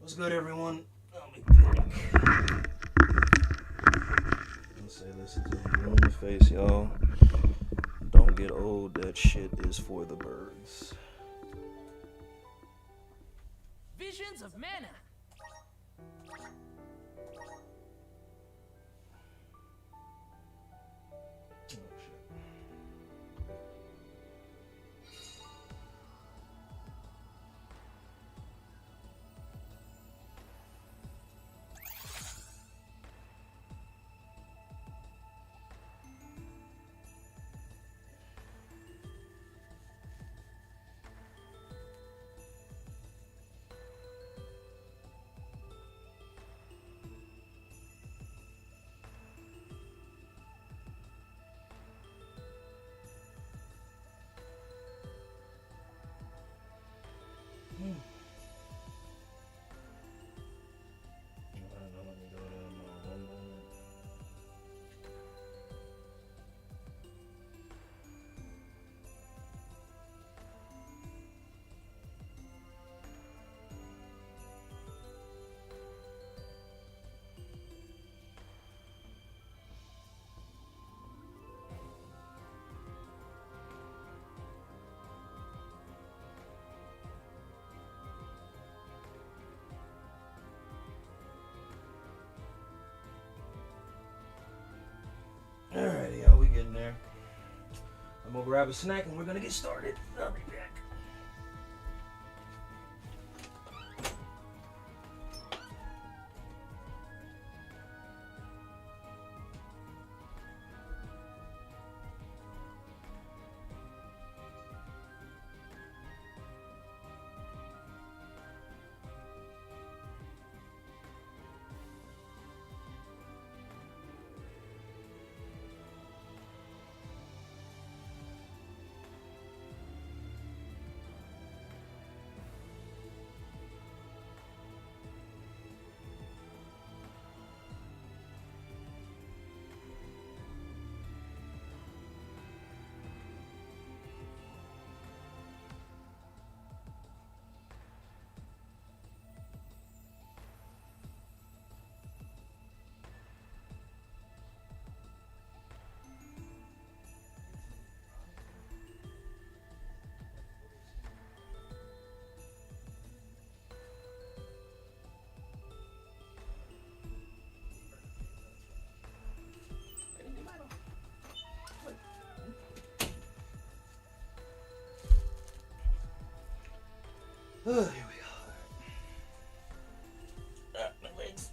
What's good, everyone? Let me pick. Let's say listen to the blue in the face, y'all. Don't get old. That shit is for the birds. Visions of mana. Alrighty, y'all, we getting there. I'm gonna grab a snack and we're gonna get started. I'll be back. Here we go. My legs.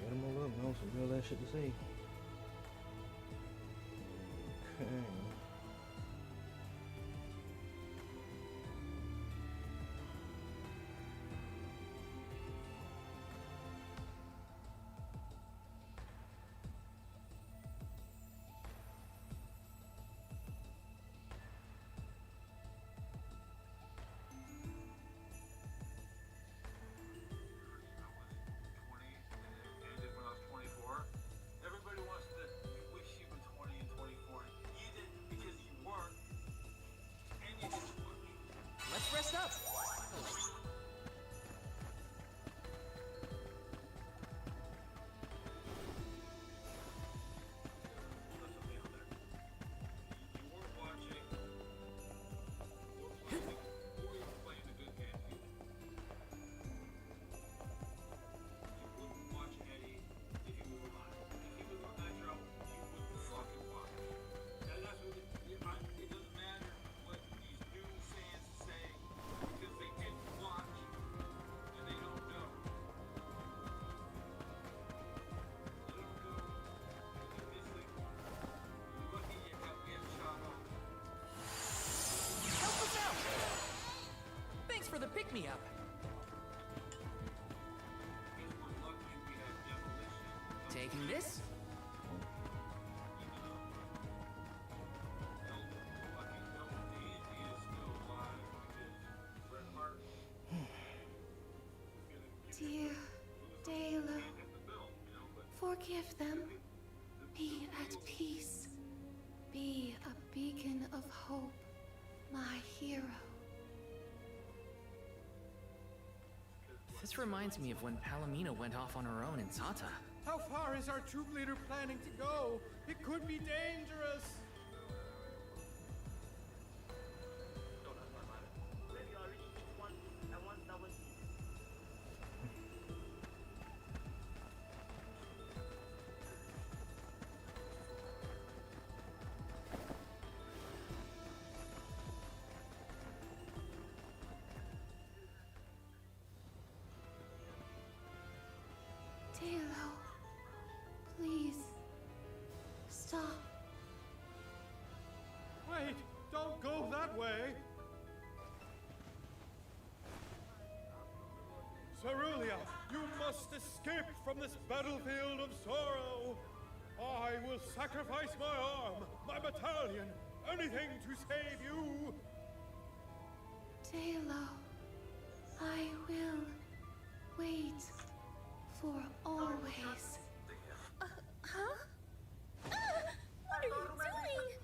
Get him all up, man. Some real ass shit to say. Okay. Everybody wants to wish you were 20 and 24. You did me up. Taking this? Dear Dalo, forgive them. Be at peace. Be a beacon of hope, my hero. This reminds me of when Palomino went off on her own in Sata. How far is our troop leader planning to go? It could be dangerous. Dalo, please, stop. Wait, don't go that way. Cerulia, you must escape from this battlefield of sorrow. I will sacrifice my arm, my battalion, anything to save you. Dalo, I will wait for always. Huh? What are you doing?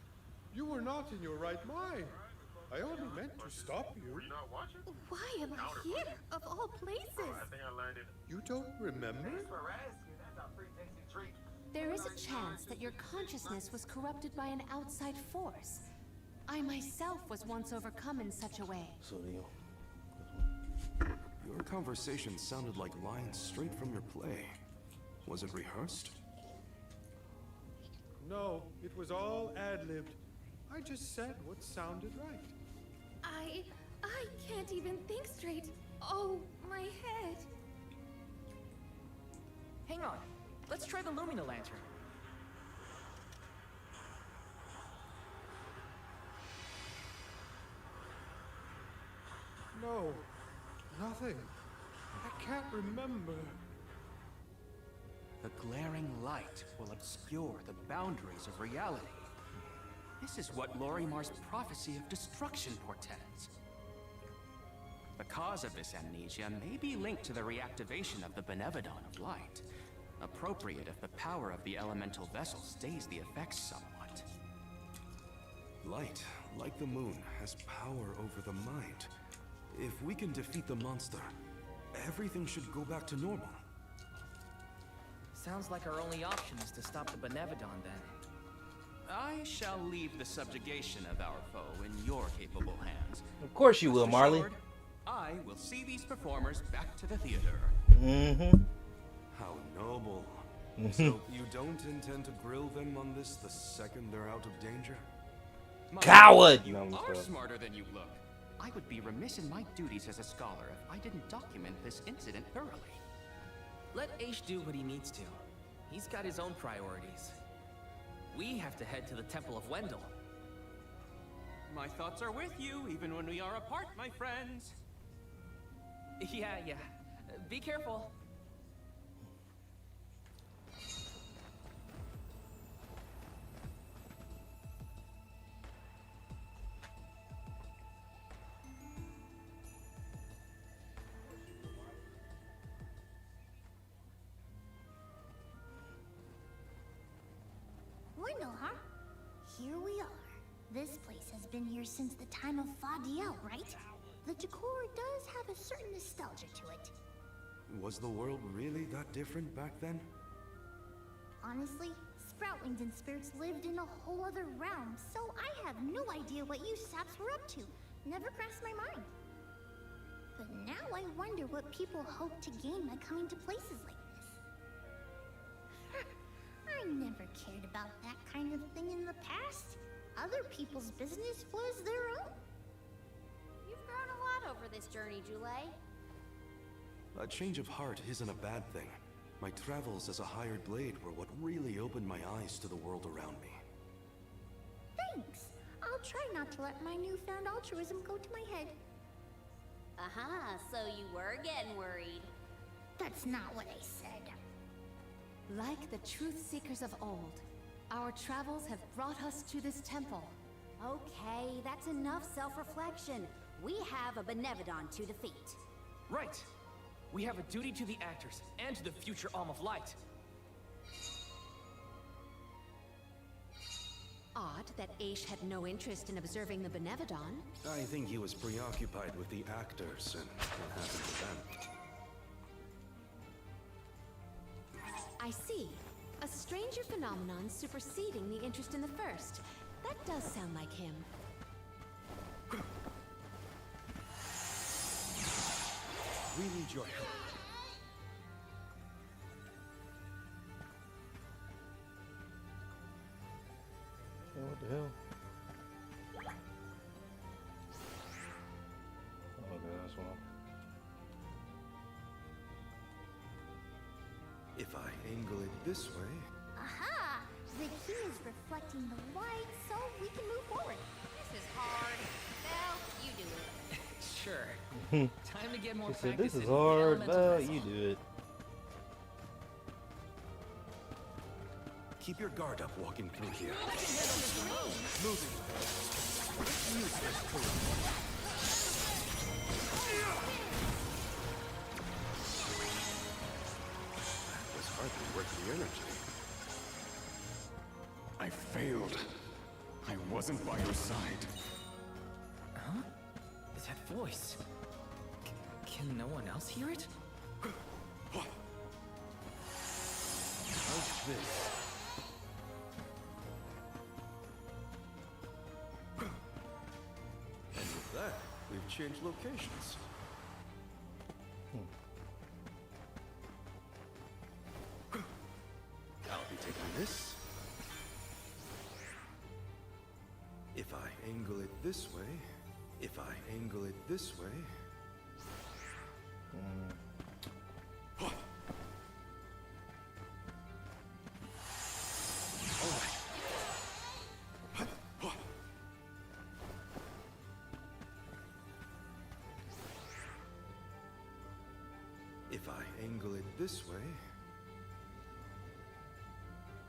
You were not in your right mind. I only meant to stop you. Why am I here, of all places? You don't remember? There is a chance that your consciousness was corrupted by an outside force. I myself was once overcome in such a way. So do you. Your conversation sounded like lines straight from your play. Was it rehearsed? No, it was all ad-libbed. I just said what sounded right. I can't even think straight. Oh, my head. Hang on. Let's try the Lumina lantern. No, nothing. I can't remember. The glaring light will obscure the boundaries of reality. This is what Lorimar's prophecy of destruction portends. The cause of this amnesia may be linked to the reactivation of the Benevodon of Light, appropriate if the power of the elemental vessel stays the effects somewhat. Light, like the moon, has power over the mind. If we can defeat the monster, everything should go back to normal. Sounds like our only option is to stop the Benevodon then. I shall leave the subjugation of our foe in your capable hands. Of course you will, Rest Marley. assured, I will see these performers back to the theater. Mm-hmm. How noble. So you don't intend to grill them on this the second they're out of danger? Coward! You No, I'm are sorry. smarter than you look. I would be remiss in my duties as a scholar if I didn't document this incident thoroughly. Let Aish do what he needs to. He's got his own priorities. We have to head to the Temple of Wendell. My thoughts are with you, even when we are apart, my friends. Yeah. Be careful. Wendell, huh? Here we are. This place has been here since the time of Fadiel, right? The decor does have a certain nostalgia to it. Was the world really that different back then? Honestly, Sproutlings and spirits lived in a whole other realm, so I have no idea what you saps were up to. Never crossed my mind. But now I wonder what people hope to gain by coming to places like this. I never cared about that kind of thing in the past. Other people's business was their own. You've grown a lot over this journey, Jule. A change of heart isn't a bad thing. My travels as a hired blade were what really opened my eyes to the world around me. Thanks. I'll try not to let my newfound altruism go to my head. Aha, so you were getting worried. That's not what I said. Like the truth seekers of old, our travels have brought us to this temple. Okay, that's enough self-reflection. We have a Benevodon to defeat. Right. We have a duty to the actors and to the future Alm of Light. Odd that Aish had no interest in observing the Benevodon. I think he was preoccupied with the actors and what happened to them. I see. A stranger phenomenon superseding the interest in the first. That does sound like him. We need your help. Yeah, what the hell? Oh, okay, that's one. If I angle it this way, Aha! The key is reflecting the light, so we can move forward. This is hard. Well, you do it. Sure. Time to get more He said, practice this is in the hard, elemental but vessel. you do it. keep your guard up walking through here. I can handle this alone. Moving. Use this tool. That was hardly worth the energy. I failed. I wasn't by your side. Huh? That voice. Can no one else hear it? How's this? And with that, we've changed locations. I'll be taking this. If I angle it this way, if I angle it this way. If I angle it this way,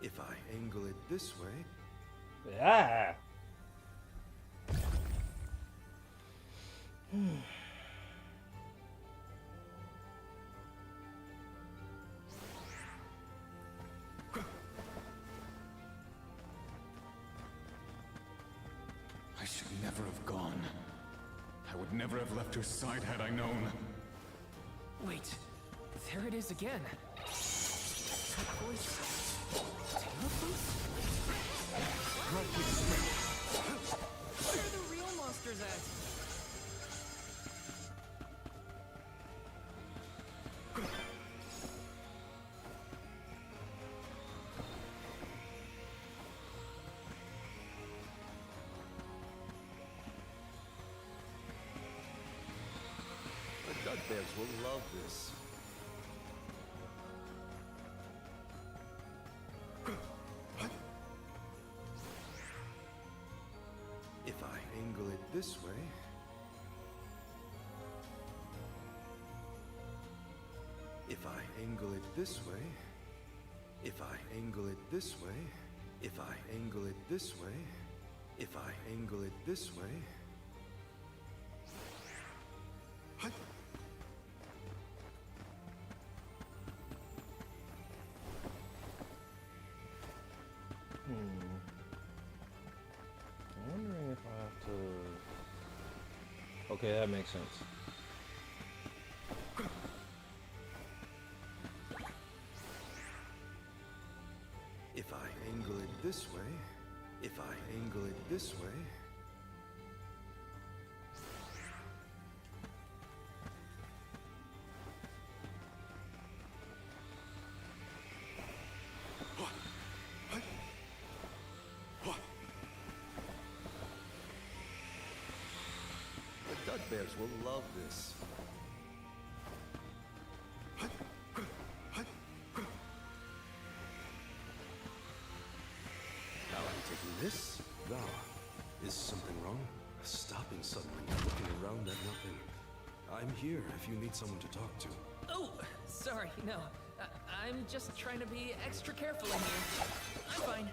if I angle it this way, Ah! I should never have gone. I would never have left your side had I known. Wait, there it is again. That voice. Tailor's? Where are the real monsters at? the Dugbears will love this. If I angle it this way, if I angle it this way, if I angle it this way, if I angle it this way, if I angle it this way. I'm wondering if I have to... Okay, that makes sense. If I angle it this way, if I angle it this way. The Dugbears will love this. Now I'm taking this. Thou, is something wrong? Stopping suddenly, looking around at nothing. I'm here if you need someone to talk to. Oh, sorry, no. I'm just trying to be extra careful in here. I'm fine.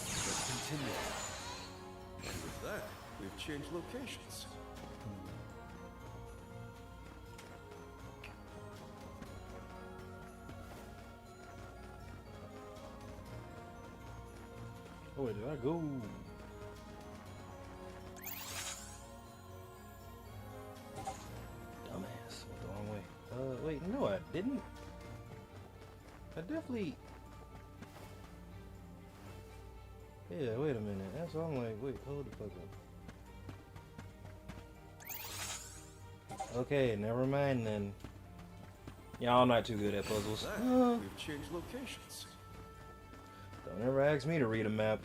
Let's continue. And with that, we've changed locations. Oh, where did I go? Dumbass. Went the wrong way. Wait, no, I didn't. I definitely. Yeah, wait a minute. That's why I'm like, wait, hold the fuck up. Okay, never mind then. Y'all not too good at puzzles. We've changed locations. Don't ever ask me to read a map.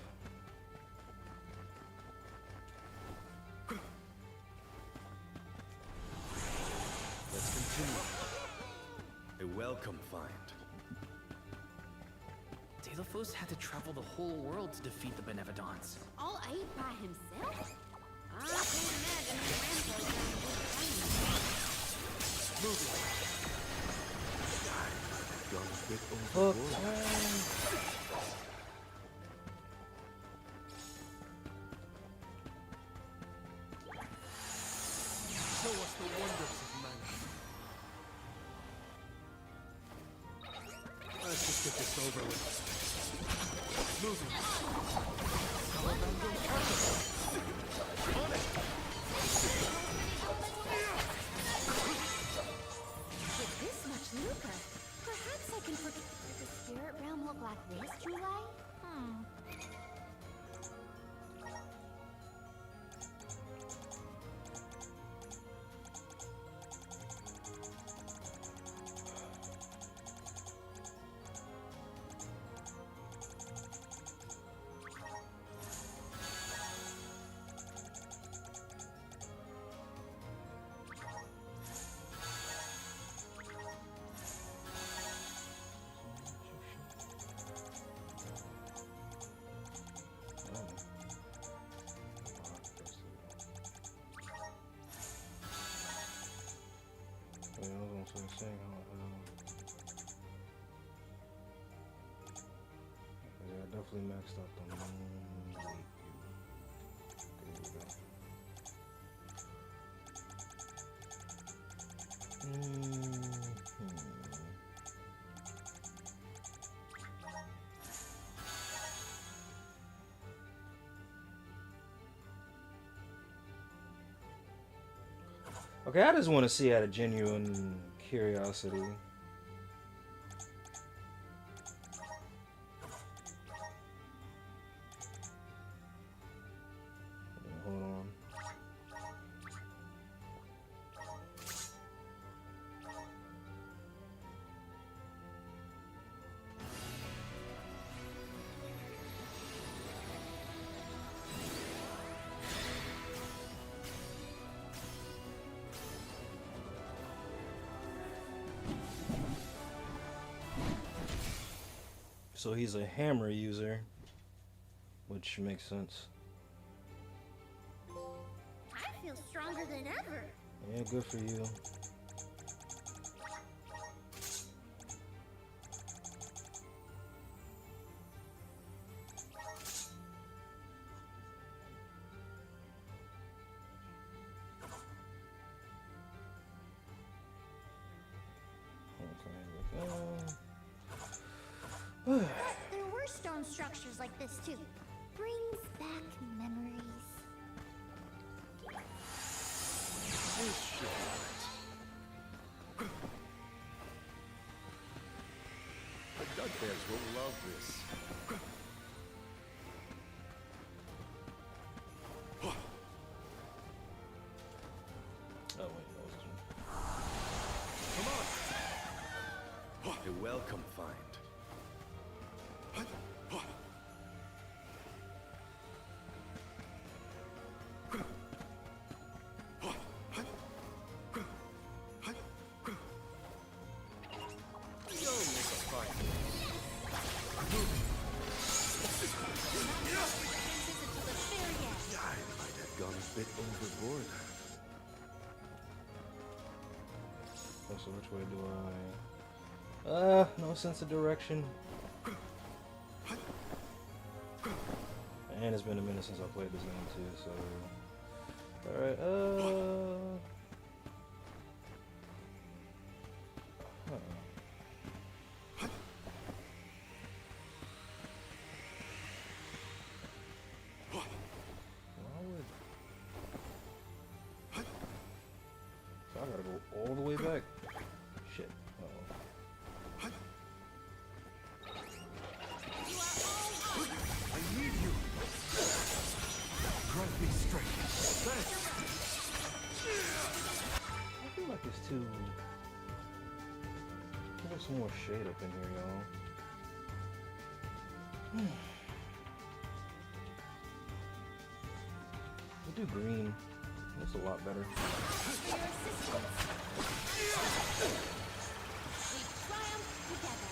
Let's continue. A welcome find. Delphos had to travel the whole world to defeat the Benevodons. All eight by himself? I can't imagine him rampaging Gone a bit Fuck, overboard. man. Show us the wonders of man. Let's just get this over with. Moving. Salamander capital. On it. With this much lucre, perhaps I can forget. Does the spirit realm look like this, July? Yeah, I definitely maxed out the moon. There you go. Okay, I just want to see out of genuine curiosity. Hold on. So he's a hammer user, which makes sense. I feel stronger than ever. Yeah, good for you. There were stone structures like this too. Brings back memories. This should be right. The Dugbears will love this. Oh wait, that was Come on! A welcome find. so which way do I... no sense of direction. And it's been a minute since I played this game too, so... Alright, So I gotta go all the way back. Shit. Uh-oh. I need you. Drive me straight. Thanks. I feel like it's too... There's some more shade up in here, y'all. We'll do green. That's a lot better. For your assistance. We triumph together.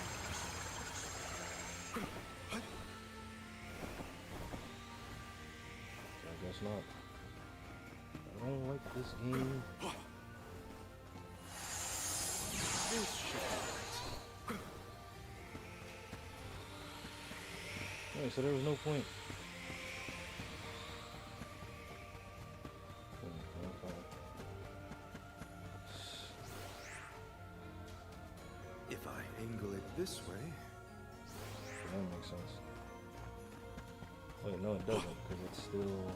I guess not. I don't like this game. This should be right. Alright, so there was no point. If I angle it this way, That makes sense. Wait, no, it doesn't, because it's still.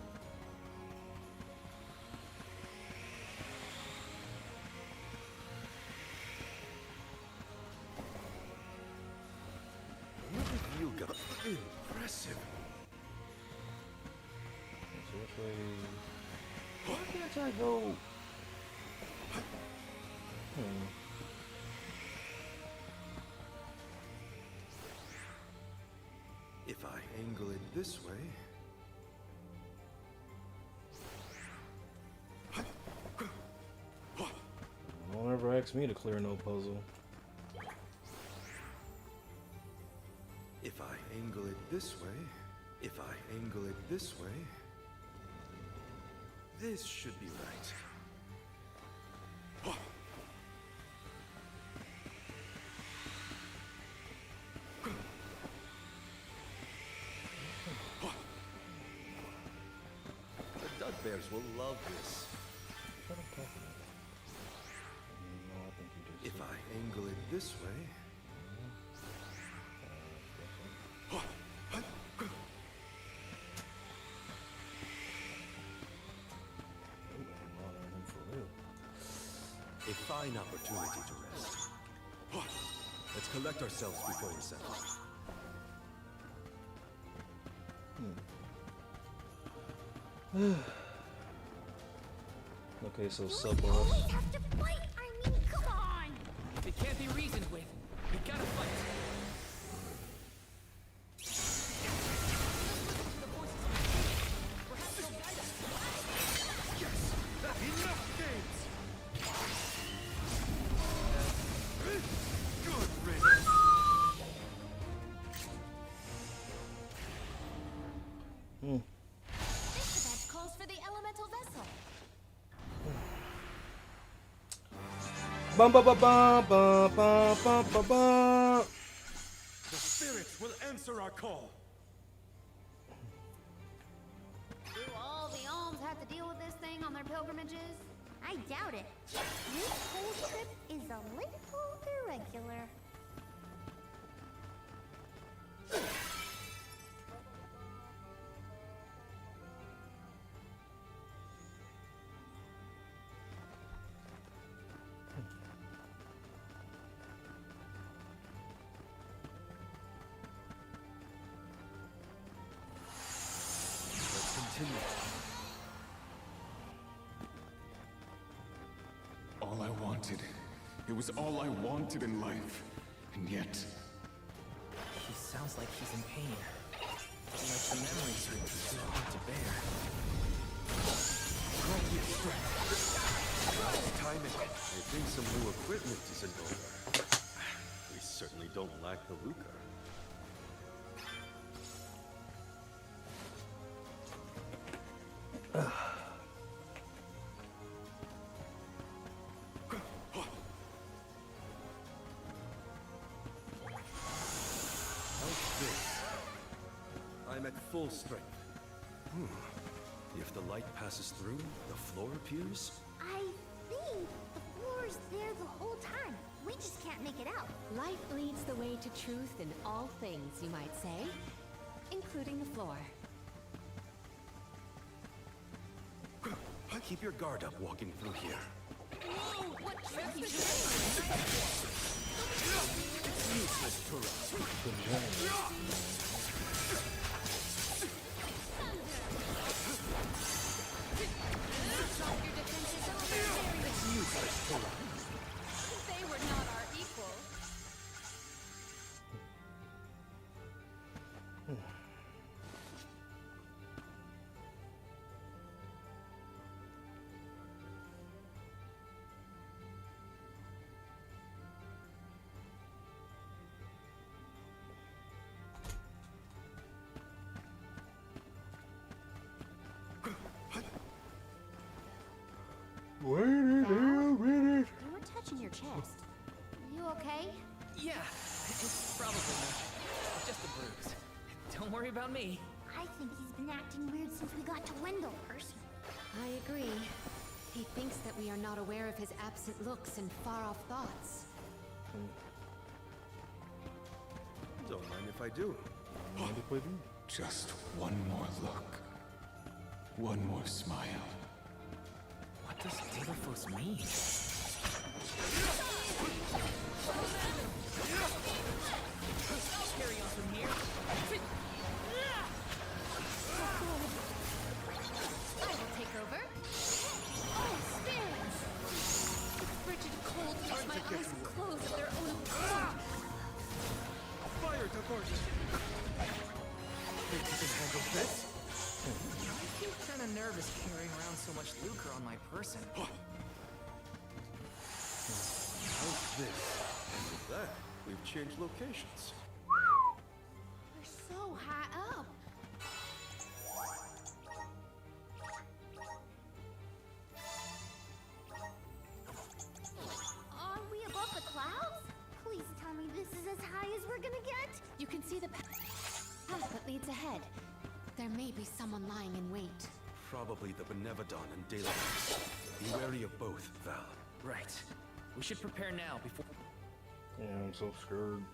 look at you go. Impressive. So which way? Why can't I go? If I angle it this way, Don't ever ask me to clear no puzzle. if I angle it this way, if I angle it this way, this should be right. The Dugbears will love this. What am I talking about? No, I think you just. If I angle it this way, a fine opportunity to rest. Let's collect ourselves before we settle. Okay, so You sub always boss. have to fight. I mean, come on. If it can't be reasoned with, we gotta fight. Enough games! Good riddance! This event calls for the elemental vessel. Bum bum bum bum bum bum bum bum bum. The spirits will answer our call. Do all the alms have to deal with this thing on their pilgrimages? I doubt it. This whole trip is a little irregular. Let's continue. All I wanted. It was all I wanted in life. And yet, He sounds like he's in pain. Like the memories are too hard to bear. Grant me strength. Last timing. I think some new equipment is in order. We certainly don't lack the lucre. I'm at full strength. If the light passes through, the floor appears? I think the floor's there the whole time. We just can't make it out. Light leads the way to truth in all things, you might say, including the floor. Keep your guard up walking through here. Whoa! What tricky It's useless to run. It's useless to run. They were not our equal. Wait a minute. You were touching your chest. You okay? Yeah, it's probably just a bruise. Don't worry about me. I think he's been acting weird since we got to Wendell, personally. I agree. He thinks that we are not aware of his absent looks and far-off thoughts. Don't mind if I do. Just one more look. One more smile. What does Dilithos mean? I'll carry on from here. I will take over. Oh, spirits! The frigid cold makes my eyes close of their own accord. Fire, Takorji! Think you can handle this? I feel kind of nervous carrying around so much lucre on my person. How's this? And with that, we've changed locations. We're so high up. Are we above the clouds? Please tell me this is as high as we're gonna get. You can see the path that leads ahead. There may be someone lying in wait. Probably the Benevodon and Daylight. Be wary of both, Val. Right. We should prepare now before... Yeah, I'm so scared.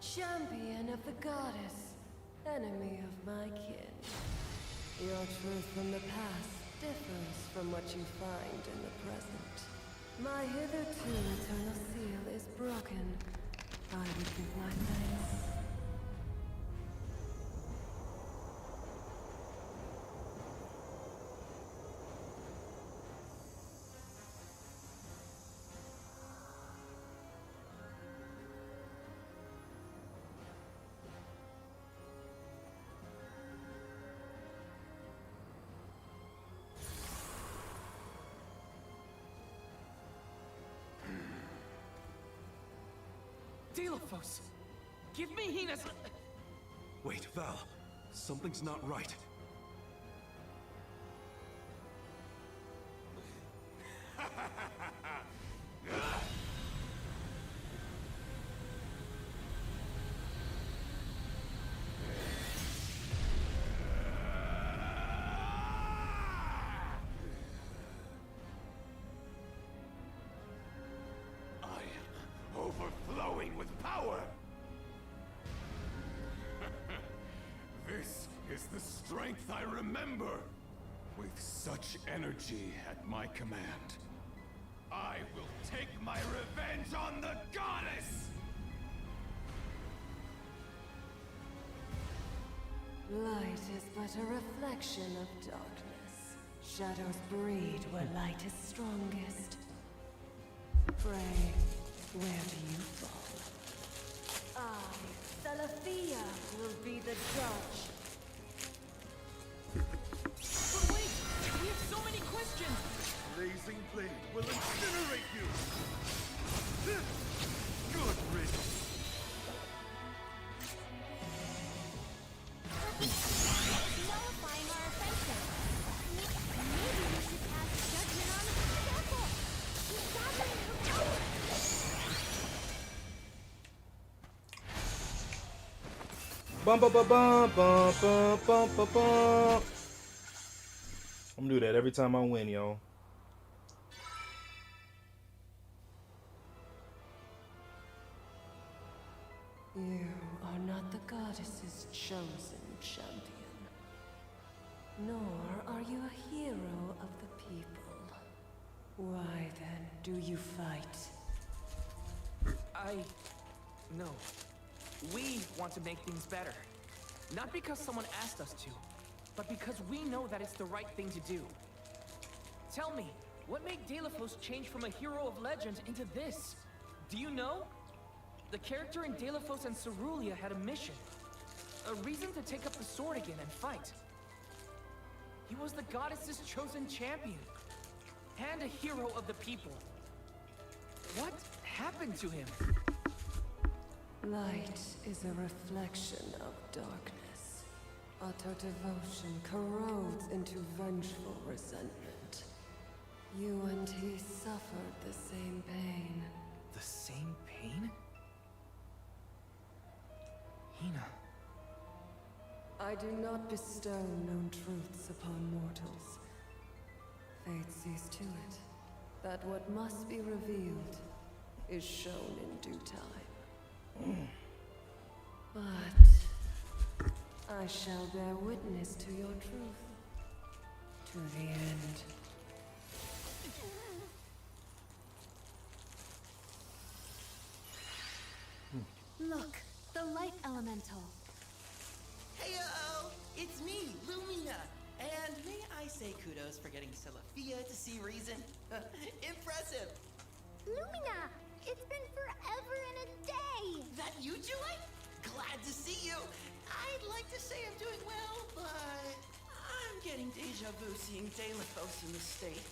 Champion of the goddess, enemy of my kin. Your truth from the past differs from what you find in the present. My hitherto eternal seal is broken. I would give my thanks. Dilithos! Give me Hina's... Wait, Val. Something's not right. I am overflowing with power! This is the strength I remember! With such energy at my command, I will take my revenge on the goddess! Light is but a reflection of darkness. Shadows breed where light is strongest. Pray, where do you fall? I, Thalathea, will be the judge. But wait! We have so many questions! Blazing blade will incinerate you! Good riddance! Nullifying our offensive. Maybe we should cast judgment on the temple. He's gathering her power. Bum bum bum bum bum bum bum bum bum. I'm gonna do that every time I win, y'all. You are not the goddess's chosen champion. Nor are you a hero of the people. Why then do you fight? No. We want to make things better. Not because someone asked us to, but because we know that it's the right thing to do. Tell me, what made Delafos change from a hero of legend into this? Do you know? The character in Delafos and Cerulia had a mission. A reason to take up the sword again and fight. He was the goddess's chosen champion. And a hero of the people. What happened to him? Light is a reflection of darkness. Utter devotion corrodes into vengeful resentment. You and he suffered the same pain. The same pain? Hina. I do not bestow known truths upon mortals. Fate sees to it that what must be revealed is shown in due time. But I shall bear witness to your truth. To the end. Look, the light elemental. Heyo! It's me, Lumina! And may I say kudos for getting Celestia to see reason? Impressive! Lumina, it's been forever and a day. That you, Joy? Glad to see you! I'd like to say I'm doing well, but I'm getting deja vu seeing Delafos in this state.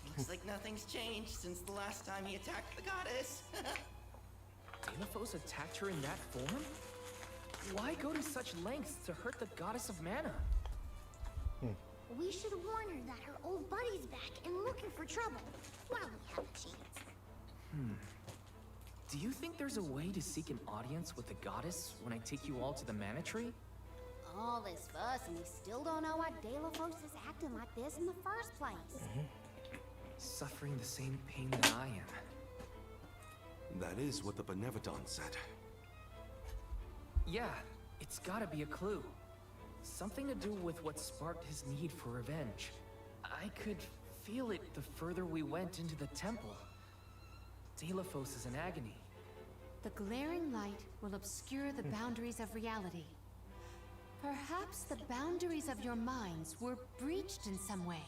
Looks like nothing's changed since the last time he attacked the goddess. Delafos attacked her in that form? Why go to such lengths to hurt the goddess of mana? We should warn her that her old buddy's back and looking for trouble while we have a chance. Do you think there's a way to seek an audience with the goddess when I take you all to the mana tree? All this fuss and we still don't know why Delafos is acting like this in the first place. Suffering the same pain that I am. That is what the Benevodon said. Yeah, it's gotta be a clue. Something to do with what sparked his need for revenge. I could feel it the further we went into the temple. Delafos is in agony. The glaring light will obscure the boundaries of reality. Perhaps the boundaries of your minds were breached in some way.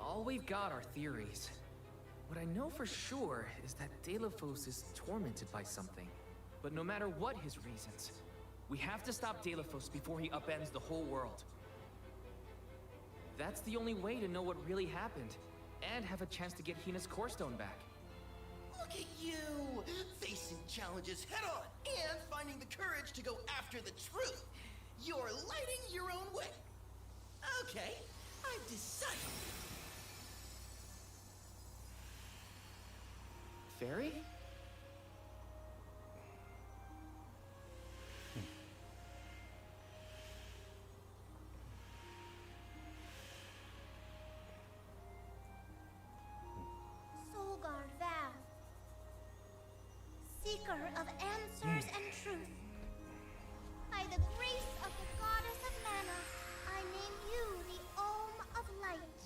All we've got are theories. What I know for sure is that Delafos is tormented by something. But no matter what his reasons, we have to stop Delafos before he upends the whole world. That's the only way to know what really happened, and have a chance to get Hina's core stone back. Look at you! Facing challenges head on, and finding the courage to go after the truth! You're lighting your own way! Okay, I've decided. Fairy? Solgar Val, seeker of answers and truth. By the grace of the goddess of mana, I name you the Ohm of Light.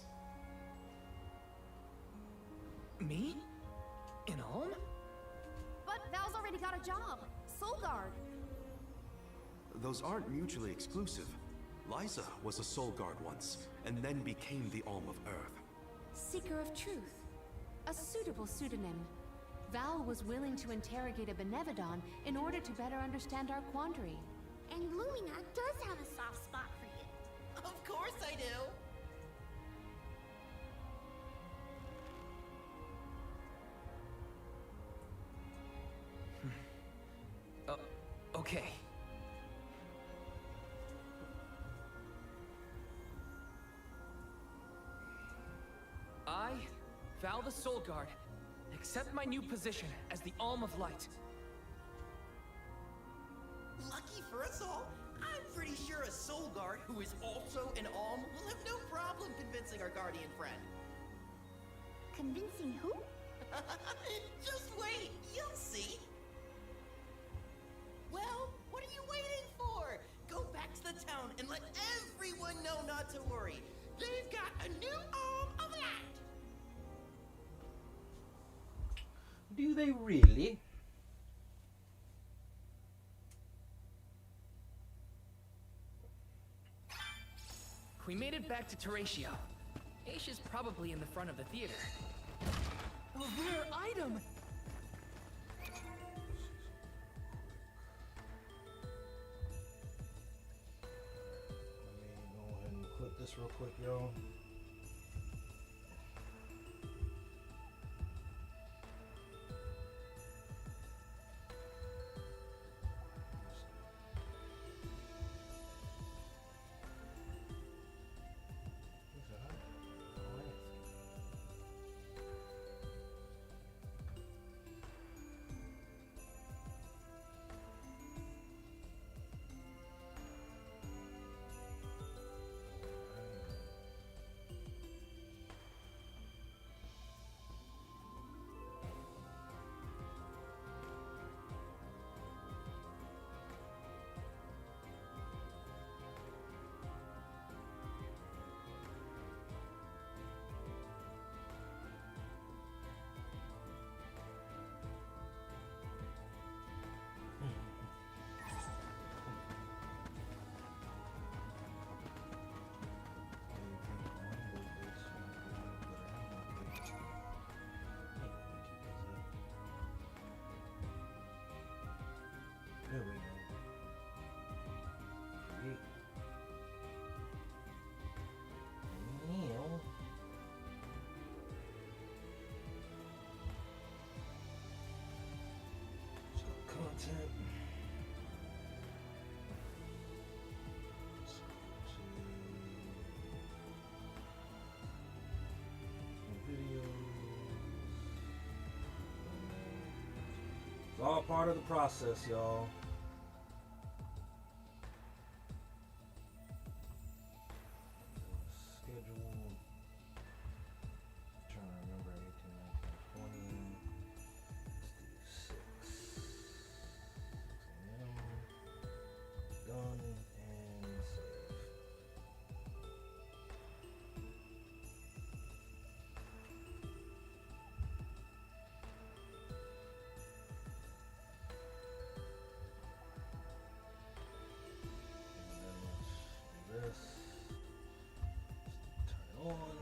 Me? In Ulm? But Val's already got a job. Soulguard. Those aren't mutually exclusive. Liza was a soul guard once, and then became the Alm of Earth. Seeker of truth. A suitable pseudonym. Val was willing to interrogate a Benevodon in order to better understand our quandary. And Lumina does have a soft spot for you. Of course I do! Okay. I, Val the Soul Guard, accept my new position as the Alm of Light. Lucky for soul guard, who is also an Alm, will have no problem convincing our guardian friend. Convincing who? Just wait, you'll see. Well, what are you waiting for? Go back to the town and let everyone know not to worry. They've got a new Alm of Light. Do they really? We made it back to Teratio. Aisha's probably in the front of the theater. A rare item! Let me go ahead and clip this real quick, y'all. There we go. Create. Meal. So content. Let's go to video. It's all part of the process, y'all. Schedule. Trying to remember 18, 19, 20. Let's do 6 a.m. Done and save. And then let's do this. Turn on.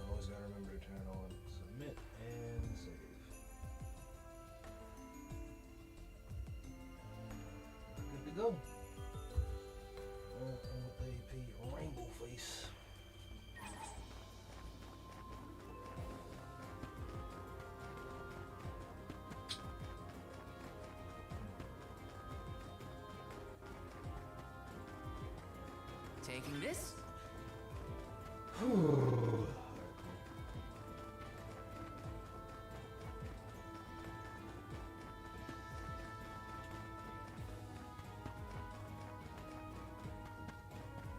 Always gotta remember to turn on. Submit and save. And we're good to go. And with the AP rainbow face. Taking this?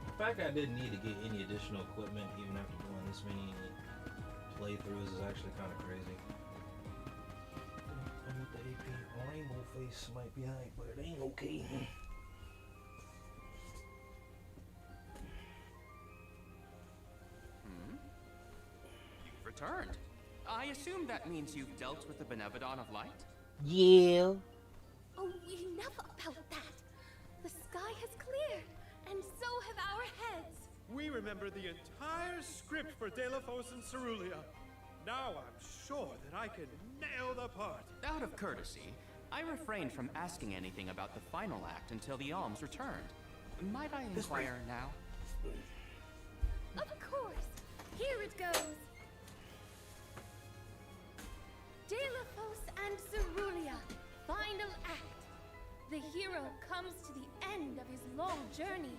The fact I didn't need to get any additional equipment even after doing this many playthroughs is actually kind of crazy. And with the AP rainbow face might be hype, but it ain't okay. You've returned. I assume that means you've dealt with the Benevodon of Light? Yeah. Oh, enough about that. The sky has cleared, and so have our heads. We remember the entire script for Delafos and Cerulia. Now I'm sure that I can nail the part. Out of courtesy, I refrained from asking anything about the final act until the alms returned. Might I inquire now? Of course. Here it goes. Delafos and Cerulia, final act. The hero comes to the end of his long journey.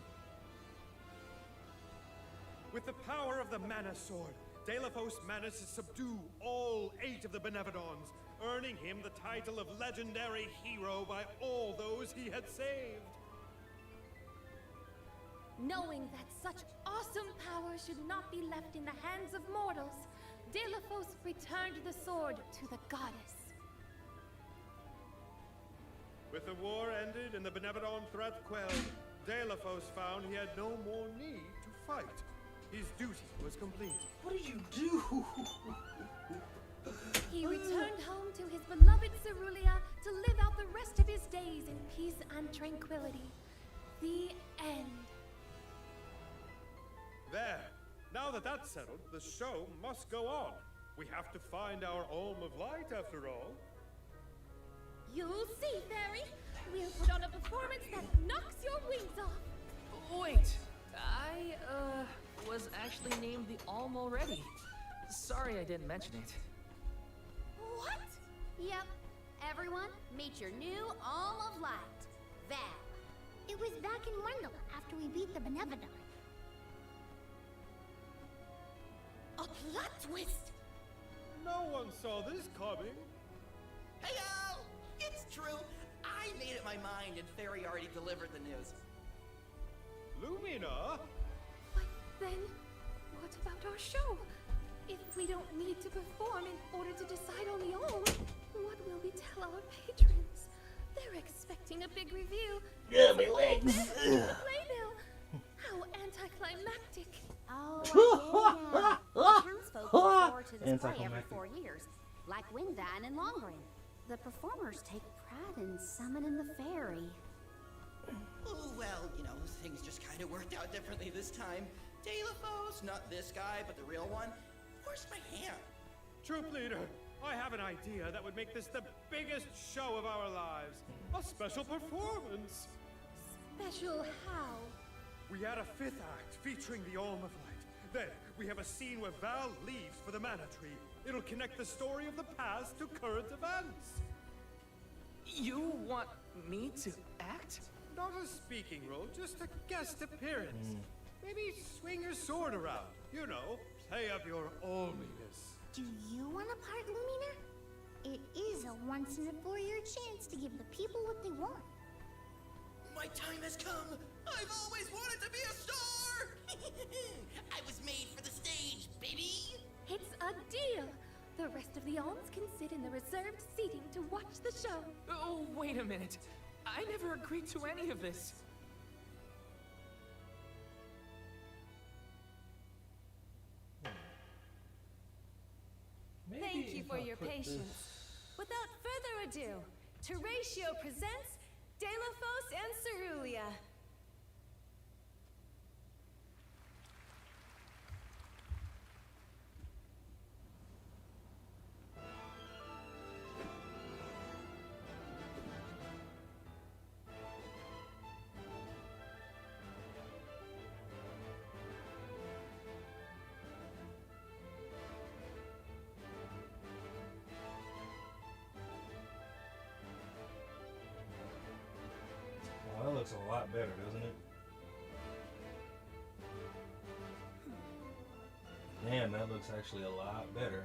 With the power of the Mana Sword, Delafos managed to subdue all 8 of the Benevodons, earning him the title of legendary hero by all those he had saved. Knowing that such awesome power should not be left in the hands of mortals, Delphos returned the sword to the goddess. With the war ended and the Benevodon threat quelled, Delphos found he had no more need to fight. His duty was complete. What did you do? He returned home to his beloved Cerulia to live out the rest of his days in peace and tranquility. The end. There. Now that that's settled, the show must go on. We have to find our Olm of Light, after all. You'll see, Fairy. We'll put on a performance that knocks your wings off. Wait, I, was actually named the Alm already. Sorry I didn't mention it. What? Yep. Everyone, meet your new Alm of Light, Val. It was back in Wendell after we beat the Benevodon. A plot twist! No one saw this coming. Hey-o! It's true. I made up my mind and Fairy already delivered the news. Lumina? But then, what about our show? If we don't need to perform in order to decide on the Alm, what will we tell our patrons? They're expecting a big review. Yeah, my legs. Playbill. How anticlimactic. Oh, I get it now. The townsfolk look forward to this play every Anticlimactic. 4 years, like Windine and Longring. The performers take pride in summoning the fairy. Oh, well, you know, things just kind of worked out differently this time. Delphos, not this guy, but the real one. Where's my hand? Troop leader, I have an idea that would make this the biggest show of our lives. A special performance. Special how? We add a 5th act featuring the Alm of Light. Then we have a scene where Val leaves for the Mana Tree. It'll connect the story of the past to current events. You want me to act? Not a speaking role, just a guest appearance. Maybe swing your sword around. You know, play up your alminess. Do you want a part, Lumina? It is a once-in-a-4-year chance to give the people what they want. My time has come. I've always wanted to be a star. I was made for the stage, baby. It's a deal. The rest of the Alms can sit in the reserved seating to watch the show. Oh, wait a minute. I never agreed to any of this. Maybe Thank you if for I your put patience. this- Without further ado, Teratio presents Delphos and Cerulia. Well, that looks a lot better, doesn't it? Damn, that looks actually a lot better.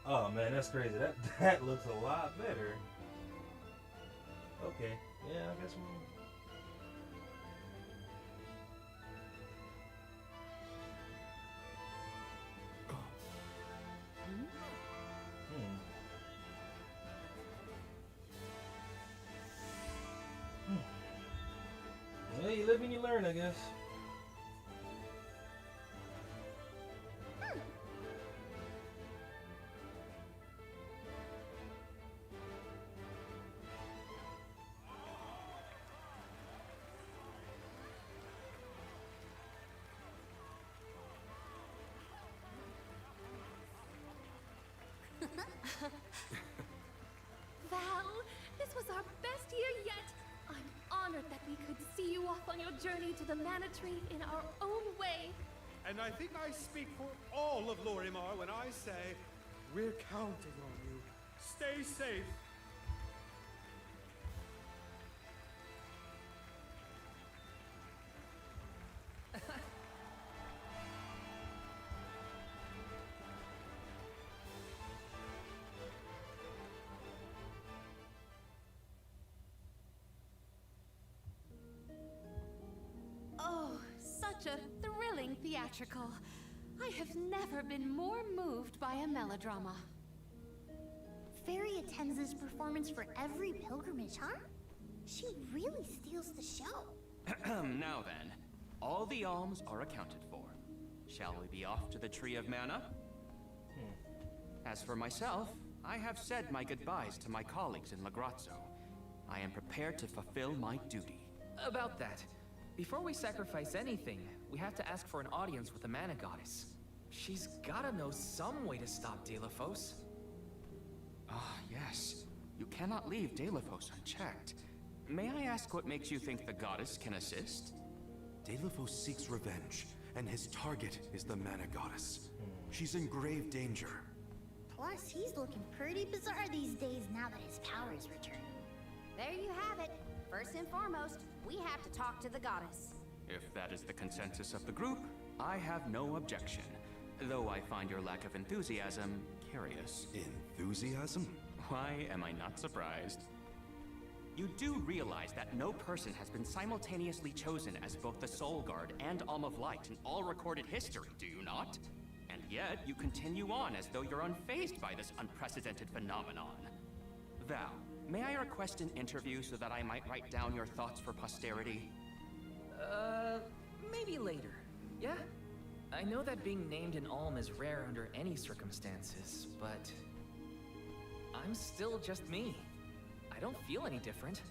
Oh man, that's crazy. That looks a lot better. Okay, yeah, I guess we'll. Well, you live and you learn, I guess. Val, this was our best year yet. I'm honored that we could see you off on your journey to the Mana Tree in our own way. And I think I speak for all of Lorimar when I say, we're counting on you. Stay safe. theatrical. I have never been more moved by a melodrama. Fairy attends this performance for every pilgrimage, huh? She really steals the show. Now then, all the alms are accounted for. Shall we be off to the Tree of Mana? As for myself, I have said my goodbyes to my colleagues in Lagrazzo. I am prepared to fulfill my duty. About that, before we sacrifice anything, we have to ask for an audience with the Mana Goddess. She's gotta know some way to stop Delafos. Ah, yes. You cannot leave Delafos unchecked. May I ask what makes you think the goddess can assist? Delafos seeks revenge, and his target is the Mana Goddess. She's in grave danger. Plus, he's looking pretty bizarre these days now that his power is returned. There you have it. First and foremost, we have to talk to the goddess. If that is the consensus of the group, I have no objection. Though I find your lack of enthusiasm curious. Enthusiasm? Why am I not surprised? You do realize that no person has been simultaneously chosen as both the Soul Guard and Alm of Light in all recorded history, do you not? And yet, you continue on as though you're unfazed by this unprecedented phenomenon. Val, may I request an interview so that I might write down your thoughts for posterity? Maybe later. Yeah? I know that being named an Alm is rare under any circumstances, but I'm still just me. I don't feel any different.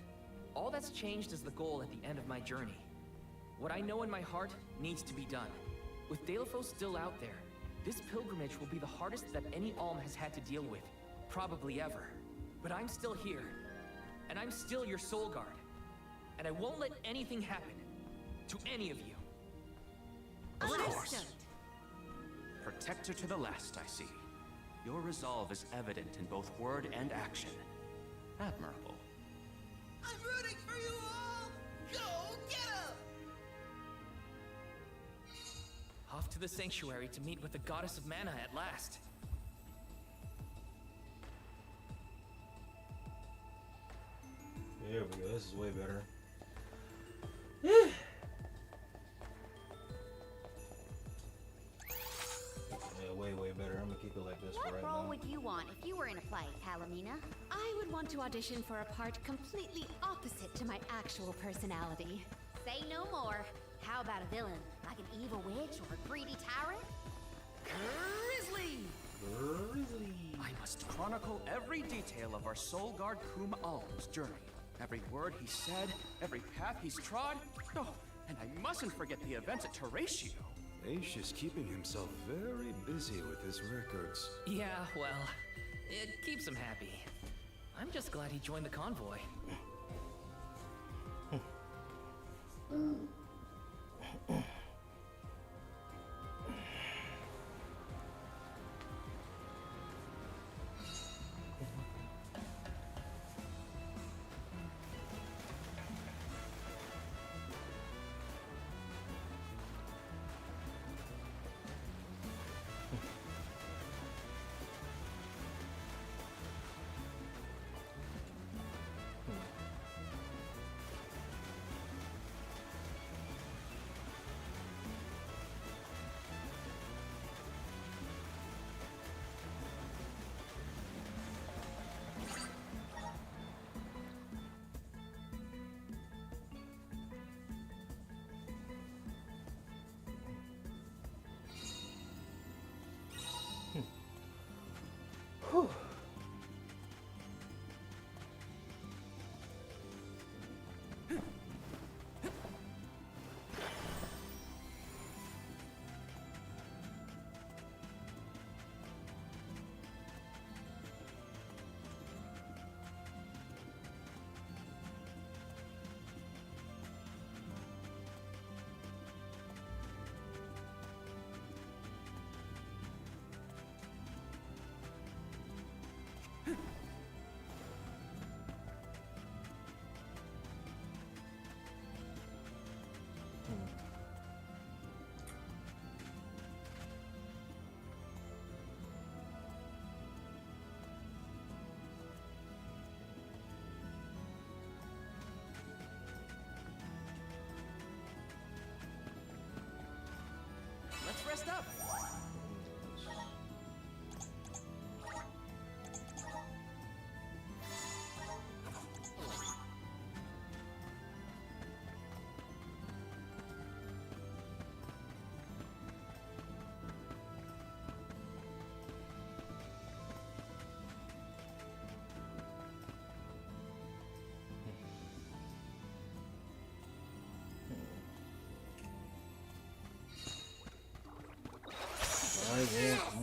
All that's changed is the goal at the end of my journey. What I know in my heart needs to be done. With Delafos still out there, this pilgrimage will be the hardest that any Alm has had to deal with, probably ever. But I'm still here, and I'm still your Soul Guard. And I won't let anything happen to any of you. Of course. Protector to the last, I see. Your resolve is evident in both word and action. Admirable. I'm rooting for you all! Go get 'em! Off to the sanctuary to meet with the Goddess of Mana at last. There we go. This is way better. Yeah, way better. I'm gonna keep it like this for What right role now. would you want if you were in a play, Palomina? I would want to audition for a part completely opposite to my actual personality. Say no more. How about a villain, like an evil witch or a greedy tyrant? Grizzly! I must chronicle every detail of our Soul Guard Kum Alm's journey. Every word he said, every path he's trod. Oh, and I mustn't forget the events at Teratio. Aish is keeping himself very busy with his records. Yeah, well, it keeps him happy. I'm just glad he joined the convoy.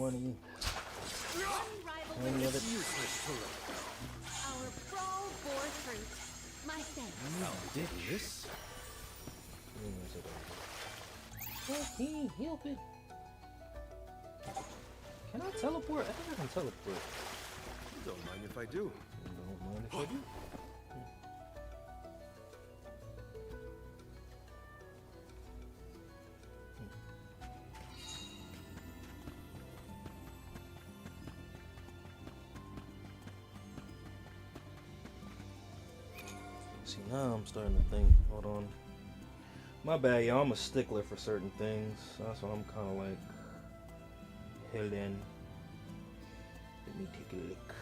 money. Unrivaled Any of it? Our brawl bore fruit. My thanks. Did this? I can't help it. Can I teleport? I think I can teleport. Don't mind if I do. Don't mind if I do. See, now I'm starting to think. Hold on. My bad, y'all. I'm a stickler for certain things. That's why I'm kind of like held in. Let me take a look.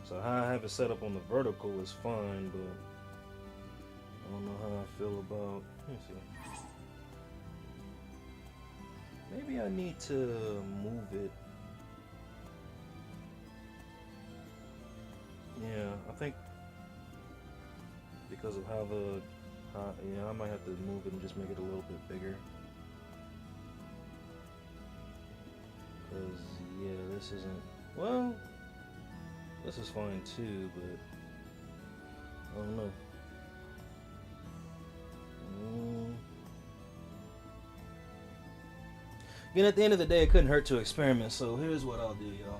So how I have it set up on the vertical is fine, but I don't know how I feel about. Let me see. Maybe I need to move it. Yeah, I think because of how yeah, I might have to move it and just make it a little bit bigger. Cause yeah, this isn't, well, this is fine too, but I don't know. Again, at the end of the day, it couldn't hurt to experiment. So here's what I'll do, y'all.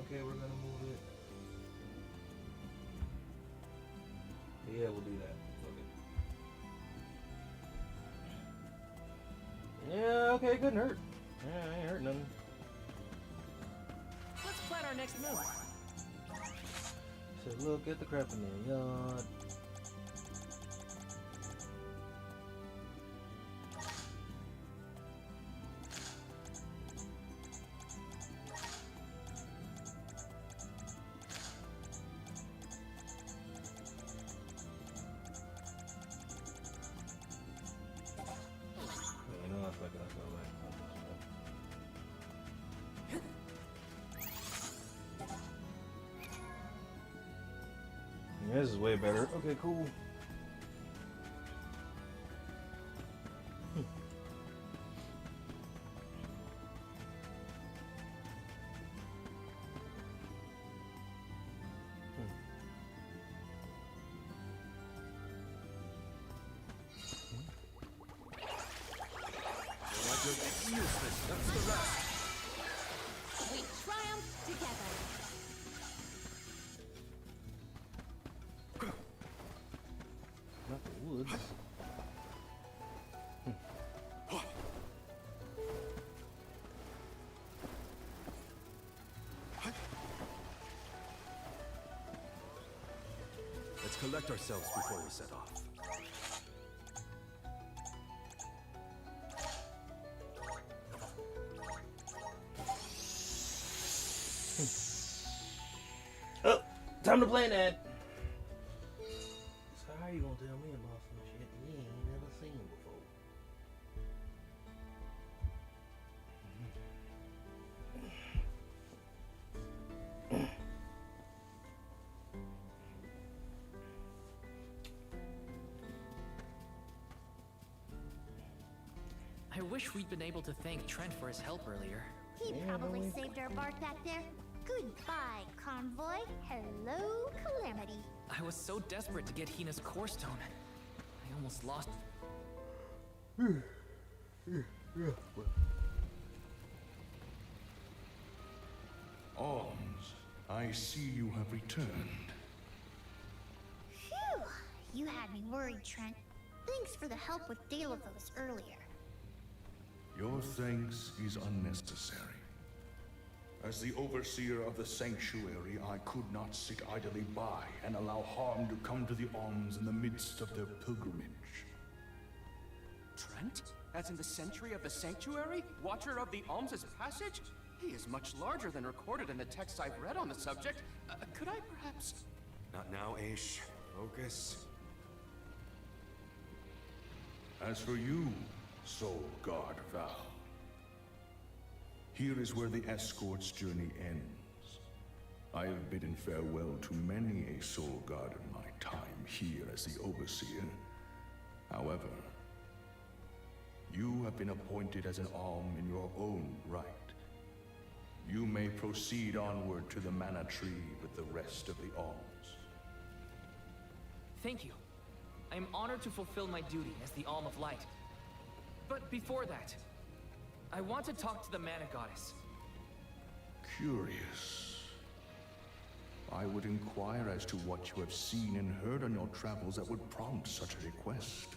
Okay, we're gonna move it. Yeah, we'll do that. Okay. Yeah, okay, it couldn't hurt. Yeah, it ain't hurt nothing. Let's plan our next move. So look, get the crap in their yard. Yeah, this is way better. Okay, cool. We triumph together. Not the woods. Let's collect ourselves before we set off. Oh, time to play that. So how are you gonna tell me about some shit you ain't never seen before? I wish we'd been able to thank Trent for his help earlier. He probably saved our bark back there. Goodbye, convoy. Hello, Calamity. I was so desperate to get Hina's core stone. I almost lost. Arms, I see you have returned. Phew! You had me worried, Trent. Thanks for the help with Dalavos earlier. Your thanks is unnecessary. As the overseer of the sanctuary, I could not sit idly by and allow harm to come to the Alms in the midst of their pilgrimage. Trent? As in the sentry of the sanctuary? Watcher of the Alms' passage? He is much larger than recorded in the texts I've read on the subject. Could I perhaps... Not now, Aish. Focus. As for you, Soul Guard Val, here is where the escort's journey ends. I have bidden farewell to many a Soul Guard in my time here as the Overseer. However, you have been appointed as an Alm in your own right. You may proceed onward to the Mana Tree with the rest of the Alms. Thank you. I am honored to fulfill my duty as the Alm of Light. But before that, I want to talk to the Mana Goddess. Curious. I would inquire as to what you have seen and heard on your travels that would prompt such a request.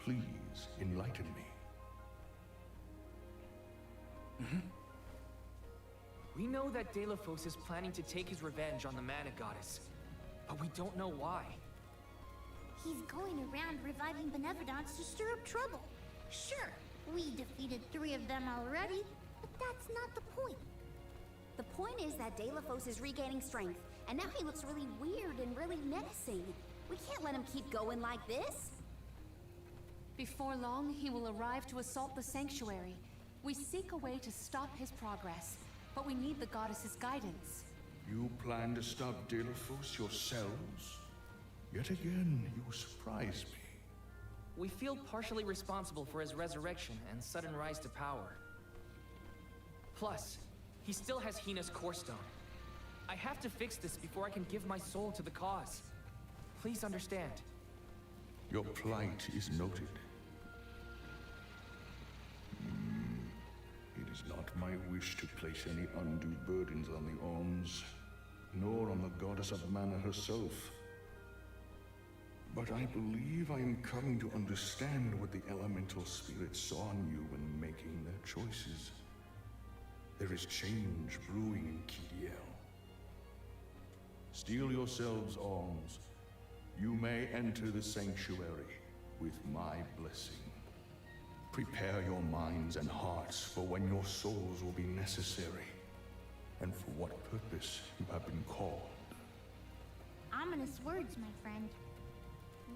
Please, enlighten me. We know that Delafos is planning to take his revenge on the Mana Goddess, but we don't know why. He's going around reviving benevolence to stir up trouble. Sure, we defeated 3 of them already, but that's not the point. The point is that Delafos is regaining strength, and now he looks really weird and really menacing. We can't let him keep going like this. Before long, he will arrive to assault the sanctuary. We seek a way to stop his progress, but we need the goddess's guidance. You plan to stop Delafos yourselves? Yet again, you surprise me. We feel partially responsible for his resurrection and sudden rise to power. Plus, he still has Hina's core stone. I have to fix this before I can give my soul to the cause. Please understand. Your plight is noted. It is not my wish to place any undue burdens on the Alms, nor on the goddess of mana herself. But I believe I am coming to understand what the elemental spirits saw in you when making their choices. There is change brewing in Kidiel. Steel yourselves, Alms. You may enter the sanctuary with my blessing. Prepare your minds and hearts for when your souls will be necessary, and for what purpose you have been called. Ominous words, my friend.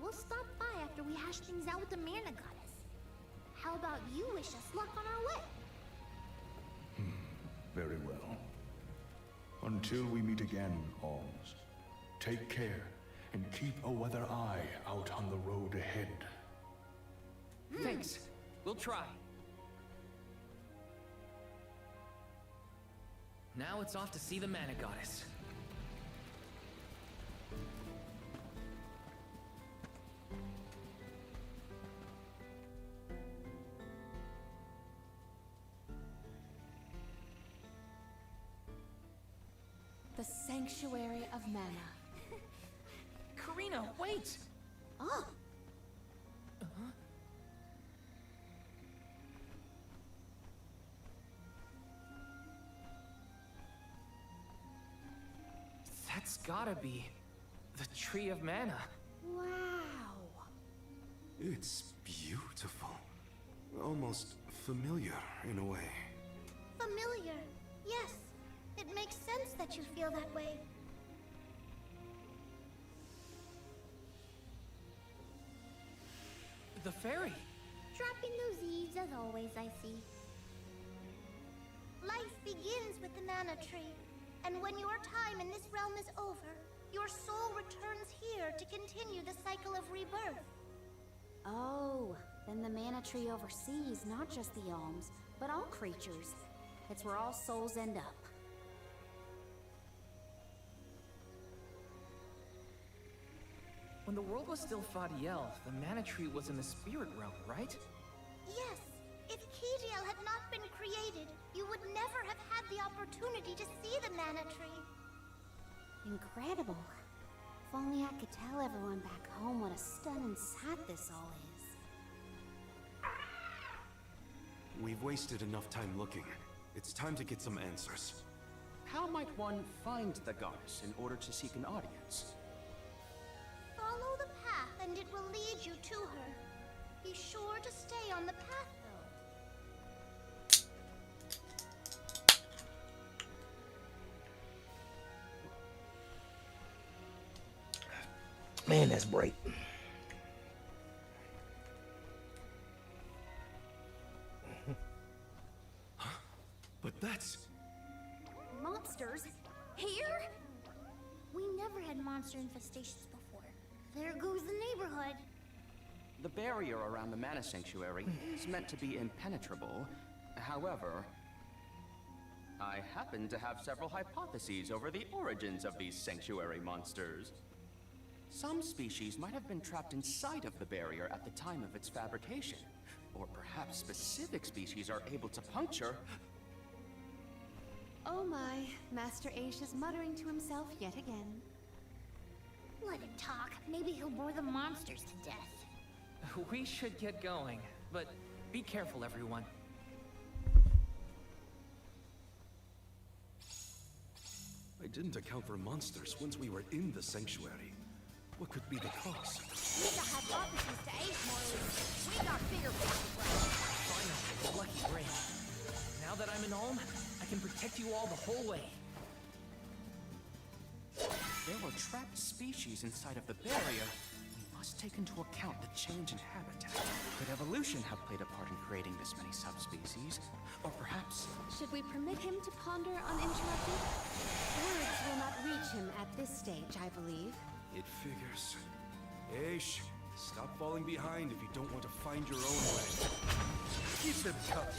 We'll stop by after we hash things out with the Mana Goddess. How about you wish us luck on our way? Very well. Until we meet again, Alms, take care and keep a weather eye out on the road ahead. Thanks. We'll try. Now it's off to see the Mana Goddess. The Sanctuary of Mana. Karina, wait! Oh! That's gotta be the Tree of Mana. Wow! It's beautiful. Almost familiar in a way. Familiar. Yes. It makes sense that you feel that way. The fairy. Dropping those eaves as always, I see. Life begins with the Mana Tree. And when your time in this realm is over, your soul returns here to continue the cycle of rebirth. Oh, then the Mana Tree oversees not just the Alms, but all creatures. It's where all souls end up. When the world was still Fadiel, the Mana Tree was in the spirit realm, right? Yes. If Kidiel had not been created, you would never have had the opportunity to see the Mana Tree. Incredible. If only I could tell everyone back home what a stunning sight this all is. We've wasted enough time looking. It's time to get some answers. How might one find the goddess in order to seek an audience? Follow the path and it will lead you to her. Be sure to stay on the path, though. Man, that's bright. But that's... Monsters? Here? We never had monster infestations before. There goes the neighborhood. The barrier around the Mana Sanctuary is meant to be impenetrable. However, I happen to have several hypotheses over the origins of these sanctuary monsters. Some species might have been trapped inside of the barrier at the time of its fabrication. Or perhaps specific species are able to puncture... Oh my, Master Aish is muttering to himself yet again. Let him talk. Maybe he'll bore the monsters to death. We should get going, but be careful, everyone. I didn't account for monsters once we were in the sanctuary. What could be the cause? We got hypotheses to Aish, Morley. We got bigger problems. Finally, lucky break. Now that I'm in Ulm, I can protect you all the whole way. There were trapped species inside of the barrier. We must take into account the change in habitat. Could evolution have played a part in creating this many subspecies? Or perhaps... Should we permit him to ponder uninterrupted? Words will not reach him at this stage, I believe. It figures. Aish, stop falling behind if you don't want to find your own way. Keep them coming.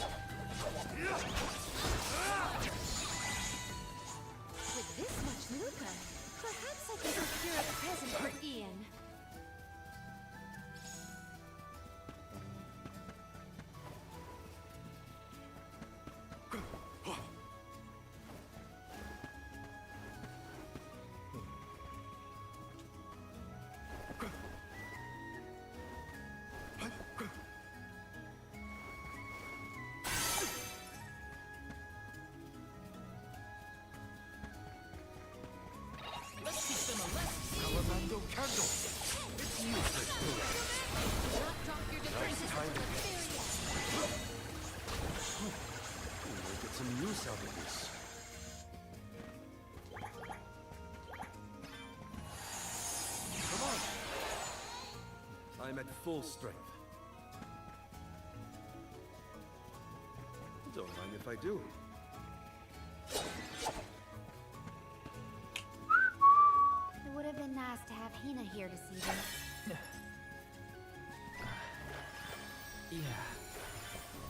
With this much lucre, perhaps I can procure a present for Ian. I'm at full strength. Don't mind if I do. It would have been nice to have Hina here to see this. Yeah.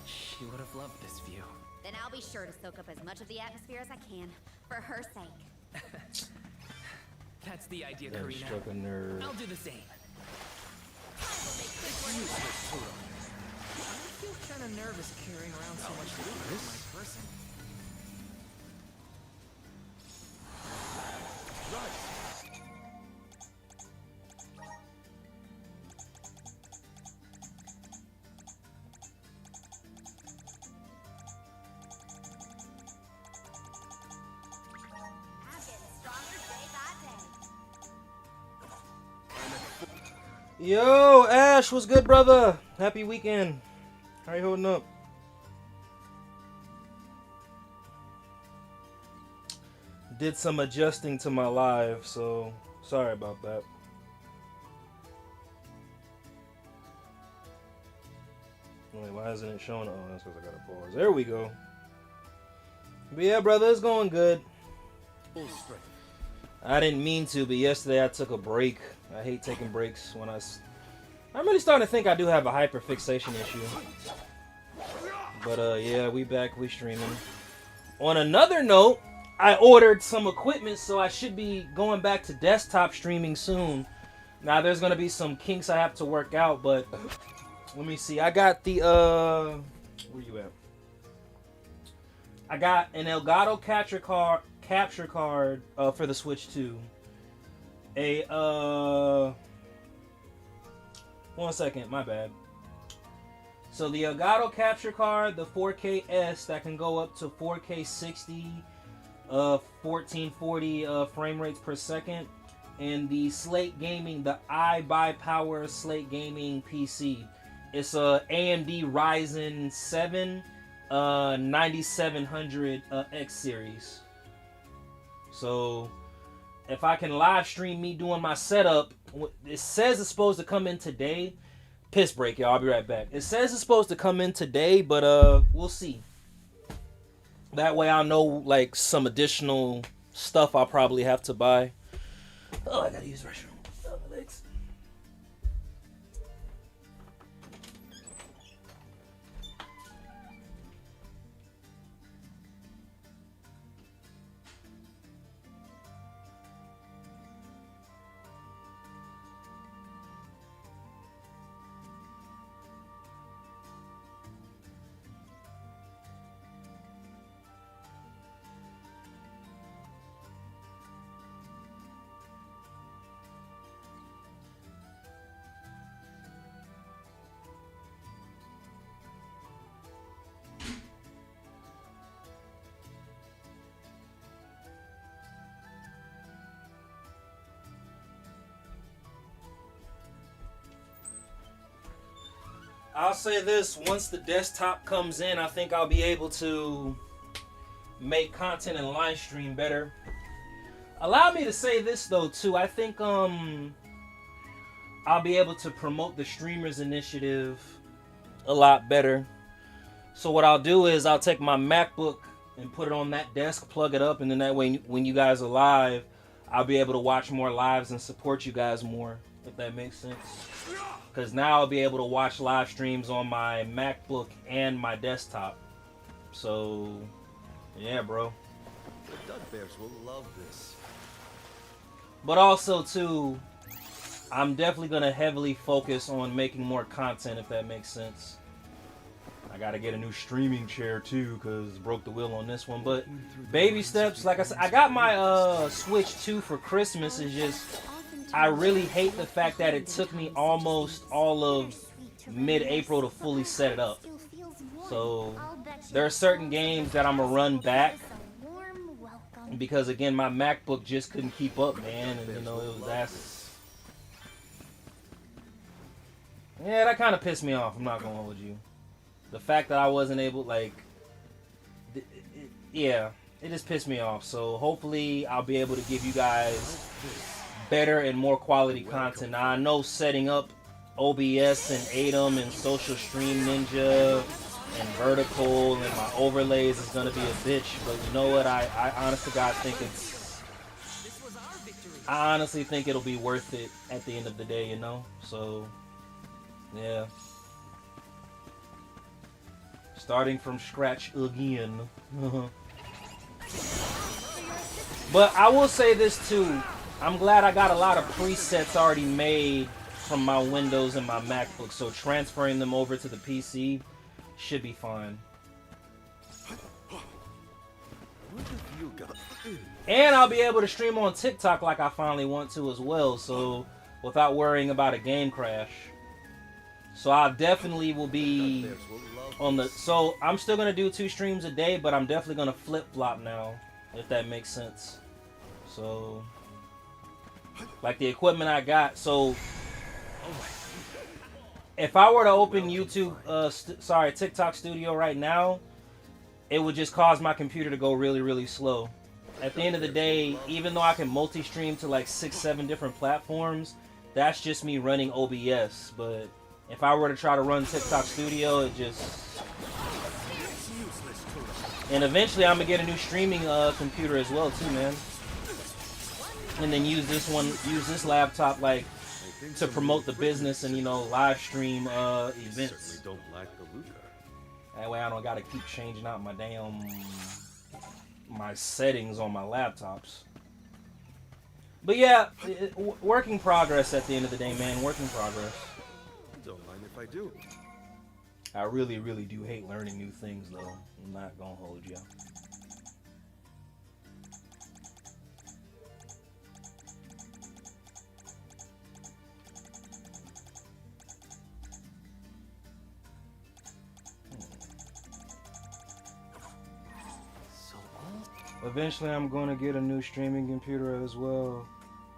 She would have loved this view. Then I'll be sure to soak up as much of the atmosphere as I can, for her sake. That's the idea, That Karina. struck a nerve. I'll do the same. I feel kind of nervous carrying around so much loot on my person. I'm getting stronger day by day. Yo, Ash, what's good, brother? Happy weekend. How you holding up? Did some adjusting to my live, so sorry about that. Wait, why isn't it showing? Oh, that's because I got to pause. There we go. But yeah, brother, it's going good. Full strength. I didn't mean to, but yesterday I took a break. I hate taking breaks when I'm really starting to think I do have a hyperfixation issue. But yeah, we back, we streaming. On another note, I ordered some equipment, so I should be going back to desktop streaming soon. Now there's gonna be some kinks I have to work out, but let me see. I got the where you at? I got an Elgato capture card for the Switch 2. One second, my bad. So the Elgato capture card, the 4K-S that can go up to 4K 60, 1440 frame rates per second, and the Slate Gaming, the iBuyPower Slate Gaming PC. It's a AMD Ryzen 7 9700 X series. So if I can live stream me doing my setup. It says it's supposed to come in today. Piss break, y'all. I'll be right back. It says it's supposed to come in today, but we'll see. That way I'll know like some additional stuff I'll probably have to buy. Oh, I gotta use the restroom. Oh, my legs. I'll say this, once the desktop comes in, I think I'll be able to make content and live stream better. Allow me to say this though too. I think I'll be able to promote the streamers initiative a lot better. So what I'll do is I'll take my MacBook and put it on that desk, plug it up, and then that way when you guys are live, I'll be able to watch more lives and support you guys more, if that makes sense. Because now I'll be able to watch live streams on my MacBook and my desktop. So, yeah, bro. The Dugbears will love this. But also, too, I'm definitely going to heavily focus on making more content, if that makes sense. I got to get a new streaming chair, too, because broke the wheel on this one. But baby steps, like I said, I got my Switch 2 for Christmas. It's just, I really hate the fact that it took me almost all of mid-April to fully set it up. So there are certain games that I'm going to run back because, again, my MacBook just couldn't keep up, man. And, you know, it was that's... Yeah, that kind of pissed me off. I'm not going to hold you. The fact that I wasn't able, like... Yeah, it just pissed me off. So hopefully I'll be able to give you guys better and more quality content. Now I know setting up OBS and ATEM and Social Stream Ninja and Vertical and my overlays is gonna be a bitch, but you know what? I honestly think I honestly think it'll be worth it at the end of the day, you know? So yeah. Starting from scratch again. But I will say this too. I'm glad I got a lot of presets already made from my Windows and my MacBook, so transferring them over to the PC should be fine. And I'll be able to stream on TikTok like I finally want to as well, so without worrying about a game crash. So I definitely will be on the... So I'm still going to do 2 streams a day, but I'm definitely going to flip-flop now, if that makes sense. So... like the equipment I got, so if I were to open YouTube, TikTok Studio right now, it would just cause my computer to go really, really slow. At the end of the day, even though I can multi-stream to like 6-7 different platforms, that's just me running OBS. But if I were to try to run TikTok Studio, it just... And eventually I'm gonna get a new streaming computer as well too, man. And then use this laptop like to promote the business and, you know, live stream events. Don't like the Luca. That way I don't gotta keep changing out my settings on my laptops. But yeah, work in progress at the end of the day, man. Work in progress. Don't mind if I do. I really, really do hate learning new things, though. I'm not gonna hold you. Eventually, I'm going to get a new streaming computer as well.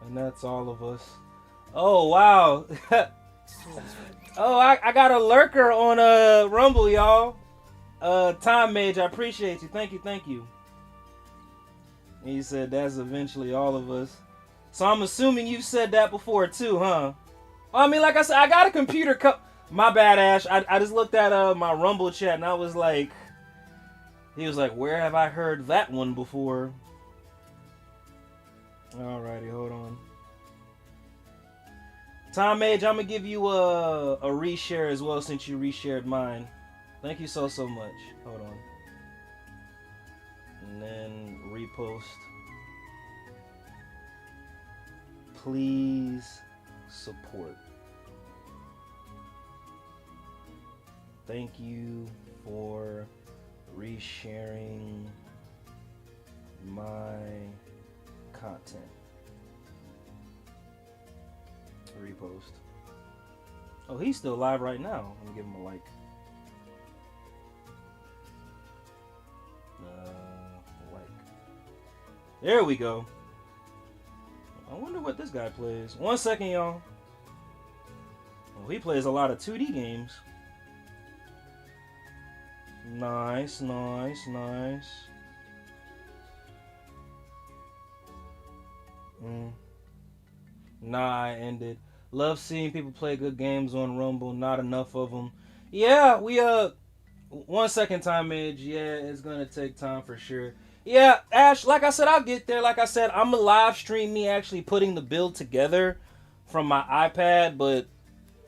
And that's all of us. Oh, wow. Oh, I got a lurker on Rumble, y'all. Time Mage, I appreciate you. Thank you, thank you. And he said that's eventually all of us. So I'm assuming you said that before too, huh? I mean, like I said, I got a computer. My bad, Ash. I just looked at my Rumble chat and I was like, he was like, where have I heard that one before? Alrighty, hold on. Tom Mage, I'm gonna give you a reshare as well since you reshared mine. Thank you so much. Hold on. And then repost. Please support. Thank you for resharing my content. Repost. Oh, he's still live right now. Let me give him a like. Like. There we go. I wonder what this guy plays. 1 second, y'all. Oh, he plays a lot of 2D games. Nice, nice, nice. Nah, I ended. Love seeing people play good games on Rumble. Not enough of them. Yeah, we 1 second, Time Mage. Yeah, it's gonna take time for sure. Yeah, Ash, like I said, I'll get there. Like I said, I'm gonna live stream me actually putting the build together from my iPad. But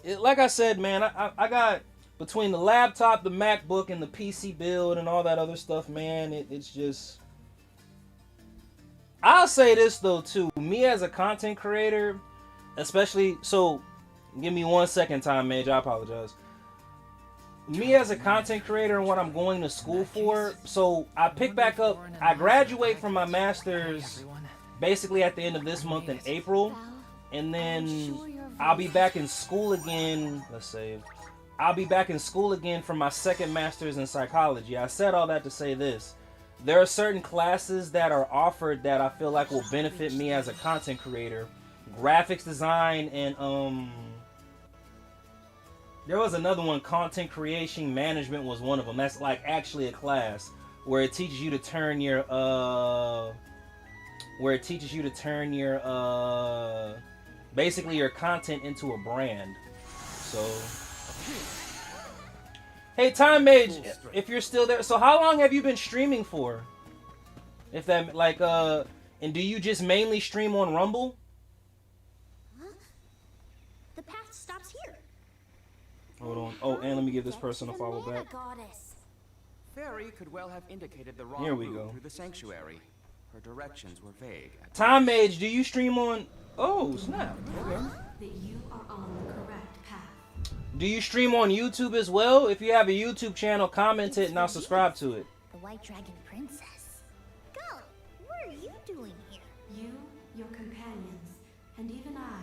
like I said, man, I got between the laptop, the MacBook, and the PC build and all that other stuff, man. It's just. I'll say this though too. Me as a content creator, especially so, give me 1 second, Time Mage. I apologize. Me as a content creator and what I'm going to school for, so I pick back up. I graduate from my master's basically at the end of this month in April, and then I'll be back in school again. Let's save. I'll be back in school again for my second master's in psychology. I said all that to say this. There are certain classes that are offered that I feel like will benefit me as a content creator. Graphics design and there was another one, content creation management was one of them. That's like actually a class where it teaches you to turn your basically your content into a brand. So hey, Time Mage, if you're still there, so how long have you been streaming for? If that like and do you just mainly stream on Rumble? Huh? The path stops here. Hold on. Oh, and let me give this person a follow back. Fairy could well have indicated the wrong Here we route go. through the sanctuary. Her directions were vague. Time Mage, do you stream on? Oh, snap. Okay. That you are on the correct path. Do you stream on YouTube as well? If you have a YouTube channel, comment it and I'll subscribe to it. The White Dragon Princess. Go! What are you doing here? You, your companions, and even I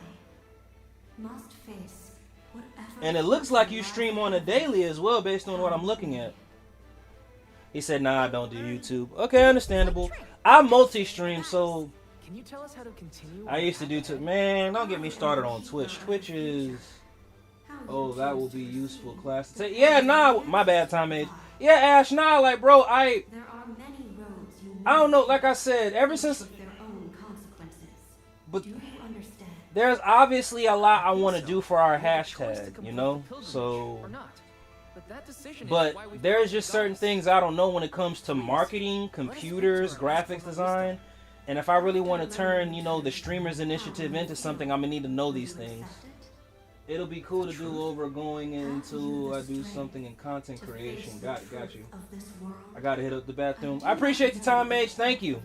must face whatever. And it looks like you stream on a daily as well based on what I'm looking at. He said, nah, I don't do YouTube. Okay, understandable. I multi-stream, so Can you tell us how to continue? I used to do man, don't get me started on Twitch. Twitch is oh, that will be useful class. Yeah, nah, my bad, Time Mage. Yeah, Ash, nah, like bro, there are many roads you I don't know, like I said, ever since their own consequences. but Do you understand? there's obviously a lot I want to do for our hashtag, you know? So but there's just certain things I don't know when it comes to marketing, computers, graphics design. And if I really want to turn, you know, the Streamers Initiative into something, I'm going to need to know these things. It'll be cool to do over going into, I do something in content creation. Got you. I got to hit up the bathroom. I appreciate the time, Mage. Thank you.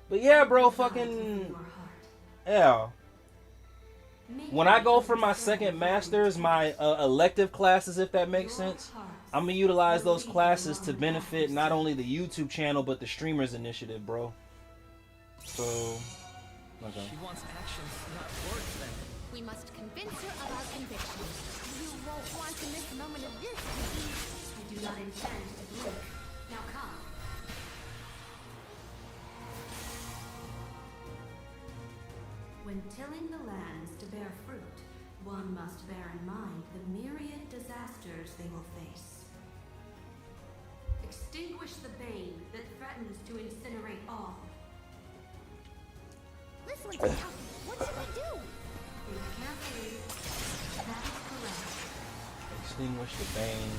But yeah, bro, fucking, yeah. When I go for my second master's, my elective classes, if that makes sense, I'm going to utilize those classes to benefit not only the YouTube channel, but the Streamers Initiative, bro. So, okay. She wants actions, not words, then. We must convince her of our convictions. You won't want to miss a moment of this, I do not intend to blink. Now come. When tilling the lands to bear fruit, one must bear in mind the myriad disasters they will face. Extinguish the bane that threatens to incinerate all. This one's tough. What should we do? Think carefully. That is correct. Extinguish the bane.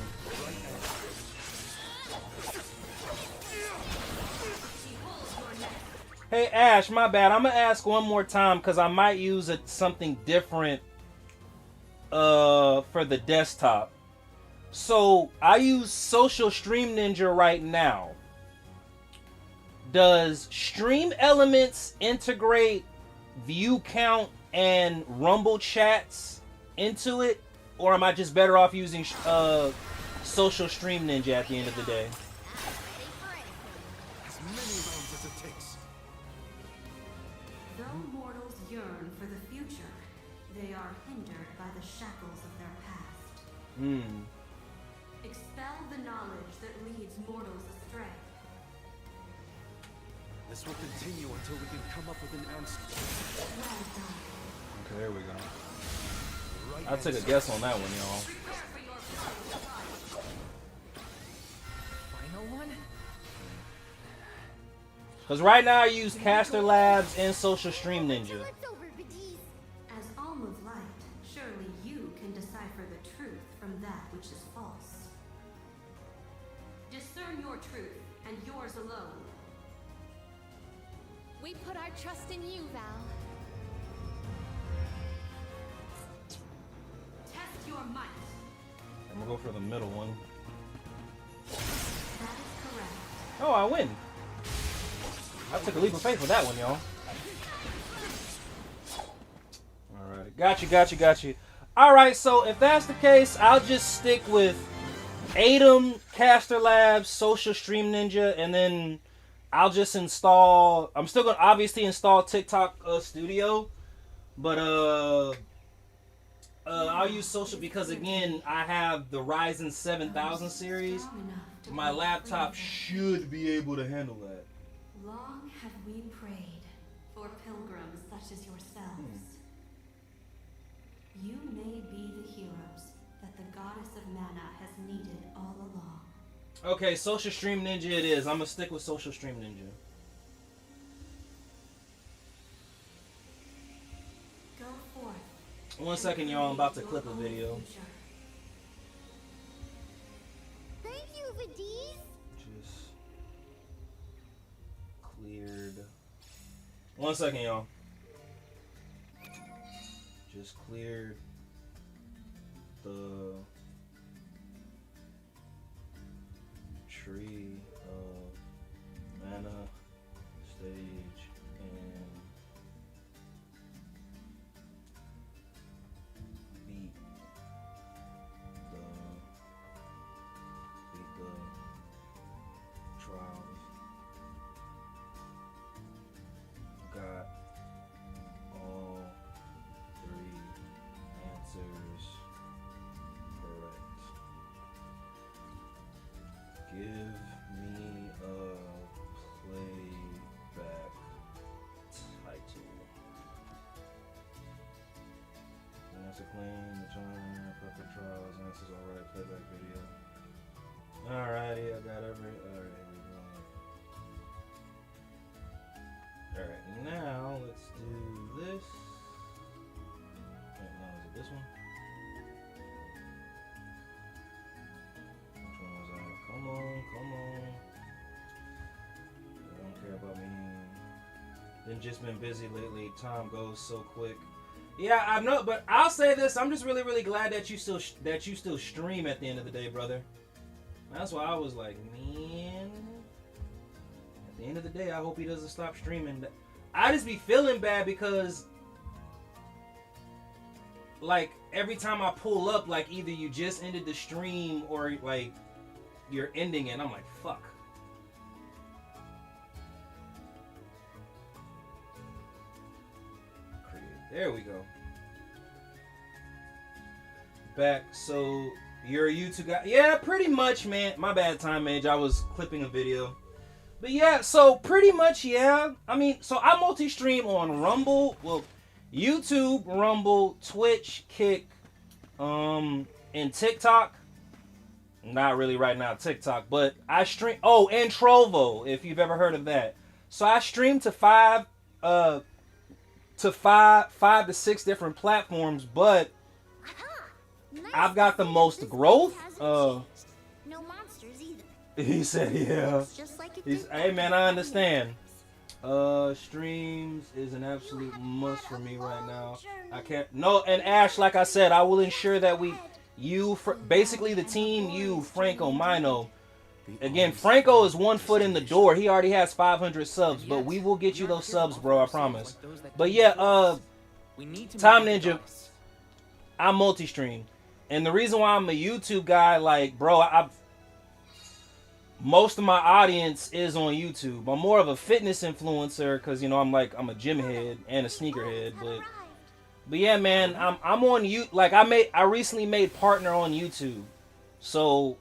Hey Ash, my bad. I'm gonna ask one more time because I might use something different for the desktop. So I use Social Stream Ninja right now. Does Stream Elements integrate view count and Rumble chats into it, or am I just better off using Social Stream Ninja at the end of the day? As many rounds as it takes. Though mortals yearn for the future, they are hindered by the shackles of their past. Expel the knowledge that leads mortals astray. This will continue until we can come up with an answer. Well done. Okay, there we go. I took a guess on that one, y'all. Final one? Because right now I use Caster Labs and Social Stream Ninja. It's over, Bidis. As Alm of Light, surely you can decipher the truth from that which is false. Discern your truth, and yours alone. We put our trust in you, Val. Test your might. I'm gonna go for the middle one. That is correct. Oh, I win. I took a leap of faith with that one, y'all. Alright, got you. Alright, so if that's the case, I'll just stick with Atom, Caster Labs, Social Stream Ninja, and then I'll just install... I'm still going to obviously install TikTok Studio, but I'll use Social because, again, I have the Ryzen 7000 series. My laptop should be able to handle that. Long have we prayed for pilgrims such as yourselves. You may be the heroes that the goddess of mana has needed all along. Okay, Social Stream Ninja it is. I'm gonna stick with Social Stream Ninja. Go forth. 1 second, y'all. I'm about to clip a video. Thank you, Bidis. Just cleared. 1 second, y'all. Just cleared the tree of mana stage and beat the trials. Got all 3 answers correct. Give me a playback title. Answer claim, the China, perfect trials, answers alright, playback video. Alrighty, I got alright, here we go. Alright, now let's do this. Wait, no, is it this one? Which one was that? Come on. They don't care about me. Then just been busy lately. Time goes so quick. Yeah, I know, but I'll say this: I'm just really, really glad that you still stream at the end of the day, brother. That's why I was like, man. At the end of the day, I hope he doesn't stop streaming. I just be feeling bad because, like, every time I pull up, like, either you just ended the stream or like you're ending it. I'm like, fuck. There we go. Back. So you're a YouTube guy? Yeah, pretty much, man. My bad, Time Mage. I was clipping a video. But yeah, so pretty much, yeah. I mean, so I multi-stream on Rumble. Well, YouTube, Rumble, Twitch, Kick, and TikTok. Not really right now TikTok, but I stream. Oh, and Trovo, if you've ever heard of that. So I stream to 5 to five to six different platforms, but Nice I've got the to see most this growth. hasn't changed. No monsters either. He said, yeah. It's just like it He's, did hey back man, in I the understand. pioneers. Streams is an absolute have must had for a me right long now. I journey. can't. No, and Ash, like I said, I will ensure that we, Ahead. basically the team, you, Franco, Mino. Again, Franco is 1 foot in the door. He already has 500 subs, but we will get you those subs, bro. I promise. But yeah, We need to Time make it Ninja. goddess. I multi-stream, and the reason why I'm a YouTube guy, like, bro, I've most of my audience is on YouTube. I'm more of a fitness influencer because you know I'm a gym head and a sneaker head, but yeah, man, I'm on you. Like I recently made partner on YouTube, so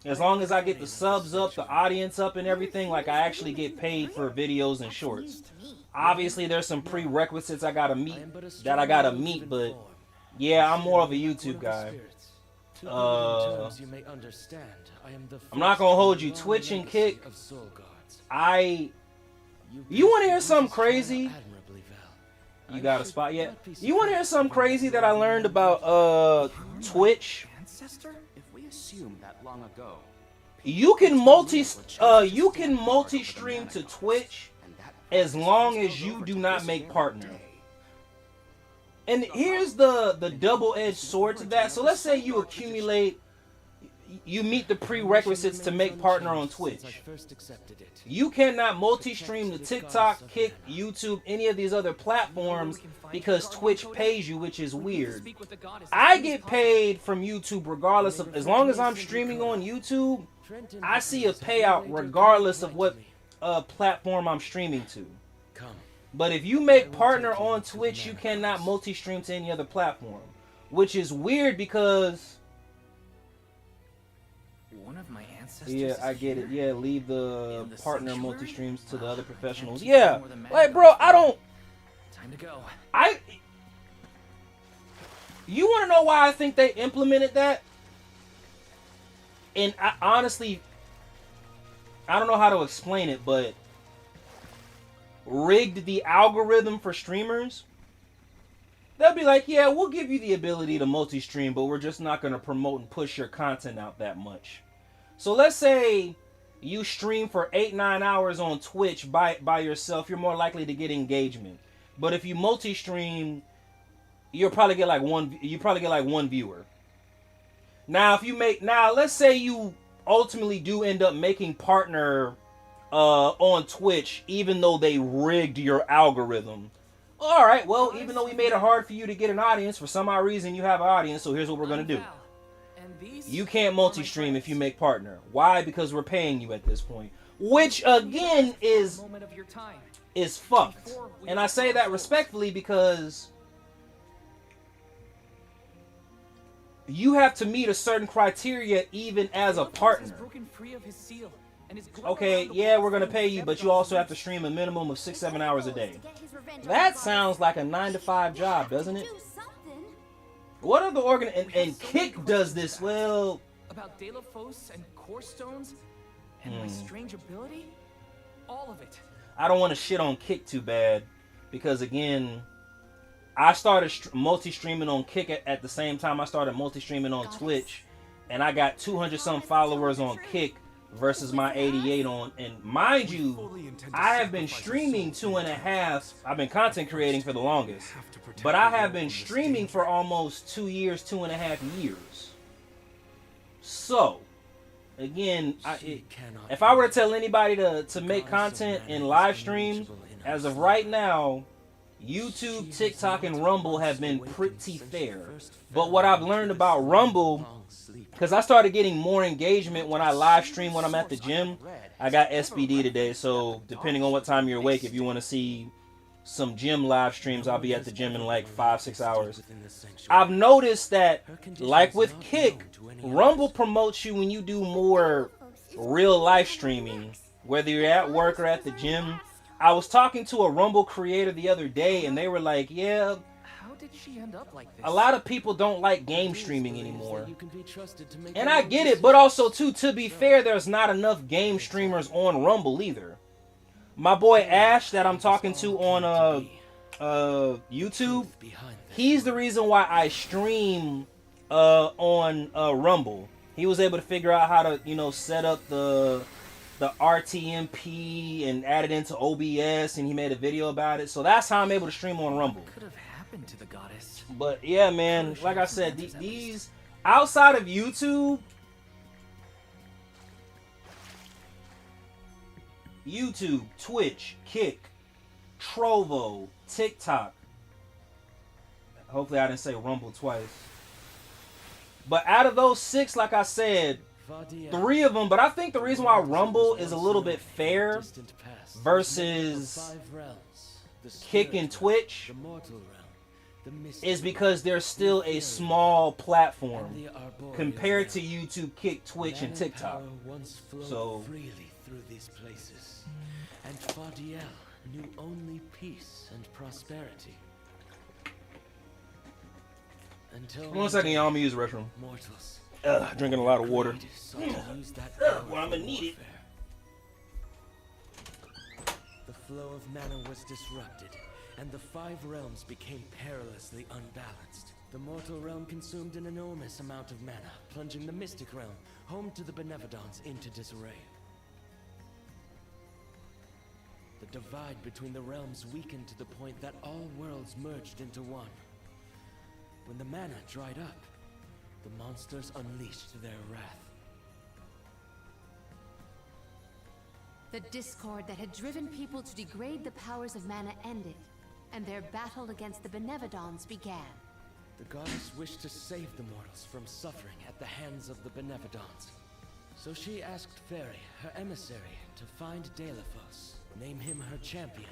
as long as I get the subs up, the audience up, and everything, like I actually get paid for videos and shorts. Obviously, there's some prerequisites I gotta meet, but yeah, I'm more of a YouTube guy. I'm not gonna hold you. Twitch and Kick. You want to hear something crazy? You got a spot yet? You want to hear something crazy that I learned about Twitch? Ancestor? If we assume that long ago, You can multi-stream to Twitch as long as you do not make partner. And here's the double-edged sword to that. So let's say you meet the prerequisites to make partner on Twitch. You cannot multi-stream to TikTok, Kick, YouTube, any of these other platforms because Twitch pays you, which is weird. I get paid from YouTube regardless of, as long as I'm streaming on YouTube, I see a payout regardless of what platform I'm streaming to. But if you make partner on Twitch, you cannot multi-stream to any other platform, which is weird because One of my ancestors. yeah, I get it. here? Yeah, leave the In the partner sanctuary? multi-streams to the other I can't professionals. keep Yeah, more than like Mad bro, Dog. I don't. Time to go. You want to know why I think they implemented that? And I honestly, I don't know how to explain it, but rigged the algorithm for streamers. They'll be like, yeah, we'll give you the ability to multi-stream, but we're just not going to promote and push your content out that much. So let's say you stream for 8-9 hours on Twitch by yourself, you're more likely to get engagement. But if you multi-stream, you'll probably get like one viewer. Now, let's say you ultimately do end up making partner on Twitch, even though they rigged your algorithm. All right, well, even though we made it hard for you to get an audience, for some odd reason you have an audience, so here's what we're going to do. You can't multi-stream if you make partner. Why? Because we're paying you at this point. Which, again, is fucked. And I say that respectfully because you have to meet a certain criteria even as a partner. Okay, yeah, we're gonna pay you, but you also have to stream a minimum of 6-7 hours a day. That sounds like a 9-to-5 job, doesn't it? What are the and Kick does this well? About Delafos and Core Stones and my strange ability? All of it. I don't want to shit on Kick too bad because again, I started multi-streaming on Kick at the same time I started multi-streaming on Twitch, and I got 200 some followers on Kick versus my 88 on, and mind you, I have been streaming 2.5. I've been content creating for the longest, but I have been streaming for almost 2 years, 2.5 years. So, again, if I were to tell anybody to make content in live streams, as of right now, YouTube, TikTok, and Rumble have been pretty fair. But what I've learned about Rumble, because I started getting more engagement when I live stream when I'm at the gym. I got SBD today, so depending on what time you're awake, if you want to see some gym live streams, I'll be at the gym in like 5-6 hours. I've noticed that, like with Kick, Rumble promotes you when you do more real life streaming, whether you're at work or at the gym. I was talking to a Rumble creator the other day, and they were like, yeah, How did she end up like this? a lot of people don't like game streaming anymore. And I get it, but also, too, to be fair, there's not enough game streamers on Rumble either. My boy Ash that I'm talking to YouTube, he's the reason why I stream on Rumble. He was able to figure out how to, you know, set up the RTMP and add it into OBS, and he made a video about it. So that's how I'm able to stream on Rumble. What could have happened to the goddess? But yeah, man, like I said, these outside of YouTube, Twitch, Kick, Trovo, TikTok. Hopefully I didn't say Rumble twice. But out of those 6, like I said, 3 of them, but I think the reason why Rumble is a little bit fair versus Kick and Twitch is because they're still a small platform compared to YouTube, Kick, Twitch, and TikTok. So through these places, and Fadiel knew only peace and prosperity. Until 1 second, y'all. I'm gonna use the restroom. Mortals drinking a lot of water. Well, I'm gonna need it. The flow of mana was disrupted, and the 5 realms became perilously unbalanced. The mortal realm consumed an enormous amount of mana, plunging the mystic realm, home to the Benevodons, into disarray. The divide between the realms weakened to the point that all worlds merged into one. When the mana dried up, the monsters unleashed their wrath. The discord that had driven people to degrade the powers of mana ended, and their battle against the Benevodons began. The goddess wished to save the mortals from suffering at the hands of the Benevodons. So she asked Fairy, her emissary, to find Delaphos, name him her champion,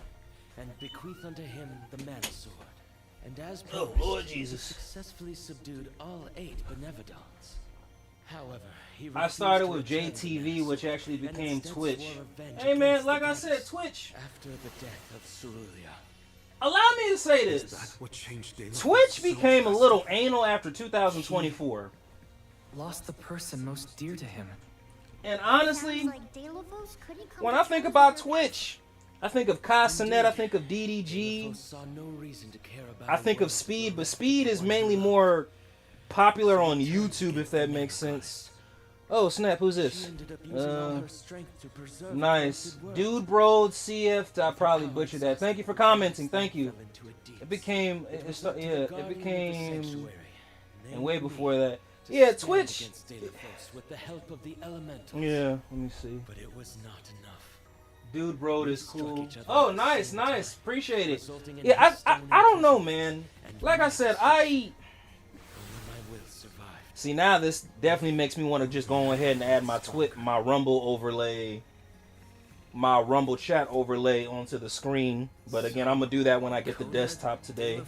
and bequeath unto him the mana sword. And as promised, Lord Jesus, he successfully subdued all 8 Benevodons. However, I started with JTV, which actually became Twitch. Hey man, like I said, Twitch. After the death of Cerulia. Allow me to say this. Twitch became a little anal after 2024. Lost the person most dear to him. And honestly, when I think about Twitch, I think of Castanet, I think of DDG, I think of Speed, but Speed is mainly more popular on YouTube, if that makes sense. Oh snap, who's this? Nice. Dude Bro CF, I probably butchered that. Thank you for commenting, thank you. It became, it became, and way before that. Yeah, Twitch. Yeah, let me see. But it was not enough. Dude Bro is cool. Oh, nice, nice. Appreciate it. Yeah, I don't know, man. Like I said, see, now this definitely makes me want to just go ahead and add my Rumble overlay, my Rumble chat overlay onto the screen. But again, I'm gonna do that when I get the desktop today.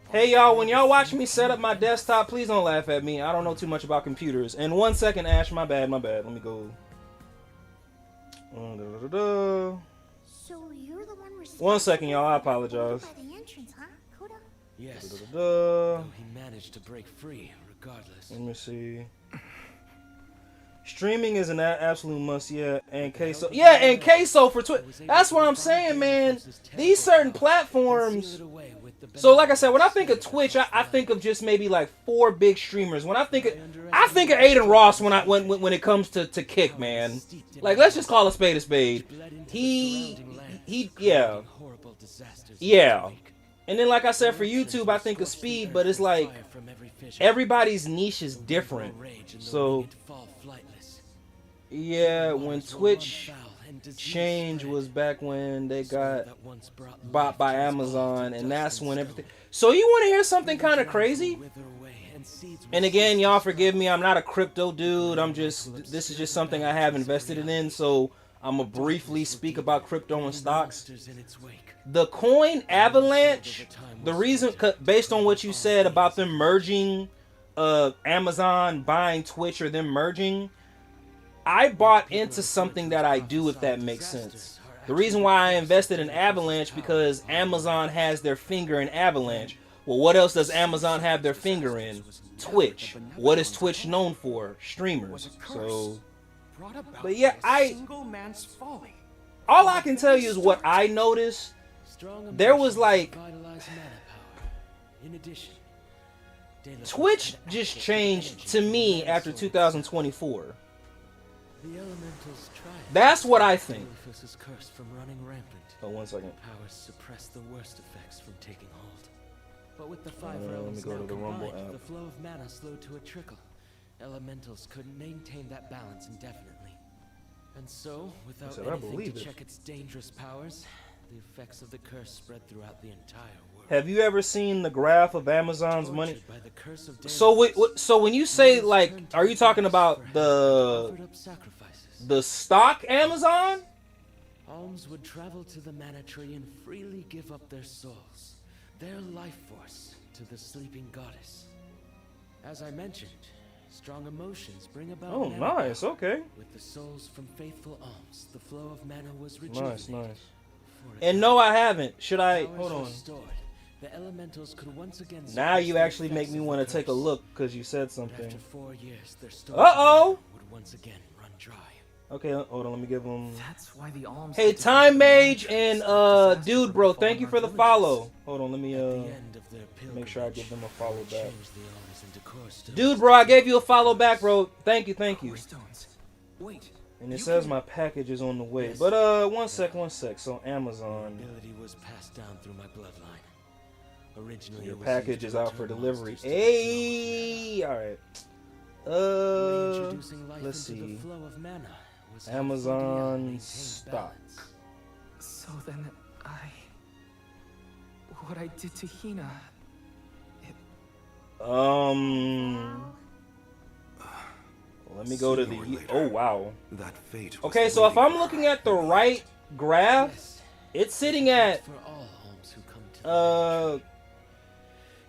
Hey y'all, when y'all watch me set up my desktop, please don't laugh at me. I don't know too much about computers. And 1 second, Ash, my bad. Let me go. So you're the one 1 second, y'all. I apologize. by the entrance, huh, Coda? Yes. Though he managed to break free regardless. Let me see. Streaming is an absolute must, yeah. And queso, yeah, and queso for Twitch. That's what I'm saying, man. These certain platforms. So, like I said, when I think of Twitch, I think of just maybe like 4 big streamers. When I think of Aiden Ross when it comes to Kick, man. Like, let's just call a spade a spade. Yeah. And then, like I said, for YouTube, I think of Speed, but it's like everybody's niche is different. So, yeah, when Twitch change was back when they got bought by Amazon, and that's when everything. So you want to hear something kind of crazy? And again, y'all forgive me, I'm not a crypto dude. This is just something I have invested in, so I'm gonna briefly speak about crypto and stocks. The coin Avalanche, the reason, based on what you said about them merging, Amazon buying Twitch or them merging, I bought into something that I do, if that makes sense. The reason why I invested in Avalanche, because Amazon has their finger in Avalanche. Well, what else does Amazon have their finger in? Twitch. What is Twitch known for? Streamers. So, but yeah, all I can tell you is what I noticed there was like Vitalize mana power. In addition, Dela Twitch just changed to me after 2024. The elementals tried. That's what I think. Delaphos is cursed from running rampant. Oh, 1 second. Powers suppress the worst effects from taking hold. But with the five let me realms go now to the Rumble combined, app. the flow of mana slowed to a trickle. Elementals couldn't maintain that balance indefinitely. And so, without said, I anything to believe it. check its dangerous powers, the effects of the curse spread throughout the entire world. Have you ever seen the graph of Amazon's money? Tortured by the curse of So Delaphos, so when you say humans like, turned to are you talking curse about for help the and offered up sacrifices. the stock Amazon? Alms would travel to the mana tree and freely give up their souls, their life force, to the sleeping goddess. As I mentioned, strong emotions bring about Oh, mana nice. power. Okay. With the souls from faithful alms, the flow of mana was rejuvenated. Nice. For a And no, I haven't. Should I? powers Hold on. restored, the elementals could once again Now suppress you the actually make effects me of want the to take a curse. look because you said But something. after 4 years, their stores Uh-oh. would once again run dry. Okay, hold on. Let me give them. That's why the alms. Hey, had to Time be Mage disaster and from Dude Bro, thank you falling for on the villages. follow. Hold on, let me At the end of their make sure I give them a follow they back. changed the alms into core stones. Dude Bro, I gave you a follow back, bro. Thank you. Core stones. Wait. And it you says can- my package is on the way. Yes. But one sec. So The Amazon, ability was passed down through my bloodline. Originally, your it was package used is to out for return delivery. monsters to the flow of Hey, all right. mana. Reintroducing life Let's into see. the flow of mana was how Frontier Amazon maintained stock. balance. So then what I did to Hina. Let me go to the. Sooner or later, Oh wow. That fate was Okay, so if waiting I'm for looking her. at the right graph, Yes, it's sitting at for all alms who come to the mana tree.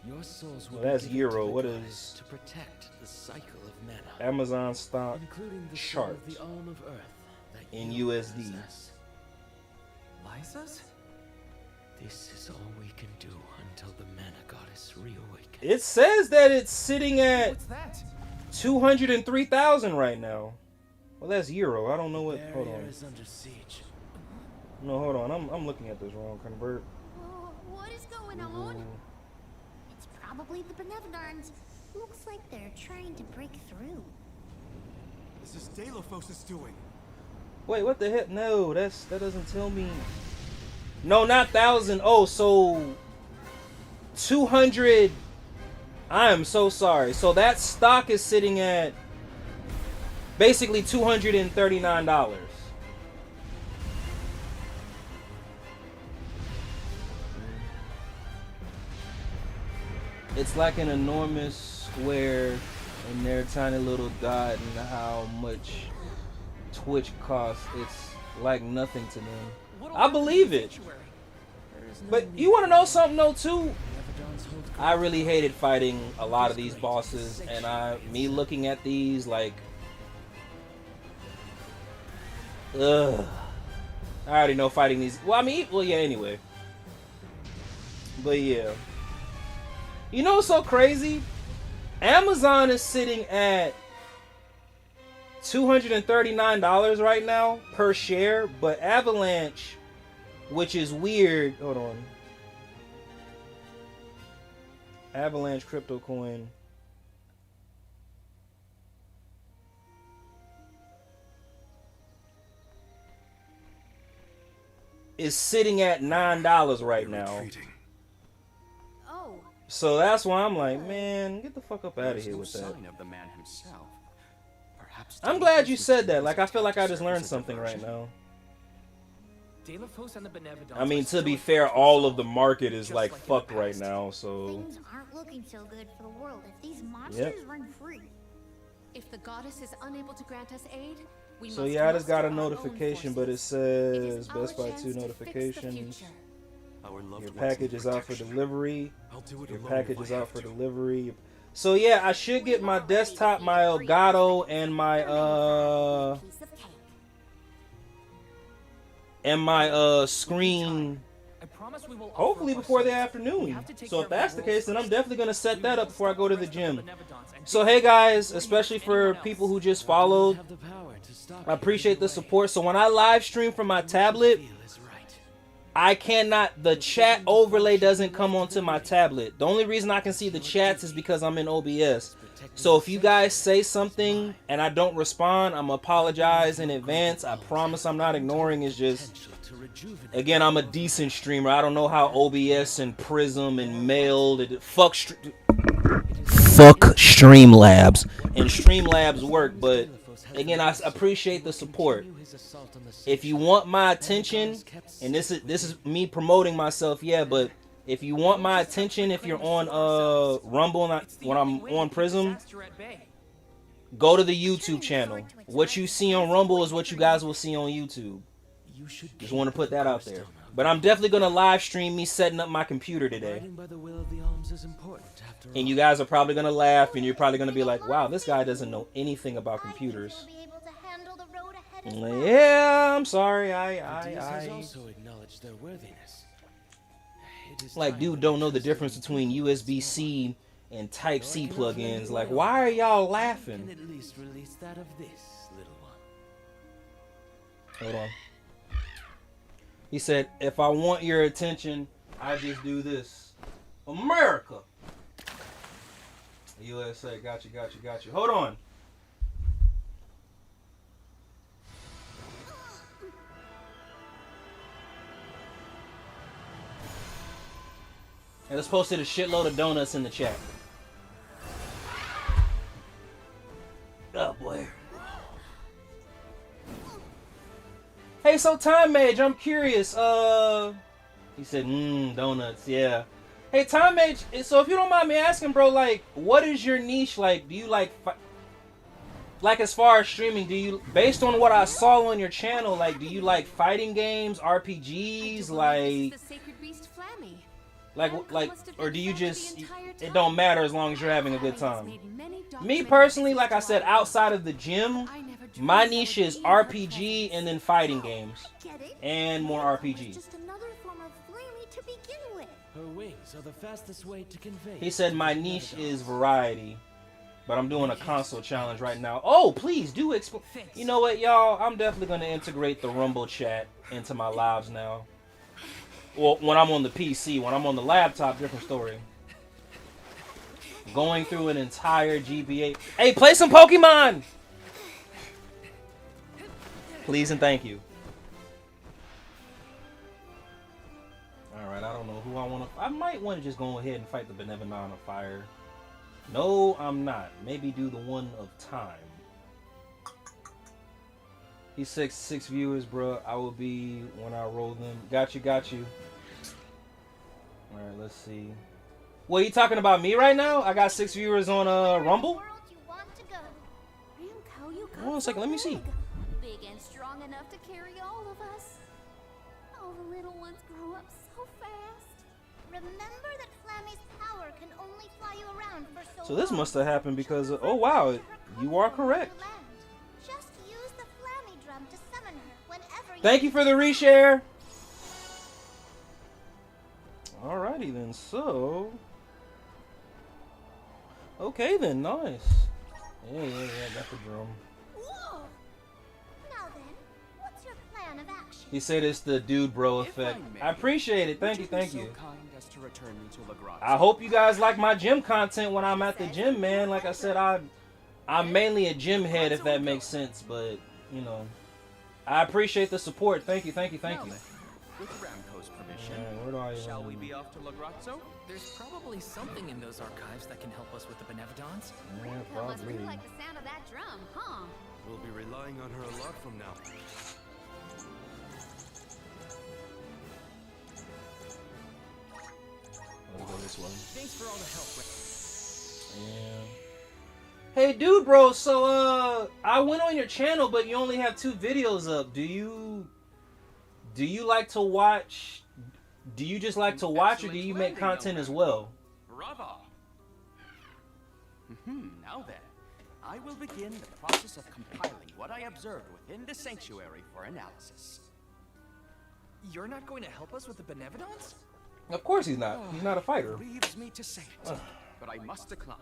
Your souls will well, that's be given Euro. to the What goddess is- to protect the cycle of mana, Amazon stock including the soul chart of the alm of earth that in you USD. possess. Liza's? This is all we can do until the mana goddess reawakens. It says that it's sitting at What's that? 203,000 right now. Well, that's Euro. I don't know what. Hold Barrier on. is under siege. No, hold on. I'm looking at this wrong. Convert. Oh, what is going on? It's probably the Benevolence. Looks like they're trying to break through. This is Delaphos' doing. Wait, what the heck? No, that doesn't tell me. No, not 1,000. Oh, so 200. I am so sorry. So that stock is sitting at basically $239. It's like an enormous square and their tiny little dot, and how much Twitch costs. It's like nothing to them. What'll I happen to believe the it. sanctuary? But you want to know something though too? Myrmidons hold I really hated fighting a lot of these bosses, and me looking at these like, ugh. I already know fighting these. Well, I mean, well, yeah. Anyway, but yeah. You know what's so crazy? Amazon is sitting at $239 right now per share, but Avalanche, which is weird. Hold on. Avalanche crypto coin. Is sitting at $9 right now. Retreating. Oh, So that's why I'm like, man, get the fuck up out of There's here no with that. sign of the man himself. Perhaps I'm glad you Delaphos said was that. Like, I feel like I just serve as learned a something right diversion. now. Delaphos and the Benevolence I mean, are to still be a fair, threat to all us of the all, market is just like in the fucked right past. now, so Things aren't looking so good for the world if these monsters run free. if the goddess is unable to grant us aid, we so must yeah, I just got a muster our own notification, but it forces. It says is our Best Buy chance 2 to fix the notifications. future. Our loved Your ones package need is out for protection. delivery. I'll do it Your alone package if is I out have for to. delivery. So yeah, I should get my desktop, my Elgato, and my Piece of cake. screen. I promise we will offer Hopefully up our before the souls. We afternoon. have to take So care if of the that's the world case, then I'm first. definitely gonna set We that will up before I stop go to the the rest of gym. Benevolence and So take hey over guys, before you especially have for anyone else. people who just I do followed, not have the power to stop I you appreciate either the way. support. So when I live stream from my What you tablet, feel is right. I cannot, the chat overlay doesn't come onto my tablet. The only reason I can see the chats is because I'm in OBS. So if you guys say something and I don't respond, I'm apologize in advance. I promise I'm not ignoring. It's just, again, I'm a decent streamer. I don't know how OBS and Prism and Mailed, fuck Streamlabs and Streamlabs work, but again, I appreciate the support. If you want my attention, and this is me promoting myself, yeah, but if you want my attention, if you're on Rumble when I'm on Prism, go to the YouTube channel. What you see on Rumble is what you guys will see on YouTube. Just want to put that out there. But I'm definitely going to live stream me setting up my computer today. And you guys are probably going to laugh, and you're probably going to be like, wow, this guy doesn't know anything about computers. Yeah, I'm sorry. I also acknowledge their worthiness. Like, dude don't know the difference between USB-C and Type-C plugins. Like, why are y'all laughing? At least release that of this little one. Hold on. He said, if I want your attention, I just do this. America. USA, got you. Hold on. And let's posted a shitload of donuts in the chat. Oh boy. Hey, so Time Mage, I'm curious. He said, donuts, yeah. Hey, Time Mage, so if you don't mind me asking, bro, like, what is your niche? Like, do you like as far as streaming, do you, based on what I saw on your channel, like, do you like fighting games, RPGs, like, or do you just, it don't matter as long as you're having a good time? Me personally, like I said, outside of the gym, my niche is RPG and then fighting games and more RPGs. Her wings are the fastest way to convey. He said my niche is variety, but I'm doing a console challenge right now. Oh, please do explain. You know what, y'all? I'm definitely going to integrate the Rumble chat into my lives now. Well, when I'm on the PC, when I'm on the laptop, different story. Going through an entire GBA. Hey, play some Pokemon! Please and thank you. Alright, I don't know who I want to... I might want to just go ahead and fight the Benevolent of Fire. No, I'm not. Maybe do the one of time. He's six viewers, bro. I will be when I roll them. Got you. Alright, let's see. What, you talking about me right now? I got 6 viewers on Rumble? Hold on a second, let me see. Big and strong enough to carry all of us. All the little ones grow up so fast. Remember that Flammy's power can only fly you around for so long. So this must have happened because of, oh wow, you are correct. Just use the Flammy drum to summon her whenever you... Thank you for the reshare. Alrighty then, so... Okay then, nice. Yeah, got the drum. Whoa! Now then, what's your plan of action? He said it's the dude bro effect. I appreciate it, thank you. I hope you guys like my gym content when I'm at the gym, man. Like I said, I'm mainly a gym head, if that makes sense, but, you know. I appreciate the support, thank you. With Ramco's permission, where do I shall we be off to Lagrazzo? There's probably something in those archives that can help us with the Benevolents. Yeah, Must really like the sound of that drum, huh? We'll be relying on her a lot from now. I'll go this way. Thanks for all the help. Yeah. Hey, dude, bro. So, I went on your channel, but you only have 2 videos up. Do you like to watch? Do you just like to watch, or do you make content as well? Bravo! Now then, I will begin the process of compiling what I observed within the sanctuary for analysis. You're not going to help us with the Benevolents? Of course he's not. He's not a fighter. Grieves me to say it, but I must decline.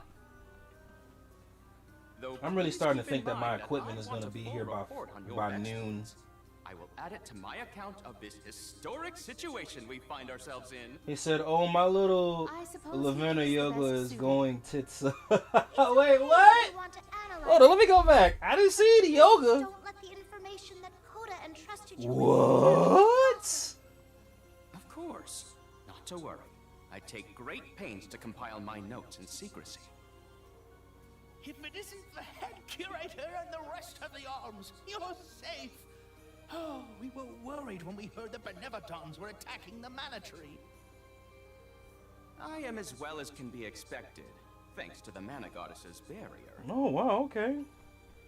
I'm really starting to think that my equipment is going to be here by noon. I will add it to my account of this historic situation we find ourselves in. He said, "Oh, my little I suppose Lavender he is the Yoga best is suited. going tits up." It's Wait, okay what? if you want to analyze Hold on, let me go back. I didn't see the yoga. Don't let the information that Coda entrusted you What? Of course. Not to worry. I take great pains to compile my notes in secrecy. If it isn't the head curator and the rest of the alms, you're safe. Oh, we were worried when we heard the Benevatons were attacking the Mana Tree. I am as well as can be expected, thanks to the Mana Goddess's barrier. Oh, wow, okay.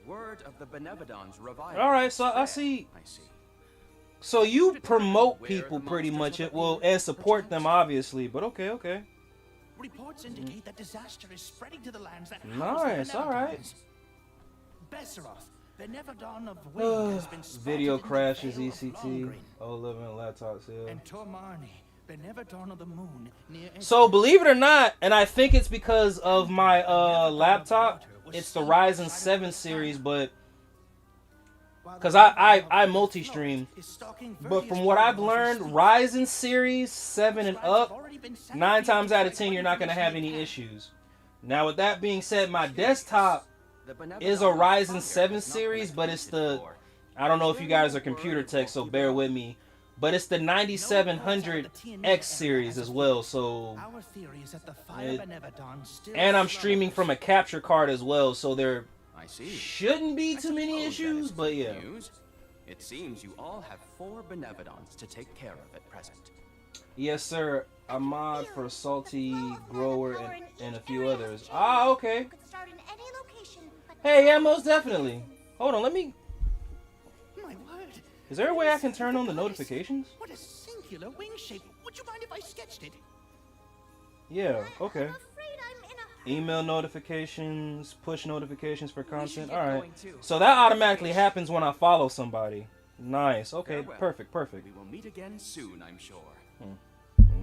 Word of the Benevatons revival. Alright, so I spread. see. I see. So you promote people pretty much, well, and support them, obviously, but okay. Reports indicate that disaster is spreading to the lands that Nice, house the alright. Benevatons. Besseroth, Benevadon of Wind, has been spotted Video in the crashes, Vale of ECT, Longgreen. 11 laptop sale. And Tormarni, Benevadon of the Moon, near So believe it or not, and I think it's because of my laptop, it's the Ryzen 7 series, but because I multi-stream, but from what I've learned, Ryzen series 7 and up, 9 times out of 10 you're not going to have any issues. Now with that being said, my desktop is a Ryzen 7 series, but it's the, I don't know if you guys are computer tech, so bear with me, but it's the 9700X series as well, so and I'm streaming from a capture card as well, so there shouldn't be too many issues, but yeah. It seems you all have 4 Benevatons to take care of at present. Yes, sir. A mod for Salty, Grower, and a few others. Ah, okay. Hey, yeah, most definitely. Hold on, let me... My word. Is there a way I can turn on the notifications? What a singular wing shape. Would you mind if I sketched it? Yeah, okay. Email notifications, push notifications for content. Alright. So that automatically happens when I follow somebody. Nice. Okay, Farewell. perfect. We will meet again soon, I'm sure.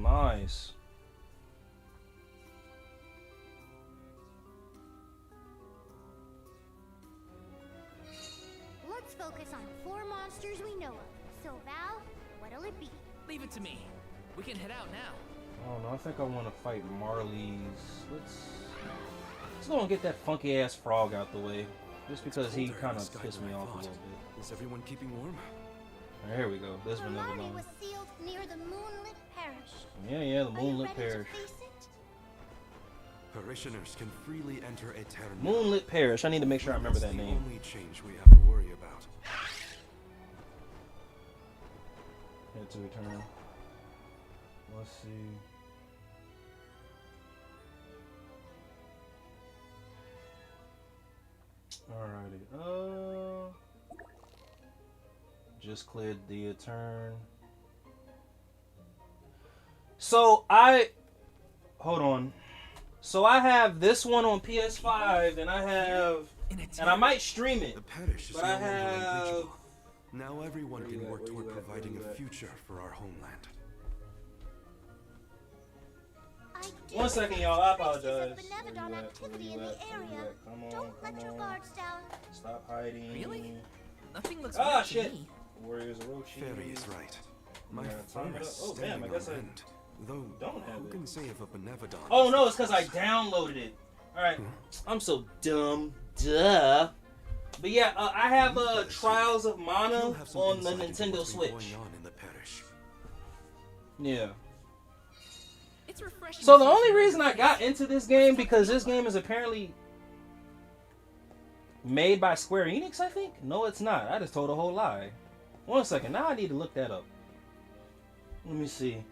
Nice. Let's focus on 4 monsters we know of. So, Val, what'll it be? Leave it to me. We can head out now. Oh no, I think I want to fight Marley's. Let's go and get that funky ass frog out the way. Just because he kind of pissed me off a little bit. Is everyone keeping warm? Here we go. This one never Hermione long. was sealed near the Moonlit Parish. Yeah, the Are you Moonlit ready to Parish. face it? Parishioners can freely enter Aeterna. Moonlit Parish. I need to make sure I remember that That's the name. only change we have to worry about. Head to return. Let's see. Alrighty. Just cleared the turn. So hold on. So I have this one on PS5, and I have, and I might stream it. The parish is but no I longer have. unreachable. Now everyone can work toward providing a future for our homeland. One second, y'all. I apologize. Benevodon activity in the area. Come on, Don't let your guards down. Stop hiding. Really? Nothing looks Ah, weird to shit. me. Warriors Orochi. Fairy is right. My Yeah, phone time is it up. Oh, standing damn, I guess on I end. Though, don't have who it. can say if a Benevodon... Oh no, it's because I downloaded it. Alright, I'm so dumb. Duh. But yeah, I have Trials of Mana on the Nintendo Switch. Going on in the parish. Yeah. It's refreshing. So to the see only familiar reason I got into this game, because this game is apparently made by Square Enix, I think? No, it's not. I just told a whole lie. One second, now I need to look that up. Let me see.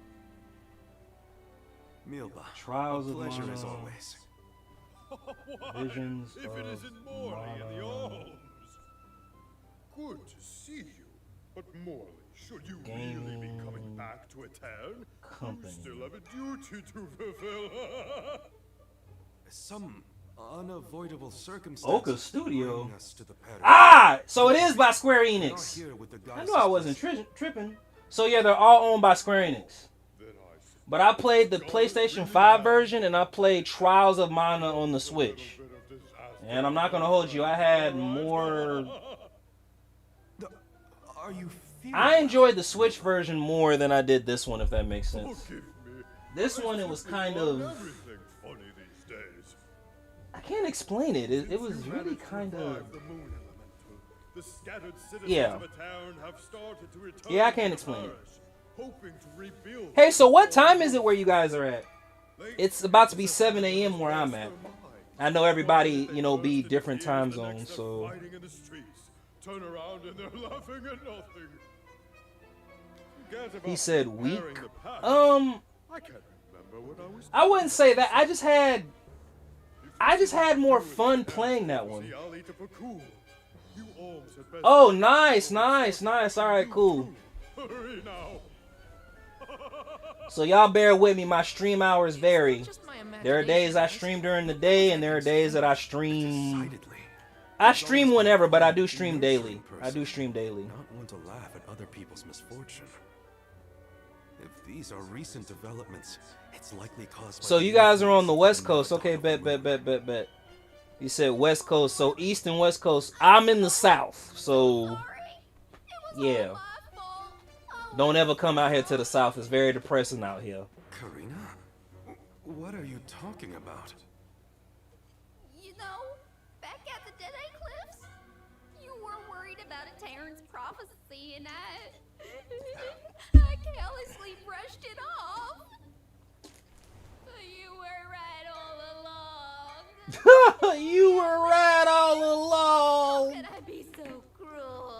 Milba, Trials a of pleasure Mana. as always. Why, Visions if it of isn't Morley in the Mana. Alms. Good to see you. But Morley, should you really be coming Gaming back to Aetern, Company. you still have a duty to fulfill. Some unavoidable circumstances Oka Studio. bring us to the parish. Ah! So it is by Square We are Enix. here with the I goddess's knew I wasn't blessing. tripping. So yeah, they're all owned by Square Enix. But I played the PlayStation 5 version, and I played Trials of Mana on the Switch. And I'm not gonna hold you, I had more. Are you I enjoyed the Switch version more than I did this one, if that makes sense. This one, it was kind of... Everything funny these days. I can't explain it. It was really kind of... The moon elemental. The scattered citizens Yeah. of a town have started to return Yeah, I can't to explain it. parish, hoping to rebuild. Hey, so what time is it where you guys are at? It's about to be 7 a.m. where I'm at. I know everybody, you know, be different time zones, so... Fighting in the streets. Turn around and they're laughing at nothing. Forget about He said weak. comparing the past. I can't remember when I was. I wouldn't say that. I just had more fun playing that one. I'll eat up a cool. You alms had best Oh, nice. All right, cool. hurry now. So y'all bear with me. My stream hours vary. There are days I stream during the day, and there are days that I stream. I stream whenever, but I do stream daily. Not one to laugh at other people's misfortune. If these are recent developments, it's likely caused by... So you guys are on the West Coast. Okay, bet. You said West Coast, so East and West Coast. I'm in the South, so yeah. Don't ever come out here to the South. It's very depressing out here. Karina? What are you talking about? You know, back at the Deadeye Cliffs, you were worried about a Terran's prophecy, and I carelessly brushed it off. You were right all along. You were right all along. How could I be so cruel?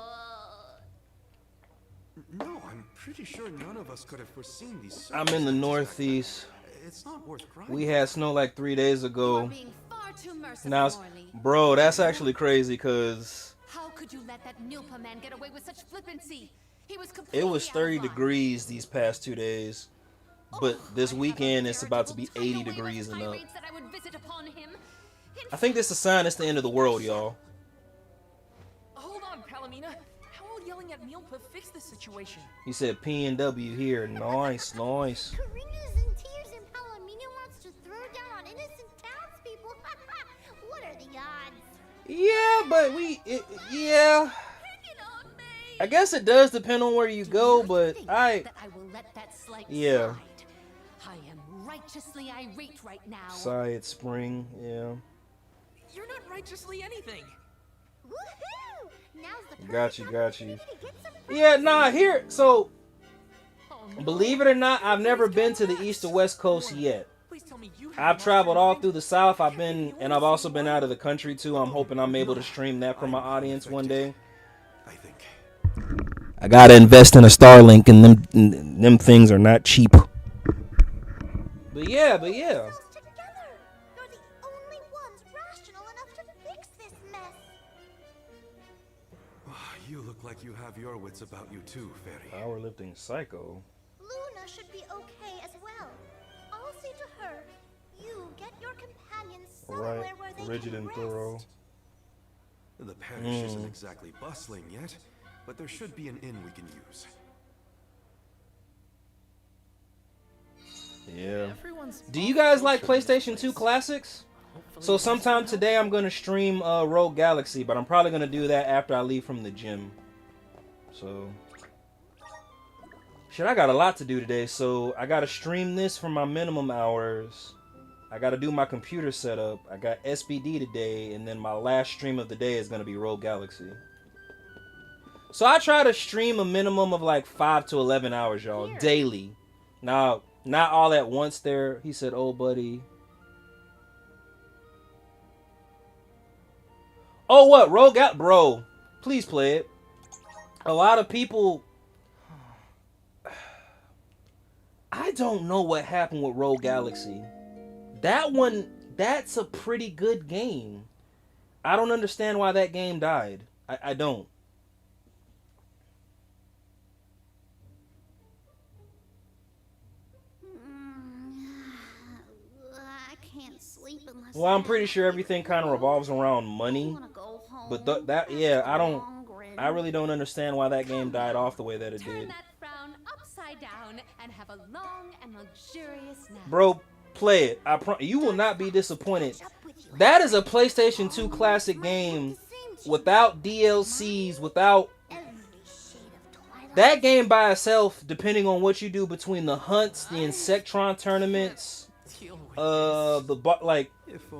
No, I'm pretty sure none of us could have foreseen these... I'm in the Northeast. It's not worth crying. We had snow like 3 days ago. Being far too merciful, Now, bro, that's actually crazy because how could you let that Nilpa man get away with such flippancy? He was it was 30 degrees these past 2 days, but this weekend it's about to be 80 degrees and up. I think this is a sign it's the end of the world, y'all. Hold on, Palomina. How will yelling at Nilpa fix this situation? He said P and W here. Nice. Karina's in tears and Palomino wants to throw down on innocent townspeople. What are the odds? Yeah, but yeah. I guess it does depend on where you go, but yeah. I am righteously irate right now. Sorry, it's spring. Yeah. You're not righteously anything. Woohoo! Now's the Got you. Yeah, nah, here. So, believe it or not, I've never been to the East or West Coast yet. I've traveled all through the South. I've also been out of the country too. I'm hoping I'm able to stream that for my audience one day. I gotta invest in a Starlink, and them things are not cheap. But yeah. You look like you have your wits about you too, Fairy. Powerlifting psycho. Luna should be okay as well. I'll say to her, you get your companions somewhere where they rigid can and rest. thorough. The parish isn't exactly bustling yet, but there should be an inn we can use. Yeah. Do you guys like PlayStation 2 classics? So sometime today I'm gonna stream Rogue Galaxy, but I'm probably gonna do that after I leave from the gym. So shit, I got a lot to do today. So I gotta stream this for my minimum hours. I gotta do my computer setup. I got SBD today, and then my last stream of the day is gonna be Rogue Galaxy. So I try to stream a minimum of like 5 to 11 hours, y'all, daily. Now, not all at once there. He said, oh, buddy. Oh, what? Rogue out? Bro, please play it. A lot of people... I don't know what happened with Rogue Galaxy. That one, that's a pretty good game. I don't understand why that game died. I don't. I can't sleep unless Well, I'm pretty sure everything kind of revolves around money. But I really don't understand why that game died off the way that it did. Upside down and have a long and luxurious nap. Bro, play it. You will not be disappointed. That is a PlayStation 2 classic game without DLCs, without That game by itself, depending on what you do between the hunts, the Insectron tournaments, like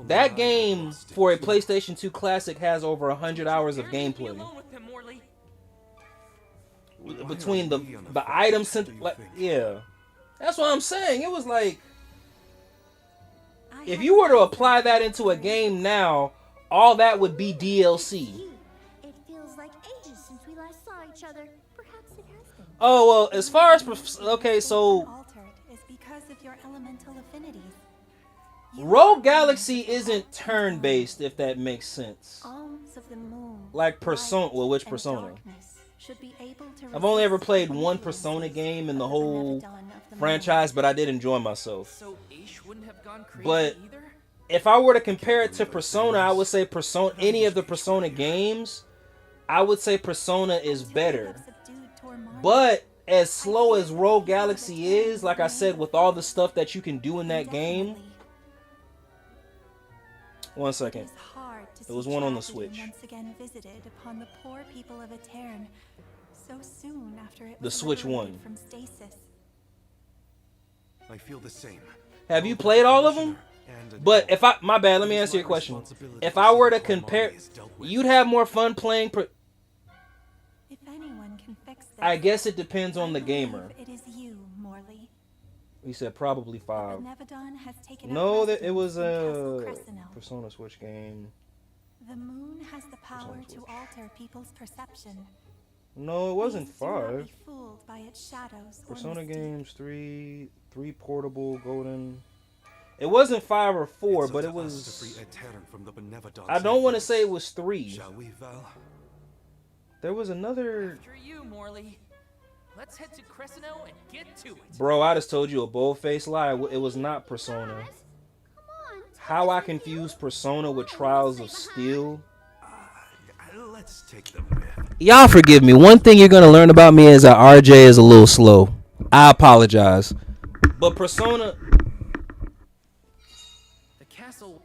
that game for a PlayStation 2 classic has over 100 hours of gameplay. Between the items, like, yeah, that's what I'm saying. It was like, if you were to apply that into a game now, all that would be DLC. It feels like ages since we last saw each other. Perhaps it has been. Oh well, as far as okay, so Altered is because of your elemental affinities. Rogue Galaxy isn't turn-based, if that makes sense. Alms of the moon, Like Persona, well, which and Persona? darkness should be able to I've only ever resist played the one influences Persona game in the of whole Benevodon of the franchise, but I did enjoy myself. So Aish wouldn't have gone crazy But either? if I were to compare it to Persona, I would say Persona, any of the Persona games, I would say Persona is better. But as slow as Rogue Galaxy is, like I said, with all the stuff that you can do in that game. 1 second. There was one on the Switch. Once again visited upon the poor people of Aetern, so soon after it The was Switch liberated one. from stasis. I feel the same. Have you played all of them? But if my bad, let me answer your question. If I were to compare, you'd have more fun playing. If anyone can fix this, I guess it depends on the gamer. it is you, Morley. He said probably 5. Benevodon has taken No, up that it was Castle a Crescent. Persona Switch game. The moon has the power to alter people's perception. No, it wasn't Please do not 5. be fooled by its shadows or Persona mystique. games 3 portable golden. It wasn't 5 or 4, It's but up it to us was. to free Aetern from the Benevodon's I don't want to influence. say it was 3. Shall we, Val? There was another. After you, Morley. Let's head to Cresceno and get to it. Bro, I just told you a bold-faced lie. It was not Persona. How I confused Persona with Trials of Steel. Let's take the myth. Y'all forgive me. One thing you're gonna learn about me is that RJ is a little slow. I apologize. But Persona. The castle.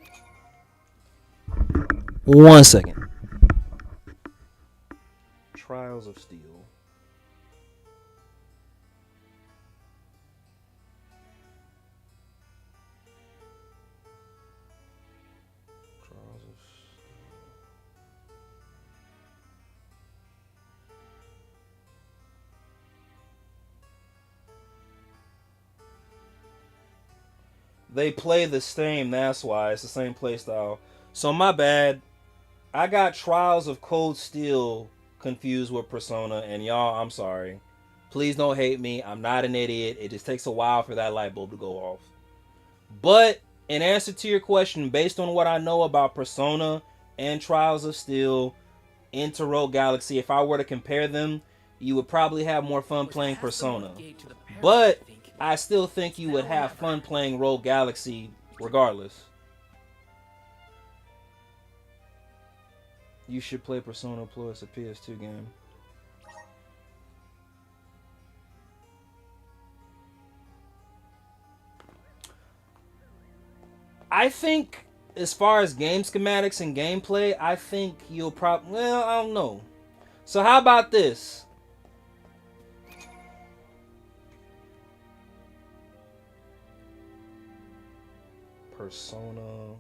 1 second. Trials of Steel. Trials of They play the same, that's why. It's the same play style. So my bad. I got Trials of Cold Steel confused with Persona, and y'all, I'm sorry. Please don't hate me. I'm not an idiot. It just takes a while for that light bulb to go off. But in answer to your question, based on what I know about Persona and Trials of Steel into Rogue Galaxy, if I were to compare them, you would probably have more fun playing Persona. But I still think you would have fun playing Rogue Galaxy regardless. You should play Persona Plus, a PS2 game. I think, as far as game schematics and gameplay, I think you'll probably... Well, I don't know. So how about this? Persona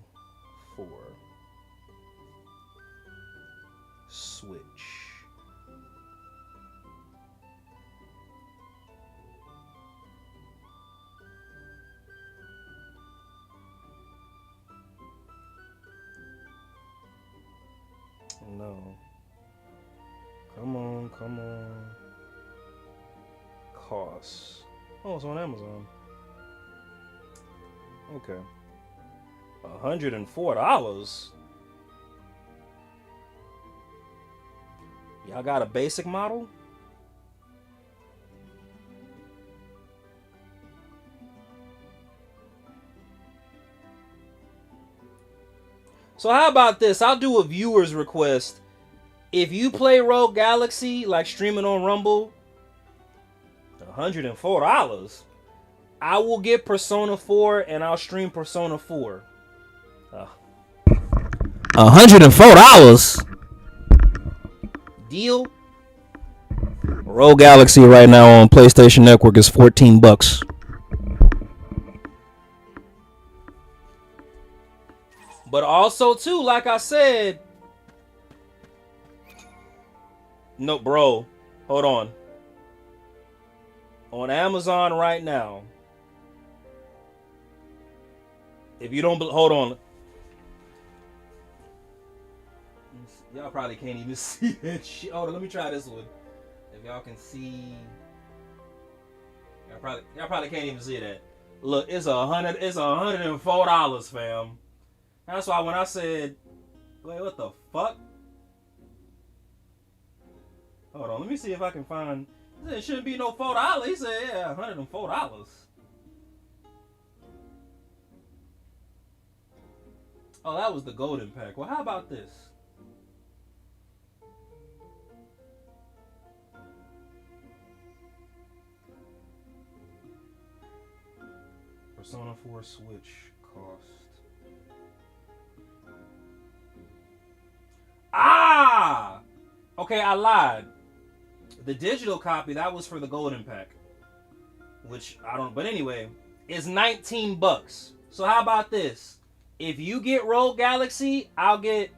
4. Switch. No. Come on, come on. Costs. Oh, it's on Amazon. Okay. $104. Y'all got a basic model? So how about this? I'll do a viewer's request. If you play Rogue Galaxy, like streaming on Rumble, $104. I will get Persona 4 and I'll stream Persona 4. $104. Deal? Rogue Galaxy right now on PlayStation Network is $14. But also too, like I said, no, bro, hold on. On Amazon right now, if you don't, hold on. Y'all probably can't even see that shit. Hold on, let me try this one. If y'all can see, y'all probably can't even see that. Look, it's $104, fam. That's why when I said, wait, what the fuck? Hold on, let me see if I can find. He said it shouldn't be no $4. He said, yeah, $104. Oh, that was the golden pack. Well, how about this? Persona 4 Switch cost. Ah! Okay, I lied. The digital copy, that was for the golden pack. Which, I don't, but anyway, is $19. So how about this? If you get Rogue Galaxy, I'll get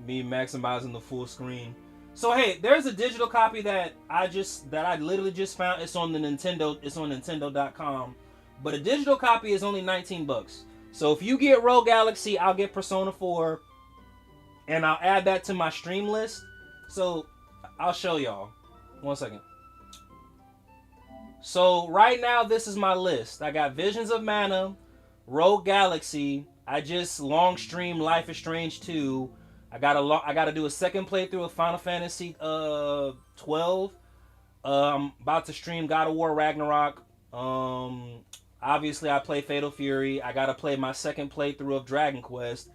me maximizing the full screen. So hey, there's a digital copy that I literally just found. It's on the Nintendo. It's on Nintendo.com. But a digital copy is only $19. So if you get Rogue Galaxy, I'll get Persona 4, and I'll add that to my stream list. So I'll show y'all. 1 second. So right now, this is my list. I got Visions of Mana, Rogue Galaxy. I just long stream Life is Strange 2. I gotta do a second playthrough of Final Fantasy 12. I'm about to stream God of War Ragnarok. Obviously I play Fatal Fury. I gotta play my second playthrough of Dragon Quest.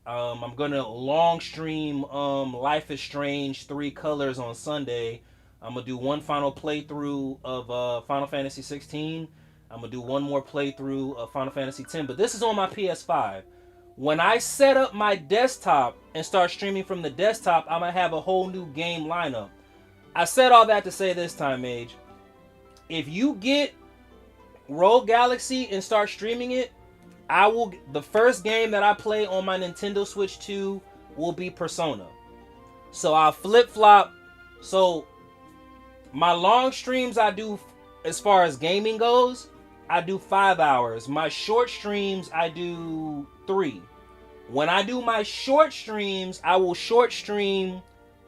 I'm gonna long stream Life is Strange 3 Colors on Sunday. I'm gonna do one final playthrough of Final Fantasy 16. I'm gonna do one more playthrough of Final Fantasy 10. But this is on my PS5. When I set up my desktop and start streaming from the desktop, I'm gonna have a whole new game lineup. I said all that to say this time, Mage. If you get Rogue Galaxy and start streaming it, the first game that I play on my Nintendo Switch 2 will be Persona. So I'll flip-flop. So my long streams I do, as far as gaming goes, I do 5 hours. My short streams I do 3. When I do my short streams, I will short stream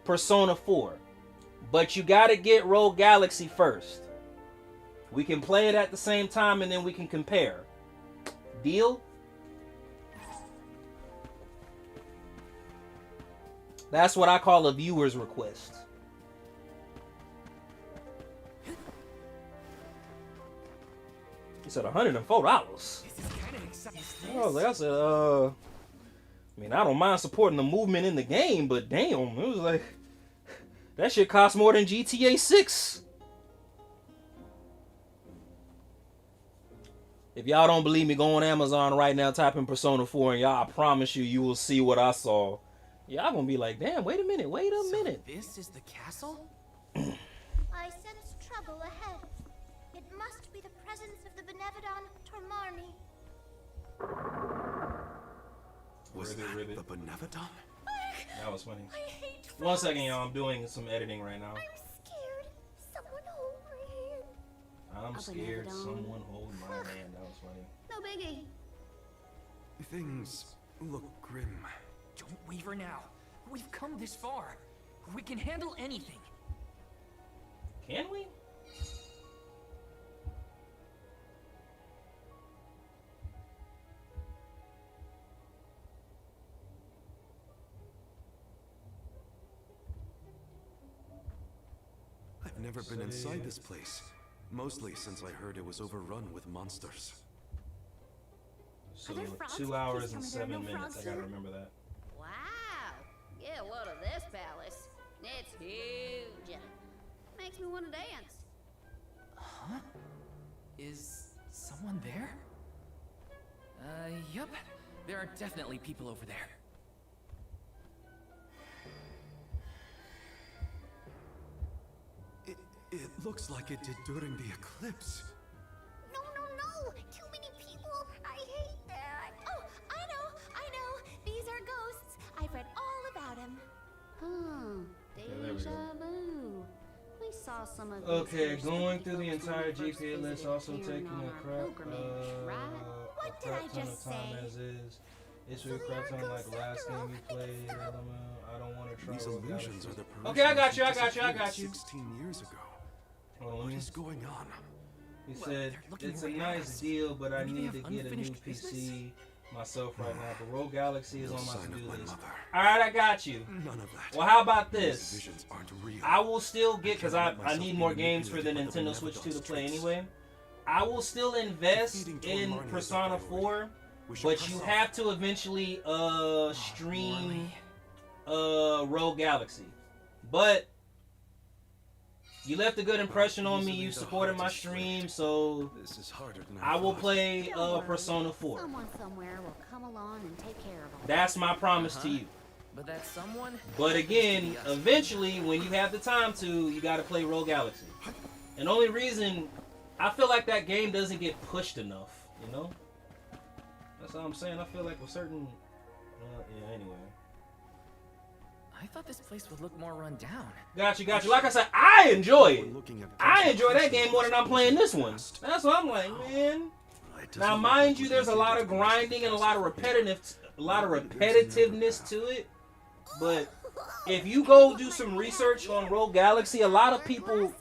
Persona 4. But you gotta get Rogue Galaxy first. We can play it at the same time and then we can compare. Deal? That's what I call a viewer's request. He said $104. This is kind of exciting. I said, I mean, I don't mind supporting the movement in the game, but damn, it was like, that shit costs more than GTA 6. If y'all don't believe me, go on Amazon right now, type in Persona 4, and y'all, I promise you will see what I saw. Y'all gonna be like, damn, wait a minute. This is the castle? I sense trouble ahead. It must be the presence of the Benevodon Tormarni. Was that the Benevodon? That was funny. I hate frogs. 1 second, y'all. I'm doing some editing right now. I'm scared. Someone hold my hand. I'm scared. Someone hold my hand. That was funny. No biggie. Things look grim. Don't waver now. We've come this far. We can handle anything. Can we? I've never been inside this place. Mostly since I heard it was overrun with monsters. So Are there frogs? 2 hours and Please tell me 7 there are no minutes. I frogs gotta here. remember that. Wow. Get a load of this palace. It's huge and it makes me want to dance. Huh? Is someone there? Yup. There are definitely people over there. looks like it did during the eclipse. No, no, no! Too many people! I hate that! Oh, I know. These are ghosts. I've read all about them. there we Deja go. vu. We saw some of these Okay, here going spooky through the folks when entire we first GPA list, visited also Cairn taking on a our crap, pilgrimage, right? What did crap I ton just of time say? as is. It's So a they crap are ton like ghosts last after game all. you They can played. stop. I don't want to try These Rogue illusions Galaxy. are the Okay, I got parishioners you, I who got you, I disappeared got you. 16 years ago. Hold on, What let me- is going on? He Well, said, they're looking it's a right at nice us. deal, but I Maybe they need to have get a new unfinished business? PC myself right now. But Rogue Galaxy is No on my sign of to-do my list. mother. Alright, I got you. None of that. Well, how about These this? visions aren't real. I will still get, because I can't let need myself more be games for the manipulated by the Nintendo Switch 2 to Benevolence play tricks. anyway. I will still invest Defeating in Tormani is a Persona priority. 4, We should but press you on. have to eventually stream Rogue Galaxy. But you left a good impression on me. You supported my stream, so This is harder than I will thought. play Don't worry. Persona 4. Someone somewhere will come along and take care of all. That's my promise to you. But that someone. But again, eventually, when you have the time to, you gotta play Rogue Galaxy. And the only reason I feel like that game doesn't get pushed enough, you know? That's all I'm saying. I feel like with certain, yeah. Anyway, I thought this place would look more run down. got you. Like I said, I enjoy We're it. looking at I enjoy that personal game more than I'm playing this one. past. That's what I'm like, man. It doesn't Now, look mind like you, we there's a can lot get of to the rest grinding and a lot of castle. repetitiveness to it. But if you go do some research on Rogue Galaxy, a lot of people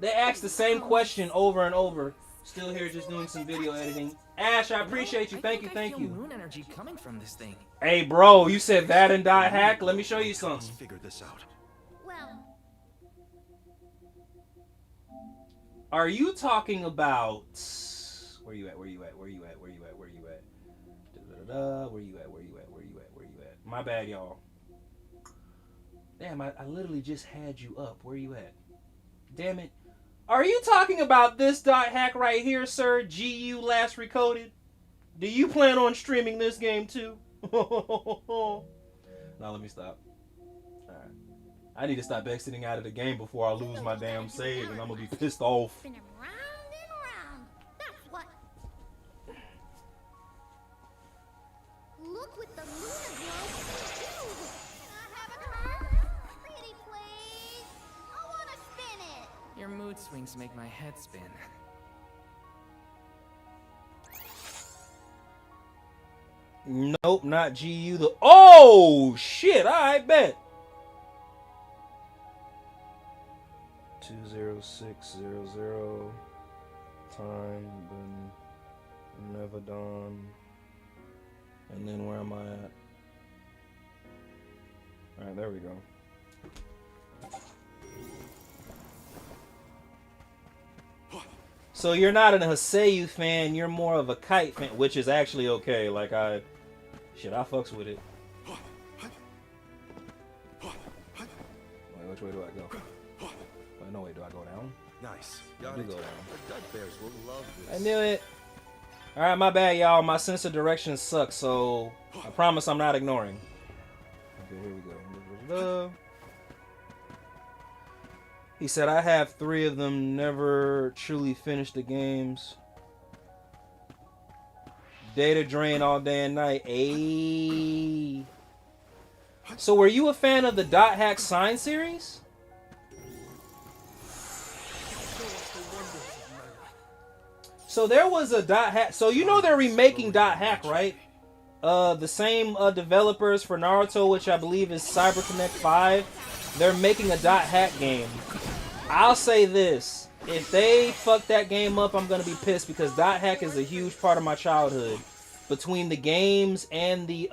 they ask the same question over and over. Still here, just doing some video editing. Ash, I appreciate you. Thank you, I thank feel you. moon energy coming from this thing. Hey, bro, you said that and die hack. Let me show you Let's something. figure this out. Well, Are you talking about where you at? Da-da-da-da. Where you at? My bad, y'all. Damn, I literally just had you up. Where you at? Damn it. Are you talking about this dot hack right here, sir? GU last recoded? Do you plan on streaming this game too? Now let me stop. Alright. I need to stop exiting out of the game before I lose my damn save and I'm gonna be pissed off. spinning round and round. That's what. Look with the Luna globe. Can I have a turn? Pretty please. I want to spin it. Your mood swings make my head spin. Nope, not GU. Oh shit! I bet. 20600 time Nevadon. And then where am I at? Alright, there we go. So you're not an Haseyu fan, you're more of a Kite fan, which is actually okay. Like I fucks with it. Wait, which way do I go? Wait, no, wait, do I go down? Nice. I Got do it. go down. The Dud Bears will love this. I knew it. Alright, my bad, y'all. My sense of direction sucks, so I promise I'm not ignoring. Okay, here we go. He said, I have 3 of them, never truly finished the games. Data drain all day and night. Ayy. So were you a fan of the Dot Hack Sign series? So there was a Dot Hack. So you know they're remaking Dot Hack, right? The same developers for Naruto, which I believe is CyberConnect 5. They're making a Dot Hack game. I'll say this. If they fuck that game up, I'm going to be pissed because Dot Hack is a huge part of my childhood. Between the games and the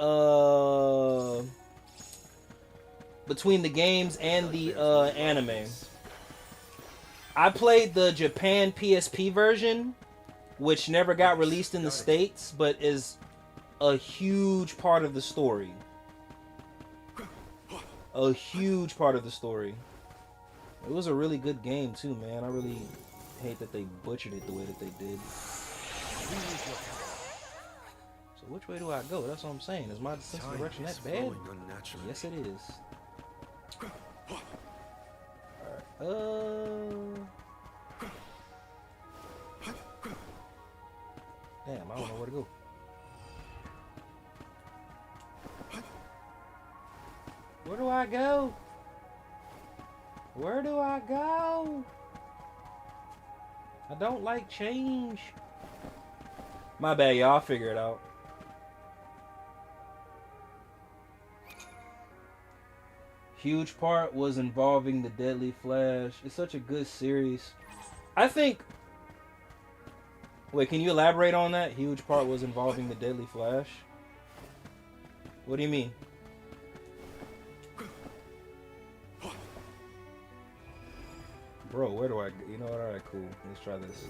anime. I played the Japan PSP version, which never got released in the States, but is a huge part of the story. A huge part of the story. It was a really good game too, man. I really hate that they butchered it the way that they did. So which way do I go? That's what I'm saying. Is my sense of direction that bad? Yes, it is. Alright. I go? Where do I go? I don't like change. My bad, y'all. I'll figure it out. Huge part was involving the Deadly Flash. It's such a good series. I think... Wait, can you elaborate on that? Huge part was involving the Deadly Flash? What do you mean? Bro, where do I... You know what? Alright, cool. Let's try this.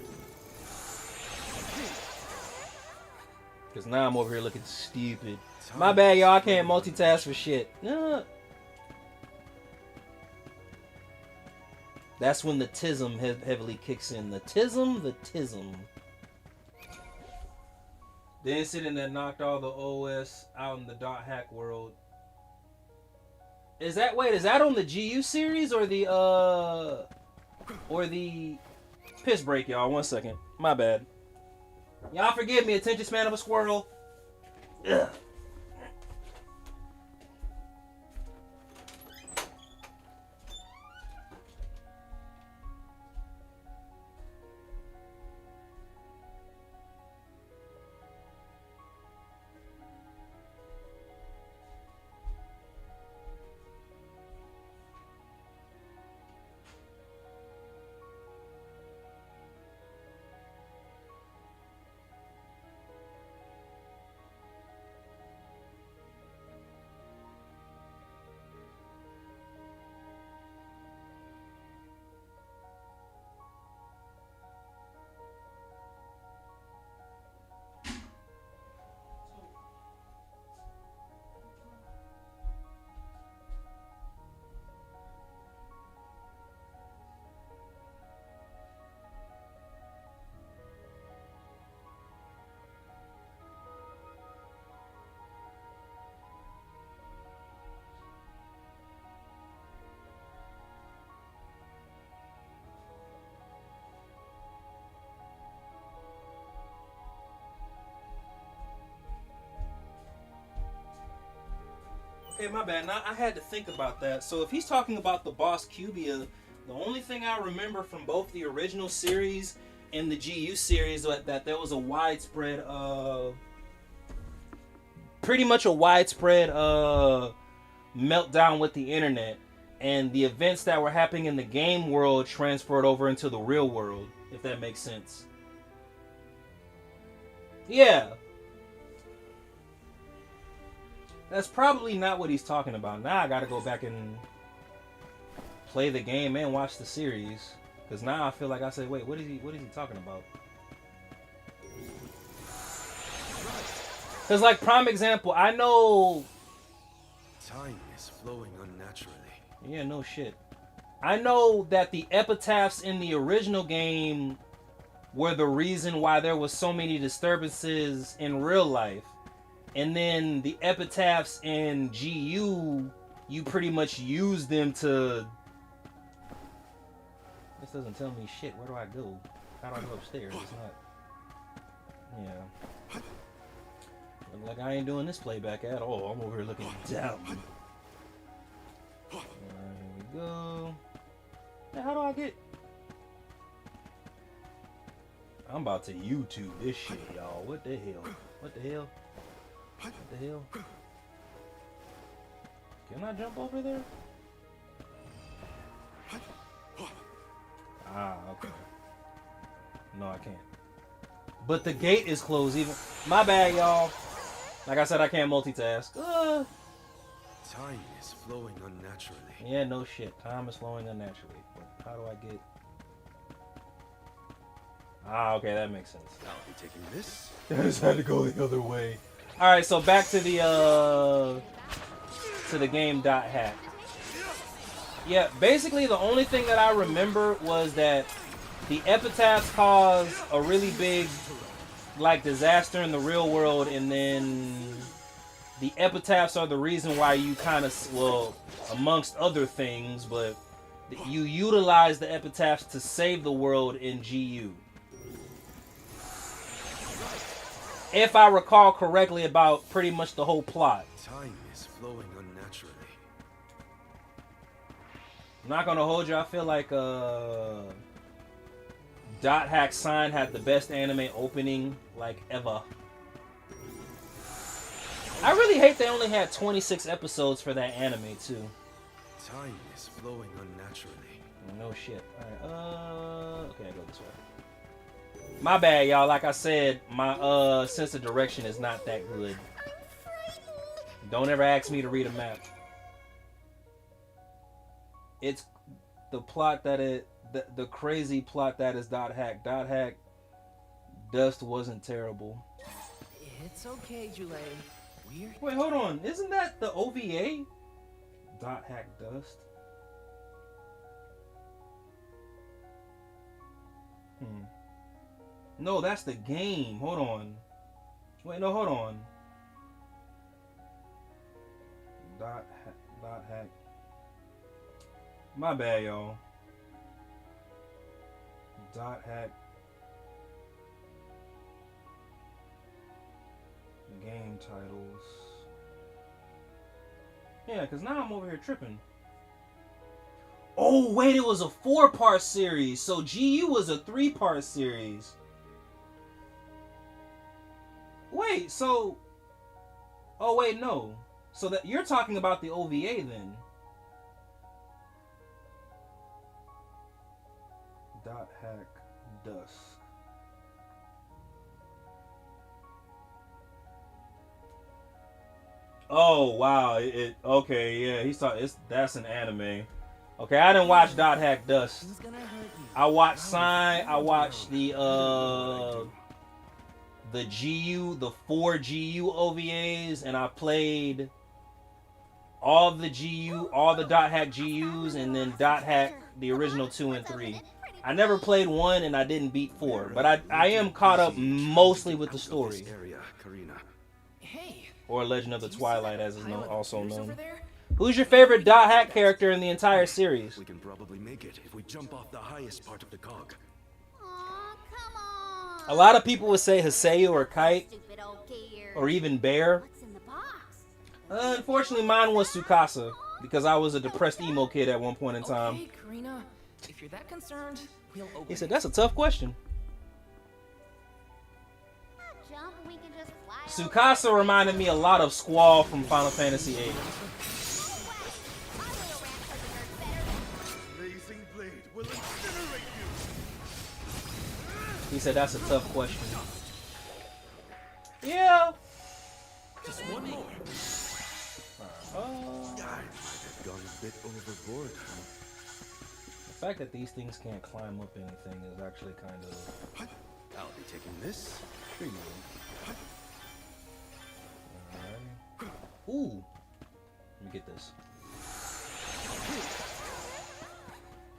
Because now I'm over here looking stupid. My bad, y'all. I can't multitask for shit. That's when the tism heavily kicks in. The tism. The incident that knocked all the OS out in the dot hack world. Is that on the GU series or the piss break, y'all? 1 second. My bad. Y'all forgive me, attention span of a squirrel. Ugh. Okay, my bad. Now I had to think about that. So if he's talking about the boss Cubia, the only thing I remember from both the original series and the GU series was that there was a widespread, pretty much a widespread meltdown with the internet, and the events that were happening in the game world transferred over into the real world, if that makes sense. Yeah. That's probably not what he's talking about. Now I gotta go back and play the game and watch the series, because now I feel like I said, wait, what is he talking about? Because, like, prime example, I know Time is flowing unnaturally. Yeah, no shit. I know that the epitaphs in the original game were the reason why there was so many disturbances in real life. And then the epitaphs in GU, you pretty much use them to... This doesn't tell me shit. Where do I go? How do I go upstairs? It's not... Yeah. Look like I ain't doing this playback at all. I'm over here looking down. Alright, here we go. Now, how do I get... I'm about to YouTube this shit, y'all. What the hell? What the hell? What the hell? Can I jump over there? Ah, okay. No, I can't. But the gate is closed even... My bad, y'all. Like I said, I can't multitask. Time is flowing unnaturally. Yeah, no shit. Time is flowing unnaturally. But how do I get... Ah, okay, that makes sense. I'll be taking this. I just had to go the other way. Alright, so back to the game .hack. Yeah, basically the only thing that I remember was that the epitaphs caused a really big, like, disaster in the real world, and then the epitaphs are the reason why you kind of, well, amongst other things, but you utilize the epitaphs to save the world in GU. If I recall correctly about pretty much the whole plot. Time is flowing unnaturally. I'm not gonna hold you. I feel like Dot Hack Sign had the best anime opening like ever. I really hate they only had 26 episodes for that anime too. Time is flowing unnaturally. No shit. Alright, okay, I go this way. My bad, y'all. Like I said, my sense of direction is not that good. Don't ever ask me to read a map. It's the plot that the crazy plot that is Dot Hack. Dot Hack Dust wasn't terrible. It's okay, Jule. Wait, hold on. Isn't that the OVA? Dot Hack Dust. No, that's the game. Hold on. Wait, no, hold on. Dot Hack. My bad, y'all. Dot Hack. Game titles. Yeah, because now I'm over here tripping. Oh, wait, it was a 4-part series. So GU was a 3-part series. Wait, so... Oh, wait, no. So that you're talking about the OVA then. Dot Hack Dust. Oh wow! Okay, yeah. He saw that's an anime. Okay, I didn't watch Dot Hack Dust. I watched Sign. I watched the GU, the 4 GU OVAs, and I played all the GU, all the Dot Hack GUs, and then Dot Hack the original 2 and 3. I never played 1, and I didn't beat 4, but I am caught up mostly with the story. Or Legend of the Twilight, as is also known. Who's your favorite Dot Hack character in the entire series? We can probably make it if we jump off the highest part of the cog. A lot of people would say Haseo or Kite, or even Bear. Unfortunately, mine was Tsukasa, because I was a depressed emo kid at one point in time. Okay, Karina, if you're that concerned, we'll open. He said, that's a tough question. Tsukasa reminded me a lot of Squall from Final Fantasy VIII. He said, that's a tough question. Yeah. Just one more. I might have gone a bit overboard. The fact that these things can't climb up anything is actually kind of... I'll be taking this. Ooh. Let me get this.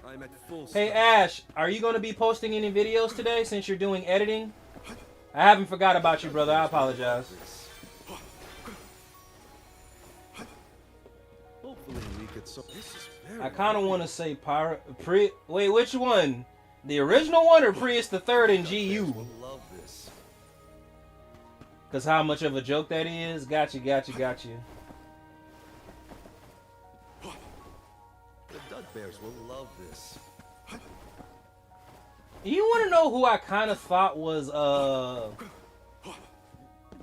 I'm at full Hey Ash, are you going to be posting any videos today since you're doing editing? I haven't forgot about you, brother. I apologize. Hopefully we could so this is very I kind of want to say wait, which one? The original one or Prius the Third in GU? Love this. Cause how much of a joke that is? Got you. The Dud Bears will love this. You want to know who I kind of thought was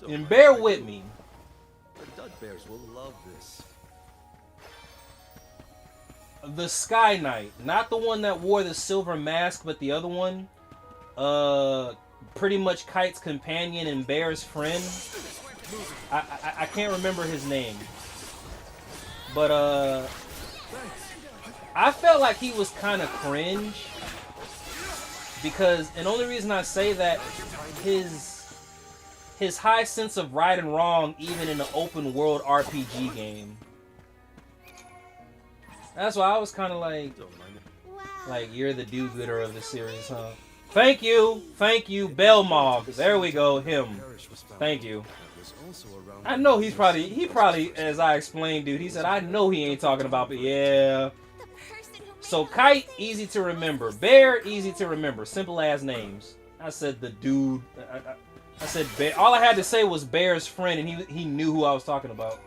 and bear with me. The Dud Bears will love this. The Sky Knight, not the one that wore the silver mask, but the other one. Pretty much Kite's companion and Bear's friend. I can't remember his name. But I felt like he was kind of cringe. Because, and the only reason I say that, his high sense of right and wrong, even in an open world RPG game. That's why I was kind of like, you're the do-gooder of the series, huh? Thank you, Belmog. There we go, him. Thank you. I know he probably, as I explained, dude, he said, I know he ain't talking about, but yeah. So Kite, easy to remember. Bear, easy to remember. Simple ass names. I said the dude. I said Bear. All I had to say was Bear's friend, and he knew who I was talking about.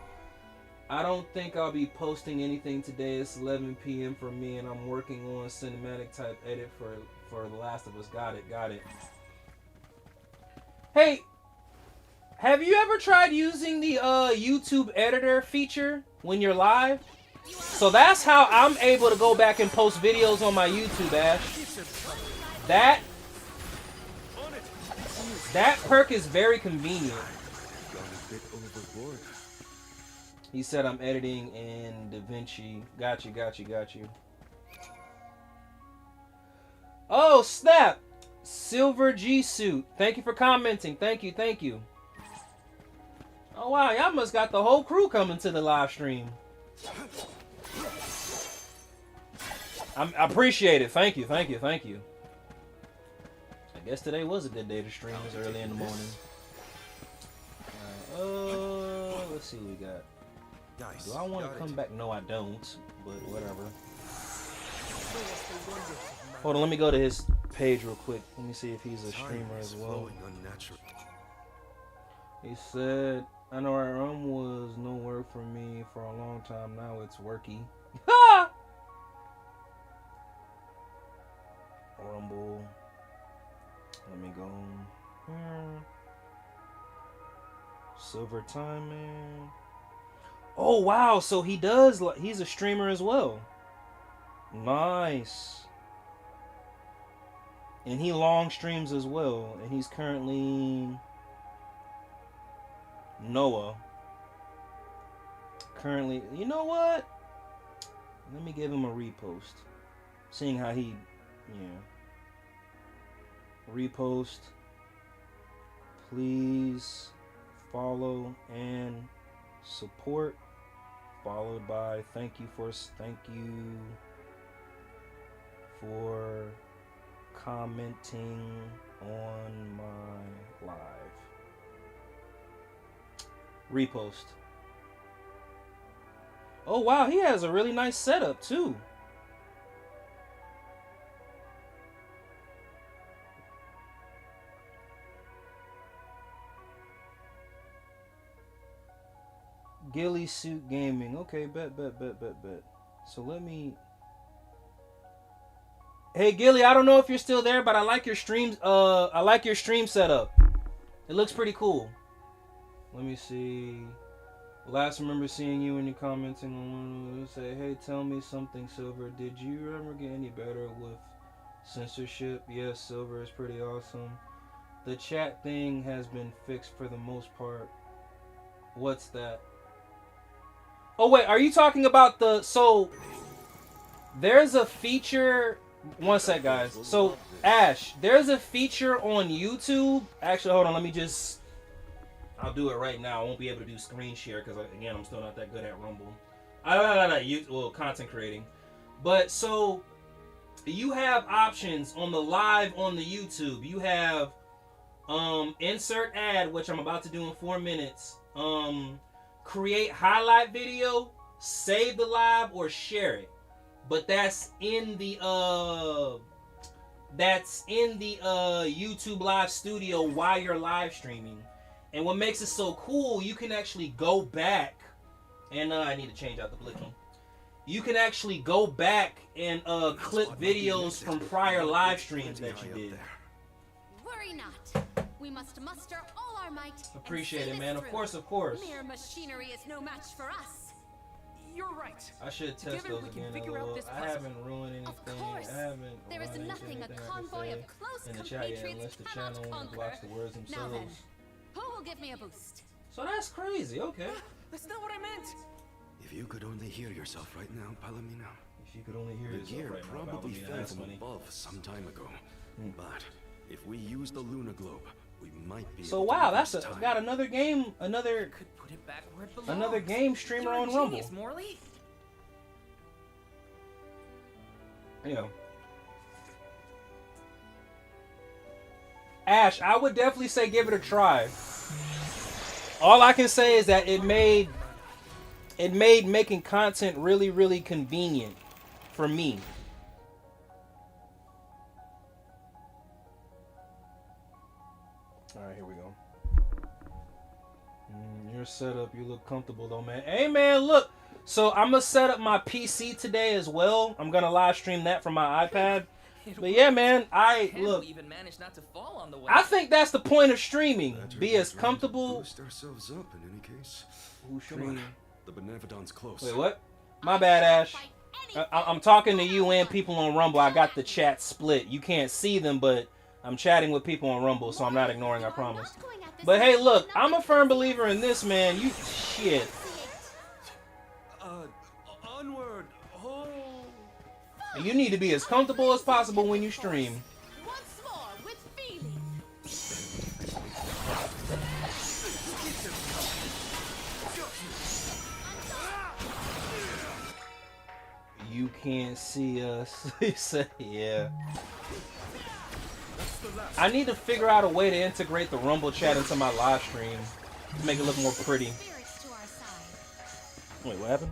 I don't think I'll be posting anything today. It's 11 p.m. for me, and I'm working on cinematic type edit for The Last of Us. Got it. Hey, have you ever tried using the YouTube editor feature when you're live? So that's how I'm able to go back and post videos on my YouTube, Ash. That perk is very convenient. Gone a bit overboard. He said I'm editing in DaVinci. Got you. Oh, snap! Silver G Suit. Thank you for commenting. Thank you. Oh, wow. Y'all must got the whole crew coming to the live stream. I appreciate it. Thank you. I guess today was a good day to stream. It's early in the morning. Alright, let's see what we got. Guys, do I want to come back? No, I don't. But whatever. Hold on, let me go to his page real quick. Let me see if he's a streamer as well. He said, I know our was no work for me for a long time. Now it's worky. Ha! Rumble. Let me go here. Silver timing. Oh wow, so he does, he's a streamer as well. Nice. And he long streams as well. And he's currently Noah. Currently, you know what? Let me give him a repost. Seeing how he, repost. Please follow and support. Followed by thank you for commenting on my live. Repost. Oh wow, he has a really nice setup too. Gilly Suit Gaming. Okay, bet. So let me. Hey Gilly, I don't know if you're still there, but I like your streams. I like your stream setup. It looks pretty cool. Let me see. Last remember seeing you when you're commenting on one. You say, "Hey, tell me something, Silver. Did you ever get any better with censorship?" Yes, Silver is pretty awesome. The chat thing has been fixed for the most part. What's that? Oh wait, are you talking about the? So there's a feature. One sec, guys. So Ash, there's a feature on YouTube. Actually, hold on. Let me just. I'll do it right now. I won't be able to do screen share because, again, I'm still not that good at Rumble. Content creating. But so you have options on the live on the YouTube. You have insert ad, which I'm about to do in 4 minutes. Create highlight video, save the live, or share it. But that's in the YouTube live studio while you're live streaming. And what makes it so cool, you can actually go back, and I need to change out the blinking. You can actually go back and clip videos from prior live streams that you did. Worry not. We must muster all our might. Appreciate it, man. Of course. Mere machinery is no match for us. You're right. I should test Together those we can again. figure out this I haven't ruined anything. Of course. There is nothing a convoy of close in the chat yet, unless compatriots the cannot channel conquer. blocks the words Now themselves. then, who will give me a boost? So that's crazy. Okay. That's not what I meant. If you could only hear yourself right now, Palomino. If you could only hear the yourself gear right now, probably Palomino, fell that's from funny. above some time ago. But if we use the Luna Globe, we might be. So able to wow, that's reverse time. got another game, another Put it back where it belongs. another game streamer You're a on Rumble. genius, Morley. Yeah. Ash, I would definitely say give it a try. All I can say is that it made making content really, really convenient for me. All right, here we go. You're setup. You look comfortable though, man. Hey, man, look. So I'm gonna set up my PC today as well. I'm gonna live stream that from my iPad. But yeah, man, look. We even managed not to fall on the way. I think that's the point of streaming. Better Be get as ready to comfortable. Boost ourselves up in any case. Who Come on, stream? the Benevodon's close. Wait, what? My bad, Ash. I'm talking to you and people on Rumble. I got the chat split. You can't see them, but I'm chatting with people on Rumble, so I'm not ignoring, I promise. But hey, look, I'm a firm believer in this, man. You shit. Onward. Oh. You need to be as comfortable as possible when you stream. Once more with feeling. You can't see us. He said, yeah. I need to figure out a way to integrate the Rumble chat into my live stream to make it look more pretty. Wait, what happened?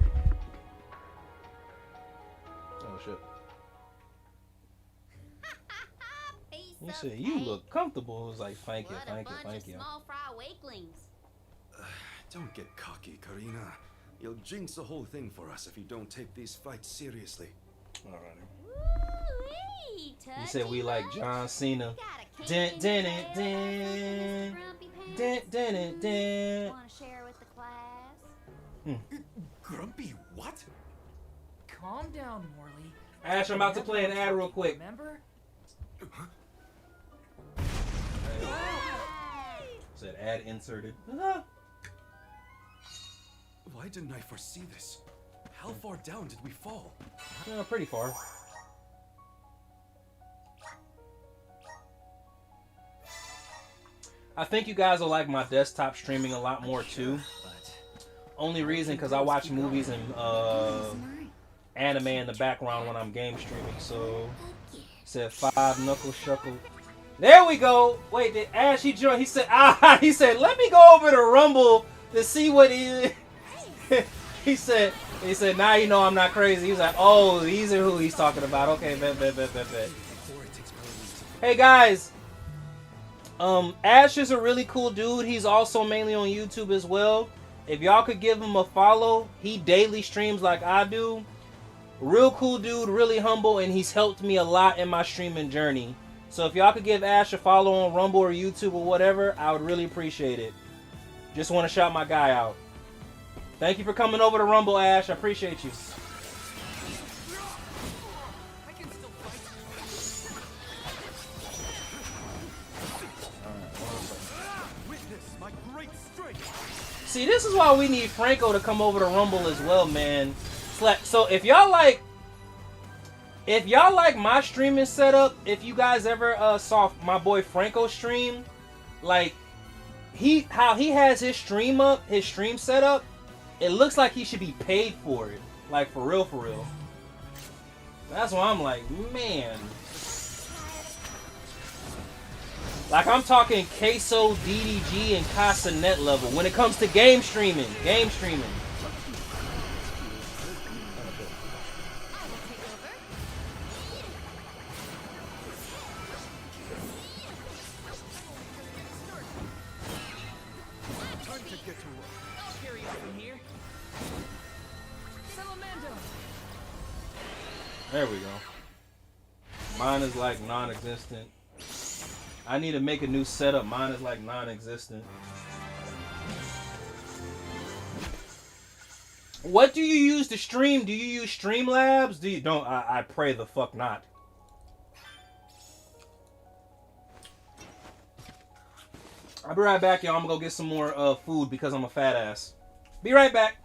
Oh, shit. He said, you look comfortable. It was like, thank you, thank you, thank you. Small fry wakelings. Don't get cocky, Karina. You'll jinx the whole thing for us if you don't take these fights seriously. Woo-wee, He said we like John Cena. Wanna Dun, dun, dun, dun. Dun, dun, dun, dun. share with the class? Grumpy, what? Calm down, Morley. Ash, I'm about to play an ad real quick. Remember? Said ad inserted. Why didn't I foresee this? How far down did we fall? Pretty far. I think you guys will like my desktop streaming a lot more too. Only reason because I watch movies and anime in the background when I'm game streaming. So said 5 knuckle shuckle. There we go. Wait, did Ash he joined? He said he said let me go over to Rumble to see what he. he said now you know I'm not crazy. He was like, oh, these are who he's talking about. Okay, bet. Hey guys. Ash is a really cool dude. He's also mainly on YouTube as well. If y'all could give him a follow, he daily streams like I do. Real cool dude, really humble, and he's helped me a lot in my streaming journey. So if y'all could give Ash a follow on Rumble or YouTube or whatever, I would really appreciate it. Just want to shout my guy out. Thank you for coming over to Rumble, Ash. I appreciate you. See, this is why we need Franco to come over to Rumble as well, man. So if y'all like my streaming setup, if you guys ever saw my boy Franco stream, like how he has his stream set up, it looks like he should be paid for it. Like for real. That's why I'm like, man. Like I'm talking queso, DDG, and Casanet level when it comes to game streaming. There we go. Mine is like non-existent. I need to make a new setup. Mine is like non-existent. What do you use to stream? Do you use Streamlabs? Do you don't? I pray the fuck not. I'll be right back, y'all. I'm gonna go get some more food because I'm a fat ass. Be right back.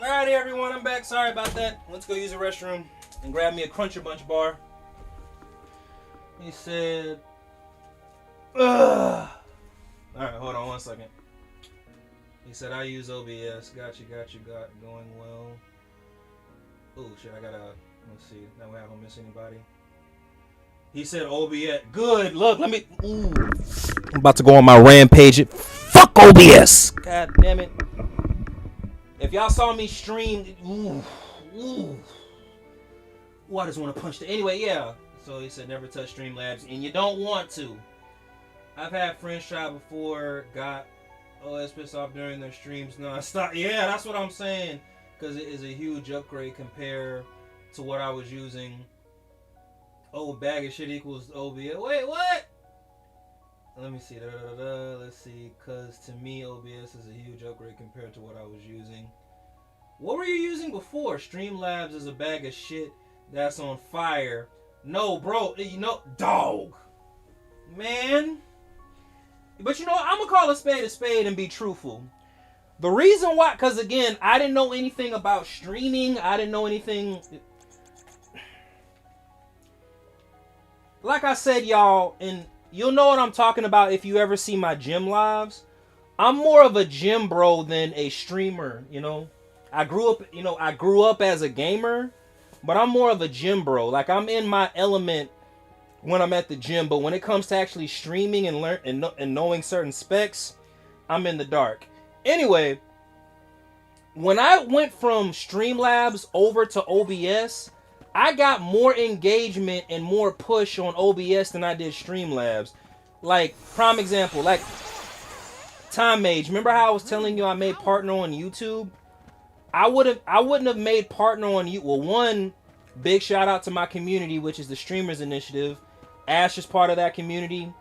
Alrighty, everyone, I'm back. Sorry about that. Let's go use the restroom and grab me a Cruncher Bunch bar. He said, ugh. Alright, hold on 1 second. He said, I use OBS. Got you, going well. Oh, shit, I gotta, let's see. That way I don't miss anybody. He said OBS. Good, look, let me, ooh. I'm about to go on my rampage. Fuck OBS! God damn it. If y'all saw me stream, ooh. Ooh, I just want to punch the, anyway, yeah. So he said never touch Streamlabs, and you don't want to. I've had friends try before, got OS pissed off during their streams. No, stop. Yeah, that's what I'm saying. Because it is a huge upgrade compared to what I was using. Oh, bag of shit equals OBS. Wait, what? Let me see. Let's see. Because to me, OBS is a huge upgrade compared to what I was using. What were you using before? Streamlabs is a bag of shit that's on fire. No, bro. You know, dog. Man. But you know, I'm going to call a spade and be truthful. The reason why, because again, I didn't know anything about streaming. I didn't know anything. Like I said, y'all, and you'll know what I'm talking about if you ever see my gym lives. I'm more of a gym bro than a streamer, you know. I grew up as a gamer, but I'm more of a gym bro. Like, I'm in my element when I'm at the gym, but when it comes to actually streaming and knowing certain specs, I'm in the dark. Anyway, when I went from Streamlabs over to OBS, I got more engagement and more push on OBS than I did Streamlabs. Like, prime example, like Time Mage. Remember how I was telling you I made partner on YouTube? I wouldn't have made partner on you. Well, one, big shout out to my community, which is the Streamers Initiative. Ash is part of that community.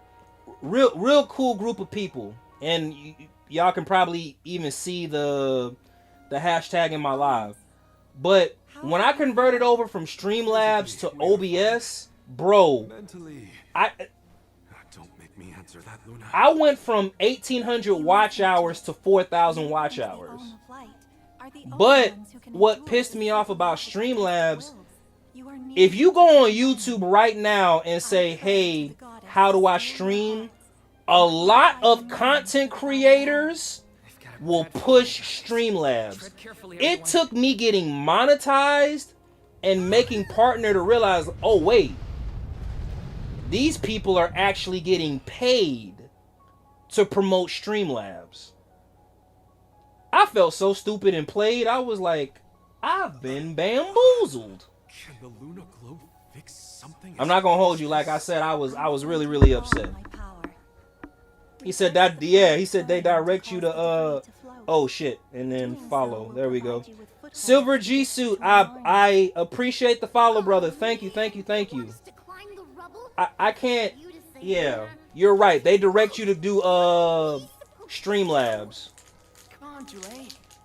Real cool group of people. And y'all can probably even see the hashtag in my live. But when I converted over from Streamlabs to OBS, bro, Don't make me answer that, Luna. I went from 1,800 watch hours to 4,000 watch hours. But what pissed me off about Streamlabs, if you go on YouTube right now and say, hey, how do I stream? A lot of content creators will push Streamlabs. It took me getting monetized and making partner to realize, oh wait, these people are actually getting paid to promote Streamlabs. I felt so stupid and played. I was like, I've been bamboozled. Can the Luna Globe fix something? I'm not gonna hold you. Like I said, I was really upset. He said that, yeah, he said they direct you to oh shit, and then follow. There we go. Silver G Suit, I appreciate the follow, brother. Thank you. I can't, yeah, you're right. They direct you to do Streamlabs. Come on, Jule.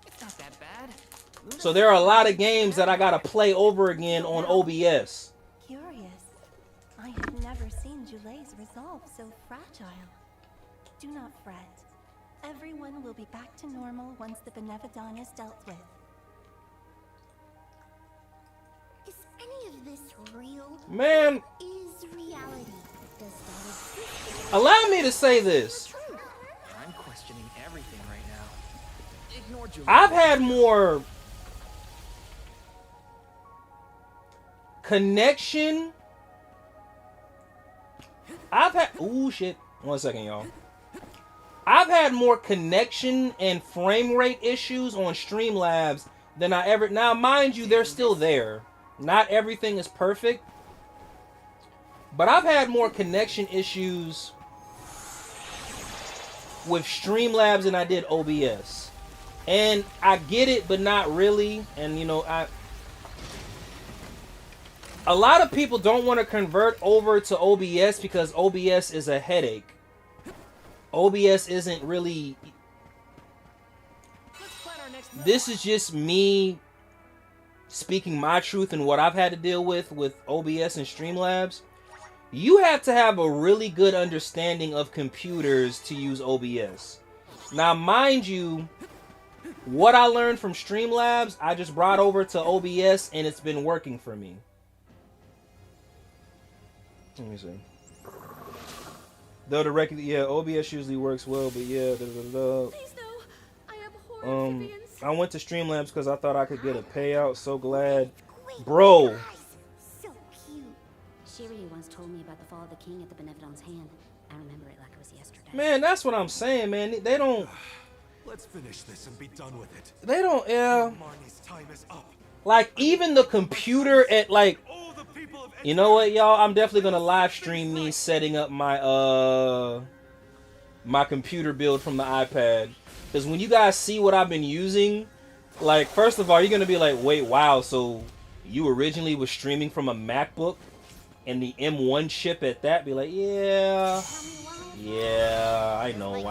It's not that bad. So there are a lot of games that I gotta play over again on OBS. Curious. I have never seen Jule's resolve so fragile. Do not fret. Everyone will be back to normal once the Benevodon is dealt with. Is any of this real? Man, Is reality? Does that exist? allow me to say this. I'm questioning everything right now. Ignore Jule. I've had more connection. Ooh, shit. 1 second, y'all. I've had more connection and frame rate issues on Streamlabs than I ever... Now, mind you, they're still there. Not everything is perfect. But I've had more connection issues with Streamlabs than I did OBS. And I get it, but not really. And, you know, a lot of people don't want to convert over to OBS because OBS is a headache. OBS isn't really... This is just me speaking my truth and what I've had to deal with OBS and Streamlabs. You have to have a really good understanding of computers to use OBS. Now, mind you, what I learned from Streamlabs, I just brought over to OBS, and it's been working for me. Let me see. Though the record, yeah, OBS usually works well, but yeah, I went to Streamlabs because I thought I could get a payout. So glad, bro. So cute. Shiri once told me about the fall of the king at the Benevolent's hand. I remember it like it was yesterday. Man, that's what I'm saying, man. They don't. Let's finish this and be done with it. They don't. Yeah. Marnie's time is up. Like even the computer at like. You know what, y'all? I'm definitely gonna live stream me setting up my my computer build from the iPad. Because when you guys see what I've been using, like, first of all, you're going to be like, wait, wow, so you originally was streaming from a MacBook and the M1 chip at that? Be like, yeah, I know.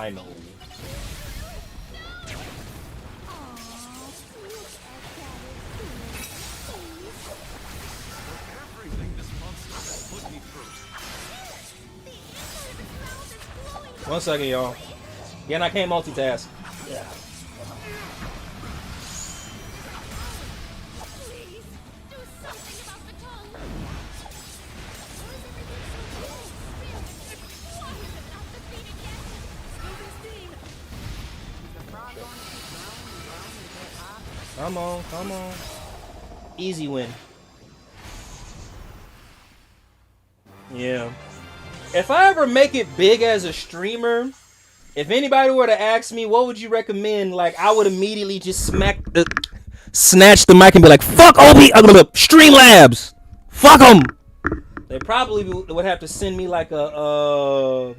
One second, y'all. Yeah, and I can't multitask. Yeah. Come on. Easy win. Yeah. If I ever make it big as a streamer, if anybody were to ask me, what would you recommend? Like, I would immediately just snatch the mic and be like, fuck Streamlabs! Fuck them! They probably would have to send me like a,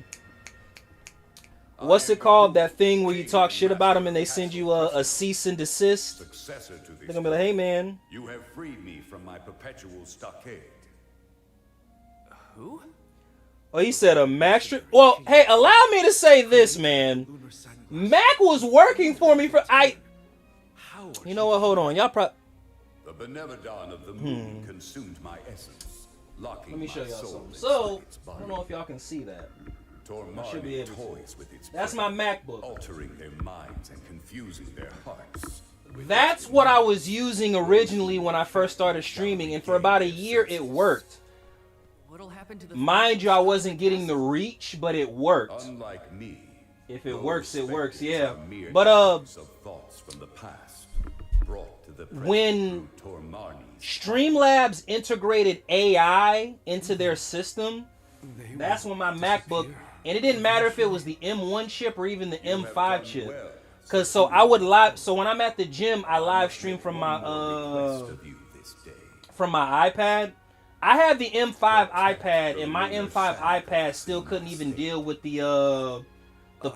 what's it called? That thing where you talk shit about them and they send you a cease and desist. They're gonna be like, hey man. You have freed me from my perpetual stockade. Who? Oh, he said a master. Well, hey, allow me to say this, man. Mac was working for me for You know what? Hold on, y'all probably. The Benevodon of the moon consumed my essence, locking. Let me show y'all my soul something. in So, its I body. don't know if y'all can see that. I should be able toys to. with its That's prey, my MacBook. altering their minds and confusing their hearts. That's what I was using originally when I first started streaming, and for about a year it worked. What'll happen to the Mind you, I wasn't getting the reach, but it worked. Unlike me, if it works, it works. Yeah. are mere But echoes of thoughts from the past, brought to the present when through Tormarni's Streamlabs integrated AI into their system, that's when my MacBook, and it didn't matter if it was the M1 chip or even the M5 chip. Cause so I would so when I'm at the gym, I live stream from my iPad. I had the M5 iPad, and my M5 iPad still couldn't even deal with the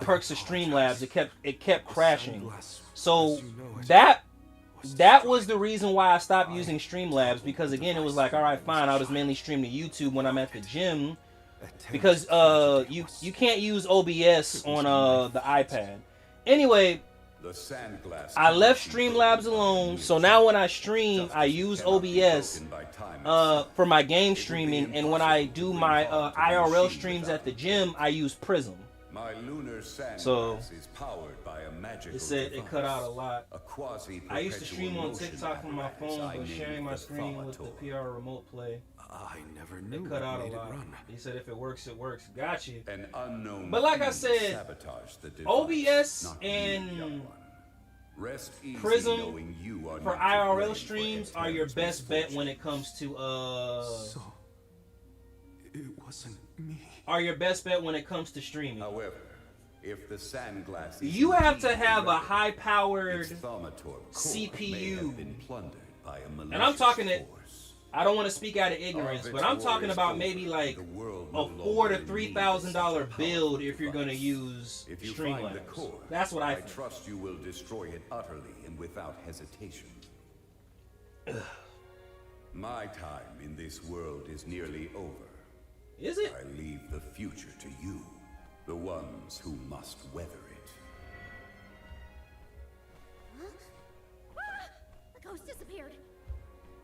perks of Streamlabs. It kept crashing. So that was the reason why I stopped using Streamlabs, because again, it was like, all right, fine, I'll just mainly stream to YouTube when I'm at the gym, because you can't use OBS on the iPad. Anyway, I left Streamlabs alone, so now when I stream, I use OBS for my game streaming, and when I do my IRL streams at the gym, I use Prism. My lunar sand So is powered by a magical it said it cut out a lot. A quasi I used to stream on motion TikTok from my phone, I but named sharing my the screen with the Thaumator. PR remote play. I never knew It cut out a made it lot. run. He said if it works, it works. Got you. An unknown But like I fiend said, sabotaged the device, OBS not you, and young one. Rest easy Prism knowing you are for not to IRL blame streams for are your Ekter's best bet misfortune. when it comes to So it wasn't me. are your best bet when it comes to streaming. However, if the sandglass is You have indeed to have a rebel, high-powered its Thaumator core may CPU. have been plundered by a And I'm talking malicious it. I don't want to speak out of ignorance, but I'm talking about maybe like a $4,000 to $3,000 build if you're gonna use If you find the Streamlabs. core, That's what I I think. trust you will destroy it utterly and without hesitation. My time in this world is nearly over. Is it? I leave the future to you, the ones who must weather it. The ghost disappeared.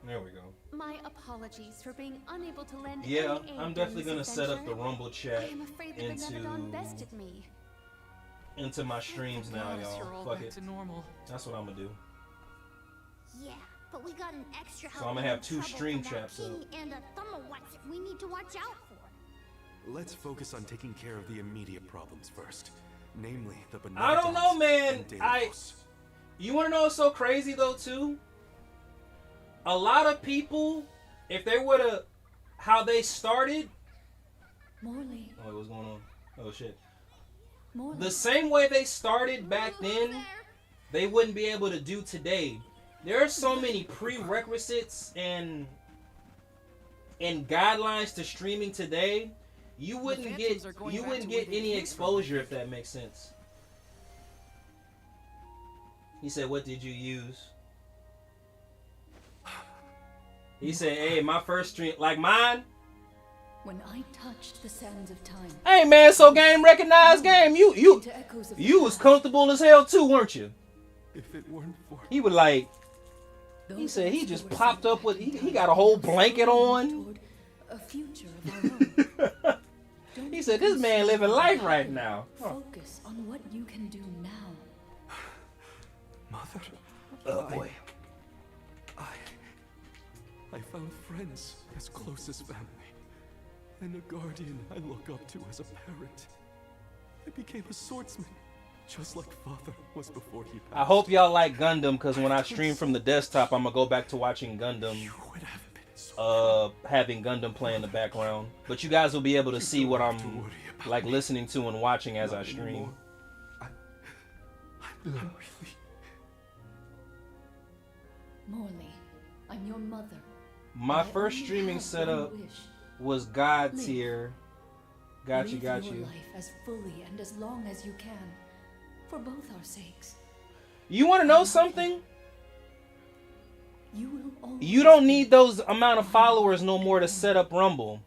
There we go. My apologies for being unable to lend Yeah, any aid I'm during definitely this gonna set up the adventure. Rumble chat I am afraid the into Benevodon bested me. into my streams now, You're y'all. all Fuck back it. to normal. That's what I'm gonna do. Yeah, but we got an extra So I'm gonna have 2 stream traps up. and a Thummerwatch we need to watch out for. Let's focus on taking care of the immediate problems first. Namely, the Benevolence. I don't know, man. and Delos. You wanna know what's so crazy though too? A lot of people, if they would've how they started. Morley. Oh, what's going on? Oh shit. Morley. The same way they started back then, they wouldn't be able to do today. There are so many prerequisites and guidelines to streaming today. You wouldn't get any exposure if that makes sense. He said, "What did you use?" He said, "Hey, my first stream, like mine." When I touched the sands of time. Hey man, so game recognized game. You was comfortable as hell too, weren't you? If it weren't for He was like, he said he just popped up with he got a whole blanket on. A future of our own. He said this man living life right now. Focus on what you can do now. Mother. Oh boy. I found friends as close as family. And a guardian I look up to as a parent. I became a swordsman, just like Father was before he passed. I hope y'all like Gundam, because when I stream from the desktop, I'm gonna go back to watching Gundam. Having Gundam play in the background. But you guys will be able to see what I'm like listening to and watching as I stream. Morley, I'm your mother. My first streaming setup was God tier. Got you. Live your life as fully and as long as you can, for both our sakes. You want to know something? You will always You don't need those amount of followers no more to set up Rumble.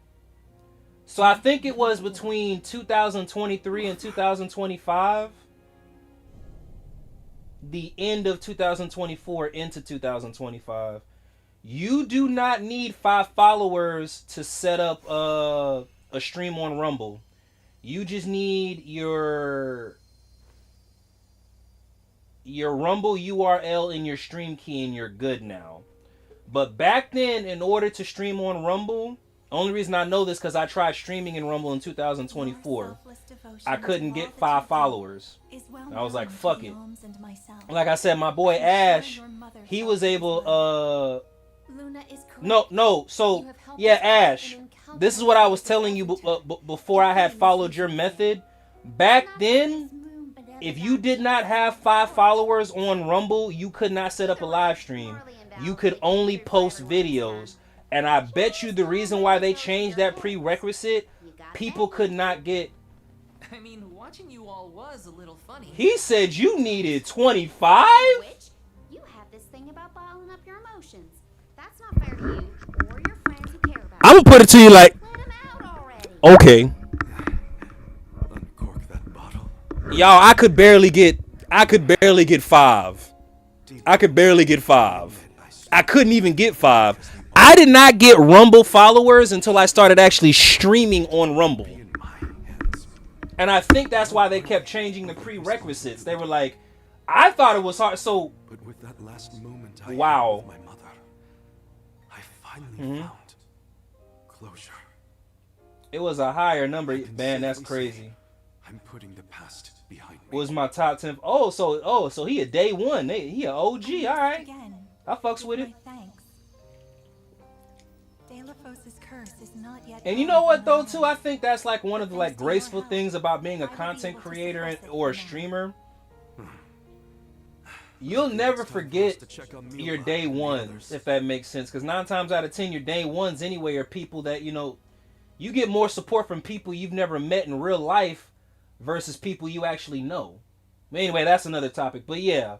So I think it was between 2023 and 2025. The end of 2024 into 2025. You do not need 5 followers to set up a stream on Rumble. You just need your Rumble URL and your stream key and you're good now. But back then, in order to stream on Rumble, only reason I know this because I tried streaming in Rumble in 2024. I couldn't get 5 followers. I was like, fuck it. Like I said, my boy Ash, he was able, no. So, yeah, Ash, this is what I was telling you before I had followed your method. Back then, if you did not have 5 followers on Rumble, you could not set up a live stream. You could only post videos. And I bet you the reason why they changed that prerequisite, people could not get... I mean, watching you all was a little funny. He said you needed 25? You have this thing about bottling up your emotions. That's not fair to you or your friends who care about you. I'm gonna put it to you like... Okay. Uncork that bottle. Y'all, I could barely get 5. I could barely get 5. I couldn't even get 5. I did not get Rumble followers until I started actually streaming on Rumble. And I think that's why they kept changing the prerequisites. They were like, I thought it was hard. So, but with that last moment wow. With my mother, I finally found closure. It was a higher number. Man, that's crazy. I'm putting the past behind me. Was my top 10. So he a day one. He a OG. All right. I fucks with it. And you know what though too? I think that's like one of the like graceful things about being a content creator or a streamer. You'll never forget your day ones, if that makes sense. Because 9 times out of 10, your day ones anyway are people that, you know, you get more support from people you've never met in real life versus people you actually know. Anyway, that's another topic. But yeah,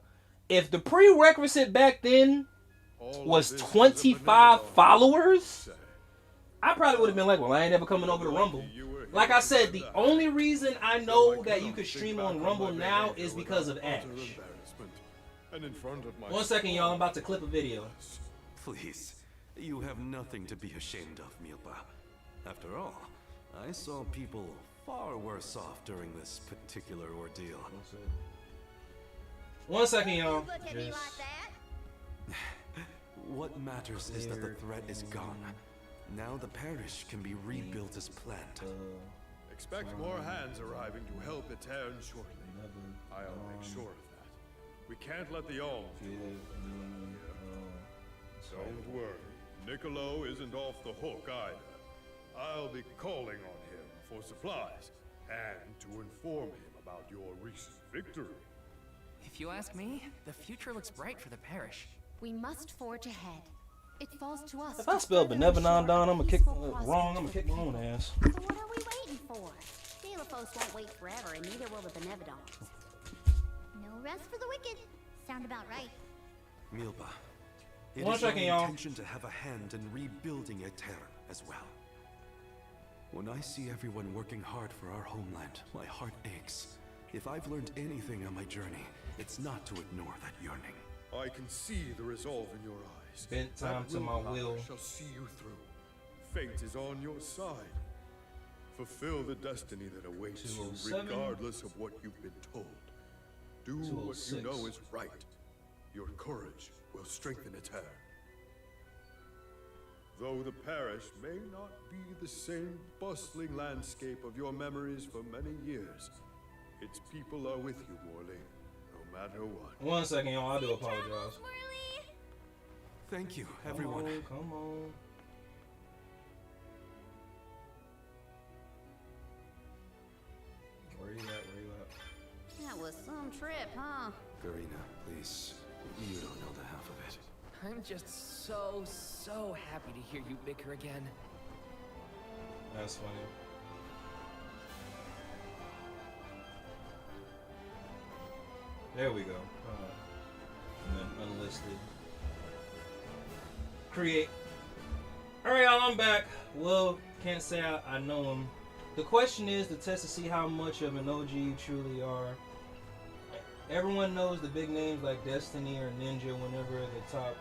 if the prerequisite back then was 25 followers, I probably would have been like, well, I ain't never coming over to Rumble. Like I said, the only reason I know that you could stream on Rumble now is because of Ash. 1 second, y'all. I'm about to clip a video. Please, you have nothing to be ashamed of, Milpa. After all, I saw people far worse off during this particular ordeal. 1 second, y'all. Look at me Just- like that. What matters is that the threat is gone. Now the parish can be rebuilt as planned. Expect more hands arriving to help Etern shortly. I'll make sure of that. We can't let the alms Don't worry. Niccolo isn't off the hook either. I'll be calling on him for supplies and to inform him about your recent victory. If you ask me, the future looks bright for the parish. We must forge ahead. It falls to us. If I spell Benevolon down, I'm gonna kick wrong. I'm gonna kick my own ass. So what are we waiting for? Delafos won't wait forever, and neither will the Benevodons. No rest for the wicked. Sound about right. Milba, it 1 is our second, y'all. intention to have a hand in rebuilding Etern as well. When I see everyone working hard for our homeland, my heart aches. If I've learned anything on my journey, it's not to ignore that yearning. I can see the resolve in your eyes. Bent time That to my willpower will. shall see you through. Fate is on your side. Fulfill the destiny that awaits you 207. regardless of what you've been told. Do what you 206. know is right. Your courage will strengthen Etern. Though the parish may not be the same bustling landscape of your memories for many years, its people are with you, Morley, no matter what. 1 second, y'all. I do apologize. Thank you, everyone. Come on. Where you at? Where you at? That was some trip, huh? Garina, please. You don't know the half of it. I'm just so happy to hear you bicker again. That's funny. There we go. And then unlisted. Create. Alright, y'all, I'm back. Well, can't say I know him. The question is to test to see how much of an OG you truly are. Everyone knows the big names like Destiny or Ninja whenever the top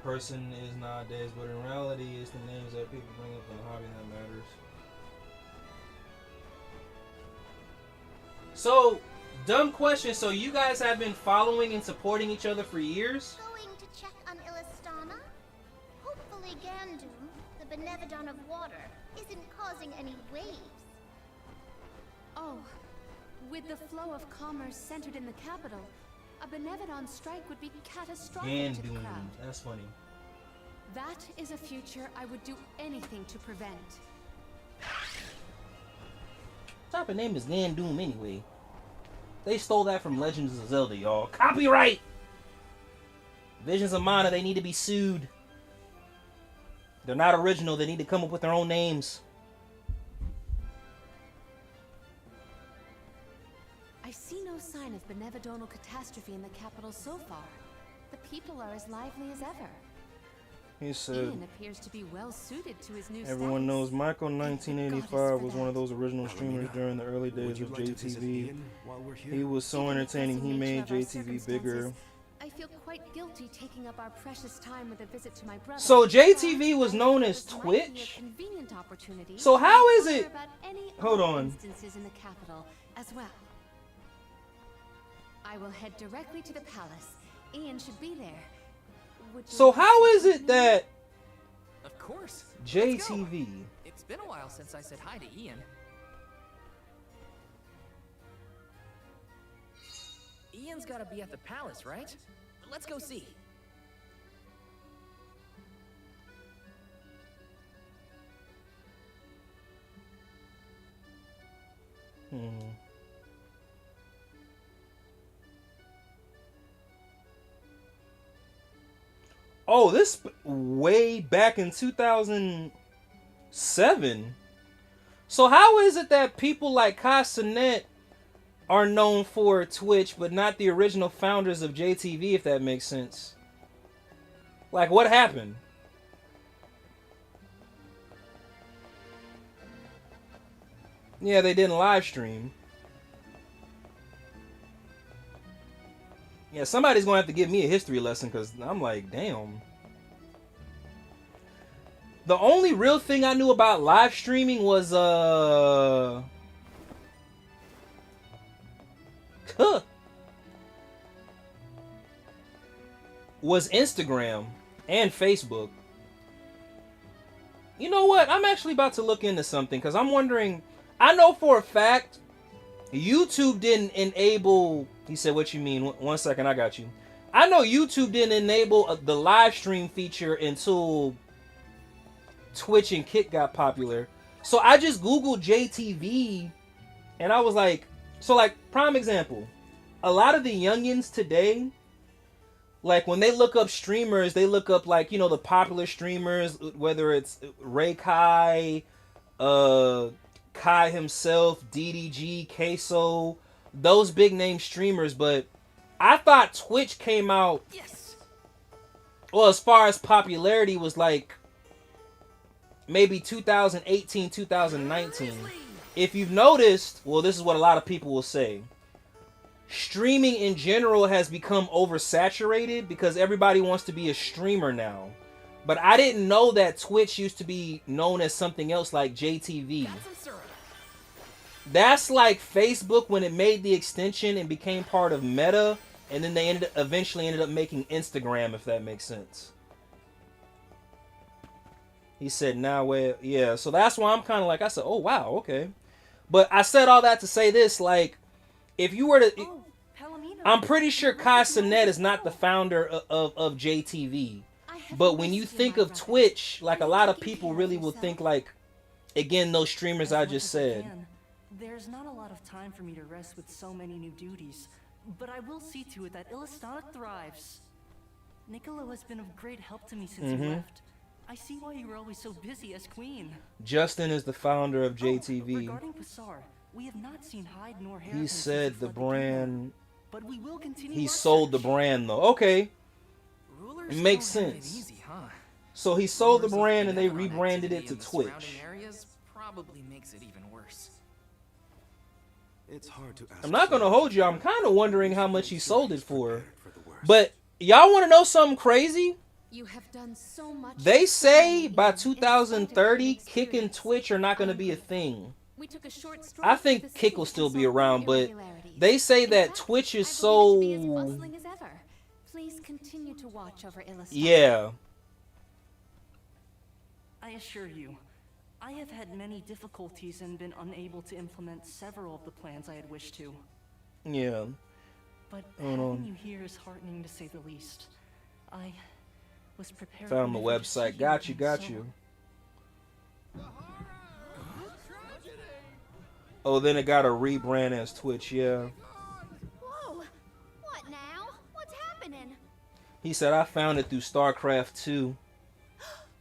person is nowadays, but in reality, it's the names that people bring up in the hobby that matters. So, dumb question. So you guys have been following and supporting each other for years? Going to check on Illistana? Hopefully Gandum, the Benevodon of water, isn't causing any waves. Oh, with the flow of commerce centered in the capital, a Benevodon strike would be catastrophic to the Gandun. crowd. That's funny. That is a future I would do anything to prevent. Type of name is Gandun anyway. They stole that from Legends of Zelda, y'all. Copyright! Visions of Mana, they need to be sued. They're not original. They need to come up with their own names. I see no sign of benevodonal catastrophe in the capital so far. The people are as lively as ever. He said, Ian appears to be well suited to his new everyone status. knows Michael 1985 was one of those original streamers during the early days of JTV. He was so entertaining, he made JTV bigger. I feel quite guilty taking up our precious time with a visit to my brother. So JTV was known as This might be a Twitch? convenient opportunity So to how is inquire it? about any Hold other on. instances in the capital as well. I will head directly to the palace. Ian should be there. Would you So like how to is it that Of course. Let's go. JTV? It's been a while since I said hi to Ian. Ian's gotta be at the palace, right? Let's go see. Oh, this way back in 2007. So how is it that people like Castanet are known for Twitch, but not the original founders of JTV, if that makes sense? Like, what happened? Yeah, they didn't live stream. Yeah, somebody's gonna have to give me a history lesson, because I'm like, damn. The only real thing I knew about live streaming was was Instagram and Facebook. You know what? I'm actually about to look into something because I'm wondering. I know for a fact YouTube didn't enable. He said, "What you mean?" 1 second, I got you. I know YouTube didn't enable the live stream feature until Twitch and Kick got popular. So I just Googled JTV, and I was like, so like prime example, a lot of the youngins today, like when they look up streamers, they look up like, you know, the popular streamers, whether it's Ray Kai, Kai himself, DDG, Queso, those big name streamers. But I thought Twitch came out, well, as far as popularity, was like maybe 2018, 2019. If you've noticed, well, this is what a lot of people will say. Streaming in general has become oversaturated because everybody wants to be a streamer now. But I didn't know that Twitch used to be known as something else like JTV. That's like Facebook when it made the extension and became part of Meta, and then they eventually ended up making Instagram, if that makes sense. He said, now, well, yeah. So that's why I'm kind of like, I said, oh, wow, okay. But I said all that to say this, like, if you were to... I'm pretty sure Kai Cenat is not the founder of JTV. But when you think of Twitch, like, a lot of people really will think, like, again, those streamers I just said. There's not a lot of time for me to rest with so many new duties, but I will see to it that Illistana thrives. Niccolo has been of great help to me since you left. I see why you were always so busy as queen. Justin is the founder of JTV. Regarding Passar, we have not seen hide nor hair. He said the brand... But we will continue. He sold the brand, though. Okay. It makes sense. Easy, huh? So he sold the brand and they rebranded it to Twitch. Areas probably makes it even worse. It's hard to ask. I'm not gonna hold you. I'm kind of wondering how much he sold it for. But y'all want to know something crazy? You have done so much. They say by 2030, Kick and Twitch are not gonna be a thing. We took a short stroll. I think Kick will still be around, but they say that Twitch is so... Please continue to watch over Illistana. Yeah. I assure you, I have had many difficulties and been unable to implement several of the plans I had wished to. Yeah. But having you here is heartening to say the least. I was prepared. Found the website. Got you. Oh, then it got a rebrand as Twitch, yeah. Whoa! What now? What's happening? He said, I found it through StarCraft 2.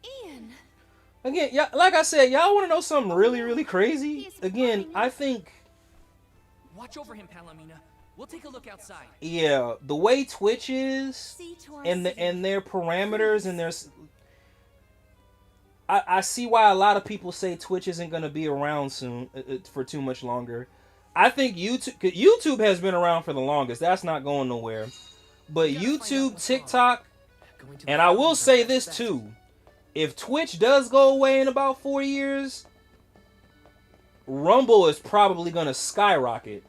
Ian! Again, yeah, like I said, y'all want to know something really, really crazy? Again, I think... Watch over him, Palomina. We'll take a look outside. Yeah, the way Twitch is, and their parameters, and their... I see why a lot of people say Twitch isn't going to be around soon for too much longer. I think YouTube has been around for the longest. That's not going nowhere. But YouTube, TikTok, and I will say this too. If Twitch does go away in about 4 years, Rumble is probably going to skyrocket.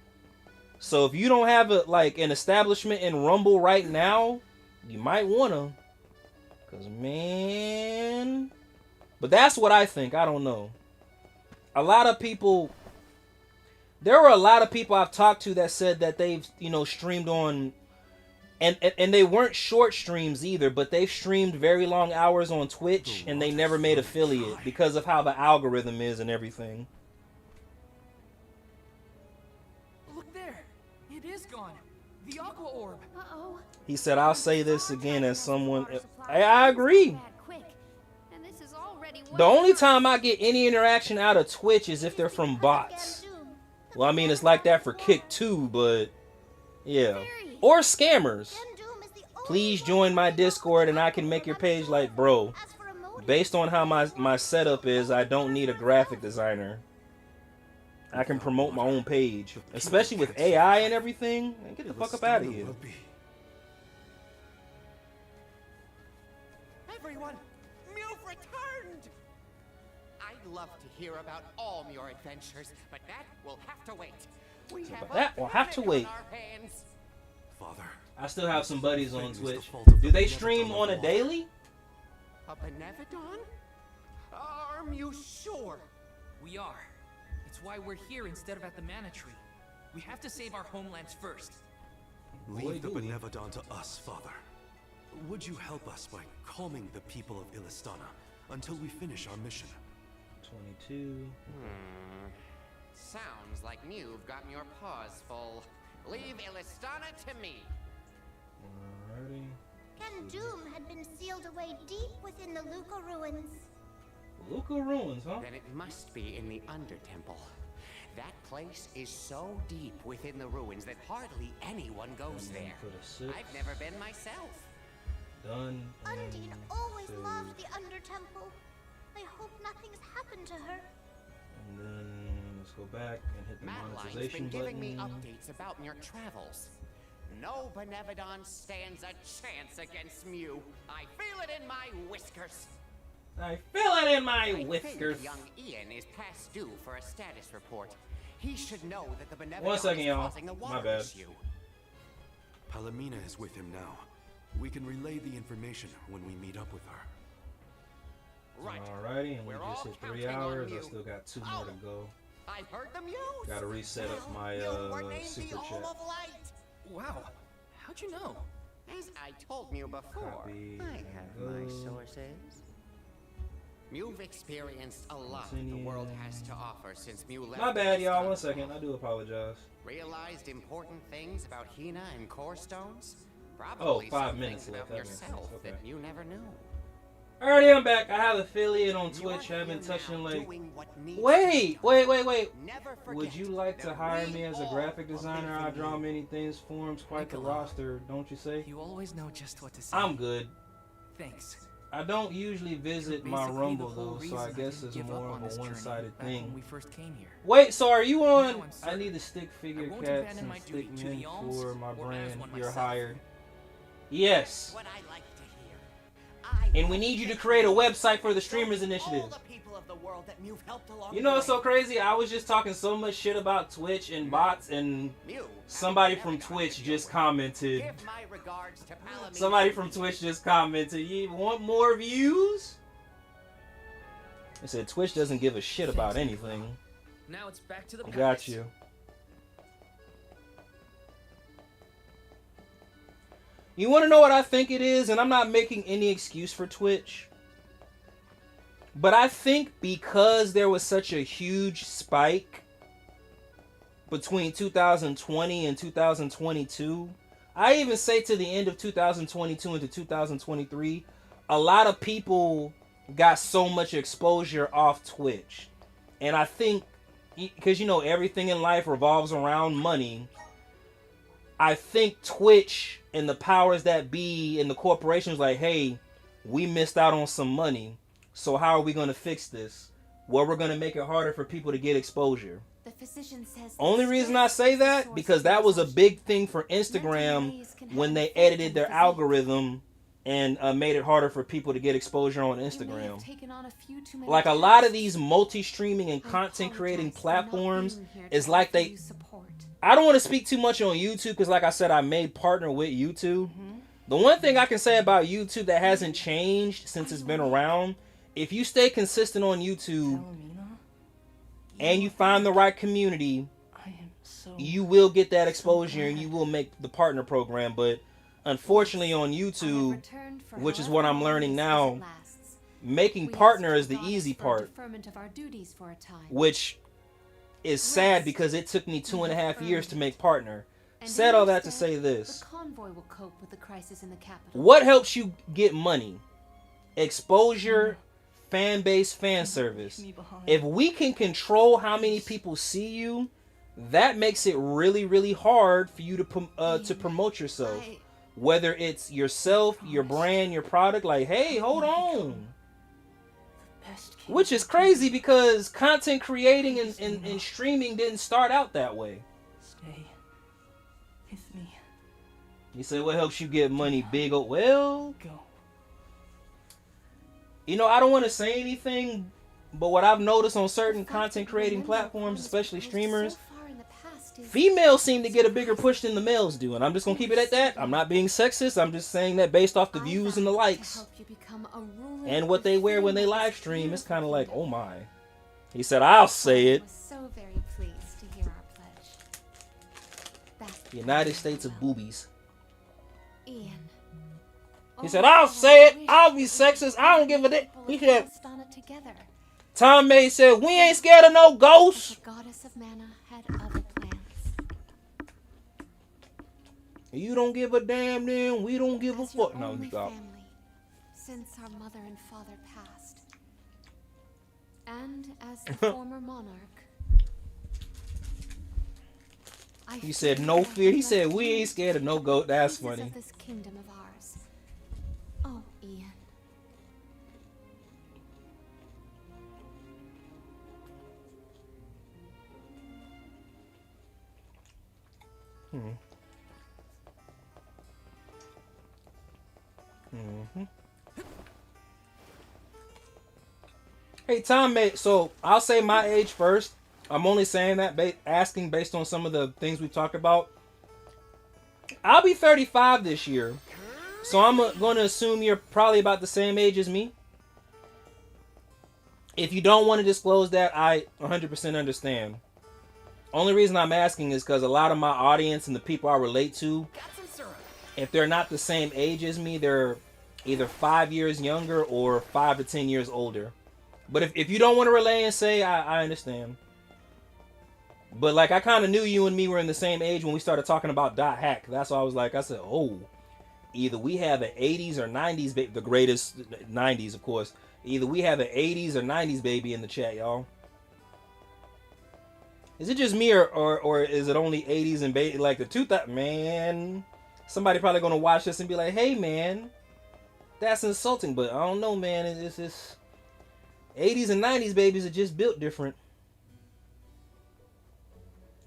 So if you don't have an establishment in Rumble right now, you might want to. Because, man... But that's what I think. I don't know. A lot of people... There were a lot of people I've talked to that said that they've, streamed on... And they weren't short streams either, but they've streamed very long hours on Twitch, and they never made affiliate because of how the algorithm is and everything. Look there. It is gone. The Aqua Orb. Uh-oh. He said, I'll say this again as someone... I agree. The only time I get any interaction out of Twitch is if they're from bots. Well, I mean, it's like that for Kick too, but yeah. Or scammers. Please join my Discord and I can make your page. Like, bro, based on how my setup is, I don't need a graphic designer. I can promote my own page. Especially with AI and everything. Man, get the fuck up out of here. Everyone, you've returned! I'd love to hear about all your adventures, but that will have to wait. We have But that will have to wait. Father, I still have some buddies on thing is the Twitch. fault of Do the they Benevodon stream of on a war. daily? A Benevodon? Are you sure? We are. It's why we're here instead of at the Mana Tree. We have to save our homelands first. Leave the Benevodon to us, Father. Would you help us by calming the people of Illistana until we finish our mission? 22. Sounds like you've gotten your paws full. Leave Illistana to me. Alrighty. Doom had been sealed away deep within the Luca ruins. Luca ruins, huh? Then it must be in the Undertemple. That place is so deep within the ruins that hardly anyone goes there. I've never been myself. Done. Undine always loved the Undertemple. I hope nothing's happened to her. And then let's go back and hit the Madeline's monetization been giving me button. updates about your travels. No Benevodon stands a chance against Mew. I feel it in my whiskers. I feel it in my I whiskers. think young Ian is past due for a status report. He should know that the Benevodon 1 second, is y'all. causing the My water bad. issue. Palomina is with him now. We can relay the information when we meet up with her. Right. Alrighty, and we We're just all hit 3 counting on hours. I you. still got 2 more to go. I've heard the Mews. Gotta reset up my You were named super the chat. Home of Light. Wow. How'd you know? As I told you before, Copy I and have my go. sources. You've experienced a lot the world has to offer since Mew left. My bad, y'all. Illistana. 1 second. I do apologize. Realized important things about Hina and Core Stones? Oh, Probably 5 some minutes things left. about That makes sense. yourself Okay. that you never knew. Alrighty, I'm back. I have affiliate on Twitch. I haven't touched in like. Wait. Would you like to hire me as a graphic designer? I draw many things, forms quite the roster, don't you say? You always know just what to say. I'm good. Thanks. I don't usually visit my Basically, Rumble the whole though, so reason I guess didn't it's give up more on of this a journey one-sided back when thing. we first came here. Wait, so are you Now on? I'm I certain need the stick figure I won't cats abandon and my duty stick to men the alms for my or as brand. one You're myself. hired. Yes. What I like to hear. And we need you to create a website for the Streamers All Initiative. the people of the world that you've helped along You know the what's so way. crazy? I was just talking so much shit about Twitch and bots, and somebody from Twitch just commented. Give my regards to Palomina. Somebody from Twitch just commented, "You want more views?" I said Twitch doesn't give a shit about anything. Now it's back to the Got palace. you. You want to know what I think it is? And I'm not making any excuse for Twitch. But I think because there was such a huge spike between 2020 and 2022, I even say to the end of 2022 into 2023, a lot of people got so much exposure off Twitch. And I think, because you know everything in life revolves around money, I think Twitch and the powers that be and the corporations like, hey, we missed out on some money, so how are we going to fix this? Well, we're going to make it harder for people to get exposure. The physician says Only reason I say that, because that was a big thing for Instagram when they edited their algorithm and made it harder for people to get exposure on Instagram. Like a lot of these multi-streaming and content creating platforms is like they... I don't want to speak too much on YouTube because like I said, I made partner with YouTube. The one thing I can say about YouTube that hasn't changed since it's been around, if you stay consistent on YouTube and you find the right community, you will get that exposure and you will make the partner program. But unfortunately on YouTube, which is what I'm learning now, making partner is the easy part, which is sad because it took me 2.5 years to make partner. Said all that to say this. The convoy will cope with the crisis in the capital. What helps you get money? Exposure, fan base, fan service. If we can control how many people see you, that makes it really, really hard for you to promote yourself. Whether it's yourself, your brand, your product. Like, hey, hold on. Which is crazy because content creating and streaming didn't start out that way. Stay with me. You say, what helps you get money? Big old, well, you know, I don't want to say anything, but what I've noticed on certain content creating platforms, especially streamers, females seem to get a bigger push than the males do, and I'm just gonna keep it at that. I'm not being sexist. I'm just saying that based off the views and the likes and what they wear when they live stream, it's kind of like, oh my. He said, "I'll say it." So very pleased to hear our pledge. United States of boobies. Ian. He said, "I'll say it. I'll be sexist. I don't give a damn." He said, Tom May said, "We ain't scared of no ghosts." The goddess of mana had other plans. You don't give a damn, then we don't give a fuck. No, stop. Family, since our mother and father passed. And as the former monarch, He said, "No fear." He said, "We ain't scared of no goat." That's funny. of this kingdom of ours. Oh, Ian. Hey, Tom, mate. So I'll say my age first. I'm only saying that, asking based on some of the things we talked about. I'll be 35 this year, so I'm going to assume you're probably about the same age as me. If you don't want to disclose that, I 100% understand. Only reason I'm asking is because a lot of my audience and the people I relate to, if they're not the same age as me, they're either 5 years younger or 5 to 10 years older. But if you don't want to relay and say, I understand. But like, I kind of knew you and me were in the same age when we started talking about Dot Hack. That's why I said, oh, either we have an 80s or 90s baby, the greatest 90s, of course. Either we have an 80s or 90s baby in the chat, y'all. Is it just me or is it only 80s and baby, like the 2000? Man, somebody probably gonna watch this and be like, hey man, that's insulting. But I don't know, man. It's just 80s and 90s babies are just built different.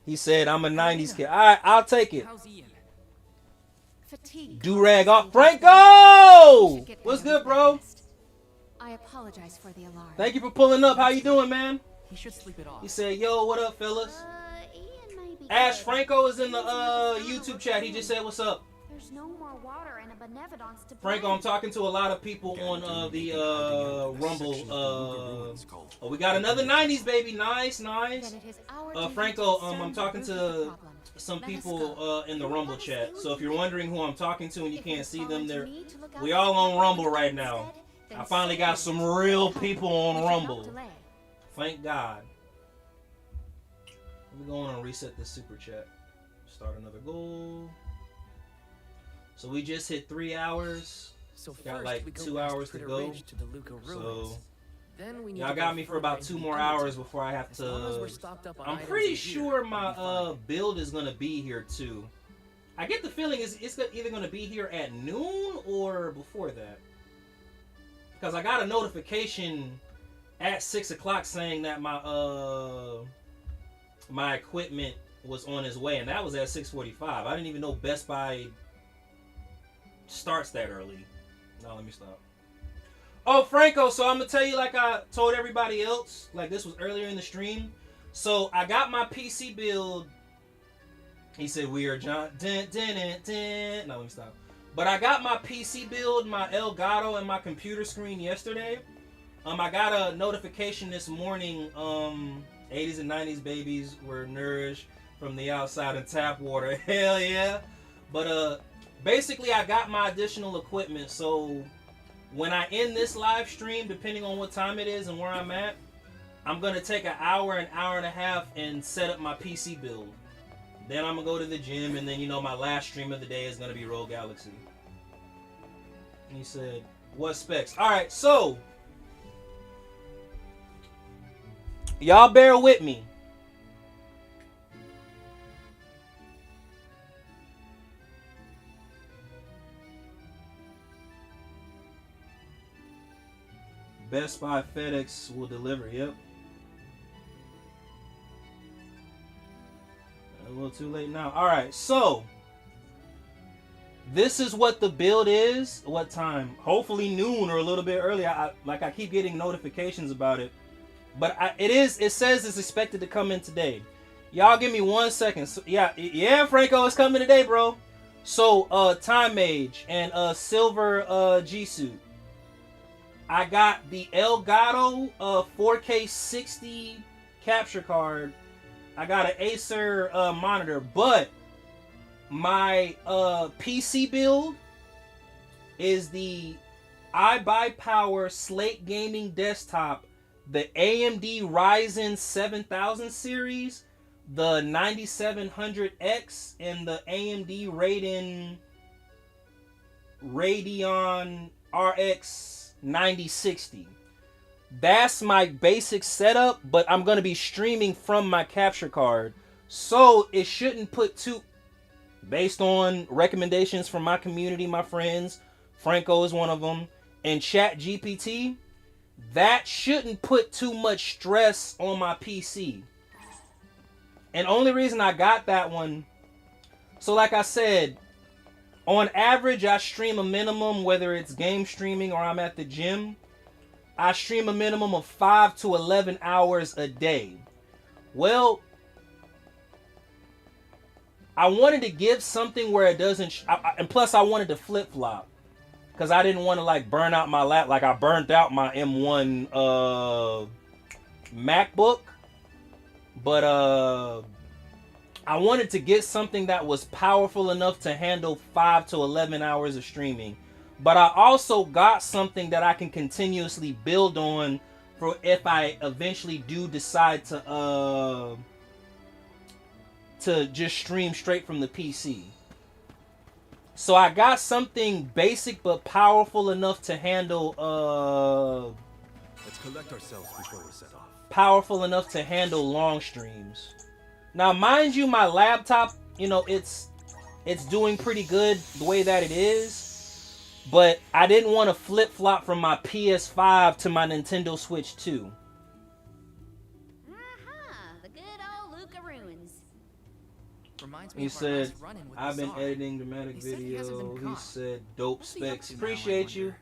He said, "I'm a 90s kid." All right, I'll take it. Do-rag off. Franco! What's good, bro? I apologize for the alarm. Thank you for pulling up. How you doing, man? He should sleep it off. He said, "Yo, what up, fellas?" Ash Franco is in the YouTube chat. He just said, "What's up?" There's no more water and a benevolence to Franco, I'm talking to a lot of people on the Rumble. Oh, we got another 90s baby. Nice. Franco, I'm talking to some people in the Rumble chat. So if you're wondering who I'm talking to and you can't see them, we all on Rumble right now. I finally got some real people on Rumble. Thank God. Let me go on and reset this super chat. Start another goal. So we just hit 3 hours. So got like 2 hours to go. So then y'all got me for about 2 more hours before I have to. I'm pretty sure my build is gonna be here too. I get the feeling it's either gonna be here at noon or before that. Because I got a notification at 6 o'clock saying that my equipment was on its way, and that was at 6:45. I didn't even know Best Buy starts that early. Now let me stop. Oh, Franco, so I'm gonna tell you like I told everybody else, like this was earlier in the stream. So I got my PC build. He said we are John. Now let me stop. But I got my PC build, my Elgato, and my computer screen yesterday. I got a notification this morning. 80s and 90s babies were nourished from the outside in tap water. Hell yeah. But basically I got my additional equipment, so when I end this live stream, depending on what time it is and where I'm at, I'm gonna take an hour and a half and set up my PC build. Then I'm gonna go to the gym, and then my last stream of the day is gonna be Rogue Galaxy. And he said, "What specs?" All right, so y'all bear with me. Best Buy, FedEx will deliver. Yep. A little too late now. All right, so this is what the build is. What time? Hopefully noon or a little bit early. I keep getting notifications about it, but it says it's expected to come in today. Y'all give me 1 second. So, yeah, Franco is coming today, bro. So, Time Mage and Silver G-Suit. I got the Elgato 4K 60 capture card. I got an Acer monitor, but my PC build is the iBuyPower Slate Gaming Desktop, the AMD Ryzen 7000 series, the 9700X, and the AMD Radeon RX 9060. That's my basic setup, but I'm going to be streaming from my capture card. So it shouldn't put too, based on recommendations from my community, my friends, Franco is one of them, and ChatGPT, that shouldn't put too much stress on my PC. And only reason I got that one, so like I said, on average, I stream a minimum, whether it's game streaming or I'm at the gym, I stream a minimum of 5 to 11 hours a day. Well, I wanted to give something where it doesn't, and plus I wanted to flip-flop, because I didn't want to like burn out my lap, like I burnt out my M1 MacBook, but I wanted to get something that was powerful enough to handle 5 to 11 hours of streaming. But I also got something that I can continuously build on for if I eventually do decide to just stream straight from the PC. So I got something basic but powerful enough to handle Let's collect ourselves before we set off. Powerful enough to handle long streams. Now, mind you, my laptop, you know, it's doing pretty good the way that it is. But I didn't want to flip-flop from my PS5 to my Nintendo Switch 2. The good old Lucaroons. Reminds me He of our said, last run-in with I've been Bazaar. editing dramatic He said he hasn't video. been He caught. said, dope What's he up specs. to now, I Appreciate you.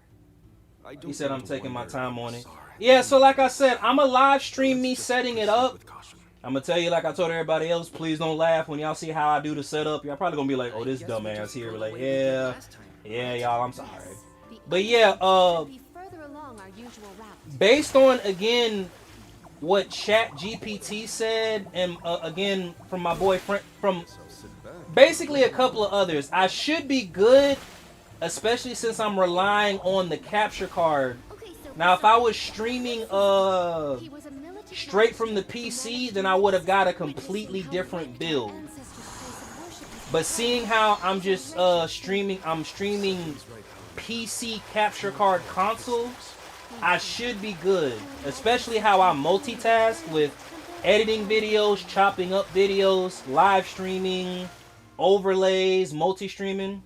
wonder? He said, I'm taking my time on it. Yeah, so like I said, I'm a live stream me setting it up. I'm going to tell you, like I told everybody else, please don't laugh when y'all see how I do the setup. Y'all probably going to be like, oh, this dumbass here. Like, yeah, y'all, I'm sorry. But yeah, based on, again, what ChatGPT said, and again, from my boy, from basically a couple of others, I should be good, especially since I'm relying on the capture card. Now, if I was streaming straight from the PC, then I would have got a completely different build. But seeing how I'm just streaming PC capture card console, I should be good. Especially how I multitask with editing videos, chopping up videos, live streaming, overlays, multi-streaming.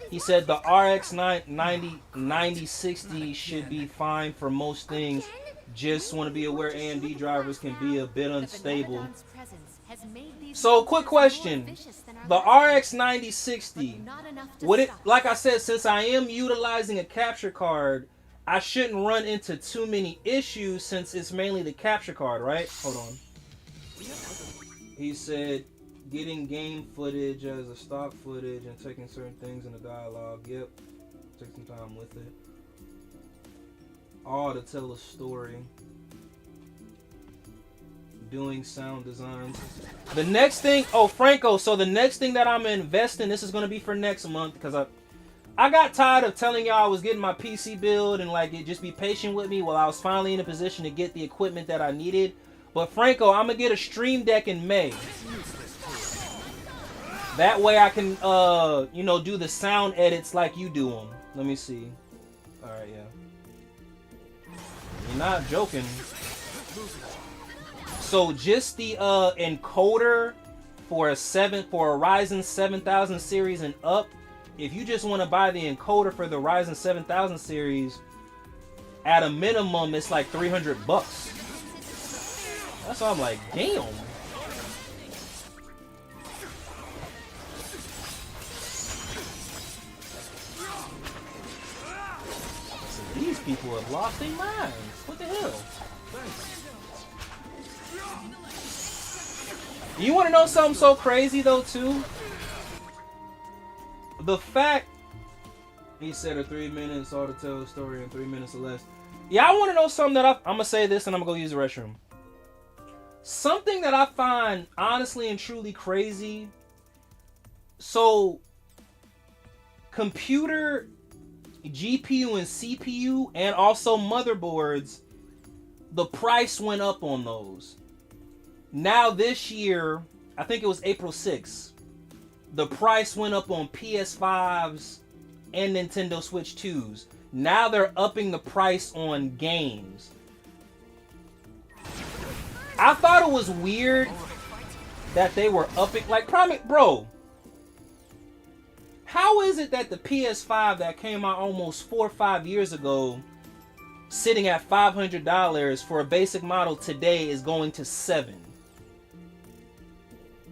He said the RX 9060 should be fine for most things. Just want to be aware AMD drivers can be a bit unstable. So, quick question. The RX 9060, would it, like I said, since I am utilizing a capture card, I shouldn't run into too many issues since it's mainly the capture card, right? Hold on. He said, getting game footage as a stock footage and taking certain things in the dialogue. Yep. Take some time with it. All to tell a story. Doing sound designs. The next thing, oh, Franco, so the next thing that I'm investing, this is going to be for next month, because I got tired of telling y'all I was getting my PC build and like, just be patient with me while I was finally in a position to get the equipment that I needed. But Franco, I'm going to get a Stream Deck in May. That way I can, you know, do the sound edits like you do them. Let me see. Alright, yeah. You're not joking. So just the encoder for a Ryzen 7000 series and up, if you just want to buy the encoder for the Ryzen 7000 series, at a minimum it's like $300. That's why I'm like, damn. So these people have lost their minds. What the hell? You want to know something so crazy though too? The fact he said her 3 minutes, all to tell a story in 3 minutes or less. Yeah, I want to know something that I'm gonna say this and I'm gonna go use the restroom. Something that I find honestly and truly crazy. So, computer, GPU and CPU, and also motherboards, the price went up on those. Now this year, I think it was April 6th, the price went up on PS5s and Nintendo Switch 2s. Now they're upping the price on games. I thought it was weird that they were upping, like, bro, how is it that the PS5 that came out almost 4 or 5 years ago, sitting at $500 for a basic model today, is going to $700?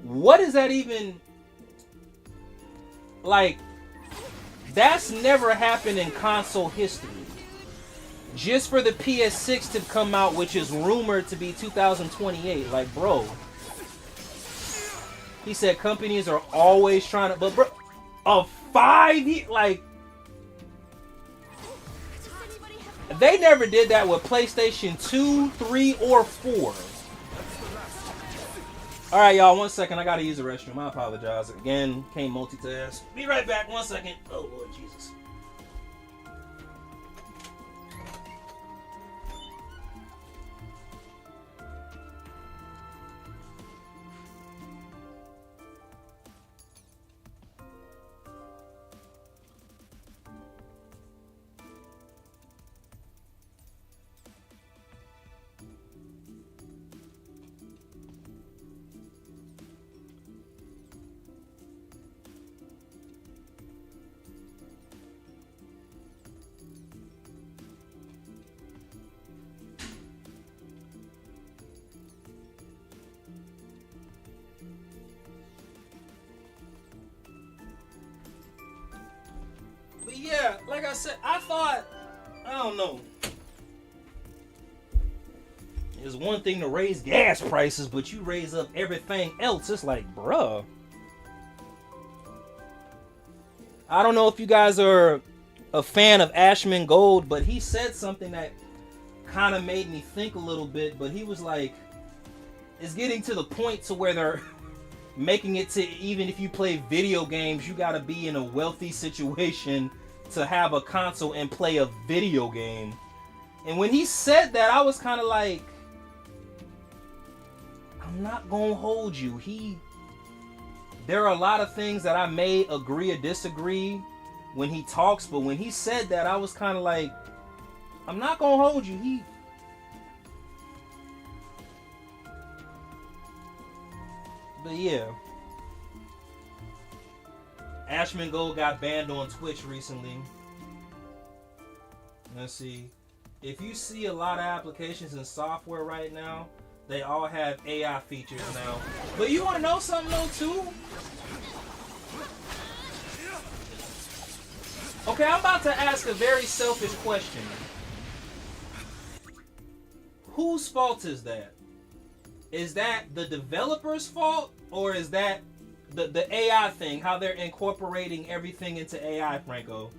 What is that even? Like, that's never happened in console history. Just for the PS6 to come out, which is rumored to be 2028. Like, bro. He said companies are always trying to, but bro, a 5 year, like, they never did that with PlayStation 2, 3, or 4. Alright, y'all, 1 second. I gotta use the restroom. I apologize. Again, can't multitask. Be right back. 1 second. Oh, Lord Jesus. But yeah, like I said, I thought, I don't know. It's one thing to raise gas prices, but you raise up everything else. It's like, bruh. I don't know if you guys are a fan of Ashman Gold, but he said something that kind of made me think a little bit. But he was like, it's getting to the point to where they're making it to, even if you play video games, you gotta be in a wealthy situation to have a console and play a video game. And when he said that, I was kind of like, I'm not gonna hold you. There are a lot of things that I may agree or disagree when he talks, but when he said that, I was kind of like, I'm not gonna hold you. But yeah, Ashman Gold got banned on Twitch recently. Let's see. If you see a lot of applications and software right now, they all have AI features now. But you want to know something though too? Okay, I'm about to ask a very selfish question. Whose fault is that? Is that the developer's fault, or is that the AI thing, how they're incorporating everything into AI, Franco?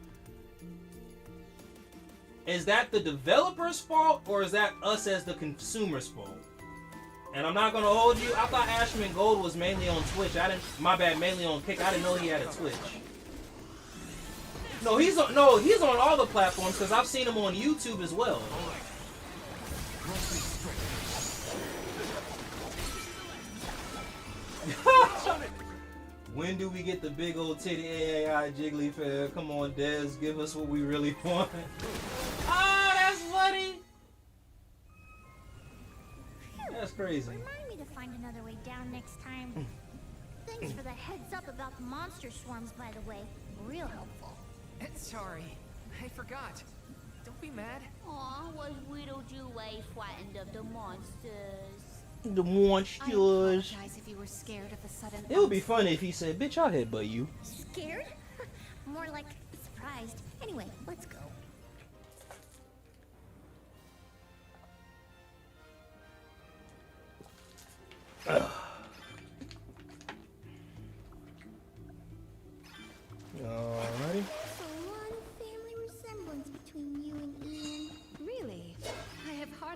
Is that the developer's fault, or is that us as the consumer's fault? And I'm not gonna hold you. I thought Ashman Gold was mainly on Twitch. Mainly on Kick. I didn't know he had a Twitch. No, he's on all the platforms because I've seen him on YouTube as well. When do we get the big old titty AI Jigglypuff? Come on, Dez, give us what we really want. Ah, that's funny. That's crazy. Remind me to find another way down next time. Thanks for the heads up about the monster swarms, by the way. Real helpful. Sorry, I forgot. Don't be mad. Aw, was Widow way frightened of the monsters? The monsters. I apologize if you were scared of the sudden. It would be funny if he said, "Bitch, I'll headbutt you." Scared? More like surprised. Anyway, let's go.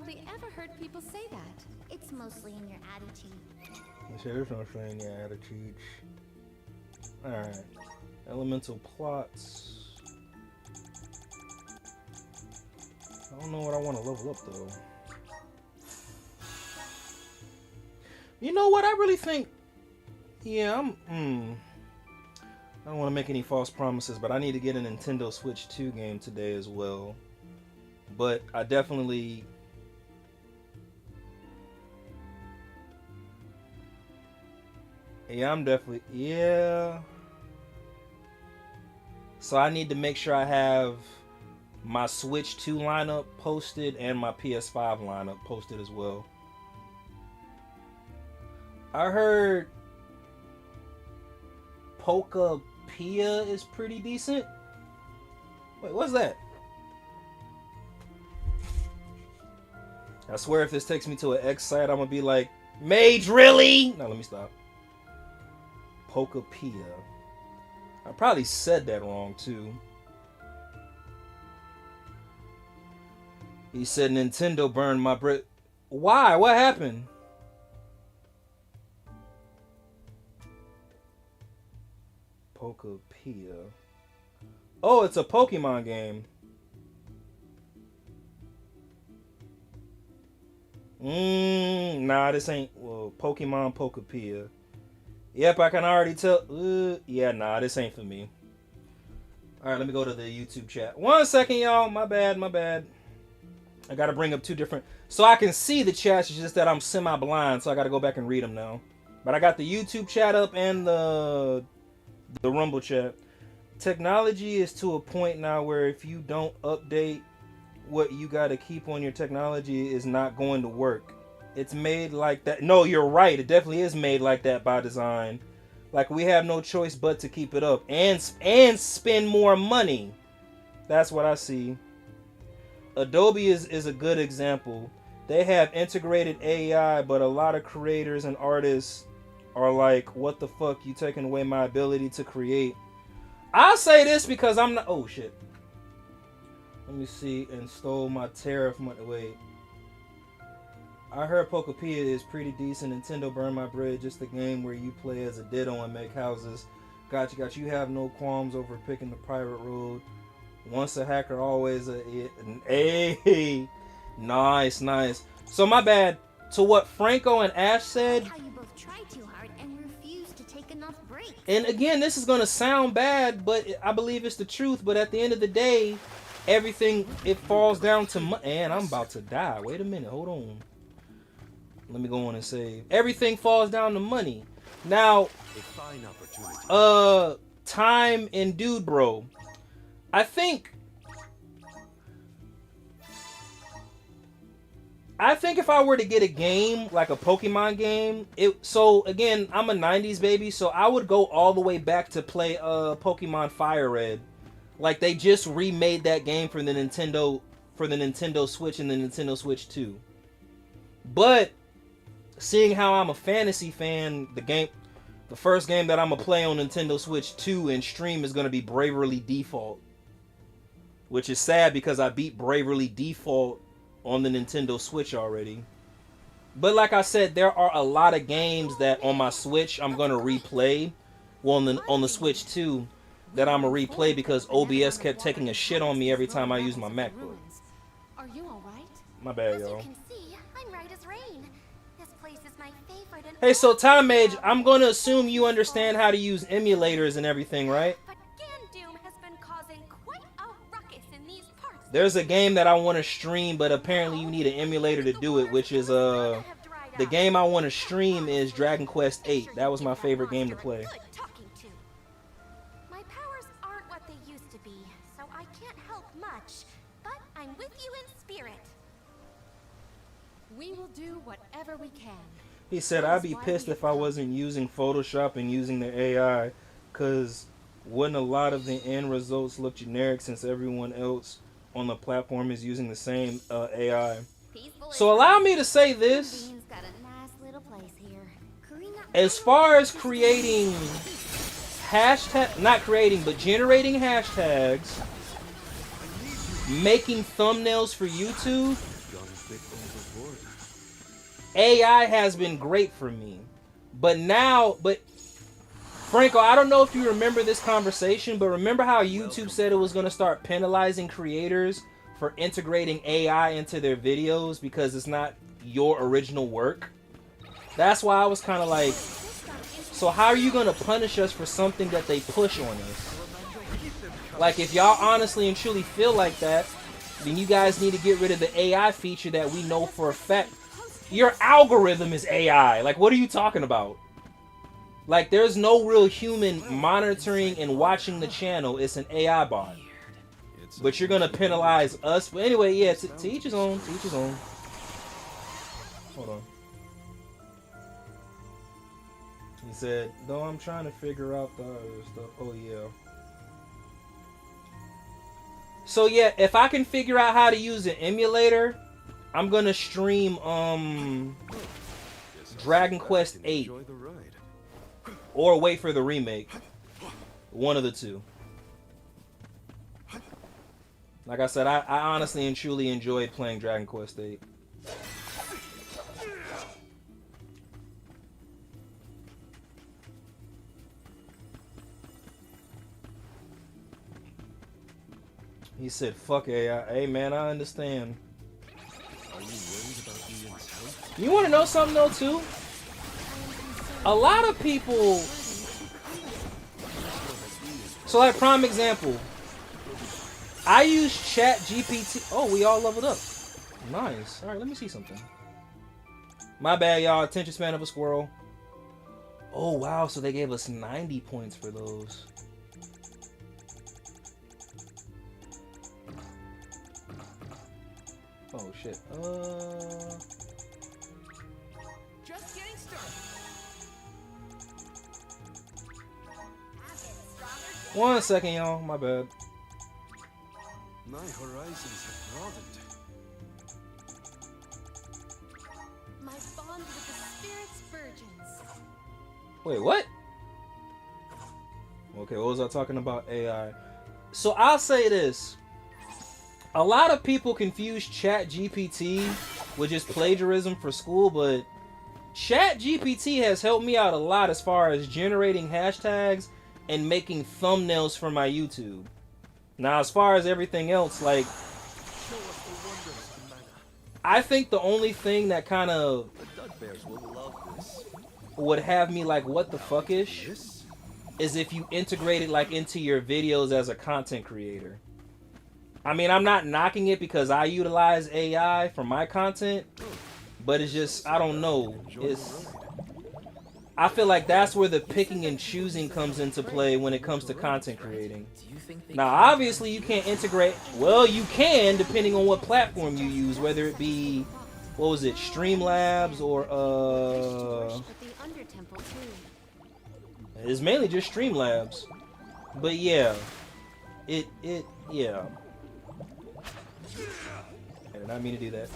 hardly ever heard people say that. It's mostly in your attitude. There's no shame in your attitude. Alright. Elemental plots. I don't know what I want to level up though. You know what? I really think. Yeah, I don't want to make any false promises, but I need to get a Nintendo Switch 2 game today as well. But I definitely. Yeah, I'm definitely. Yeah. So I need to make sure I have my Switch 2 lineup posted and my PS5 lineup posted as well. I heard Pia is pretty decent. Wait, what's that? I swear if this takes me to an X site, I'm gonna be like, Mage, really? No, let me stop. Pia. I probably said that wrong too. He said Nintendo burned my bread. Why? What happened? Pia. Oh, it's a Pokemon game. Nah, this ain't. Well, Pokemon Pia. Yep, I can already tell. Yeah, nah, this ain't for me. Alright, let me go to the YouTube chat. 1 second, y'all. My bad. I gotta bring up two different. So I can see the chats, it's just that I'm semi-blind, so I gotta go back and read them now. But I got the YouTube chat up and the Rumble chat. Technology is to a point now where if you don't update what you gotta keep on your technology, is not going to work. It's made like that. No, you're right. It definitely is made like that by design. Like, we have no choice but to keep it up and spend more money. That's what I see. Adobe is a good example. They have integrated AI, but a lot of creators and artists are like, what the fuck? You taking away my ability to create. I'll say this because I'm not. Oh, shit. Let me see. And stole my tariff money. Wait. I heard Pia is pretty decent. Nintendo burned my bread. Just a game where you play as a Ditto and make houses. Gotcha. You have no qualms over picking the pirate road. Once a hacker, always a hey. Nice. So my bad. To what Franco and Ash said. How you both tried too hard and refused to take enough breaks. And again, this is gonna sound bad, but I believe it's the truth. But at the end of the day, everything it falls down to money. And I'm about to die. Wait a minute. Hold on. Let me go on and save. Everything falls down to money. Now, time and dude, bro. I think if I were to get a game, like a Pokemon game, so again, I'm a 90s baby, so I would go all the way back to play Pokemon Fire Red. Like, they just remade that game for the Nintendo Switch and the Nintendo Switch 2. But seeing how I'm a fantasy fan, the first game that I'm gonna play on Nintendo Switch 2 and stream is gonna be Bravely Default. Which is sad because I beat Bravely Default on the Nintendo Switch already. But like I said, there are a lot of games that on my Switch I'm gonna replay. Well, on the Switch 2 that I'm gonna replay because OBS kept taking a shit on me every time I use my MacBook. Are you alright? My bad, y'all. As you can see, I'm right as rain. This place is my favorite and Hey, so Time Mage, I'm gonna assume you understand how to use emulators and everything, right? There's a game that I want to stream, but apparently you need an emulator to do it, which is the game I want to stream is Dragon Quest VIII. That was my favorite game to play. My powers aren't what they used to be, so I can't help much, but I'm with you in spirit. We will do whatever we can. He said, I'd be pissed if I wasn't using Photoshop and using the AI, because wouldn't a lot of the end results look generic since everyone else on the platform is using the same AI. So allow me to say this. As far as creating but generating hashtags, making thumbnails for YouTube, AI has been great for me. But Franco, I don't know if you remember this conversation, but remember how YouTube said it was going to start penalizing creators for integrating AI into their videos because it's not your original work? That's why I was kind of like, so how are you going to punish us for something that they push on us? Like, if y'all honestly and truly feel like that, then you guys need to get rid of the AI feature that we know for a fact. Your algorithm is AI. Like, what are you talking about? Like, there's no real human monitoring and watching the channel. It's an AI bot. But you're going to penalize us. But anyway, yeah, to each his own. To each his own. Hold on. He said, though I'm trying to figure out the other stuff. Oh, yeah. So, yeah, if I can figure out how to use an emulator, I'm going to stream Dragon Quest 8. Or wait for the remake. One of the two. Like I said, I honestly and truly enjoyed playing Dragon Quest 8. He said, fuck AI. Hey, man, I understand. You want to know something, though, too? A lot of people... So, like, prime example. I use ChatGPT. Oh, we all leveled up. Nice. Alright, let me see something. My bad, y'all. Attention span of a squirrel. Oh, wow. So they gave us 90 points for those. Oh, shit. Just getting started. 1 second, y'all. My bad. My horizons have broadened. My bond with the spirit's virgins. Wait, what? Okay, what was I talking about? AI. So I'll say this. A lot of people confuse ChatGPT with just plagiarism for school, but ChatGPT has helped me out a lot as far as generating hashtags and making thumbnails for my YouTube. Now, as far as everything else, like, I think the only thing that kind of would have me like, what the fuck-ish, is if you integrate it like into your videos as a content creator. I mean, I'm not knocking it because I utilize AI for my content, but it's just, I don't know. I feel like that's where the picking and choosing comes into play when it comes to content creating. Now, obviously, you can't integrate... Well, you can, depending on what platform you use, whether it be, what was it, Streamlabs or, it's mainly just Streamlabs. But yeah, yeah. I did not mean to do that.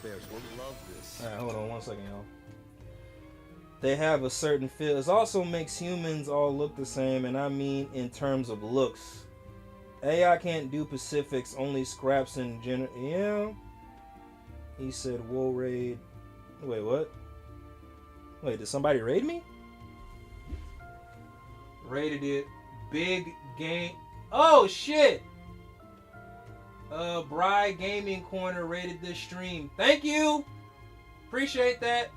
Bears will love this. Alright, hold on 1 second, y'all. They have a certain feel. It also makes humans all look the same, and I mean in terms of looks. AI can't do specifics, only scraps and yeah. He said, whoa, raid. Wait, what? Wait, did somebody raid me? Raided it. Big game. Oh, shit! Bri Gaming Corner rated this stream. Thank you! Appreciate that.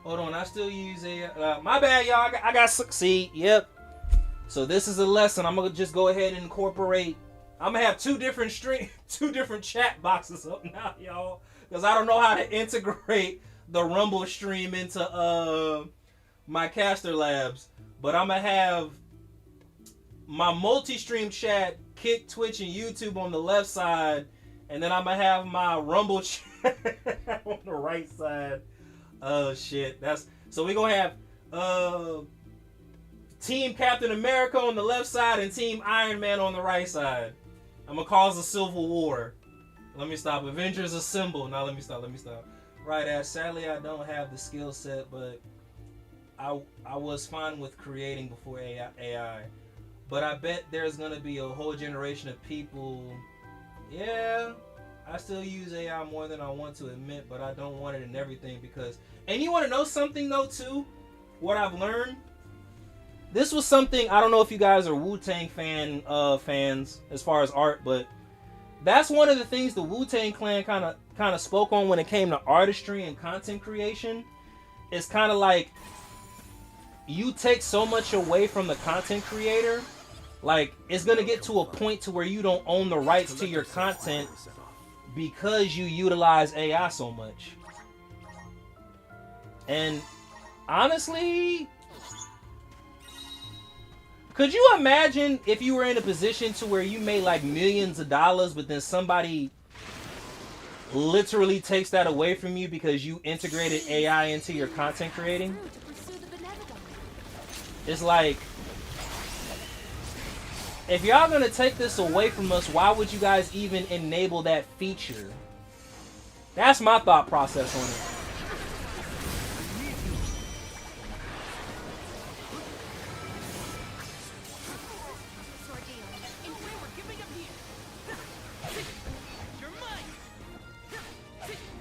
Hold on, I still use a... my bad, y'all. I got succeed. Yep. So this is a lesson. I'm going to just go ahead and incorporate... I'm going to have two different chat boxes up now, y'all. Because I don't know how to integrate the Rumble stream into my Caster Labs. But I'm going to have my multi-stream chat, Kick, Twitch, and YouTube on the left side, and then I'm gonna have my Rumble chat on the right side. Oh shit, so we're gonna have Team Captain America on the left side and Team Iron Man on the right side. I'm gonna cause a civil war. Let me stop. Avengers Assemble. Now let me stop. Right, as sadly I don't have the skill set, but I was fine with creating before AI. But I bet there's gonna be a whole generation of people. Yeah, I still use AI more than I want to admit, but I don't want it in everything because... And you want to know something, though, too? What I've learned? This was something... I don't know if you guys are Wu-Tang fans as far as art, but that's one of the things the Wu-Tang Clan kind of spoke on when it came to artistry and content creation. It's kind of like you take so much away from the content creator. Like, it's going to get to a point to where you don't own the rights to your content because you utilize AI so much. And honestly, could you imagine if you were in a position to where you made like millions of dollars, but then somebody literally takes that away from you because you integrated AI into your content creating? It's like, if y'all gonna take this away from us, why would you guys even enable that feature? That's my thought process on it.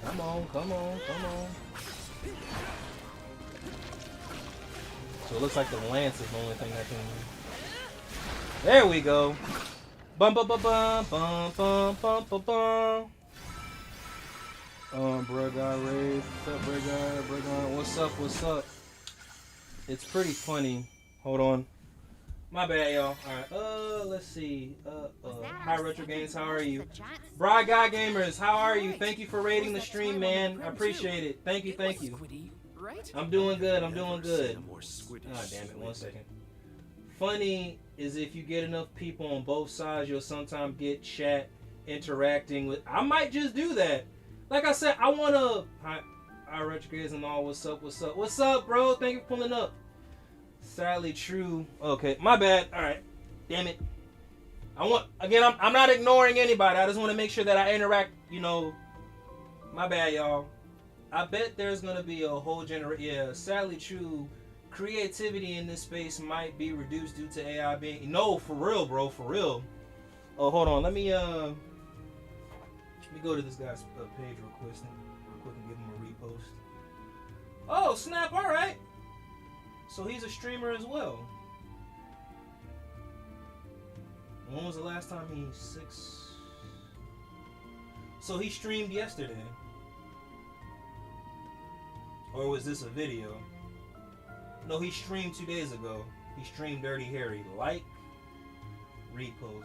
Come on, come on, come on. So it looks like the lance is the only thing that can... There we go. Bum bum bum bum bum bum bum bum bum. Bro guy Ray. What's up, bro guy? Bro guy. What's up? What's up? It's pretty funny. Hold on. My bad, y'all. Alright. Let's see. Hi Retro Games, how are you? Bro guy Gamers, how are you? Thank you for raiding the stream, man. I appreciate it. Thank you, thank you. I'm doing good, I'm doing good. Ah, damn it, 1 second. Funny is if you get enough people on both sides, you'll sometimes get chat interacting with... I might just do that. Like I said, I want to... Hi, Retrogrades and all. What's up, what's up? What's up, bro? Thank you for pulling up. Sadly true. Okay, my bad. All right. Damn it. Again, I'm not ignoring anybody. I just want to make sure that I interact, you know. My bad, y'all. I bet there's going to be a whole generation... Yeah, sadly true. Creativity in this space might be reduced due to AI being... No, for real, bro, for real. Oh, hold on. Let me go to this guy's page real quick and give him a repost. Oh, snap. All right. So he's a streamer as well. When was the last time he... So he streamed yesterday. Or was this a video? No, he streamed 2 days ago. He streamed Dirty Harry. Like, repost.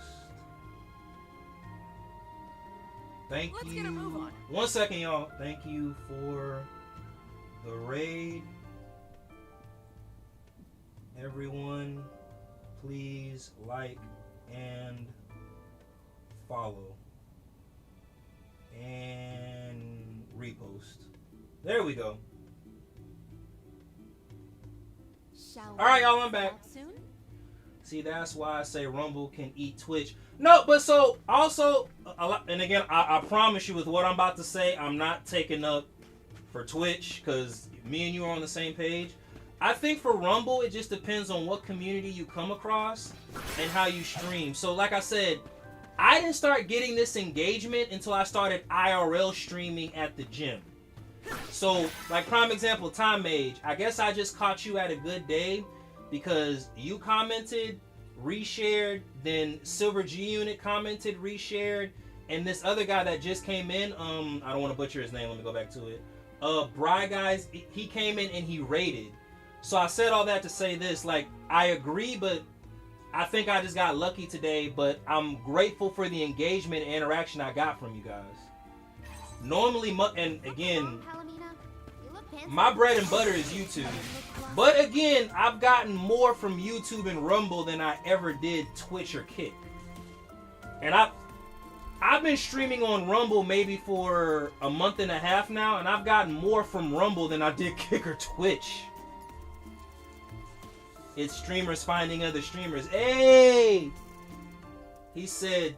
Thank you. Let's get a move on. 1 second, y'all. Thank you for the raid. Everyone, please like and follow. And repost. There we go. Alright, y'all, I'm back. Soon? See, that's why I say Rumble can eat Twitch. No, but so, also, and again, I promise you with what I'm about to say, I'm not taking up for Twitch, because me and you are on the same page. I think for Rumble, it just depends on what community you come across and how you stream. So, like I said, I didn't start getting this engagement until I started IRL streaming at the gym. So, like prime example, Time Mage. I guess I just caught you at a good day because you commented, reshared, then Silver G Unit commented, reshared, and this other guy that just came in, I don't want to butcher his name, let me go back to it. Bry Guys, he came in and he rated. So I said all that to say this, like, I agree, but I think I just got lucky today, but I'm grateful for the engagement and interaction I got from you guys. Normally, and again, my bread and butter is YouTube. But again, I've gotten more from YouTube and Rumble than I ever did Twitch or Kick. And I've been streaming on Rumble maybe for a month and a half now, and I've gotten more from Rumble than I did Kick or Twitch. It's streamers finding other streamers. Hey! He said,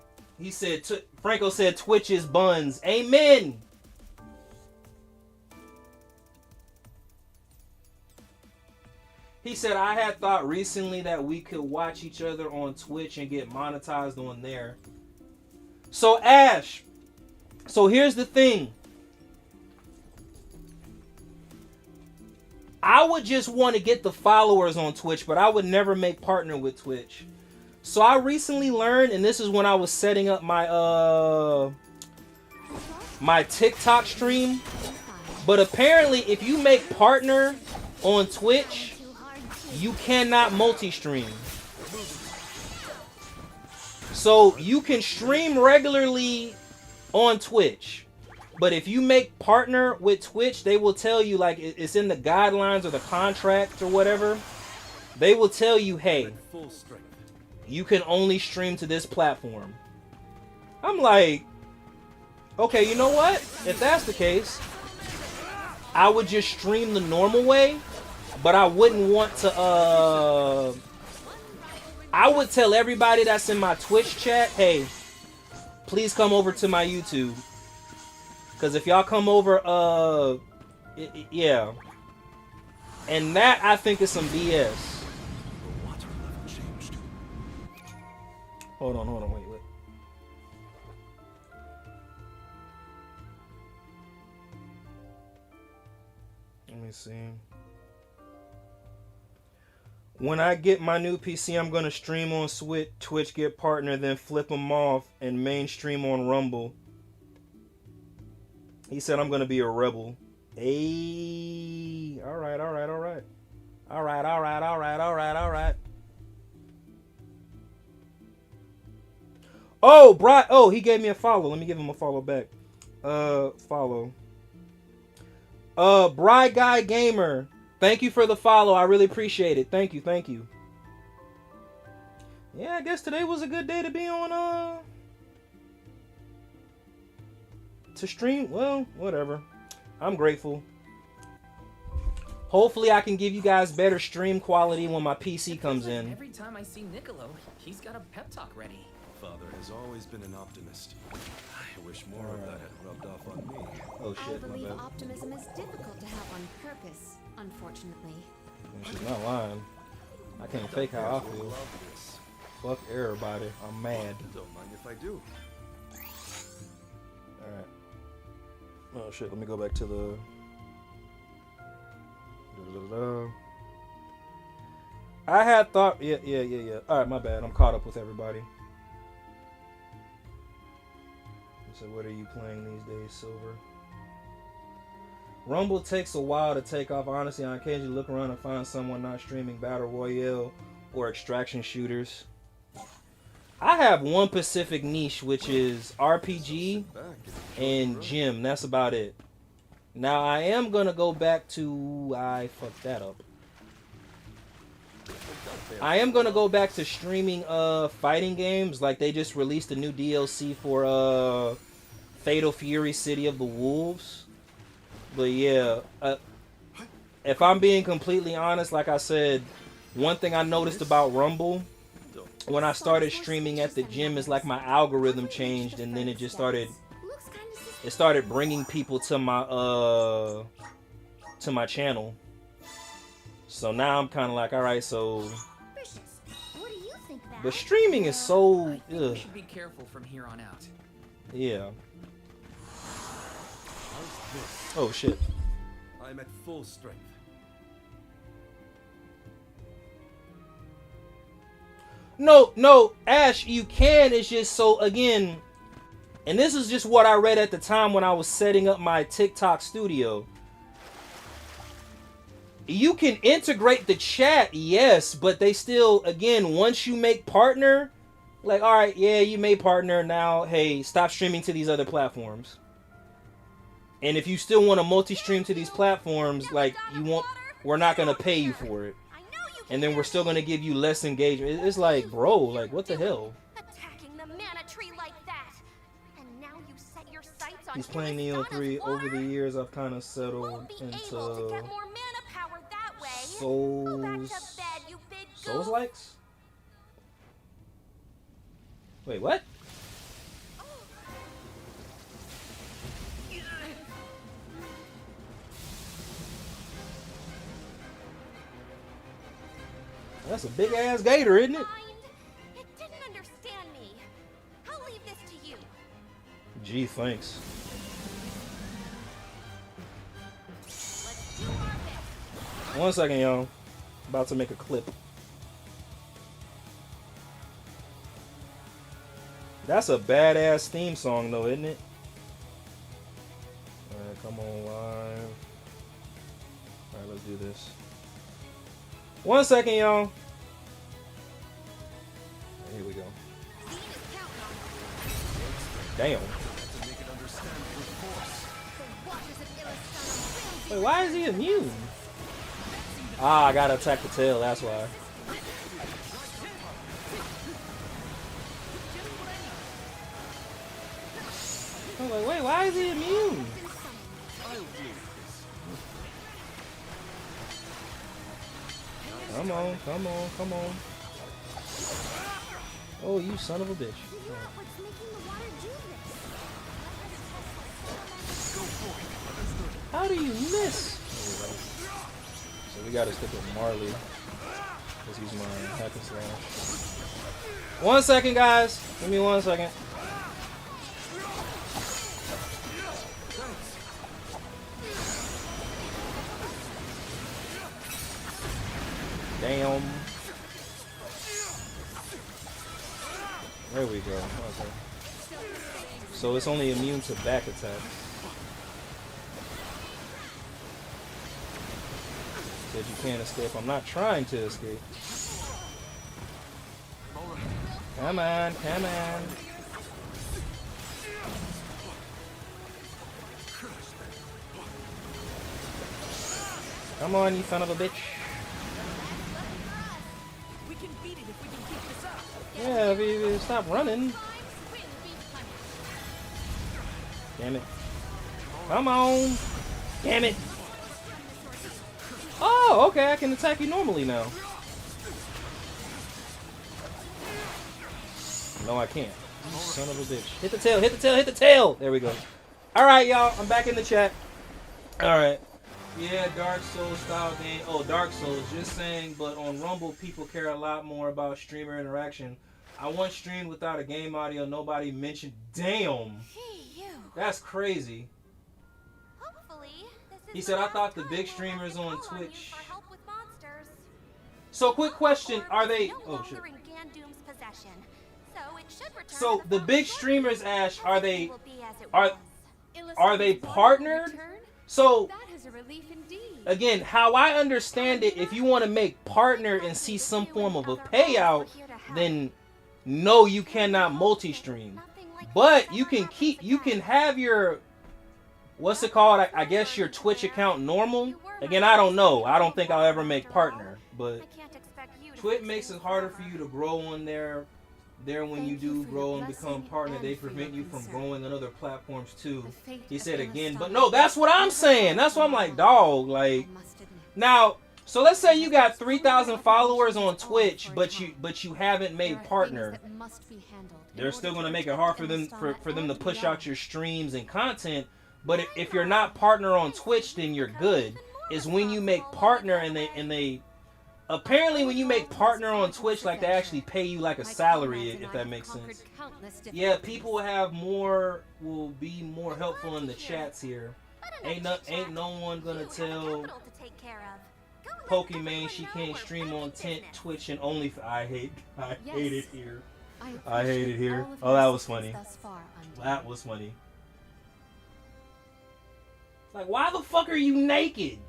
Franco said Twitch is buns. Amen! He said, I had thought recently that we could watch each other on Twitch and get monetized on there. So, Ash, So here's the thing. I would just want to get the followers on Twitch, but I would never make partner with Twitch. So I recently learned, and this is when I was setting up my my TikTok stream. But apparently, if you make partner on Twitch, you cannot multi-stream. So you can stream regularly on Twitch, but if you make partner with Twitch, they will tell you, like, it's in the guidelines or the contract or whatever. They will tell you, hey, you can only stream to this platform. I'm like, okay, you know what? If that's the case, I would just stream the normal way, but I wouldn't want to, I would tell everybody that's in my Twitch chat, hey, please come over to my YouTube. Because if y'all come over, yeah. And that, I think, is some BS. Hold on, wait. Let me see. When I get my new PC, I'm going to stream on Twitch, get partner, then flip them off and mainstream on Rumble. He said I'm going to be a rebel. Hey, all right. Oh, he gave me a follow. Let me give him a follow back. Follow. Bride Guy Gamer. Thank you for the follow. I really appreciate it. Thank you. Yeah, I guess today was a good day to be on, to stream. Well, whatever. I'm grateful. Hopefully I can give you guys better stream quality when my PC comes in. Every time I see Niccolo, he's got a pep talk ready. Father has always been an optimist. I wish more of that had rubbed off on me. Oh shit, I my believe bad. optimism is difficult to have on purpose, unfortunately. She's not lying. I can't fake how I feel. Fuck everybody. I'm mad. Don't mind if I do. Alright. Oh shit, let me go back to the... I had thought... Yeah. Alright, my bad. I'm caught up with everybody. So what are you playing these days, Silver? Rumble takes a while to take off. Honestly, I occasionally look around and find someone not streaming Battle Royale or extraction shooters. I have one specific niche, which is RPG and gym. That's about it. Now, I am going to go back to... I fucked that up. I am going to go back to streaming fighting games. Like, they just released a new DLC for Fatal Fury City of the Wolves. But yeah, if I'm being completely honest, like I said, one thing I noticed about Rumble when I started streaming at the gym is like my algorithm changed, and then it just started bringing people to my channel. So now I'm kind of like, all right, so but streaming is so I think we should be careful from here on out. Yeah. Oh shit. I'm at full strength. No, Ash, you can. It's just so, again, and this is just what I read at the time when I was setting up my TikTok studio. You can integrate the chat, yes, but they still, again, once you make partner, like, all right, yeah, you made partner, now, hey, stop streaming to these other platforms. And if you still want to multi-stream to these platforms, like, we're not going to pay you for it. And then we're still going to give you less engagement. It's like, bro, like, what the hell? Attacking the mana tree like that. And now you set your sights on He's playing Neo 3. Over the years, I've kind of settled into Souls likes? Wait, what? That's a big ass gator, isn't it? It didn't understand me. I'll leave this to you. Gee, thanks. One second, y'all. About to make a clip. That's a badass theme song, though, isn't it? Alright, come on live. Alright, let's do this. 1 second, y'all. Here we go. Damn. Wait, why is he immune? Ah, I gotta attack the tail, that's why. I'm like, wait, why is he immune? Come on, come on, come on. Oh, you son of a bitch. How do you miss? So we gotta stick with Marley. Because he's my hack and slash. 1 second, guys. Give me 1 second. Damn. There we go. Okay. So it's only immune to back attacks. Said you can't escape. I'm not trying to escape. Come on, come on. Come on, you son of a bitch. Yeah, if you stop running. Damn it. Come on. Damn it. Oh, okay, I can attack you normally now. No, I can't. You son of a bitch. Hit the tail, hit the tail, hit the tail! There we go. Alright, y'all, I'm back in the chat. Alright. Yeah, Dark Souls style game. Oh, Dark Souls, just saying, but on Rumble, people care a lot more about streamer interaction. I once streamed without a game audio, nobody mentioned. Damn! That's crazy. He said, I thought the big streamers on Twitch. So, quick question, are they... Oh, shit. So, the big streamers, Ash, are they partnered? So, again, how I understand it, if you want to make partner and see some form of a payout, then no, you cannot multi-stream. But you can have your, what's it called? I guess your Twitch account normal. Again, I don't know. I don't think I'll ever make partner. But Twitch makes it harder for you to grow on there. When you do grow and become partner, they prevent you from growing on other platforms too. He said again, but no, that's what I'm saying. That's why I'm like, dog, like, now, so let's say you got 3,000 followers on Twitch, but you haven't made partner. They're still gonna make it hard for them to push out your streams and content. But if you're not partner on Twitch, then you're good. Is when you make partner and they apparently, when you make partner on Twitch, like, they actually pay you like a salary, if that makes sense. Yeah, people will be more helpful in the chats here. Ain't no one gonna tell Pokimane she can't stream on Twitch and only. I hate it here. I hate it here. Oh, that was funny. That was funny. Like, why the fuck are you naked?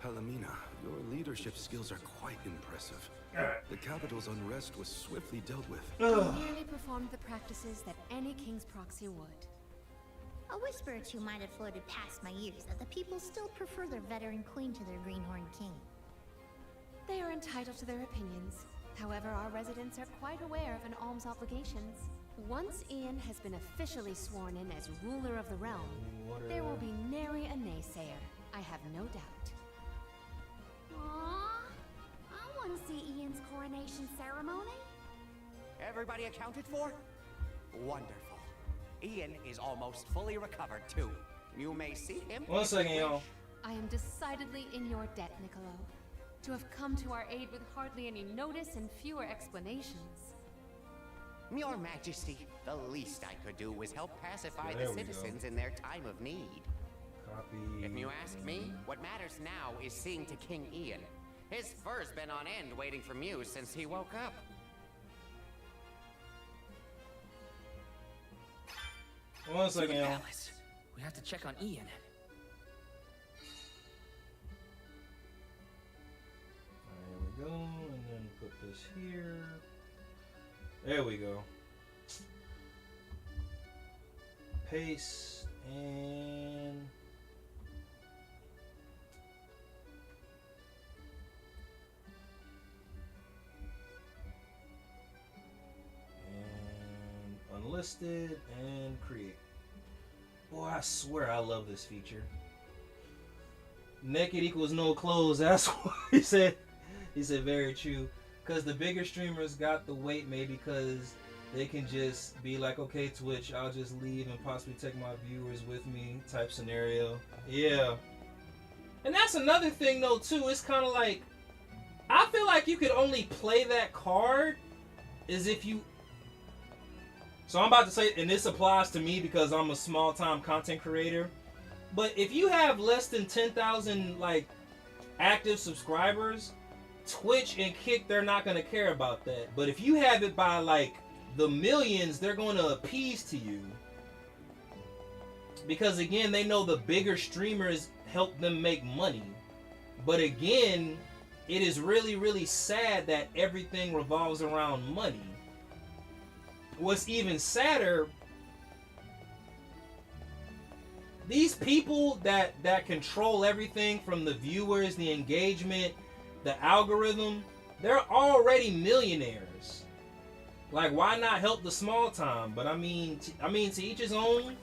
Palomina, your leadership skills are quite impressive. The capital's unrest was swiftly dealt with. I merely performed the practices that any king's proxy would. A whisper or two might have floated past my ears that the people still prefer their veteran queen to their greenhorn king. They are entitled to their opinions. However, our residents are quite aware of an alms obligations. Once Ian has been officially sworn in as ruler of the realm, there will be nary a naysayer. I have no doubt. Aww, I want to see Ian's coronation ceremony. Everybody accounted for? Wonderful. Ian is almost fully recovered, too. You may see him. 1 second, y'all. I am decidedly in your debt, Niccolo. To have come to our aid with hardly any notice and fewer explanations. Your Majesty, the least I could do was help pacify There the we citizens go. in their time of need. Copy. If you ask me, what matters now is seeing to King Ian. His fur's been on end waiting for Muse since he woke up. One second, y'all. Alice, we have to check on Ian. There we go, and then put this here. There we go. Paste and unlisted and create. Boy, I swear I love this feature. Naked equals no clothes. That's what he said. He said very true. Because the bigger streamers got the weight maybe because they can just be like, okay, Twitch, I'll just leave and possibly take my viewers with me type scenario. Yeah. And that's another thing though too. It's kind of like, I feel like you could only play that card is if you... So I'm about to say, and this applies to me because I'm a small time content creator. But if you have less than 10,000 like active subscribers, Twitch and Kick, they're not going to care about that. But if you have it by like the millions, they're going to appease to you. Because again, they know the bigger streamers help them make money. But again, it is really, really sad that everything revolves around money. What's even sadder, these people that control everything from the viewers, the engagement, the algorithm, they're already millionaires. Like, why not help the small time? But I mean, to each his own.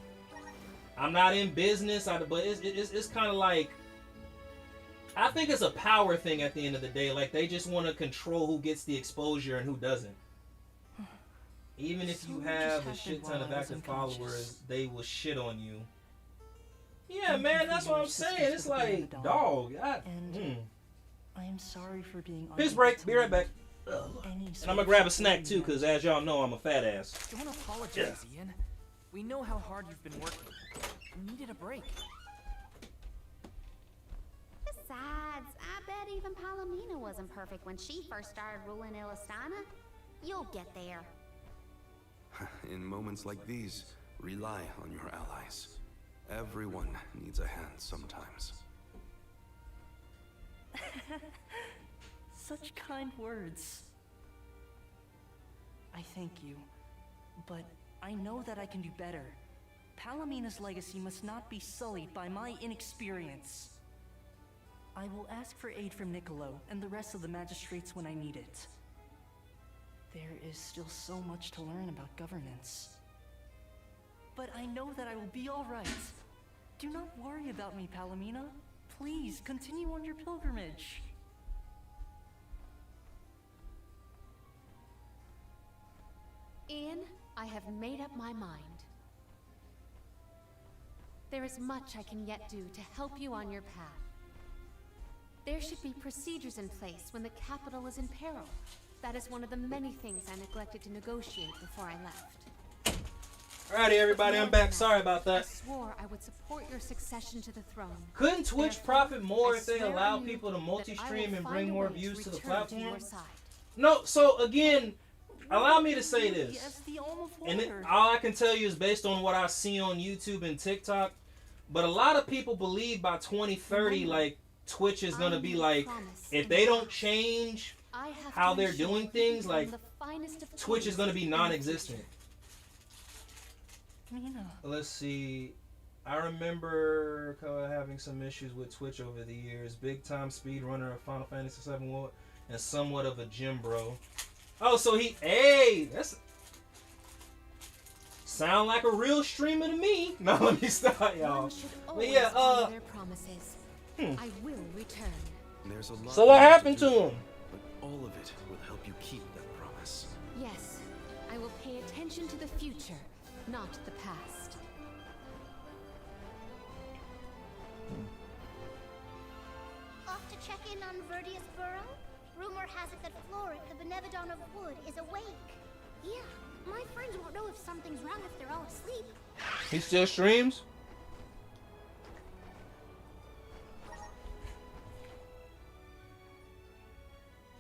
I'm not in business, but it's kind of like, I think it's a power thing at the end of the day. Like, they just want to control who gets the exposure and who doesn't. Even if you have a shit ton of active followers, they will shit on you. Yeah, man, that's what I'm saying. It's like, dog. I am sorry for being. Piss break. Be right back. And I'm gonna grab a snack too, cause as y'all know, I'm a fat ass. Don't apologize, Ian. We know how hard you've been working. You needed a break. Besides, I bet even Palomina wasn't perfect when she first started ruling Illistana. You'll get there. In moments like these, rely on your allies. Everyone needs a hand sometimes. Such kind words. I thank you, but I know that I can do better. Palomina's legacy must not be sullied by my inexperience. I will ask for aid from Niccolo and the rest of the magistrates when I need it. There is still so much to learn about governance. But I know that I will be all right. Do not worry about me, Palomina. Please, continue on your pilgrimage. Ian, I have made up my mind. There is much I can yet do to help you on your path. There should be procedures in place when the capital is in peril. That is one of the many things I neglected to negotiate before I left. Alrighty, everybody, I'm back. Sorry about I that. swore I would support your succession to the throne. Couldn't Twitch Therefore, profit more I if they swear allow anew people to that I multi-stream will and find bring a more way to views to the return platform? your side. No, so again, allow me to say this. Yes, the alm of And water. all I can tell you is based on what I see on YouTube and TikTok. But a lot of people believe by 2030, like, Twitch is going to be like, if they don't change how they're doing things, like, Twitch is going to be non-existent. Mina. Let's see. I remember having some issues with Twitch over the years. Big time speedrunner of Final Fantasy VII and somewhat of a gym bro. Oh, so hey, that's sound like a real streamer to me. No, let me stop, y'all. But yeah, Their promises. Hmm. I will return. There's a lot So what more to happened do, to him? But all of it will help you keep that promise. Yes, I will pay attention to the future, not the past. check in on Verdius Burrow? Rumor has it that Floric, the Benevodon of Wood, is awake. Yeah, my friends won't know if something's wrong if they're all asleep. He still streams?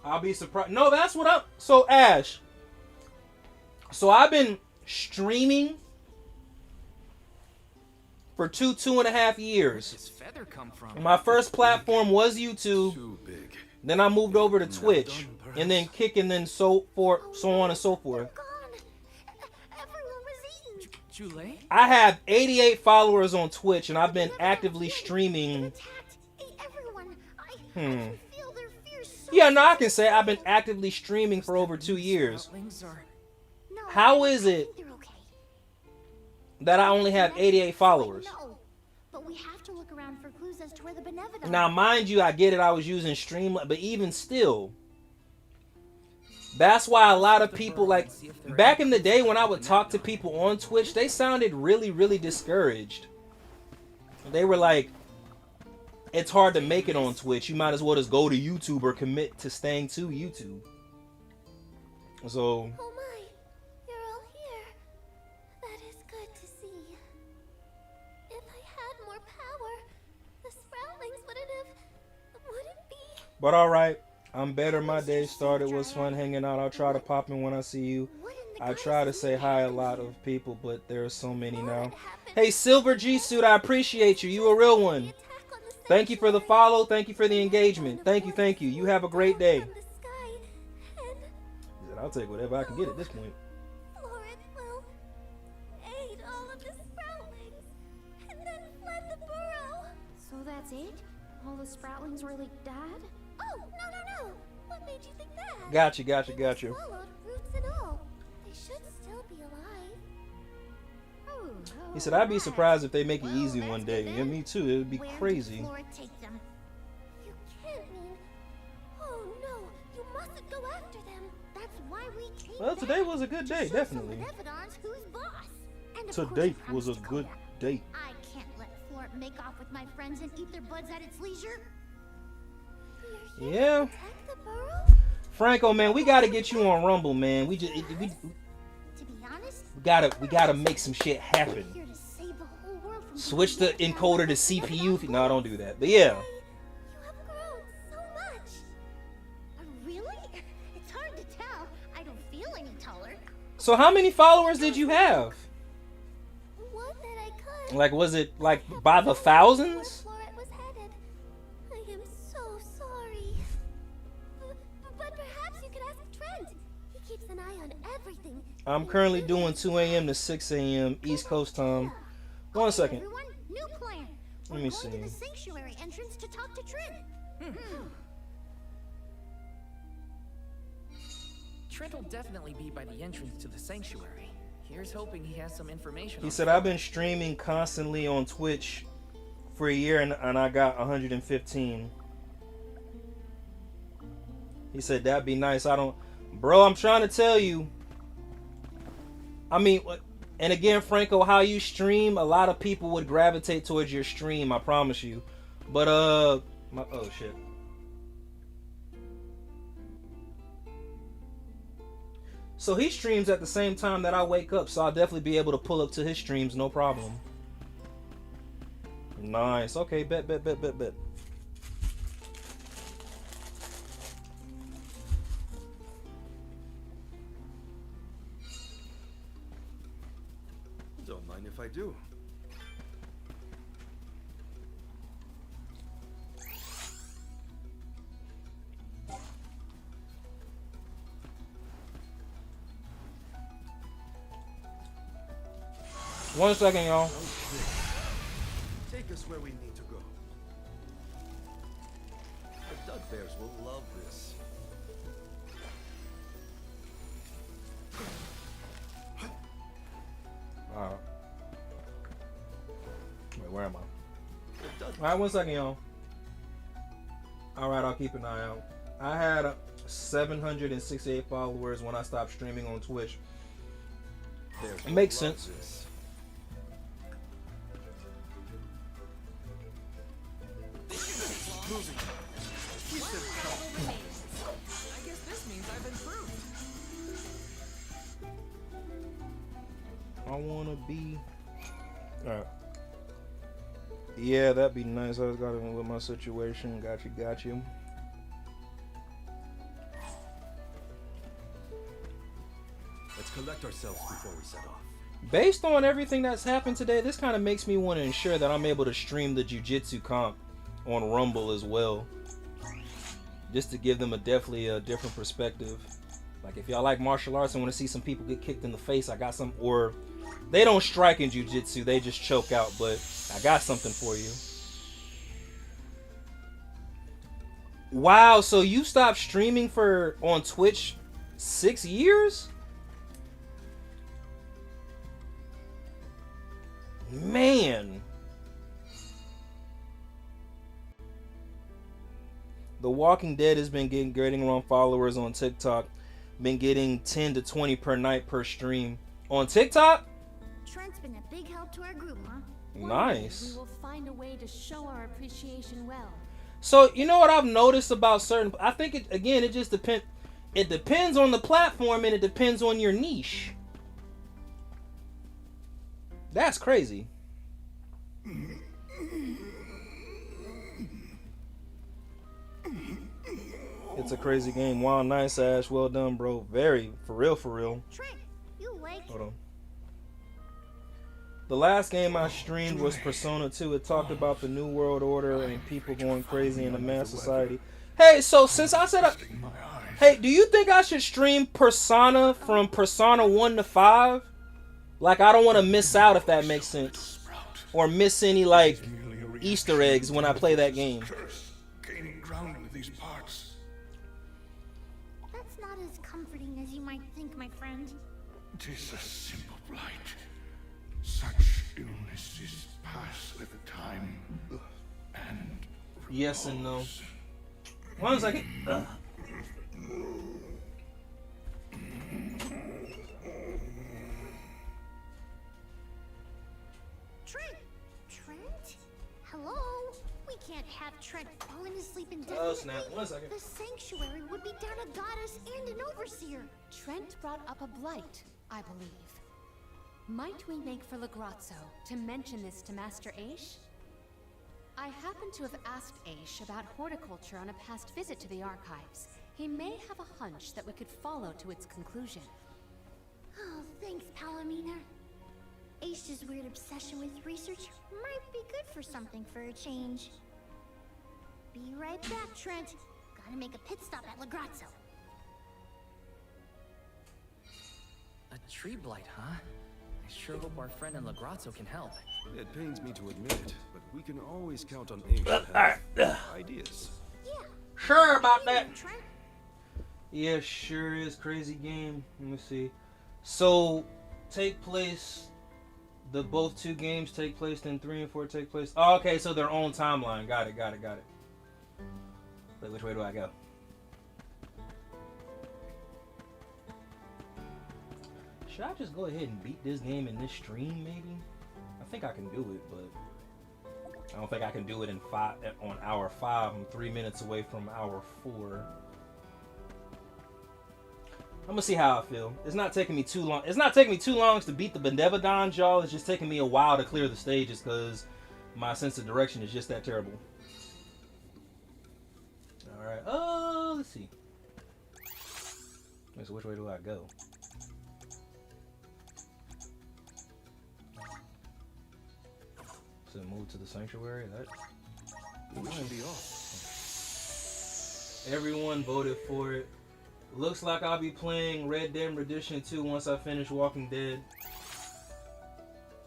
I'll be surprised. No, that's what I'm... So, Ash. So, I've been streaming for 2.5 years. Where's this feather come from? My first platform was YouTube. Then I moved over to Twitch. And then Kick, and then so on and so forth. Jule? I have 88 followers on Twitch, and I've been actively streaming. Yeah, no, I can say I've been actively streaming for over 2 years. How is it that I only have 88 followers? But we have to look around for clues as to where the Benevodon. Now, mind you, I get it. I was using Streamlabs, but even still, that's why a lot of people, like, back in the day when I would talk to people on Twitch, they sounded really, really discouraged. They were like, it's hard to make it on Twitch. You might as well just go to YouTube or commit to staying to YouTube. So... Oh my, you're all here. That is good to see. If I had more power, the Sproutlings wouldn't be... But alright, I'm better. My day started. Was fun hanging out. I'll try to pop in when I see you. I try to say hi a lot of people, but there are so many now. Hey, Silver G Suit, I appreciate you. You a real one. Thank you for the follow. Thank you for the engagement. Thank you, thank you. You have a great day. I'll take whatever I can get at this point. Florid will aid all of the Sproutlings and then fled the burrow. So that's it? All the Sproutlings really died? Oh, no. What made you think that? Gotcha. Swallowed, roots and all. They should still be alive. He said, I'd be surprised if they make it easy one day. Yeah, me too. It would be crazy. Florid take them? You can't mean... Oh no, you mustn't go after them. That's why we came Well, today was a good day, definitely. Who's boss? And of Today course was a good day. I can't let Florid make off with my friends and eat their buds at its leisure. Yeah. Franco, man, we gotta get you on Rumble, man. We To be honest, we gotta make some shit happen. here to save the whole world from Switch the encoder to CPU. No, don't do that. But yeah. so much. Really? It's hard to tell. I don't feel any taller. So how many followers did you have? What that I could. Like, was it like by the thousands? Floret was headed. I am so sorry. But perhaps you could ask Trent. He keeps an eye on everything. I'm currently doing 2 a.m. to 6 a.m. East Coast time. 1 second. Everyone, new plan. Let me see. To the sanctuary entrance to talk to Trent. Trent will definitely be by the entrance to the sanctuary. Here's hoping he has some information. He said, I've been streaming constantly on Twitch for a year and I got 115. He said, that'd be nice. Bro, I'm trying to tell you. I mean, and again, Franco, how you stream, a lot of people would gravitate towards your stream, I promise you. But, oh shit. So he streams at the same time that I wake up, so I'll definitely be able to pull up to his streams, no problem. Nice. Okay, bet. Don't mind if I do. One second, y'all. Okay. Take us where we need to go. The Dud Bears will love this. Wait, where am I? Alright, 1 second, y'all. Alright, I'll keep an eye out. I had 768 followers when I stopped streaming on Twitch. It makes sense. wanna be. Alright. Yeah, that'd be nice. I was got in with my situation. Got you. Let's collect ourselves before we set off. Based on everything that's happened today, this kind of makes me want to ensure that I'm able to stream the jiu-jitsu comp on Rumble as well. Just to give them definitely a different perspective. Like if y'all like martial arts and want to see some people get kicked in the face, I got some. Or they don't strike in jiu-jitsu, they just choke out, but I got something for you. Wow, so you stopped streaming on Twitch 6 years? Man. The Walking Dead has been getting around followers on TikTok. Been getting 10 to 20 per night per stream. On TikTok? Trent's been a big help to our group, huh? Nice. We will find a way to show our appreciation well. So, you know what I've noticed about certain... I think, it just depends... It depends on the platform and it depends on your niche. That's crazy. It's a crazy game. Wow, nice, Ash. Well done, bro. Very. For real, for real. Trent, you like... Hold on. The last game I streamed was Persona 2. It talked about the New World Order and people going crazy in a mass society. Hey, so since I said... Hey, do you think I should stream Persona from Persona 1 to 5? Like, I don't want to miss out, if that makes sense. Or miss any, like, Easter eggs when I play that game. Gaining ground into these parts. That's not as comforting as you might think, my friend. 'Tis a simple blight. Such illnesses pass with time. And yes and no. 1 second. Trent? Hello? We can't have Trent falling asleep in death. Oh, snap. 1 second. The sanctuary would be down a goddess and an overseer. Trent brought up a blight, I believe. Might we make for Legrazzo to mention this to Master Aish? I happen to have asked Aish about horticulture on a past visit to the archives. He may have a hunch that we could follow to its conclusion. Oh, thanks, Palomina. Aish's weird obsession with research might be good for something for a change. Be right back, Trent. Gotta make a pit stop at Legrazzo. A tree blight, huh? I sure hope our friend in Legrazzo can help. It pains me to admit it, but we can always count on Aish to have ideas. Yeah. Sure about that. Yeah, sure is. Crazy game. Let me see. So, both 2 games take place, then 3 and 4 take place. Oh, okay, so their own timeline. Got it. Wait, which way do I go? Should I just go ahead and beat this game in this stream, maybe? I think I can do it, but I don't think I can do it on hour 5. I'm 3 minutes away from hour 4. I'm gonna see how I feel. It's not taking me too long. It's not taking me too long to beat the Benevodons, y'all. It's just taking me a while to clear the stages because my sense of direction is just that terrible. Alright, let's see. So which way do I go? So move to the sanctuary? We should be off. Everyone voted for it. Looks like I'll be playing Red Dead Redemption 2 once I finish Walking Dead.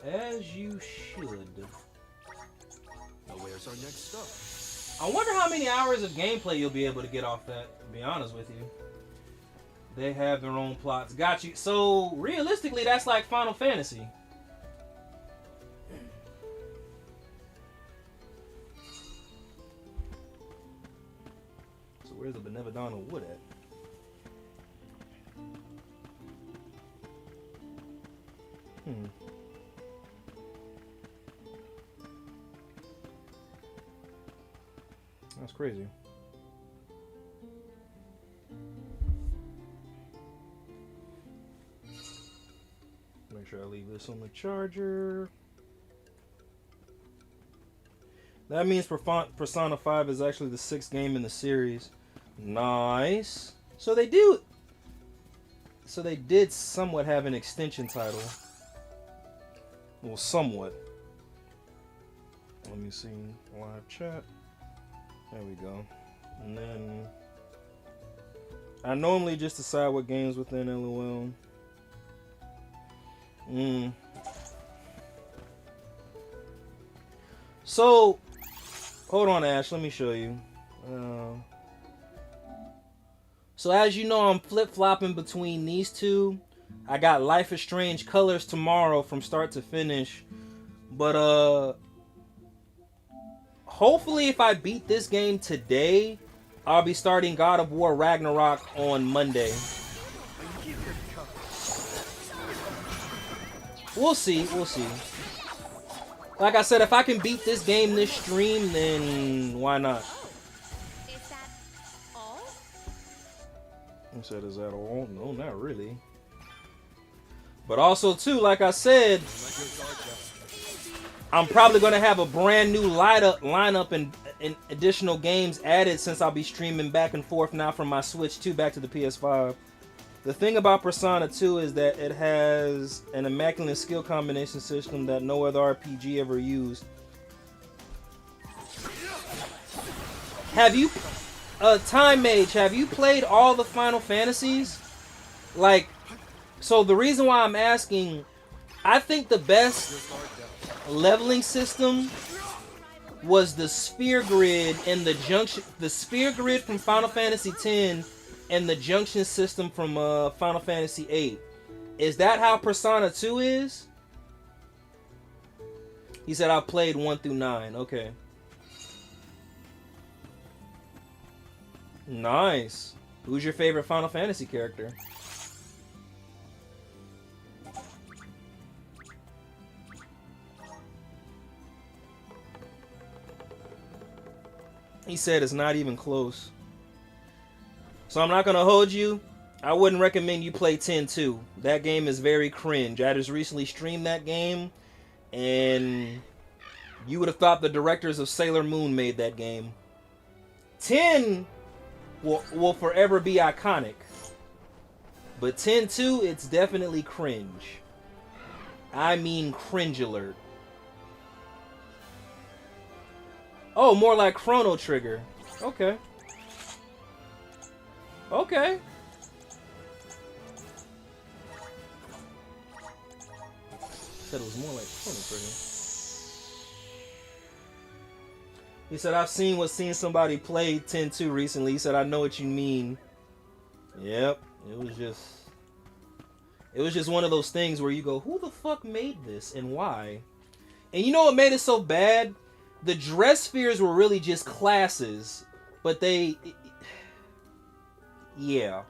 As you should. Now where's our next stop? I wonder how many hours of gameplay you'll be able to get off that, to be honest with you. They have their own plots. Got you. So, realistically, that's like Final Fantasy. So where's the Benevodon Wood at? That's crazy. Make sure I leave this on the charger. That means Persona 5 is actually the 6th game in the series. Nice. So they do. So they did somewhat have an extension title. Well, somewhat. Let me see. Live chat. There we go. And then I normally just decide what games within LOL. So, hold on, Ash. Let me show you. So as you know, I'm flip-flopping between these two. I got Life is Strange Colors tomorrow from start to finish. But, hopefully if I beat this game today, I'll be starting God of War Ragnarok on Monday. We'll see, we'll see. Like I said, if I can beat this game this stream, then why not? Is that all? I said, is that all? No, not really. But also, too, like I said, I'm probably going to have a brand new lineup and additional games added since I'll be streaming back and forth now from my Switch 2 back to the PS5. The thing about Persona 2 is that it has an immaculate skill combination system that no other RPG ever used. Have you, Time Mage, have you played all the Final Fantasies? Like, so the reason why I'm asking, I think the best leveling system was the sphere grid and the junction, the sphere grid from Final Fantasy X and the junction system from Final Fantasy VIII. Is that how Persona 2 is? He said I played 1 through 9. Okay. Nice. Who's your favorite Final Fantasy character? He said it's not even close. So I'm not going to hold you. I wouldn't recommend you play 10-2. That game is very cringe. I just recently streamed that game, and you would have thought the directors of Sailor Moon made that game. 10 will forever be iconic. But 10-2, it's definitely cringe. I mean cringe alert. Oh, more like Chrono Trigger. Okay. Okay. Said it was more like Chrono Trigger. He said, I've seen somebody play 10-2 recently. He said, I know what you mean. Yep. It was just one of those things where you go, who the fuck made this and why? And you know what made it so bad? The dress spheres were really just classes, but they... Yeah.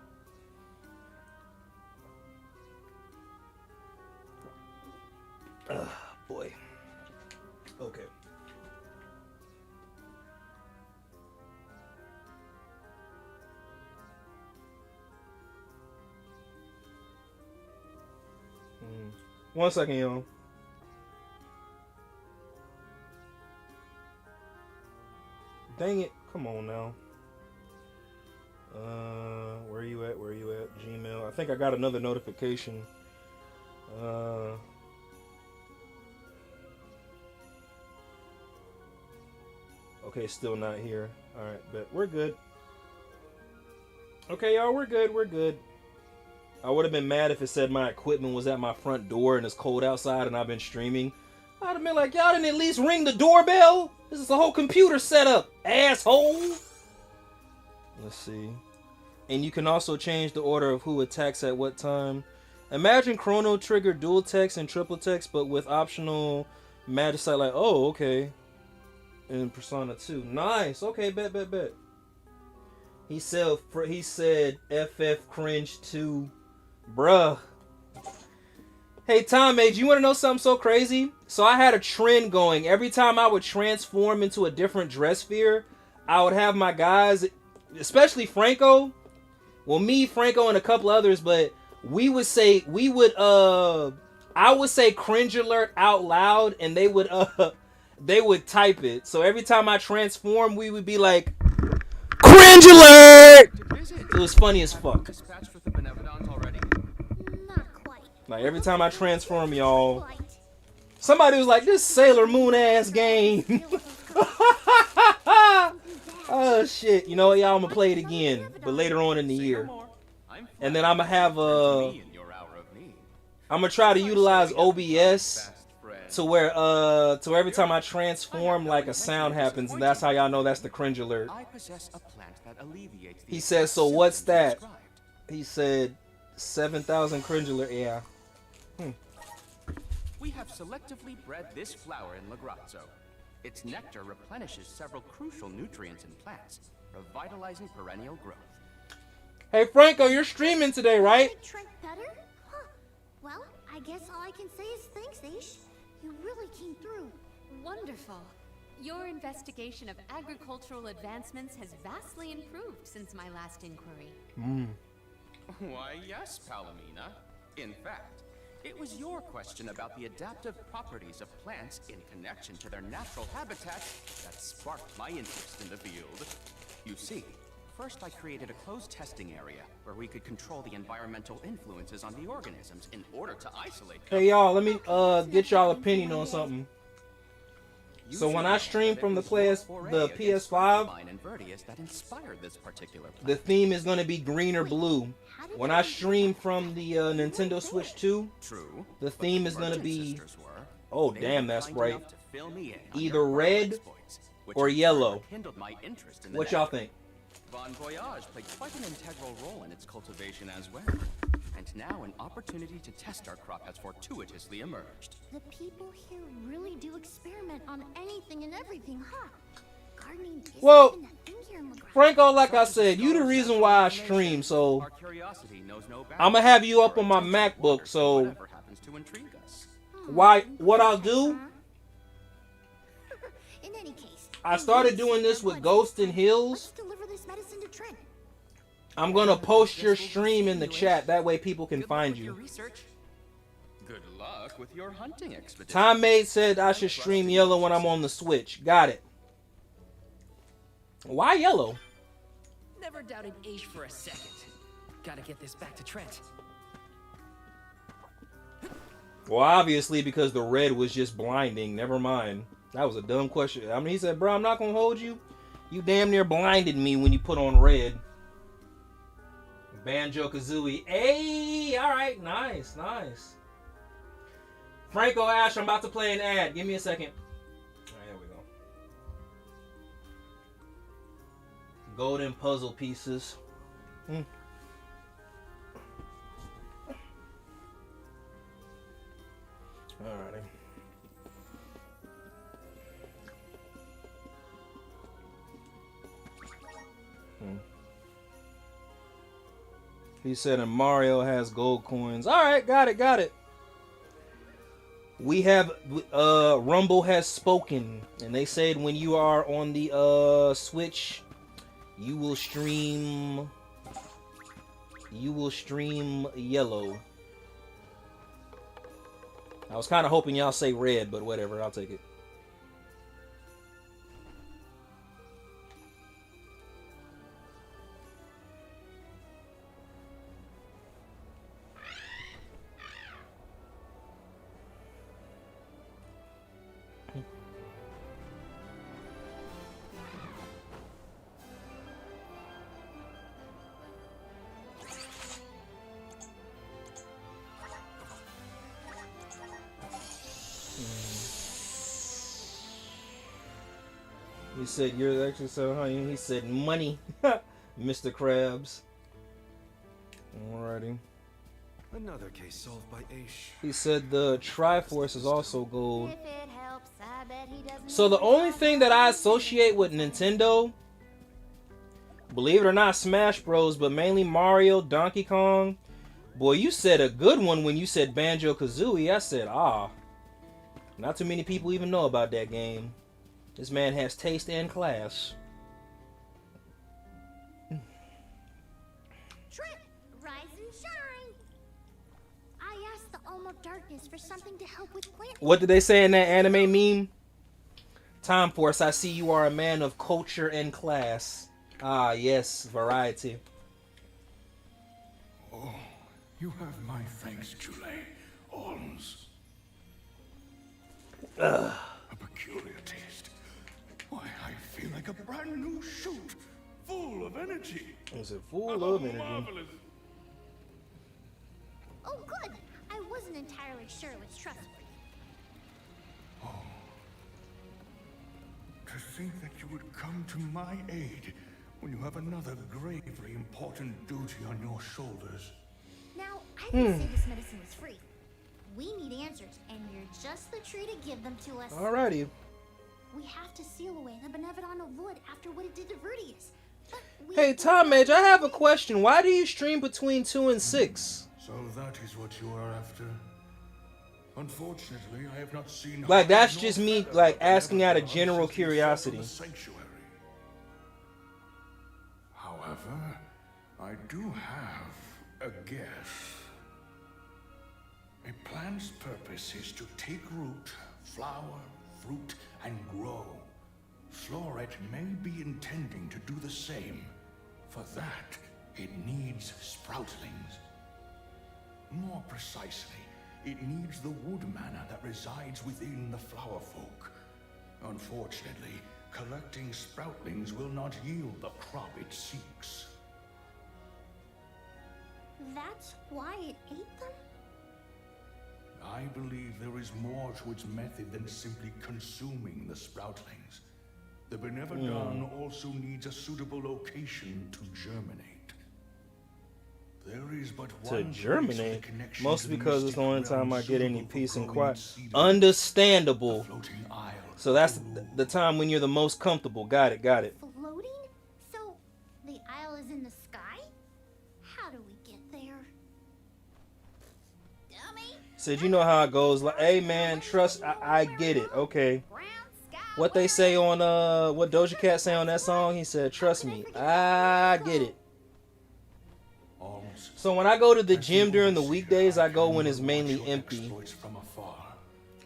Ugh, boy. Okay. One second, y'all. Dang it. Come on now. Where you at? Where you at? Gmail. I think I got another notification. Okay, still not here. Alright, but we're good. Okay, y'all, we're good. We're good. I would have been mad if it said my equipment was at my front door and it's cold outside and I've been streaming. I'd have been like, y'all didn't at least ring the doorbell? This is a whole computer setup, asshole. Let's see. And you can also change the order of who attacks at what time. Imagine Chrono Trigger dual text and triple text, but with optional magicite. Like, oh, okay. In Persona 2. Nice. Okay, bet. He said FF cringe 2. Bruh. Hey, Tom Mage, you want to know something so crazy? So I had a trend going. Every time I would transform into a different dress sphere, I would have my guys, especially Franco. Well, me, Franco, and a couple others, but we would I would say cringe alert out loud, and they would type it. So every time I transform, we would be like, cringe alert! It was funny as fuck. Dispatched with the Benevodons already? Like every time I transform, y'all, somebody was like, this Sailor Moon ass game. Oh shit! You know what, y'all? I'm gonna play it again, but later on in the year, and then I'm gonna have I'm gonna try to utilize OBS to where every time I transform, like a sound happens, and that's how y'all know that's the cringe alert. He says, so what's that? He said 7,000 cringe alert. Yeah. We have selectively bred this flower in Lagrazzo. Its nectar replenishes several crucial nutrients in plants, revitalizing perennial growth. Hey Franco, you're streaming today, right? Trent better? Huh. Well, I guess all I can say is thanks, Aish. You really came through. Wonderful. Your investigation of agricultural advancements has vastly improved since my last inquiry. Why, yes, Palomina. In fact, it was your question about the adaptive properties of plants in connection to their natural habitat that sparked my interest in the field. You see, first I created a closed testing area where we could control the environmental influences on the organisms in order to isolate them. Hey y'all, let me get y'all opinion on something. So when I stream from the PS5, the theme is going to be green or blue. When I stream from the Nintendo Switch 2, the theme is going to be, oh damn, that's bright, either red or yellow. What y'all think? Bon Voyage played quite an integral role in its cultivation as well. And now an opportunity to test our crop has fortuitously emerged. The people here really do experiment on anything and everything, huh? Gardening isn't Well, even a thing here in Lagrazzo. Franco, like I said, you the reason why I stream, so I'm gonna have you up on my MacBook, so what I'll do, In any case, I started doing this with Ghost and Hills. deliver this medicine to Trent. I'm gonna post your stream in the chat, that way people can find you. Good luck with your hunting expedition. Tom Maid said I should stream yellow when I'm on the Switch. Got it. Why yellow? Never doubted Aish for a second. Gotta get this back to Trent. Well, obviously because the red was just blinding. Never mind. That was a dumb question. I mean, he said, bro, I'm not gonna hold you. You damn near blinded me when you put on red. Banjo-Kazooie. Hey, alright, nice, nice. Franco Ash, I'm about to play an ad. Give me a second. Alright, here we go. Golden puzzle pieces. Alrighty. He said, and Mario has gold coins. Alright, got it, got it. We have, Rumble has spoken. And they said when you are on the, Switch, you will stream yellow. I was kind of hoping y'all say red, but whatever, I'll take it. He said, you're actually so hungry. He said, money, Mr. Krabs. Alrighty. Another case solved by Aish. He said the Triforce is also gold. If it helps, I bet he doesn't. So the only thing that I associate with Nintendo, believe it or not, Smash Bros, but mainly Mario, Donkey Kong. Boy, you said a good one when you said Banjo-Kazooie. I said, ah. Not too many people even know about that game. This man has taste and class. Trent, rise and shine. I asked the Alm of Dark is for something to help with plant. What did they say in that anime meme? Time Force, I see you are a man of culture and class. Ah, yes, variety. Oh, you have my thanks, Chule. Alms. Ugh. A peculiar taste. Why, I feel like a brand new shoot, full of energy. Is it full of energy? Marvelous. Oh, good. I wasn't entirely sure it was trustworthy. To think that you would come to my aid when you have another gravely important duty on your shoulders. Now, I didn't say this medicine was free. We need answers, and you're just the tree to give them to us. Alrighty. We have to seal away the Benevodon of Wood after what it did to Vertius. Hey, Tom Mage, I have a question. Why do you stream between 2 and 6? So that is what you are after. Unfortunately, I have not seen. Like, that's just me, like, asking out of general curiosity. However, I do have a guess. A plant's purpose is to take root, flower, fruit, and grow. Floret may be intending to do the same. For that, it needs sproutlings. More precisely, it needs the wood mana that resides within the flower folk. Unfortunately, collecting sproutlings will not yield the crop it seeks. That's why it ate them? I believe there is more to its method than simply consuming the sproutlings. The Benevodon also needs a suitable location to germinate. There is but one To germinate? connection Mostly to the because it's the only mystic time I realm get any suitable for peace and growing quiet. cedar. Understandable. Floating isle. So that's the time when you're the most comfortable. Got it, got it. Floating? So, the isle is in the sky? How do we get there? Dummy! Said, you know how it goes. Like, hey, man, trust, I get it. Okay. What they say on, what Doja Cat say on that song? He said, trust me, I get it. So when I go to the gym during the weekdays, I go when it's mainly empty.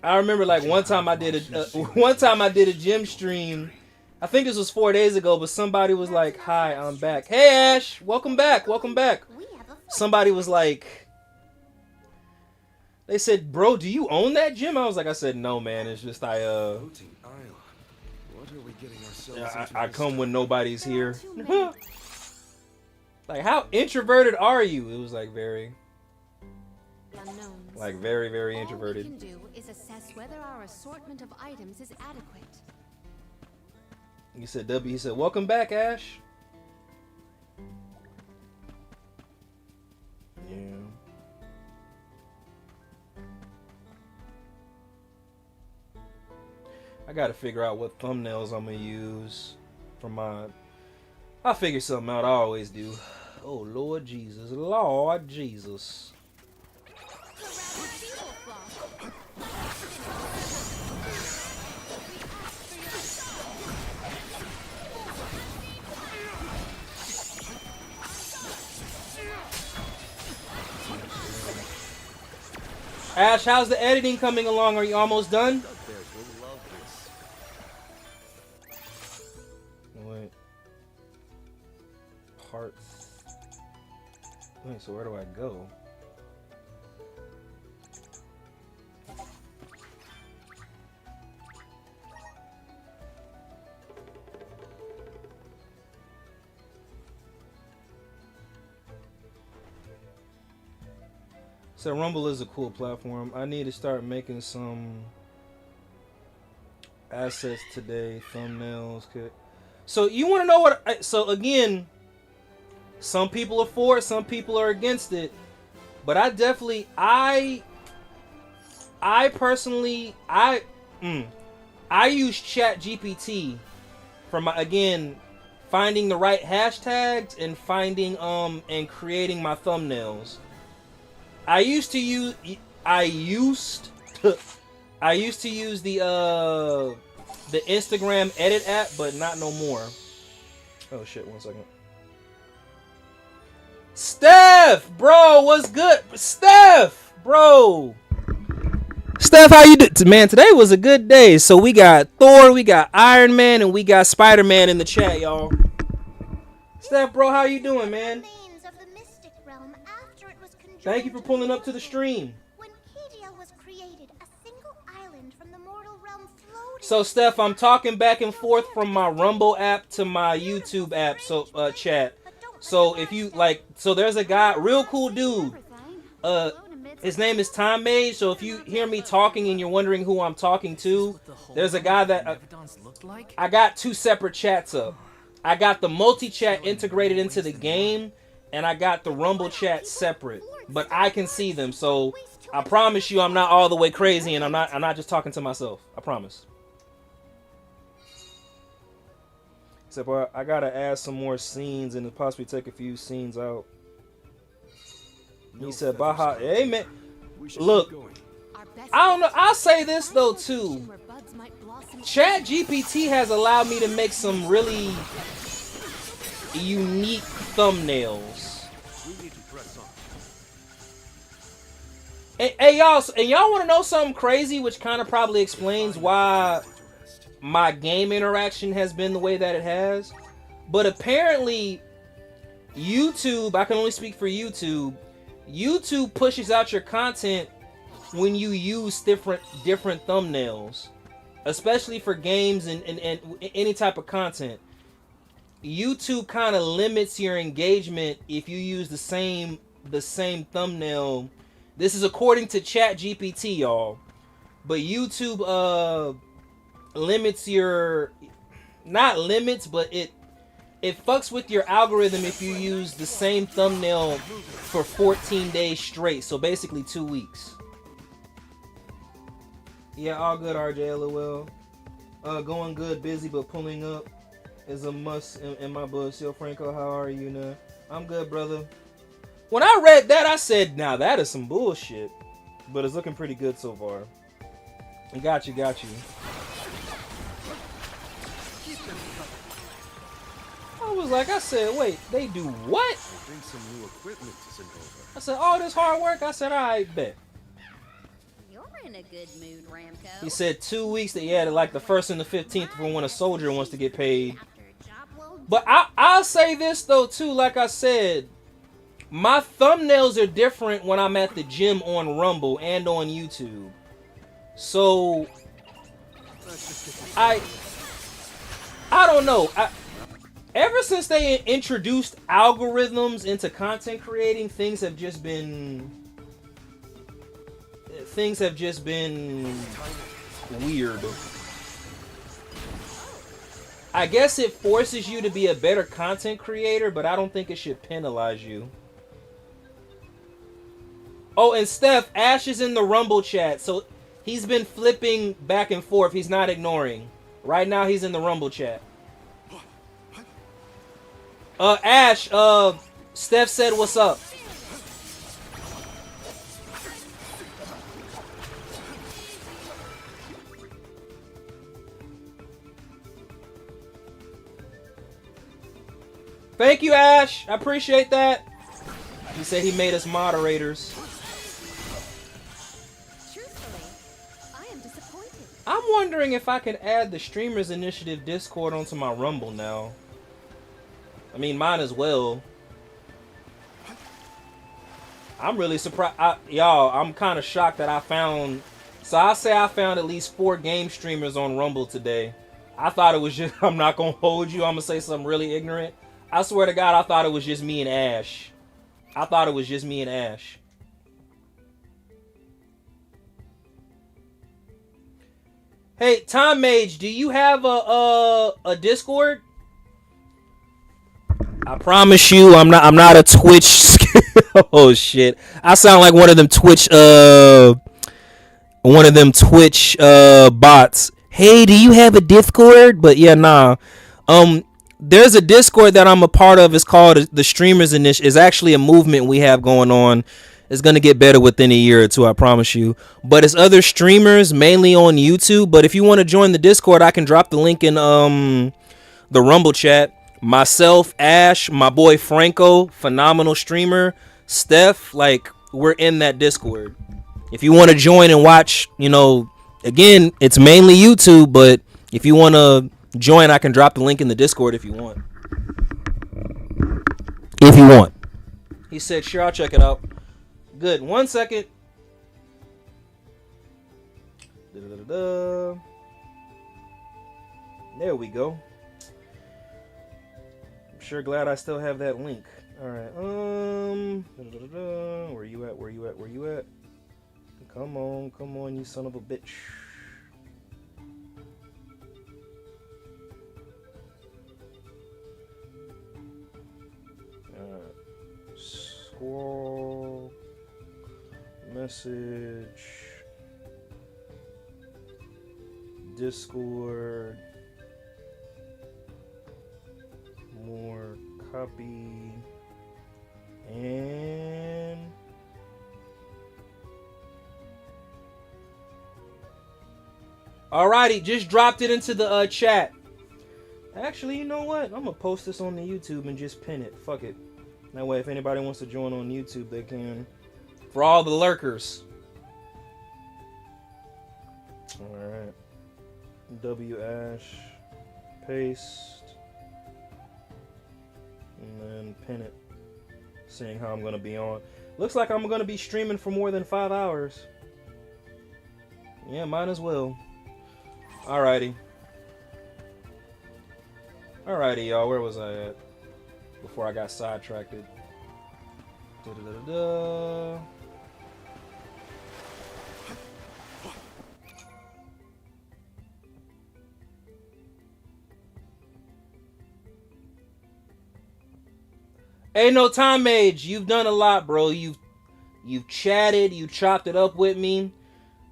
I remember like one time I did a gym stream. I think this was 4 days ago, but somebody was like, "Hi, I'm back. Hey Ash, welcome back, welcome back." Somebody was like, they said, "Bro, do you own that gym?" I was like, I said, "No, man. It's just What are we getting ourselves into I this come time? when nobody's here." Like, how introverted are you? It was like very, Unknowns. like very, very All we introverted. can do is assess whether our assortment of items is adequate. He said, "W." He said, "Welcome back, Ash." Yeah. I gotta figure out what thumbnails I'm gonna use for my. I'll figure something out. I always do. Oh Lord Jesus, Lord Jesus. Ash, how's the editing coming along? Are you almost done? Wait. Parts. Wait, so where do I go? So Rumble is a cool platform. I need to start making some assets today, thumbnails. So you want to know what? So again, some people are for it, some people are against it. But I definitely, I personally, I use ChatGPT for my, again, finding the right hashtags and finding and creating my thumbnails. I used to use the Instagram edit app, but not no more. Oh shit, 1 second. Steph, bro, what's good? Steph, bro. Steph, how you do? Man, today was a good day. So we got Thor, we got Iron Man, and we got Spider-Man in the chat, y'all. Steph, bro, how you doing, man? Thank you for pulling up to the stream. So, Steph, I'm talking back and forth from my Rumble app to my YouTube app, so chat. So if you like, so there's a guy, real cool dude. His name is Time Mage. So if you hear me talking and you're wondering who I'm talking to, there's a guy that I got two separate chats up. I got the multi-chat integrated into the game, and I got the Rumble chat separate. But I can see them, so I promise you, I'm not all the way crazy, and I'm not just talking to myself. I promise. Except I gotta add some more scenes and possibly take a few scenes out. He said, Baja, hey man, look, I don't know, I'll say this though too. Chat GPT has allowed me to make some really unique thumbnails. Hey y'all, and y'all want to know something crazy, which kind of probably explains why my game interaction has been the way that it has. But apparently YouTube, I can only speak for YouTube, YouTube pushes out your content when you use different thumbnails, especially for games and any type of content. YouTube kind of limits your engagement if you use the same thumbnail. This is according to ChatGPT, y'all. But YouTube limits your, not limits, but it fucks with your algorithm if you use the same thumbnail for 14 days straight. So basically 2 weeks. Yeah, all good, RJ, LOL. Going good, busy, but pulling up is a must in my books. Yo, Franco, how are you now? I'm good, brother. When I read that, I said, now that is some bullshit. But it's looking pretty good so far. Got you. I was like, I said, wait, they do what? I think some new equipment is in over. I said, all this hard work? I said, all right, bet. You're in a good mood, Ramco. He said 2 weeks that he had like the 1st and the 15th for when a soldier wants to get paid. But I'll say this though too, like I said, my thumbnails are different when I'm at the gym on Rumble and on YouTube. So I don't know. Ever since they introduced algorithms into content creating, things have just been weird. I guess it forces you to be a better content creator, but I don't think it should penalize you. Oh, and Steph, Ash is in the Rumble chat, so he's been flipping back and forth. He's not ignoring. Right now, he's in the Rumble chat. Ash, Steph said what's up. Thank you, Ash. I appreciate that. He said he made us moderators. I am disappointed. I'm wondering if I can add the Streamers Initiative Discord onto my Rumble now. I mean, mine as well. I'm really surprised. Y'all, I'm kind of shocked that I found... So I say I found at least 4 game streamers on Rumble today. I thought it was just... I'm not going to hold you. I'm going to say something really ignorant. I swear to God, I thought it was just me and Ash. Hey, Tom Mage, do you have a Discord? I promise you, I'm not a Twitch. Oh shit! I sound like one of them Twitch bots. Hey, do you have a Discord? But yeah, nah. There's a Discord that I'm a part of. It's called the Streamers Initiative. It's actually a movement we have going on. It's gonna get better within a year or two, I promise you. But it's other streamers, mainly on YouTube. But if you want to join the Discord, I can drop the link in the Rumble chat. Myself, Ash, my boy Franco, phenomenal streamer, Steph, like, we're in that Discord. if you want to join and watch, you know, again, it's mainly YouTube, but if you want to join, I can drop the link in the Discord if you want. If you want. He said, sure, I'll check it out. Good. 1 second. Da-da-da-da. There we go. I'm sure glad I still have that link. All right. Da-da-da-da. Where you at? Where you at? Where you at? Come on, you son of a bitch. Scroll. Message. Discord. More copy. And alrighty, just dropped it into the chat. Actually, you know what? I'm gonna post this on the YouTube and just pin it. Fuck it. That way, if anybody wants to join on YouTube, they can. For all the lurkers. Alright. W Ash. Paste. And then pin it. Seeing how I'm going to be on. Looks like I'm going to be streaming for more than 5 hours. Yeah, might as well. Alrighty. Alrighty, y'all. Where was I at? Before I got sidetracked. Da-da-da-da. Ain't no time, Mage. You've done a lot, bro. You've chatted, you chopped it up with me.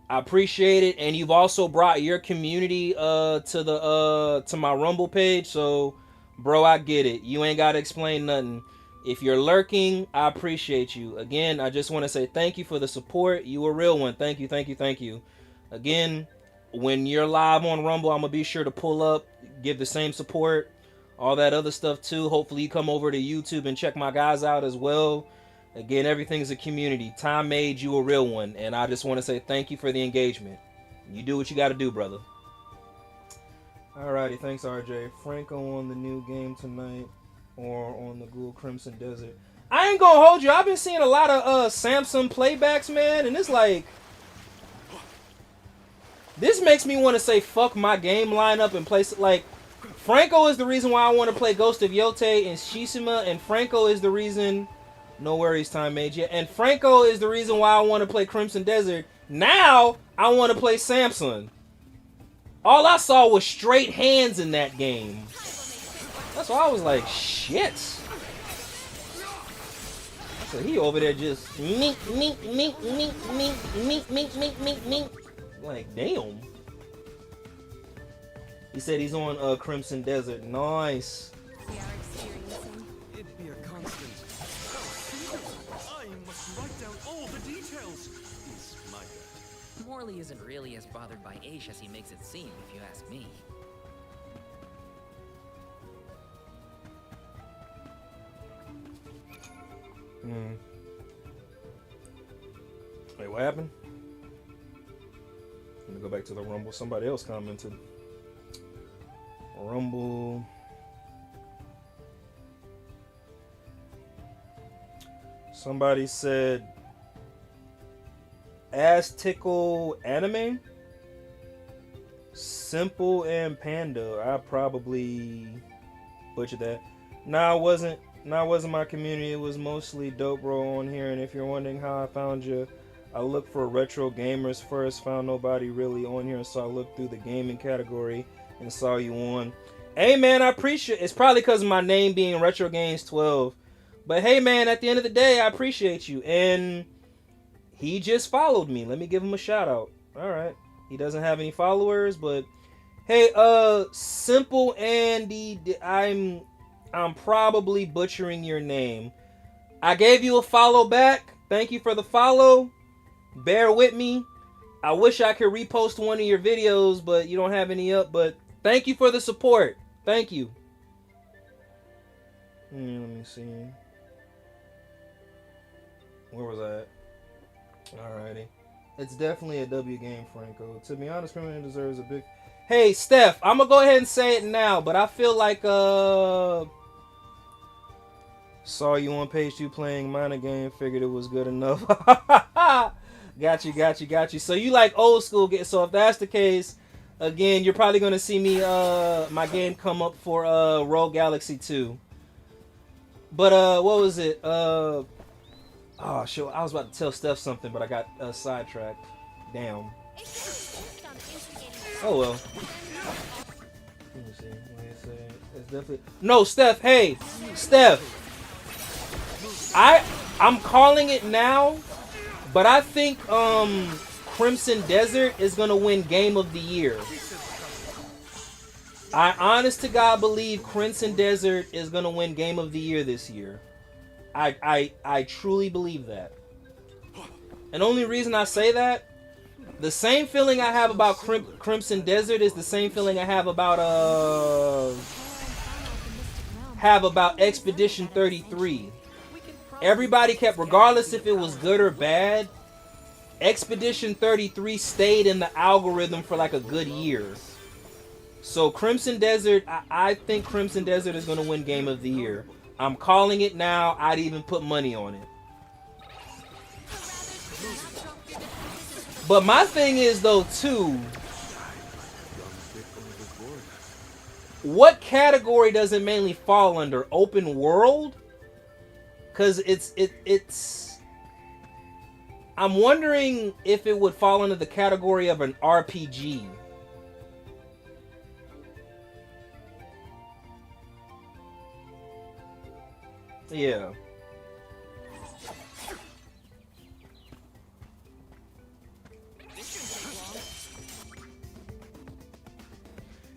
I appreciate it, and you've also brought your community to my Rumble page. So, bro, I get it. You ain't gotta explain nothing. If you're lurking, I appreciate you. Again, I just want to say thank you for the support. You a real one. Thank you, thank you, thank you. Again, when you're live on Rumble, I'm gonna be sure to pull up, give the same support. All that other stuff too. Hopefully you come over to YouTube and check my guys out as well. Again, everything's a community. Time made you a real one. And I just want to say thank you for the engagement. You do what you got to do, brother. Alrighty, thanks RJ. Franco on the new game tonight or on the Google Crimson Desert. I ain't gonna hold you. I've been seeing a lot of Samsung playbacks, man. And it's like, this makes me want to say fuck my game lineup and play like, Franco is the reason why I want to play Ghost of Yotei and Shishima, and Franco is the reason. No worries, time made yet. And Franco is the reason why I want to play Crimson Desert. Now I want to play Samsung. All I saw was straight hands in that game. That's why I was like, shit. I said he over there just mink. Like, damn. He said he's on Crimson Desert. Nice. We are experiencing. It'd be a constant. I must write down all the details. Is my bet. Morley isn't really as bothered by Aish as he makes it seem, if you ask me. Wait, what happened? Let me go back to the Rumble. Somebody else commented. Rumble. Somebody said Ass Tickle Anime. Simple and Panda. I probably butchered that. Nah, it wasn't my community. It was mostly Dope Bro on here. And if you're wondering how I found you, I looked for retro gamers first. Found nobody really on here, so I looked through the gaming category and saw you on. Hey man, I appreciate it. It's probably because of my name being Retro Games 12. But hey man, at the end of the day, I appreciate you. And he just followed me. Let me give him a shout out. Alright. He doesn't have any followers, but hey, Simple Andy, I'm probably butchering your name. I gave you a follow back. Thank you for the follow. Bear with me. I wish I could repost one of your videos, but you don't have any up. But thank you for the support. Thank you. Let me see. Where was I at? Alrighty. It's definitely a W game, Franco. To be honest, Criminal deserves a big... Hey, Steph, I'm going to go ahead and say it now, but I feel like, saw you on page 2 playing minor game, figured it was good enough. Got you. So you like old school games. So if that's the case, again, you're probably going to see me, my game come up for, Rogue Galaxy 2. But, what was it? Oh, shit, I was about to tell Steph something, but I got sidetracked. Damn. Oh, well. Let me see. It's definitely... No, Steph, hey! Steph! I'm calling it now, but I think, Crimson Desert is going to win Game of the Year. I honest to God believe Crimson Desert is going to win Game of the Year this year. I truly believe that. And the only reason I say that, the same feeling I have about Crimson Desert is the same feeling I have about Expedition 33. Everybody kept, regardless if it was good or bad, Expedition 33 stayed in the algorithm for like a good year. So Crimson Desert, I think Crimson Desert is going to win Game of the Year. I'm calling it now. I'd even put money on it. But my thing is though too, what category does it mainly fall under? Open world? Cause it's I'm wondering if it would fall under the category of an RPG. Yeah.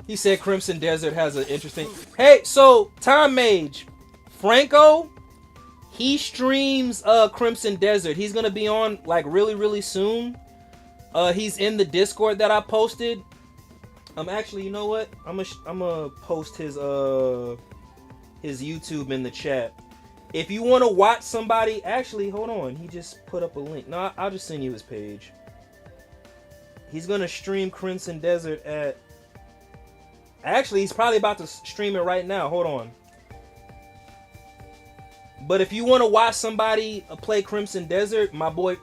He said Crimson Desert has an interesting... Hey, so, Time Mage, Franco, he streams Crimson Desert. He's going to be on, like, really soon. He's in the Discord that I posted. Actually, you know what? I'm gonna post his YouTube in the chat. If you want to watch somebody... Actually, hold on. He just put up a link. No, I'll just send you his page. He's going to stream Crimson Desert at... Actually, he's probably about to stream it right now. Hold on. But if you want to watch somebody play Crimson Desert, my boy,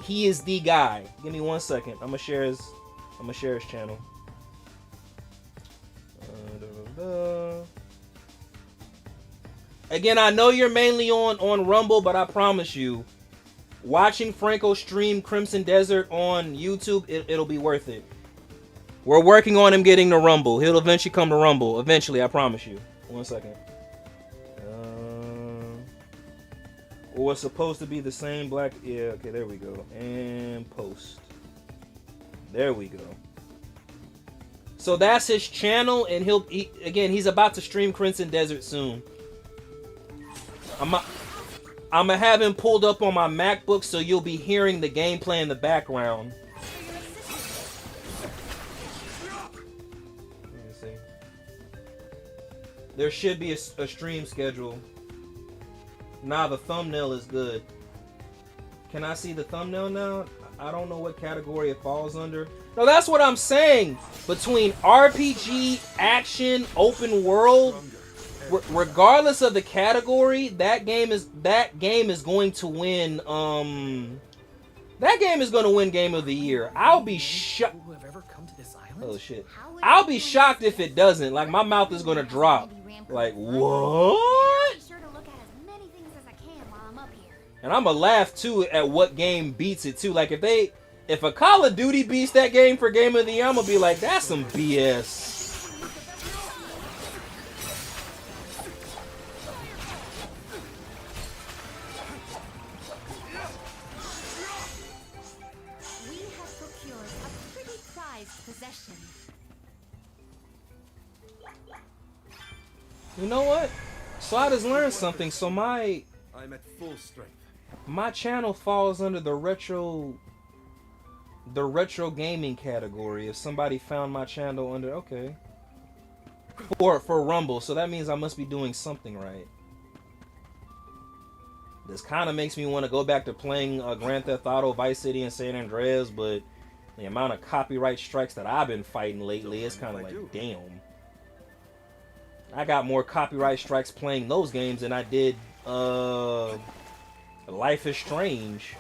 he is the guy. Give me 1 second. I'm gonna share his channel. Again, I know you're mainly on Rumble, but I promise you, watching Franco stream Crimson Desert on YouTube, it'll be worth it. We're working on him getting to Rumble. He'll eventually come to Rumble. Eventually, I promise you. 1 second. Or it's supposed to be the same black... Yeah, okay, there we go. And post. There we go. So that's his channel, and again, he's about to stream Crimson Desert soon. I'm gonna have him pulled up on my MacBook, so you'll be hearing the gameplay in the background. There should be a stream schedule. Nah, the thumbnail is good. Can I see the thumbnail now? I don't know what category it falls under. No, that's what I'm saying. Between RPG, action, open world, regardless of the category, that game is going to win. That game is going to win Game of the Year. I'll be shocked. Oh shit! I'll be shocked if it doesn't. Like, my mouth is going to drop. Like, what? And I'm gonna laugh too at what game beats it too. Like, if a Call of Duty beats that game for Game of the Year, I'm gonna be like, that's some BS. We have procured a pretty prized possession. You know what? So I just learned something. So I'm at full strength. My channel falls under the retro gaming category. If somebody found my channel under, okay, for Rumble, so that means I must be doing something right. This kind of makes me want to go back to playing Grand Theft Auto, Vice City, and San Andreas, but the amount of copyright strikes that I've been fighting lately, it's kind of like, damn. I got more copyright strikes playing those games than I did Life is Strange.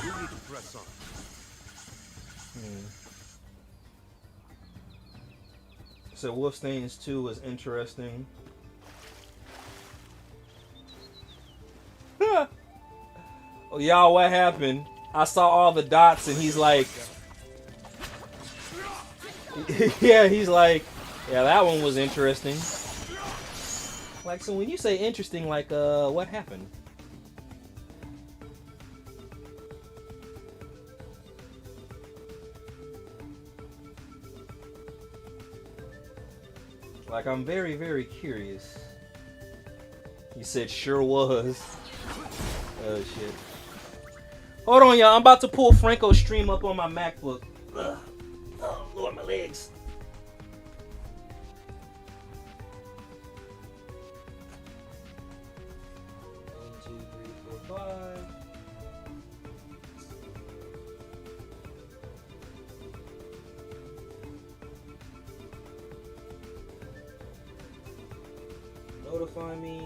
You need to press on. So Wolfstains 2 is interesting. Oh, y'all, what happened? I saw all the dots and he's like... yeah, he's like... Yeah, that one was interesting. Like, so when you say interesting, like, what happened? Like, I'm very, very curious. He said, sure was. Oh, shit. Hold on, y'all. I'm about to pull Franco's stream up on my MacBook. Ugh. Oh, Lord, my legs. One, two, three, four, five. Notify me.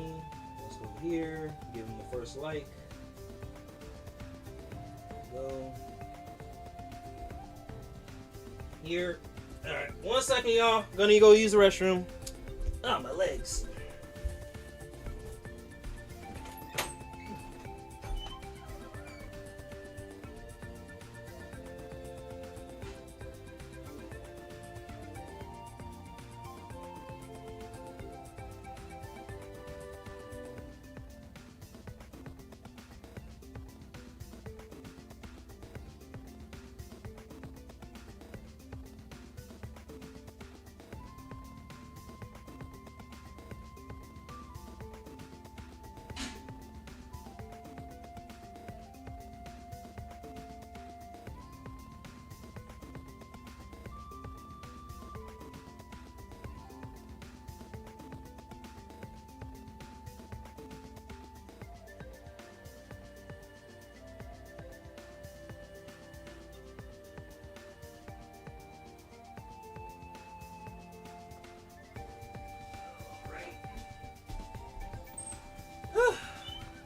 Let's go here. Give him the first like. Go here. All right, 1 second, y'all. Gonna go use the restroom. Oh, my legs.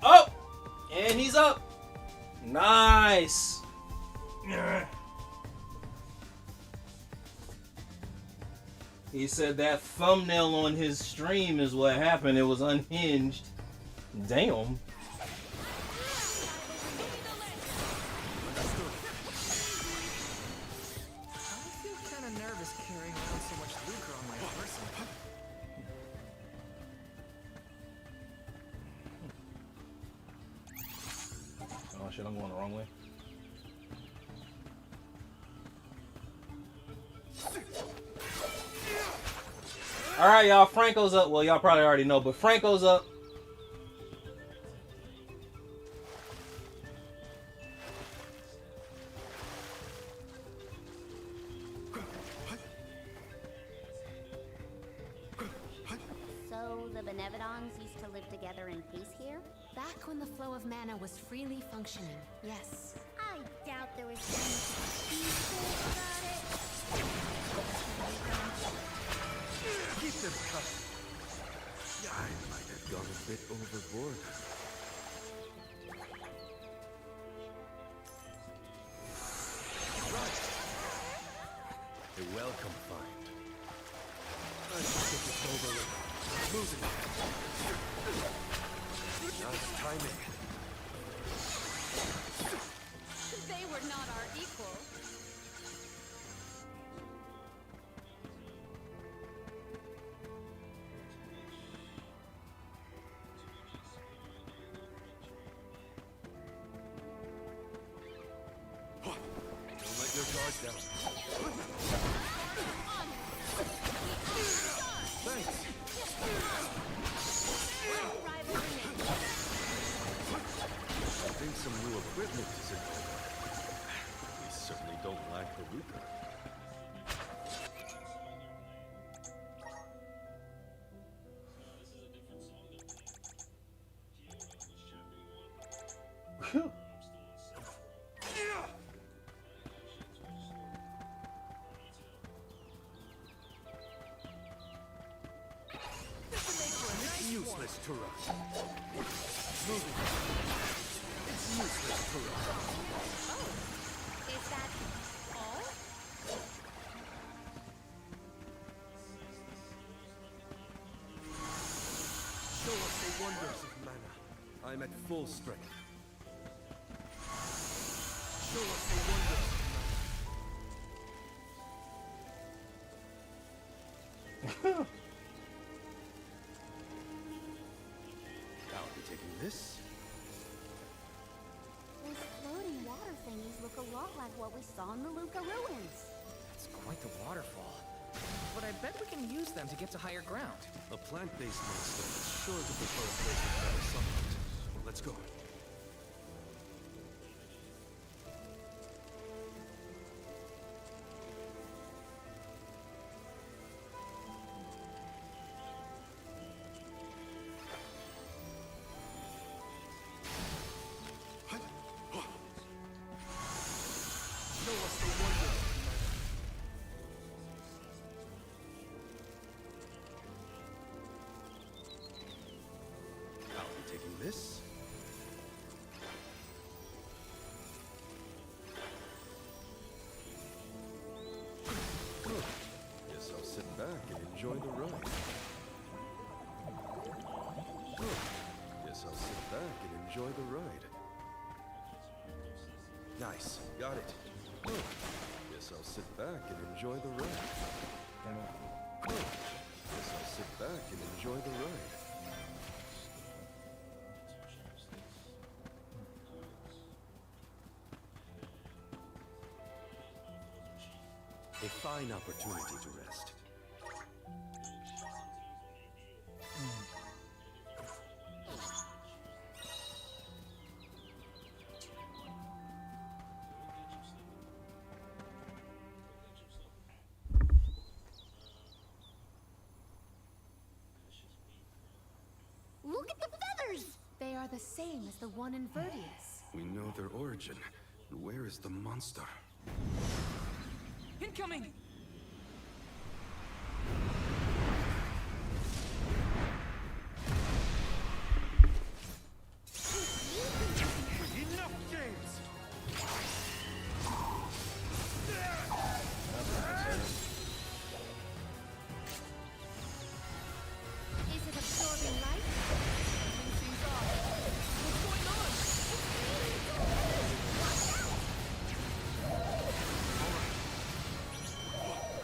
Oh! And he's up. Nice. He said that thumbnail on his stream is what happened. It was unhinged. Damn. I feel kind of nervous carrying around so much lucre on my person. Oh shit, I'm going the wrong way. Alright, y'all, Franco's up. Well, y'all probably already know, but Franco's up. So the Benevodons used to live together in peace here? Back when the flow of mana was freely functioning, yes. I doubt there was any peaceful about it. Keep them coming. I might have gone a bit overboard. Right. A welcome find. I should take it over. Moving. Nice timing. They were not our equal. Don't let your guard down. Thanks. I think some new equipment is involved. to rush. Moving. It's useless to rush. Oh, is that all? Show us the wonders of mana. I'm at full strength. Show us the wonders of mana. I'll be taking this. Those floating water thingies look a lot like what we saw in the Luca ruins. It's quite the waterfall. But I bet we can use them to get to higher ground. A plant-based monster is sure to prefer a place with better sunlight. Let's go. Show us the wonders. I'll be taking this. Guess I'll sit back and enjoy the ride. Guess I'll sit back and enjoy the ride. Nice, got it. Guess I'll sit back and enjoy the ride. Guess I'll sit back and enjoy the ride. A fine opportunity to rest. Look at the feathers! They are the same as the one in Verdius. We know their origin. Where is the monster? Incoming! Enough, James! Is it absorbing light? Seems off. What's going on?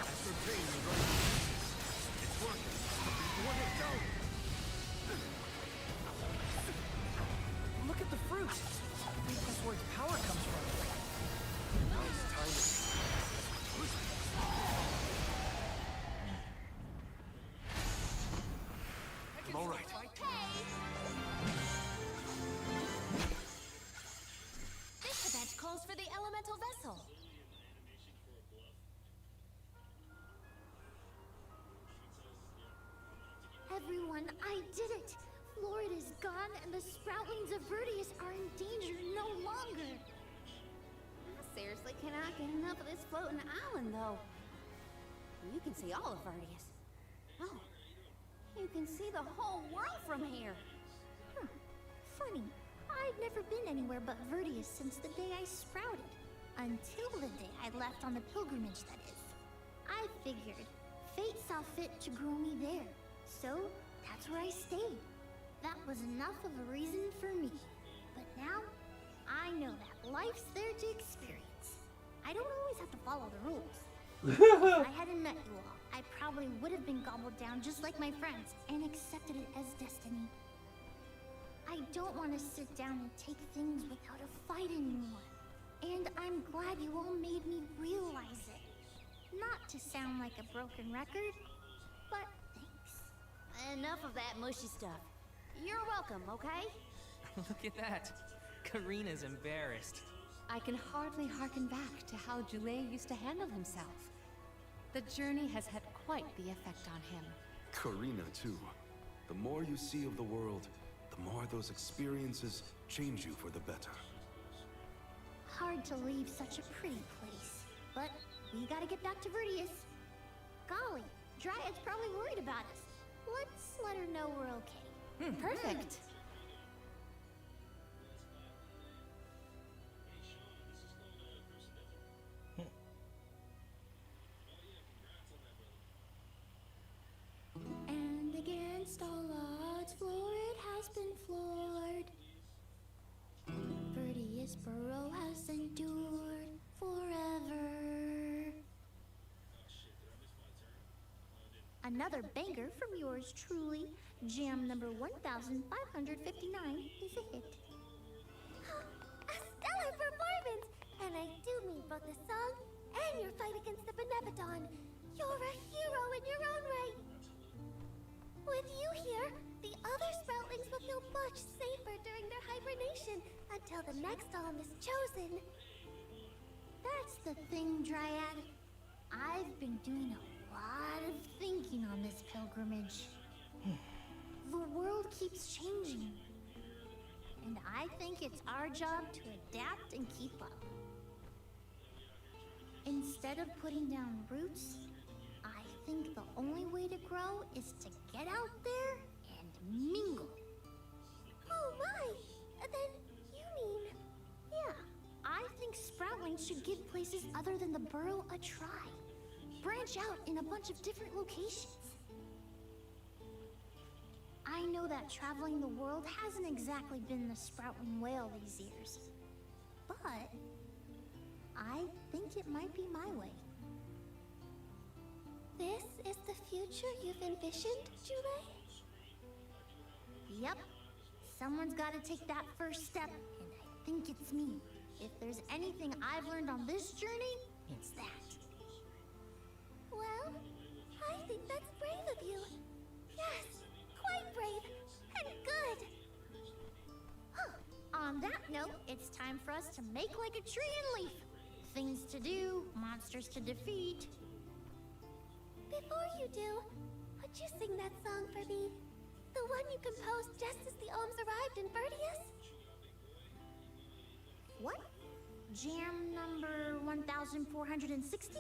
Ascertain the right. It's working. What it down. Look at the fruit. I think that's where its power comes from. Nice timing. I'm all right. This event calls for the elemental vessel. Everyone, I did it! Florida's gone, and the sproutlings of Verdius are in danger no longer. I seriously cannot get enough of this floating island, though. You can see all of Verdius. Oh, you can see the whole world from here. Funny, I've never been anywhere but Verdius since the day I sprouted. Until the day I left on the pilgrimage, that is. I figured fate saw fit to grow me there, so that's where I stayed. That was enough of a reason for me. But now, I know that life's there to experience. I don't always have to follow the rules. If I hadn't met you all, I probably would have been gobbled down just like my friends and accepted it as destiny. I don't want to sit down and take things without a fight anymore. And I'm glad you all made me realize it. Not to sound like a broken record, but thanks. Enough of that mushy stuff. You're welcome, okay? Look at that. Karina's embarrassed. I can hardly hearken back to how Joulet used to handle himself. The journey has had quite the effect on him. Karina, too. The more you see of the world, the more those experiences change you for the better. Hard to leave such a pretty place, but we gotta get back to Verdius. Golly, Dryad's probably worried about us. Let's let her know we're okay. Perfect. And against all odds, Florid has been floored. Verdius Burrow has endured forever. Another banger from yours truly. Jam number 1559 is a hit. A stellar performance! And I do mean both the song and your fight against the Benevodon. You're a hero in your own right. With you here, the other Sproutlings will feel much safer during their hibernation until the next alm is chosen. That's the thing, Dryad. I've been doing a lot of thinking on this pilgrimage. The world keeps changing, and I think it's our job to adapt and keep up. Instead of putting down roots, I think the only way to grow is to get out there and mingle. Oh my! Then you mean... Yeah, I think Sproutlings should give places other than the burrow a try. Branch out in a bunch of different locations. I know that traveling the world hasn't exactly been the Sproutling whale these years. But I think it might be my way. This is the future you've envisioned, Jule? Yep. Someone's gotta take that first step, and I think it's me. If there's anything I've learned on this journey, it's that. Well, I think that's brave of you. Yes, quite brave. And good. On that note, it's time for us to make like a tree and leaf. Things to do, monsters to defeat. Before you do, would you sing that song for me? The one you composed just as the alms arrived in Verdius? What? Jam number 1460?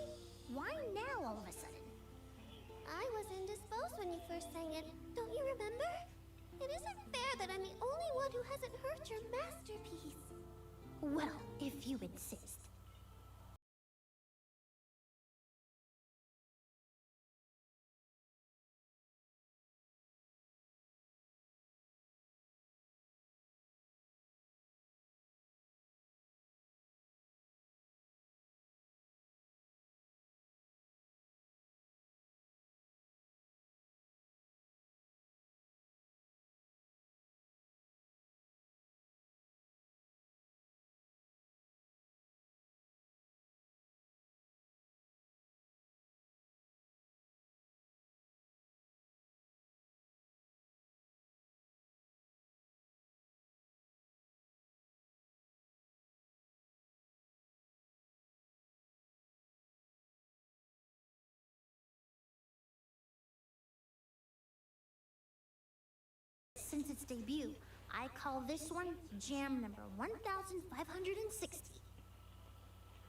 Why now all of a sudden? I was indisposed when you first sang it. Don't you remember? It isn't fair that I'm the only one who hasn't heard your masterpiece. Well, if you insist. Since its debut, I call this one Jam number 1560.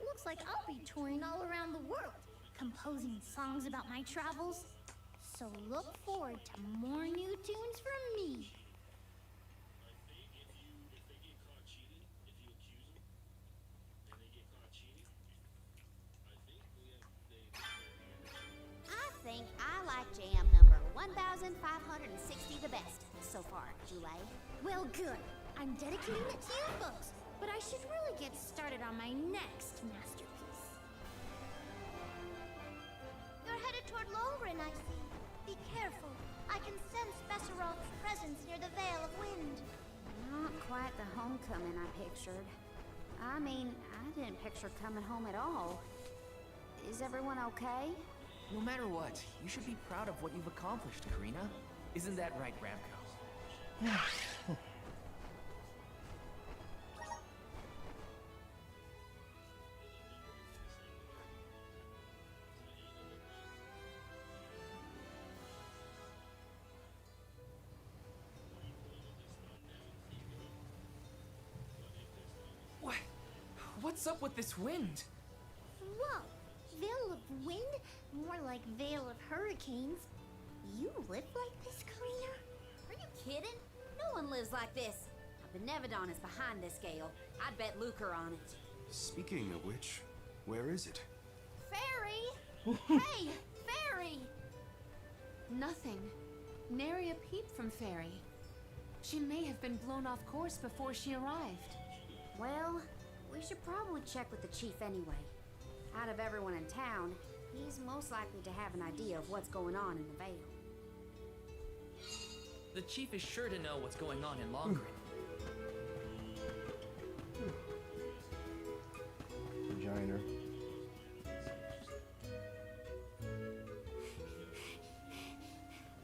Looks like I'll be touring all around the world, composing songs about my travels. So look forward to more new tunes from me. I think I like Jam number 1560 the best so far, Jule. Well, good. I'm dedicating it to you folks, but I should really get started on my next masterpiece. You're headed toward Lohengrin, I see. Be careful. I can sense Besseroth's presence near the Veil of Wind. Not quite the homecoming I pictured. I mean, I didn't picture coming home at all. Is everyone okay? No matter what, you should be proud of what you've accomplished, Karina. Isn't that right, Ramco? What's up with this wind? Whoa! Veil of Wind? More like Veil of Hurricanes. You live like this, Karina? Are you kidding? No one lives like this. A Benevodon is behind this, Gale. I'd bet lucre on it. Speaking of which, where is it? Fairy! Hey, Fairy! Nothing. Nary a peep from Fairy. She may have been blown off course before she arrived. Well, we should probably check with the chief anyway. Out of everyone in town, he's most likely to have an idea of what's going on in the Vale. The chief is sure to know what's going on in Longren. Vagina.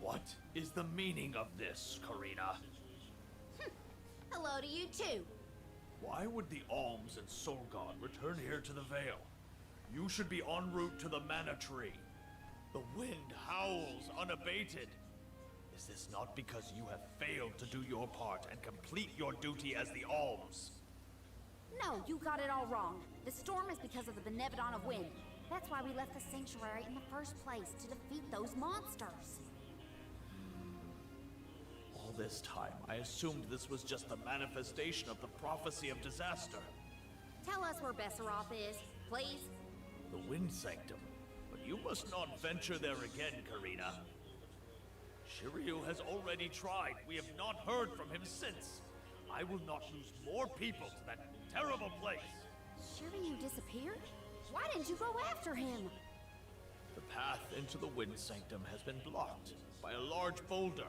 What is the meaning of this, Karina? Hello to you too. Why would the Alms and Solgon return here to the Vale? You should be en route to the Mana Tree. The wind howls unabated. Is this not because you have failed to do your part and complete your duty as the Alms? No, you got it all wrong. The storm is because of the Benevodon of Wind. That's why we left the sanctuary in the first place, to defeat those monsters. All this time, I assumed this was just the manifestation of the prophecy of disaster. Tell us where Besseroth is, please. The Wind Sanctum. But you must not venture there again, Karina. Shiryu has already tried. We have not heard from him since. I will not lose more people to that terrible place. Shiryu disappeared? Why didn't you go after him? The path into the Wind Sanctum has been blocked by a large boulder.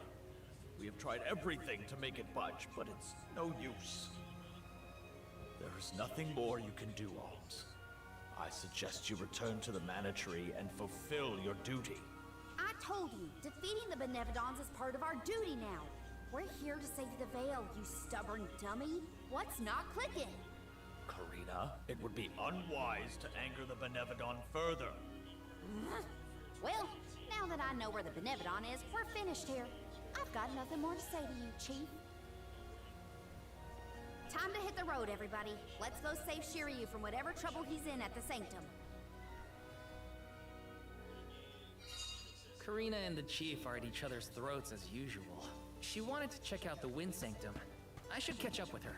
We have tried everything to make it budge, but it's no use. There is nothing more you can do, Alms. I suggest you return to the Mana Tree and fulfill your duty. I told you, defeating the Benevodons is part of our duty now. We're here to save the Vale, you stubborn dummy. What's not clicking? Karina, it would be unwise to anger the Benevodon further. Well, now that I know where the Benevodon is, we're finished here. I've got nothing more to say to you, Chief. Time to hit the road, everybody. Let's go save Shiryu from whatever trouble he's in at the Sanctum. Karina and the chief are at each other's throats as usual. She wanted to check out the Wind Sanctum. I should catch up with her.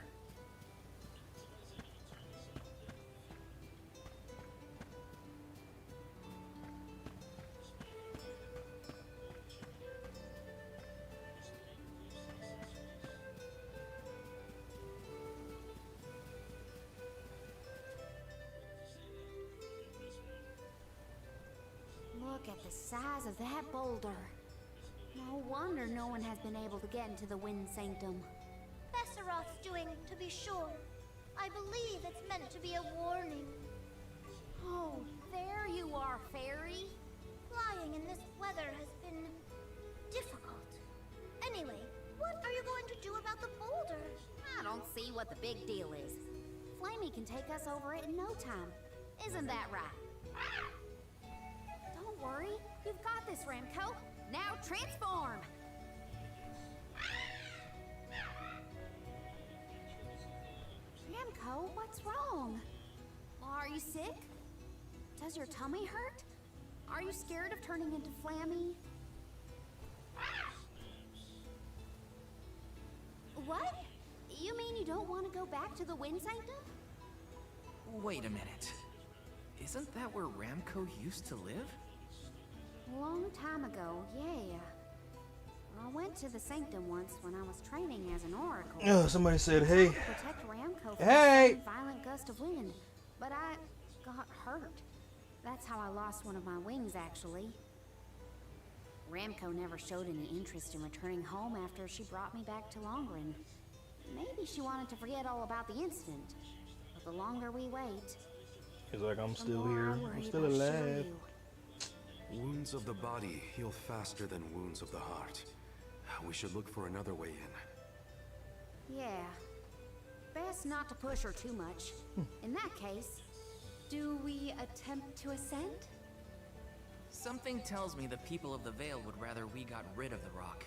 Look at the size of that boulder. No wonder no one has been able to get into the Wind Sanctum. Besseroth's doing, to be sure. I believe it's meant to be a warning. Oh, there you are, Fairy. Flying in this weather has been difficult. Anyway, what are you going to do about the boulder? I don't see what the big deal is. Flamey can take us over it in no time. Isn't that right? Don't worry, you've got this, Ramco. Now transform! Ramco, what's wrong? Are you sick? Does your tummy hurt? Are you scared of turning into Flammy? What? You mean you don't want to go back to the Wind Sanctum? Wait a minute. Isn't that where Ramco used to live? Long time ago, yeah. I went to the Sanctum once when I was training as an oracle. Oh, somebody said, hey. Protect Ramco from Hey! a violent gust of wind, but I got hurt. That's how I lost one of my wings, actually. Ramco never showed any interest in returning home after she brought me back to Longren. Maybe she wanted to forget all about the incident. But the longer we wait, he's like, I'm the still more I here. worry I'm still about alive. Shiryu. Wounds of the body heal faster than wounds of the heart. We should look for another way in. Yeah. Best not to push her too much. In that case, do we attempt to ascend? Something tells me the people of the Vale would rather we got rid of the rock.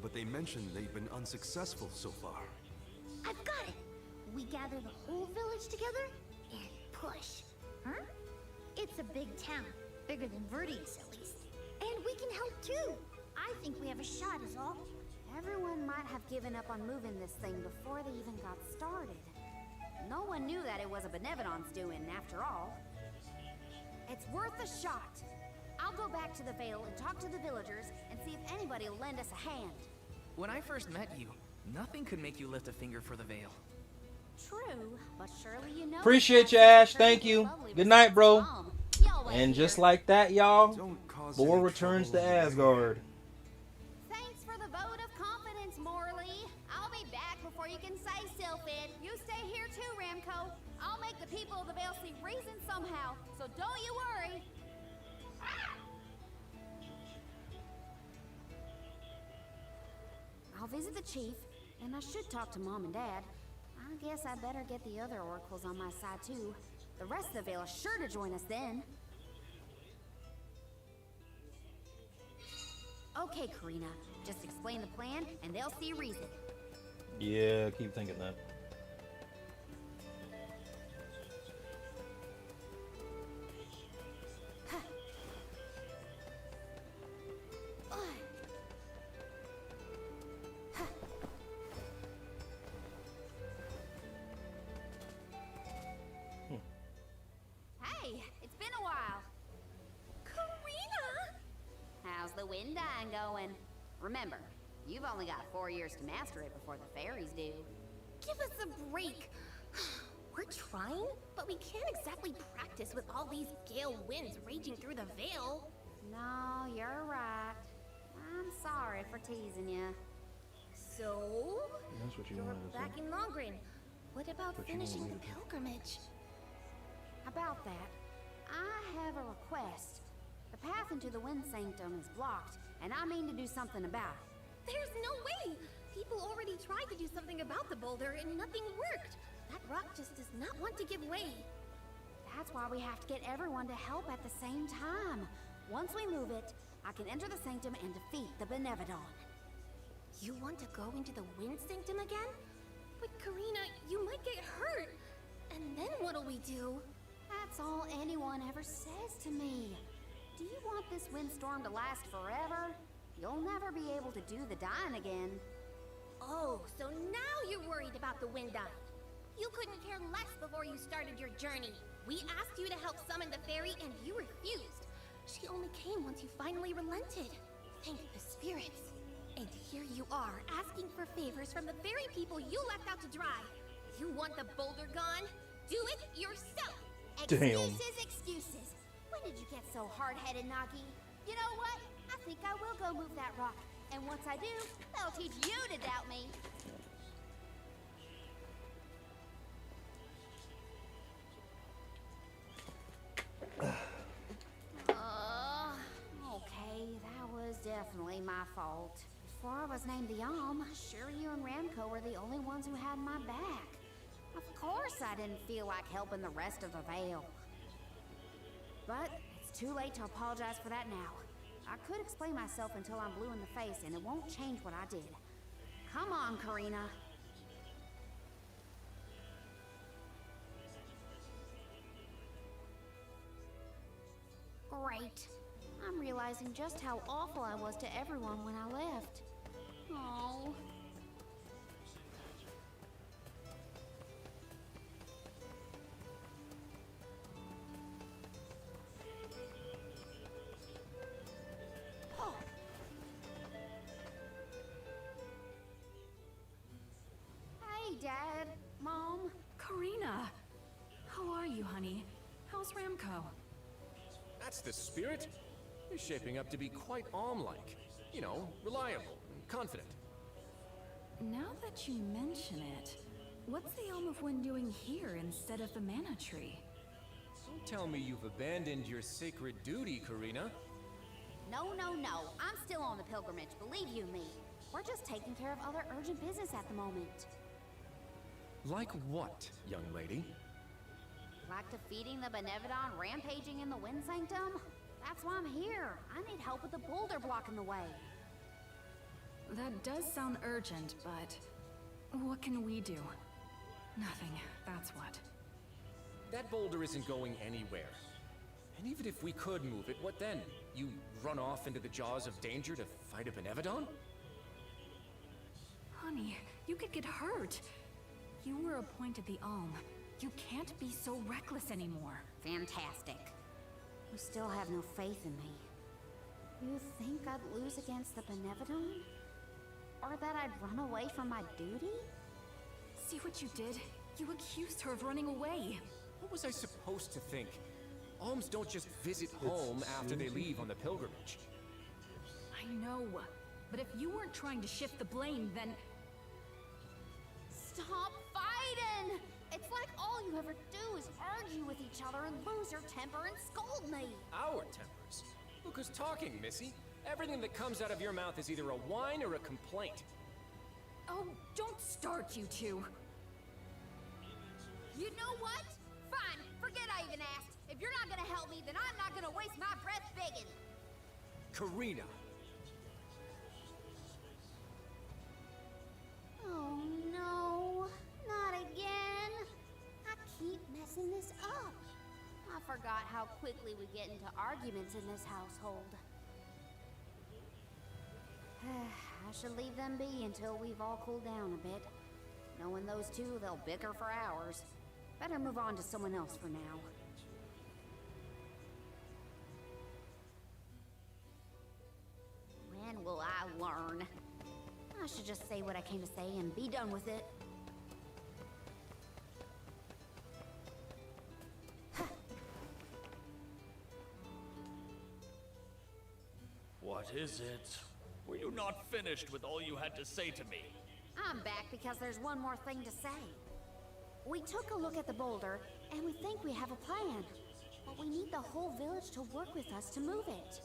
But they mentioned they've been unsuccessful so far. I've got it! We gather the whole village together and push. Huh? It's a big town. Bigger than Verdi's, at least. And we can help too. I think we have a shot is all. Everyone might have given up on moving this thing before they even got started. No one knew that it was a Benevodon's doing, after all. It's worth a shot. I'll go back to the Vale and talk to the villagers and see if anybody will lend us a hand. When I first met you, nothing could make you lift a finger for the Vale. True, but surely you know... Appreciate you, Ash. Thank you. Good night, bro. And just like that, y'all, Boar returns to Asgard. Thanks for the vote of confidence, Morley. I'll be back before you can say Sylphid. You stay here too, Ramco. I'll make the people of the Vale see reason somehow, so don't you worry. I'll visit the chief, and I should talk to Mom and Dad. I guess I better get the other oracles on my side too. The rest of the Vale is sure to join us then. Okay, Karina. Just explain the plan, and they'll see reason. Yeah, keep thinking that. Hey, it's been a while. Karina! How's the wind dying going? Remember, you've only got 4 years to master it before the fairies do. Give us a break. We're trying, but we can't exactly practice with all these gale winds raging through the Vale. No, you're right. I'm sorry for teasing you. So? That's what you You're wanted to back say. in Longren. What about What you finishing wanted the to say. pilgrimage? About that, I have a request. The path into the Wind Sanctum is blocked, and I mean to do something about it. There's no way! People already tried to do something about the boulder and nothing worked. That rock just does not want to give way. That's why we have to get everyone to help at the same time. Once we move it, I can enter the Sanctum and defeat the Benevodon. You want to go into the Wind Sanctum again? But Karina, you might get hurt. And then what'll we do? That's all anyone ever says to me. Do you want this windstorm to last forever? You'll never be able to do the dying again. Oh, so now you're worried about the wind dying. You couldn't care less before you started your journey. We asked you to help summon the fairy and you refused. She only came once you finally relented. Thank the spirits. And here you are, asking for favors from the very people you left out to dry. You want the boulder gone? Do it yourself. Damn. Excuses. When did you get so hard-headed, Nagi? You know what? I think I will go move that rock. And once I do, that'll teach you to doubt me. Okay, that was definitely my fault. Before I was named the Yom, sure you and Ramco were the only ones who had my back. Of course I didn't feel like helping the rest of the Vale. But it's too late to apologize for that now. I could explain myself until I'm blue in the face, and it won't change what I did. Come on, Karina. Great. I'm realizing just how awful I was to everyone when I left. Oh. Hey, Dad. Mom. Karina! How are you, honey? How's Ramco? That's the spirit. You're shaping up to be quite Alm-like. You know, reliable and confident. Now that you mention it, what's the Elm of Wind doing here instead of the Mana Tree? Don't tell me you've abandoned your sacred duty, Karina. No, no, no. I'm still on the pilgrimage, believe you me. We're just taking care of other urgent business at the moment. Like what, young lady? Like defeating the Benevodon rampaging in the Wind Sanctum? That's why I'm here. I need help with the boulder blocking the way. That does sound urgent, but what can we do? Nothing, that's what. That boulder isn't going anywhere. And even if we could move it, what then? You run off into the jaws of danger to fight a Benevodon? Connie, you could get hurt. You were appointed the Alm. You can't be so reckless anymore. Fantastic. You still have no faith in me. You think I'd lose against the Benevodon? Or that I'd run away from my duty? See what you did? You accused her of running away. What was I supposed to think? Alms don't just visit home after they leave on the pilgrimage. I know, but if you weren't trying to shift the blame, then... Stop fighting! It's like all you ever do is argue with each other and lose your temper and scold me. Our tempers? Look who's talking, Missy. Everything that comes out of your mouth is either a whine or a complaint. Oh, don't start, you two. You know what? Fine, forget I even asked. If you're not gonna help me, then I'm not gonna waste my breath begging. Karina. Oh no, not again. I keep messing this up. I forgot how quickly we get into arguments in this household. I should leave them be until we've all cooled down a bit. Knowing those two, they'll bicker for hours. Better move on to someone else for now. When will I learn? I should just say what I came to say and be done with it. What is it? Were you not finished with all you had to say to me? I'm back because there's one more thing to say. We took a look at the boulder, and we think we have a plan. But we need the whole village to work with us to move it.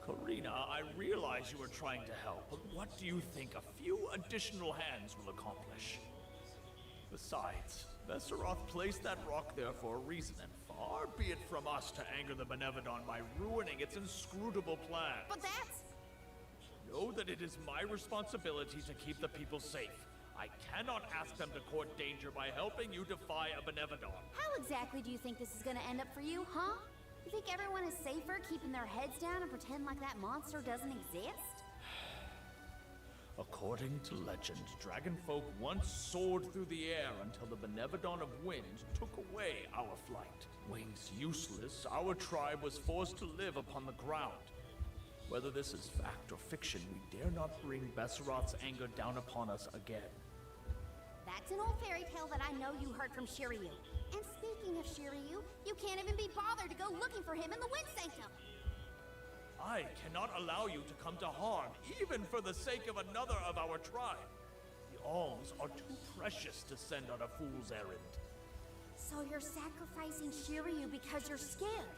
Karina, I realize you are trying to help, but what do you think a few additional hands will accomplish? Besides, Vesseroth placed that rock there for a reason, and far be it from us to anger the Benevodon by ruining its inscrutable plan. But that's... Know that it is my responsibility to keep the people safe. I cannot ask them to court danger by helping you defy a Benevodon. How exactly do you think this is gonna end up for you, huh? You think everyone is safer keeping their heads down and pretend like that monster doesn't exist? According to legend, dragonfolk once soared through the air until the Benevodon of Wind took away our flight. Wings useless, our tribe was forced to live upon the ground. Whether this is fact or fiction, we dare not bring Besseroth's anger down upon us again. That's an old fairy tale that I know you heard from Shiryu. And speaking of Shiryu, you can't even be bothered to go looking for him in the Wind Sanctum. I cannot allow you to come to harm, even for the sake of another of our tribe. The alms are too precious to send on a fool's errand. So you're sacrificing Shiryu because you're scared?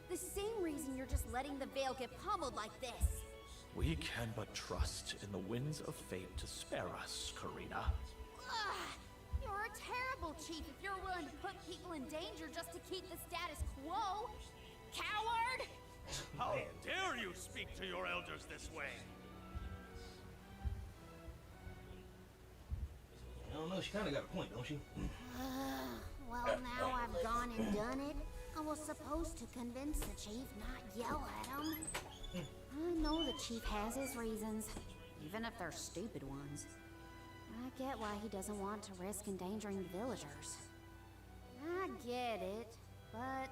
The same reason you're just letting the Veil get pummeled like this. We can but trust in the winds of fate to spare us, Karina. Ugh, you're a terrible chief if you're willing to put people in danger just to keep the status quo. Coward! How dare you speak to your elders this way? I don't know, she kind of got a point, don't she? Well, now I've gone and done it. I was supposed to convince the chief, not yell at him. I know the chief has his reasons, even if they're stupid ones. I get why he doesn't want to risk endangering the villagers. I get it, but...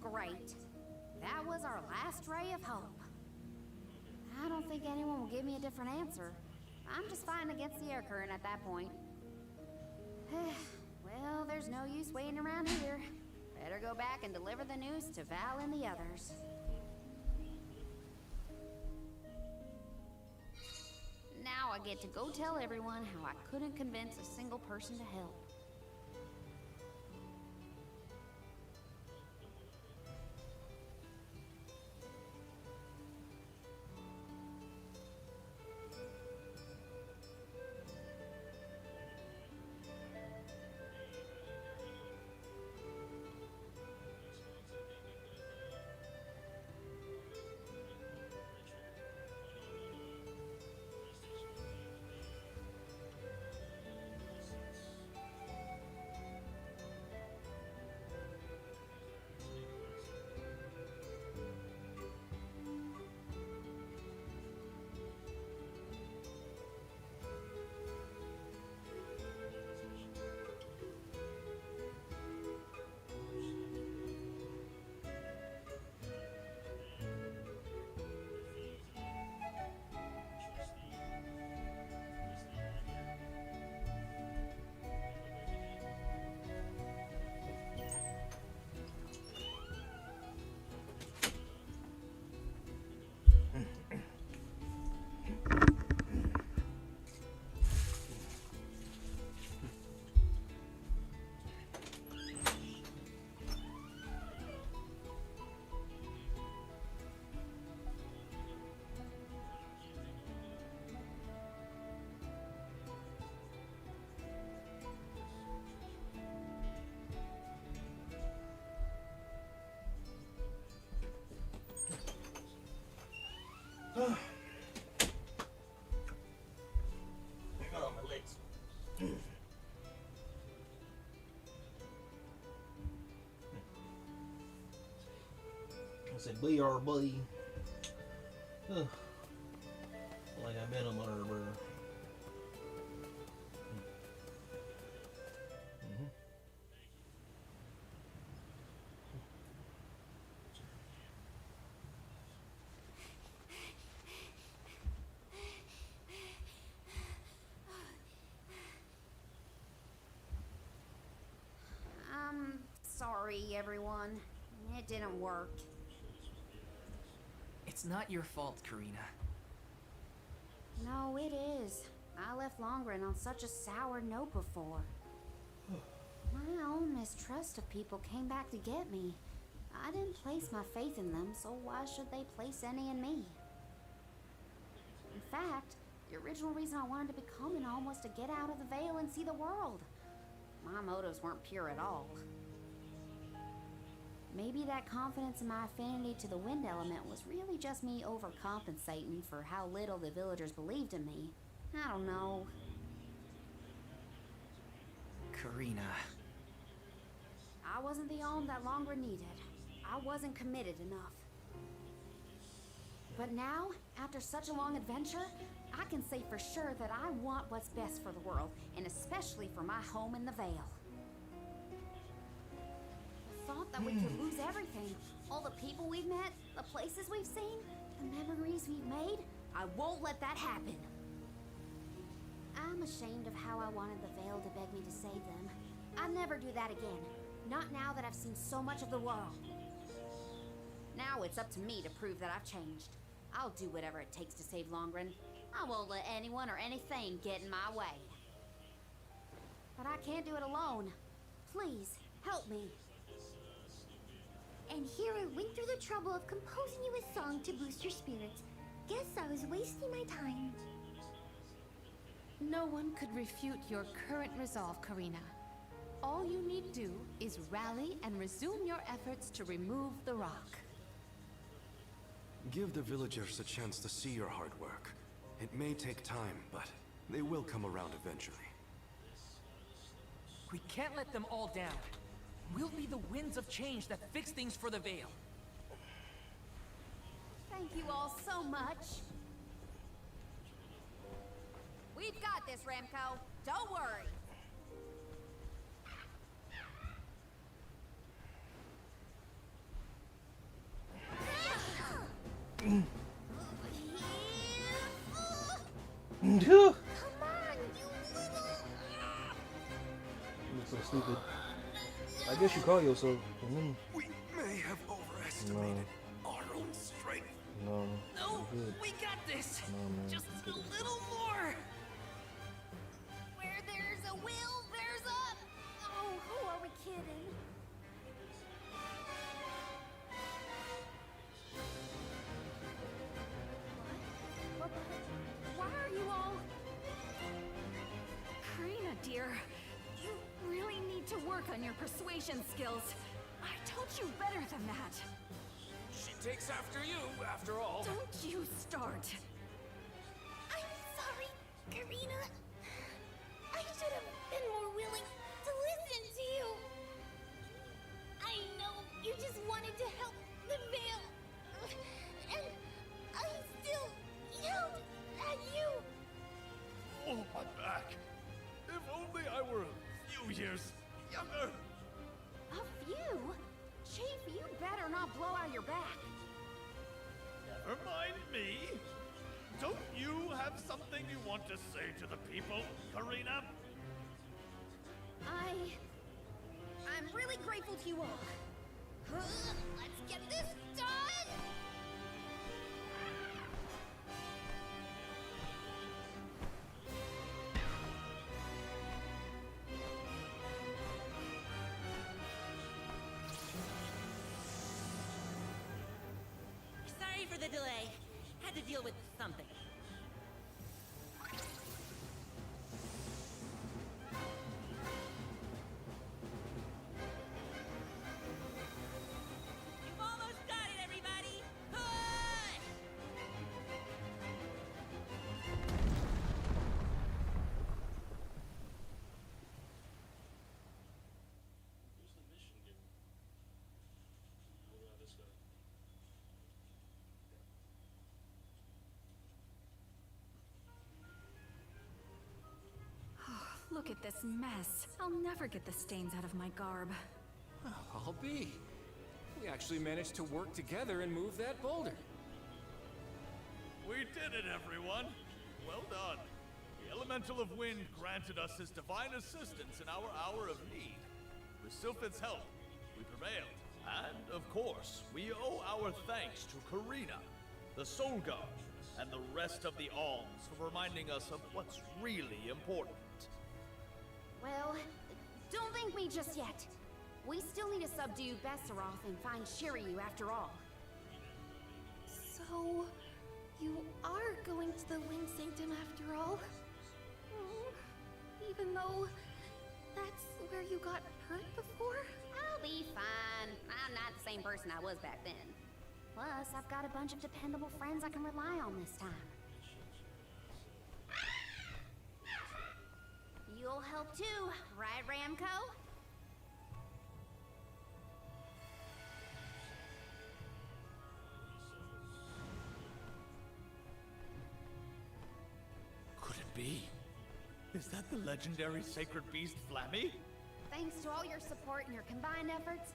Great. That was our last ray of hope. I don't think anyone will give me a different answer. I'm just fighting against the air current at that point. Well, there's no use waiting around here. Better go back and deliver the news to Val and the others. Now I get to go tell everyone how I couldn't convince a single person to help. got all my legs. I said, BRB. Ugh. Like I've been a murderer. Sorry, everyone. It didn't work. It's not your fault, Karina. No, it is. I left Longren on such a sour note before. My own mistrust of people came back to get me. I didn't place my faith in them, so why should they place any in me? In fact, the original reason I wanted to become an Alm was to get out of the Veil and see the world. My motives weren't pure at all. Maybe that confidence in my affinity to the wind element was really just me overcompensating for how little the villagers believed in me. I don't know. Karina. I wasn't the Alm that Longren needed. I wasn't committed enough. But now, after such a long adventure, I can say for sure that I want what's best for the world, and especially for my home in the Vale. The thought that we could lose everything, all the people we've met, the places we've seen, the memories we've made, I won't let that happen. I'm ashamed of how I wanted the Vale to beg me to save them. I'd never do that again. Not now that I've seen so much of the world. Now it's up to me to prove that I've changed. I'll do whatever it takes to save Longren. I won't let anyone or anything get in my way. But I can't do it alone. Please, help me. And here I went through the trouble of composing you a song to boost your spirits. Guess I was wasting my time. No one could refute your current resolve, Karina. All you need do is rally and resume your efforts to remove the rock. Give the villagers a chance to see your hard work. It may take time, but they will come around eventually. We can't let them all down. We'll be the winds of change that fix things for the Vale. Thank you all so much. We've got this, Ramco. Don't worry. You look so stupid. I guess you call yourself. We may have overestimated our own strength. No. No, you're good. we got this. No, man. Just a little more. Where there's a will, there's a... Oh, who are we kidding? What? Why are you all... Karina, dear, you really need to work on your persuasion skills. I told you better than that. She takes after you, after all. Don't you start. I'm sorry, Karina. I should have been more willing to listen to you. I know you just wanted to help the Vale. And I still yelled at you. Oh, my back. If only I were a few years younger. A few? Chief, you better not blow out your back. Never mind me. Don't you have something you want to say to the people, Karina? I'm really grateful to you all. Let's get this done! Sorry for the delay. Had to deal with something. You've almost got it, everybody! Push! Look at this mess. I'll never get the stains out of my garb. I'll be. We actually managed to work together and move that boulder. We did it, everyone! Well done. The Elemental of Wind granted us his divine assistance in our hour of need. With Sylphid's help, we prevailed. And, of course, we owe our thanks to Karina, the Soul Guard, and the rest of the Alms for reminding us of what's really important. Well, don't thank me just yet. We still need to subdue Besseroth and find Shiryu after all. So, you are going to the Wind Sanctum after all? Even though that's where you got hurt before? I'll be fine. I'm not the same person I was back then. Plus, I've got a bunch of dependable friends I can rely on this time. You'll help too, right, Ramco? Could it be? Is that the legendary sacred beast Flammy? Thanks to all your support and your combined efforts,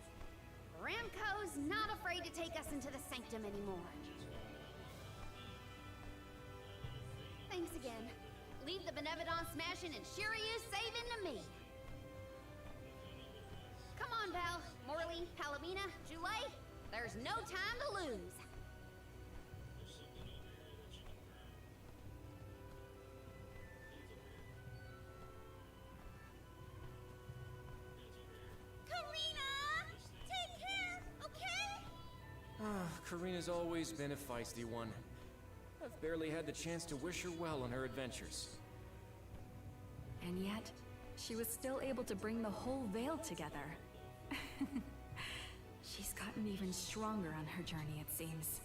Ramco's not afraid to take us into the Sanctum anymore. Thanks again. Leave the Benevodon smashing and Shiryu saving to me. Come on, Val, Morley, Palomina, Joulet. There's no time to lose. Karina's always been a feisty one. I've barely had the chance to wish her well on her adventures. And yet, she was still able to bring the whole Vale together. She's gotten even stronger on her journey, it seems.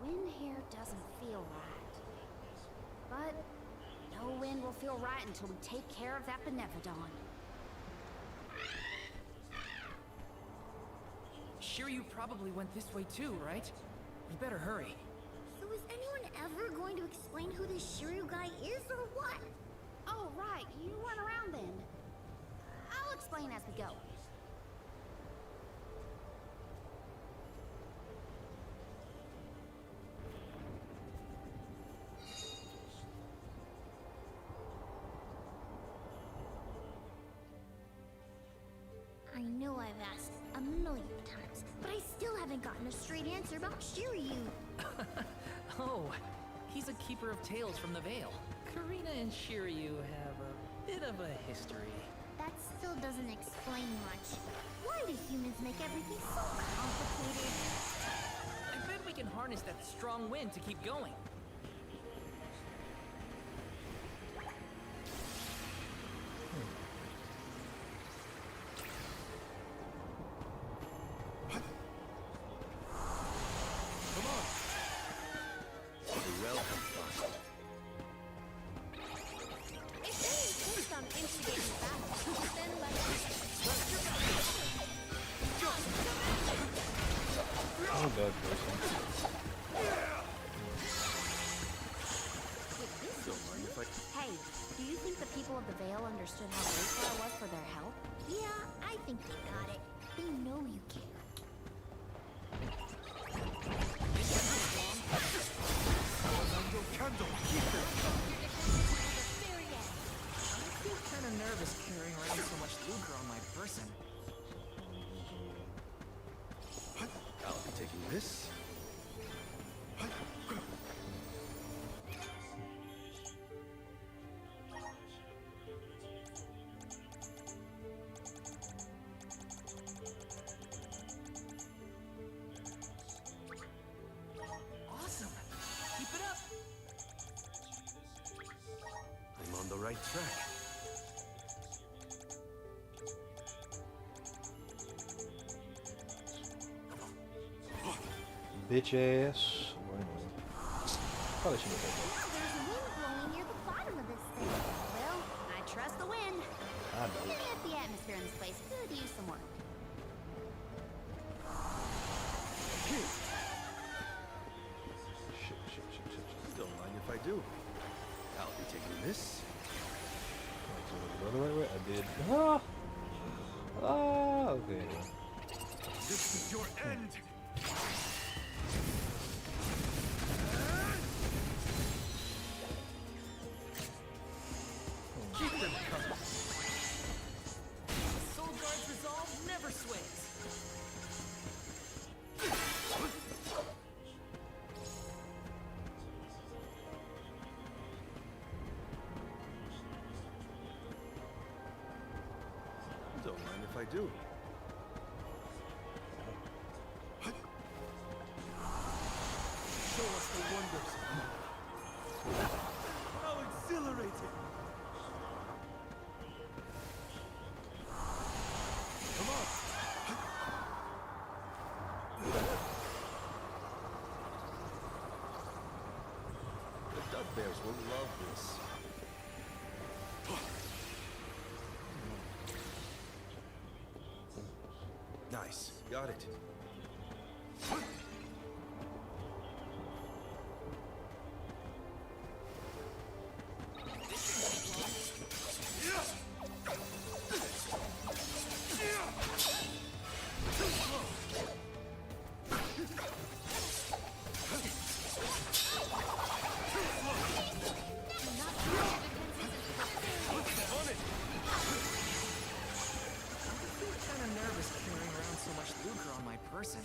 Wind here doesn't feel right. But no wind will feel right until we take care of that Benevodon. Shiryu probably went this way too, right? We better hurry. So is anyone ever going to explain who this Shiryu guy is or what? Oh, right. You weren't around then. I'll explain as we go. I know I've asked a million times, but I still haven't gotten a straight answer about Shiryu. Oh, he's a keeper of tales from the Vale. Karina and Shiryu have a bit of a history. That still doesn't explain much. Why do humans make everything so complicated? I bet we can harness that strong wind to keep going. Hey, do you think the people of the Vale understood how grateful I was for their help? Yeah, I think they got it. They know you care. I feel kind of nervous carrying around so much lucre on my person. I'll be taking this. right track. Bitch ass. Wait a minute. Probably shouldn't have said that. There's wind blowing near the bottom of this thing. Well, I trust the wind. I know. Even if the atmosphere in this place could use some work. Don't mind if I do. I'll be taking this. Go the right way. I did. Ah! Ah! Okay. This is your end! Keep them coming. The Soul Guard's resolve never sways. Don't mind if I do. Show us the wonders of love. How exhilarating! Come on! The Dugbears will love this. Nice. Got it. Kind of nervous carrying around so much lucre on my person.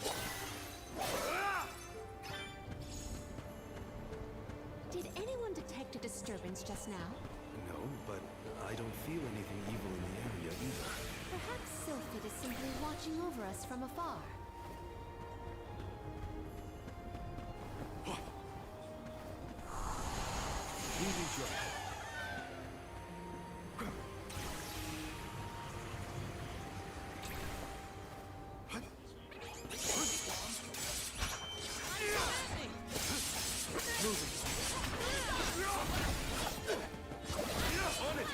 Did anyone detect a disturbance just now? No, but I don't feel anything evil in the area either. Perhaps Sylphid is simply watching over us from afar. We need your help. On it!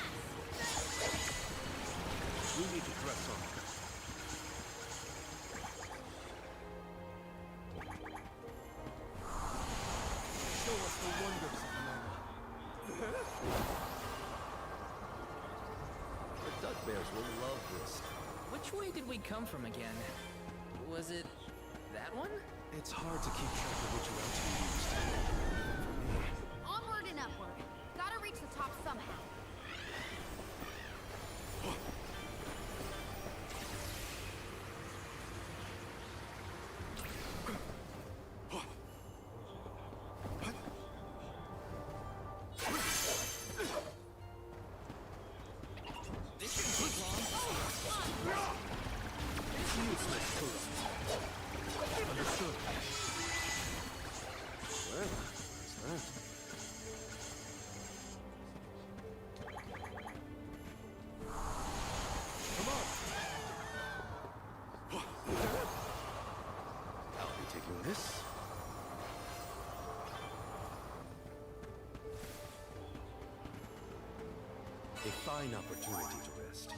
We need to press on. Show us the wonders of love. The Dugbears will love this. Which way did we come from again? Was it that one? It's hard to keep track of which route we used. For me. Onward and upward. Gotta reach the top somehow. This shouldn't take long. Understood. Well, what's that? Come on. I'll be taking this. A fine opportunity to rest.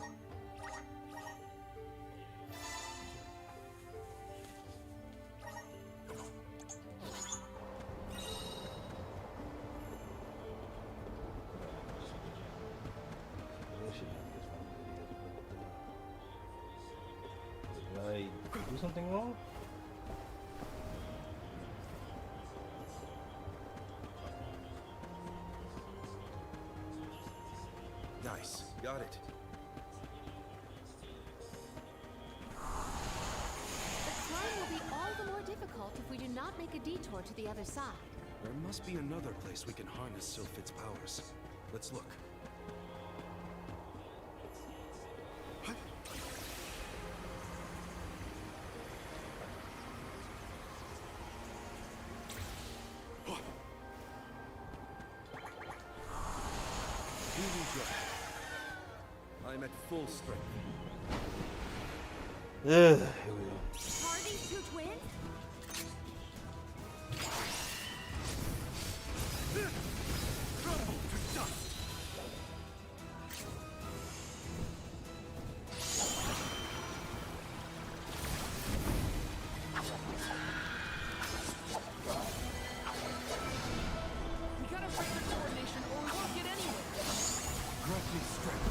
Did I do something wrong? Nice. Got it. The climb will be all the more difficult if we do not make a detour to the other side. There must be another place we can harness Sylphid's powers. Let's look. We need your help. I'm at full strength. Here we go. Are these two twins? Crumble to dust. We gotta break the coordination or we won't get anywhere. Grant me strength.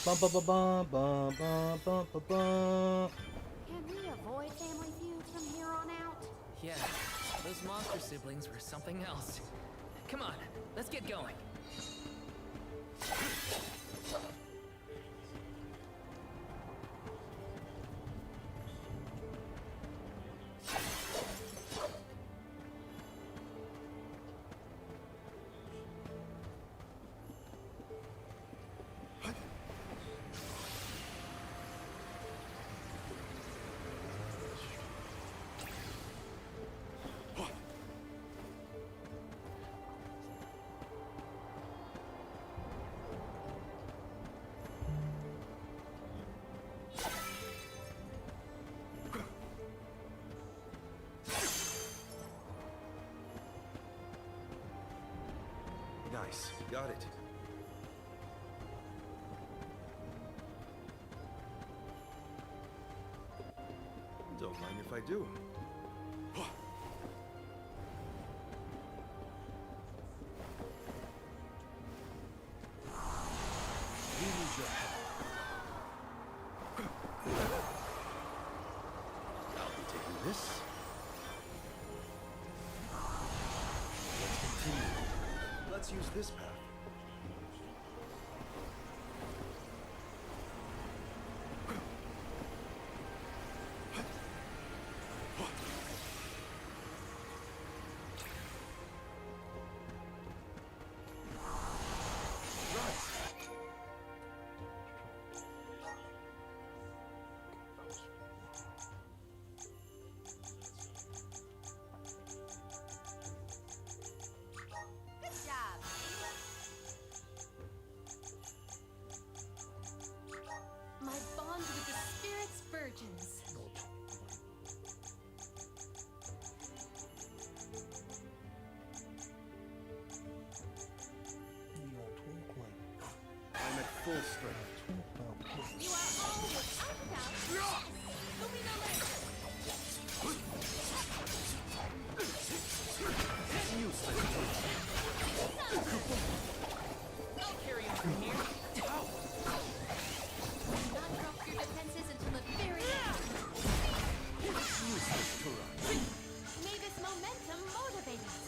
Bum, bum, bum, bum, bum, bum, bum, bum, bum. Can we avoid family feuds from here on out? Yeah, those monster siblings were something else. Come on, let's get going. Nice. Got it. Don't mind if I do. We need your help. I'll be taking this. Let's continue. Let's use this path. Good job. My bond with the spirit's virgins. I'm at full strength. You are all without doubt. Lumina Lantern. I'll carry him from here. Do not drop your defenses until the very end. May this momentum motivate us.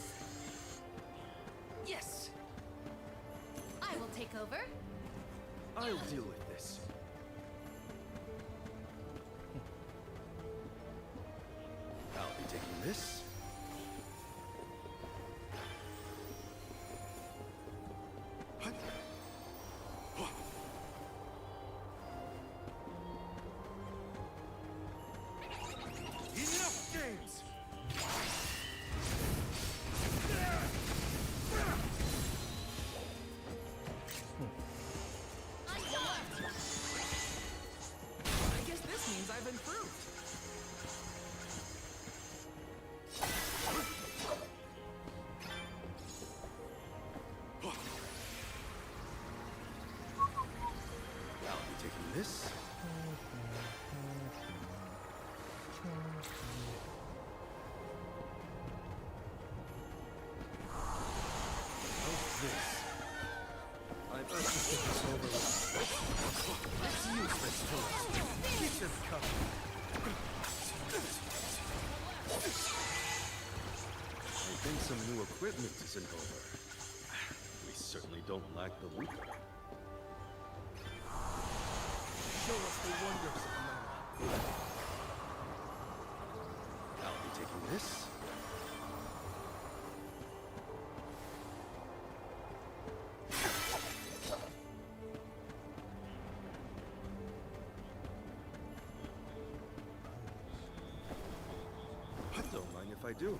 Yes! I will take over. I'll deal with this. I'll be taking this. Enough games! I guess this means I've improved. I'll be taking this. How's this? I'm over. Let's use this tool. Keep them covered. I think some new equipment is in over. We certainly don't lack the loot. Show us the wonders of Mama. I'll be taking this. mind if I do.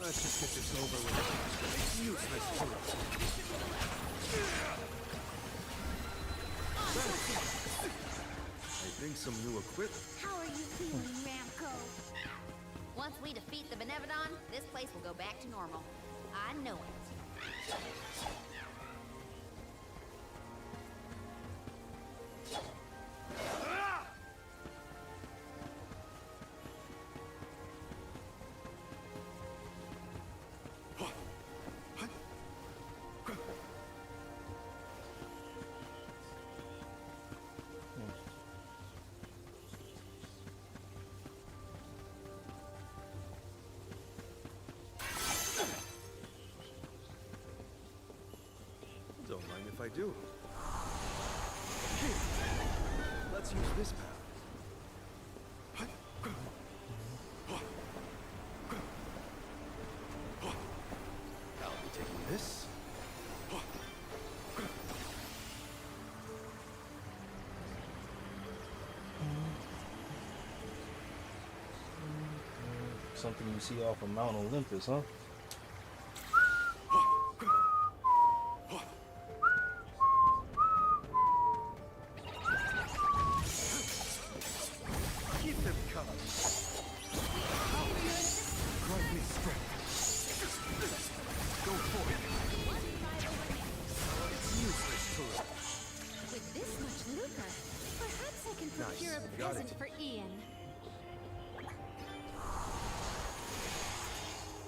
Let's just get this over with. It's useless to us. I think some new equipment. How are you feeling, Ramco? Once we defeat the Benevodon, this place will go back to normal. I know it. Don't mind if I do. Here, let's use this path. I'll be taking this. Something you see off of Mount Olympus, huh? Keep them coming. Grant me strength. Go for it. It's useless to us. With this much lucre, perhaps I can procure Nice, a got present it. for Ian.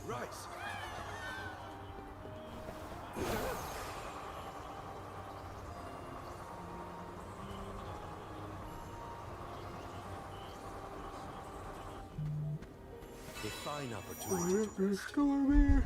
Rise. A fine opportunity to rest.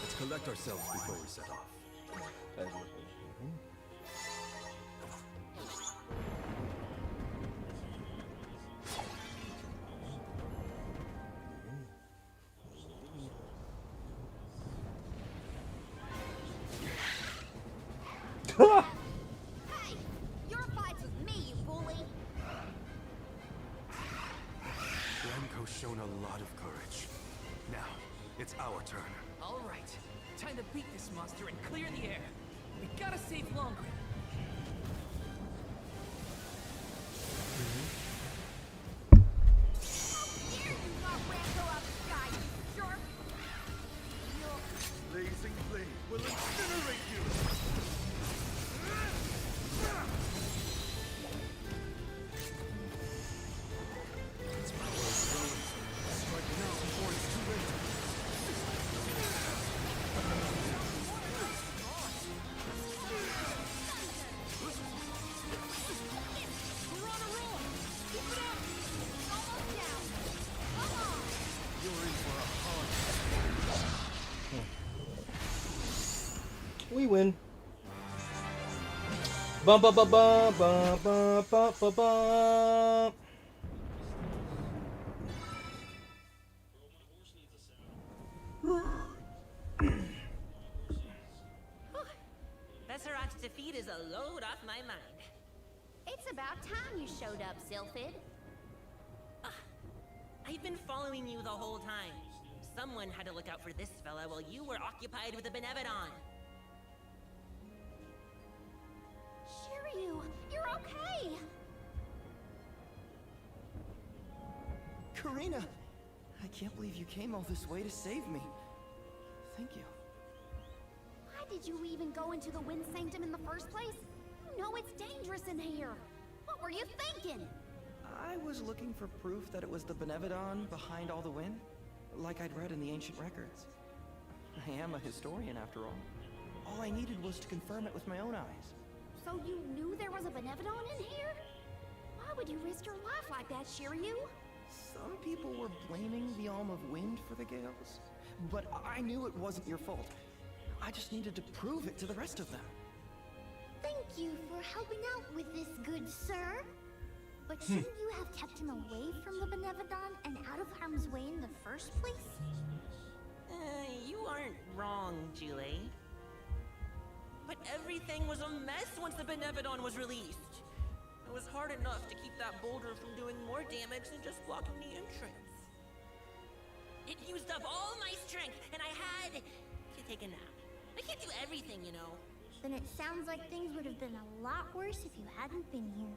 Let's collect ourselves before we set off. lot of courage. Now, it's our turn. All right, time to beat this monster and clear the air. We gotta save Longren. Blazing blade will incinerate you! We win. Bum bum bum bum bum bum bum bum bum. Besserot's defeat is a load off my mind. It's about time you showed up, Sylphid. I've been following you the whole time. Someone had to look out for this fella while you were occupied with the Benevodon. Shiryu, you're okay! Karina! I can't believe you came all this way to save me. Thank you. Why did you even go into the Wind Sanctum in the first place? You know it's dangerous in here. What were you thinking? I was looking for proof that it was the Benevodon behind all the wind, like I'd read in the ancient records. I am a historian after all. All I needed was to confirm it with my own eyes. So you knew there was a Benevodon in here? Why would you risk your life like that, Shiryu? Some people were blaming the Alm of Wind for the gales, but I knew it wasn't your fault. I just needed to prove it to the rest of them. Thank you for helping out with this, good sir. But shouldn't you have kept him away from the Benevodon and out of harm's way in the first place? You aren't wrong, Julie. But everything was a mess once the Benevodon was released. It was hard enough to keep that boulder from doing more damage than just blocking the entrance. It used up all my strength, and I had to take a nap. I can't do everything, you know. Then it sounds like things would have been a lot worse if you hadn't been here.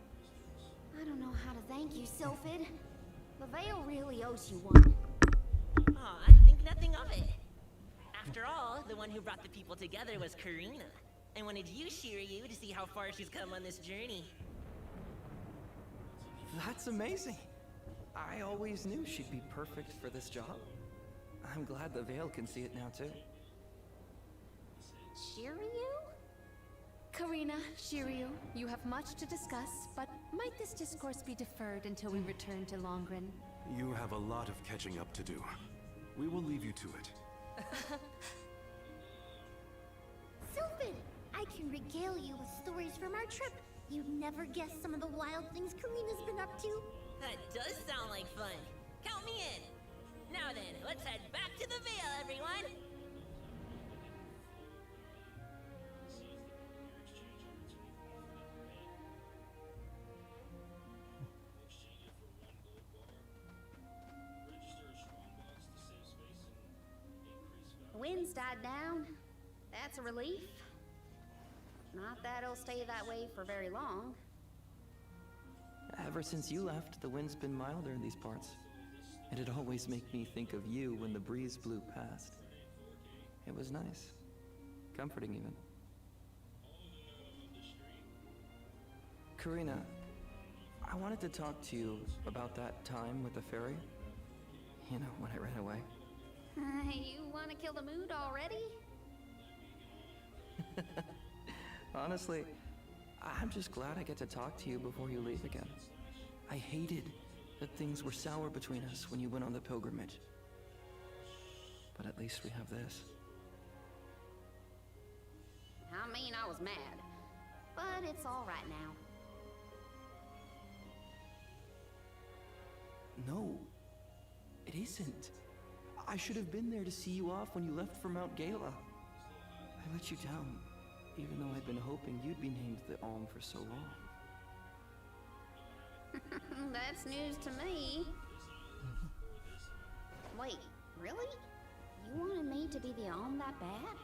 I don't know how to thank you, Sylphid. The Veil really owes you one. Aw, I think nothing of it. After all, the one who brought the people together was Karina. I wanted you, Shiryu, to see how far she's come on this journey. That's amazing. I always knew she'd be perfect for this job. I'm glad the Veil can see it now, too. Shiryu? Karina, Shiryu, you have much to discuss, but might this discourse be deferred until we return to Longren? You have a lot of catching up to do. We will leave you to it. Sylphid, I can regale you with stories from our trip. You'd never guess some of the wild things Karina's been up to. That does sound like fun. Count me in. Now then, let's head back to the Veil, everyone. Wind's died down. That's a relief. Not that it'll stay that way for very long. Ever since you left, the wind's been milder in these parts. It'd always make me think of you when the breeze blew past. It was nice. Comforting, even. Karina, I wanted to talk to you about that time with the fairy. You know, when I ran away. You want to kill the mood already? Honestly, I'm just glad I get to talk to you before you leave again. I hated that things were sour between us when you went on the pilgrimage. But at least we have this. I mean, I was mad. But it's all right now. No, it isn't. I should have been there to see you off when you left for Mount Gala. I let you down, even though I'd been hoping you'd be named the Alm for so long. That's news to me. Really? You wanted me to be the Alm that bad?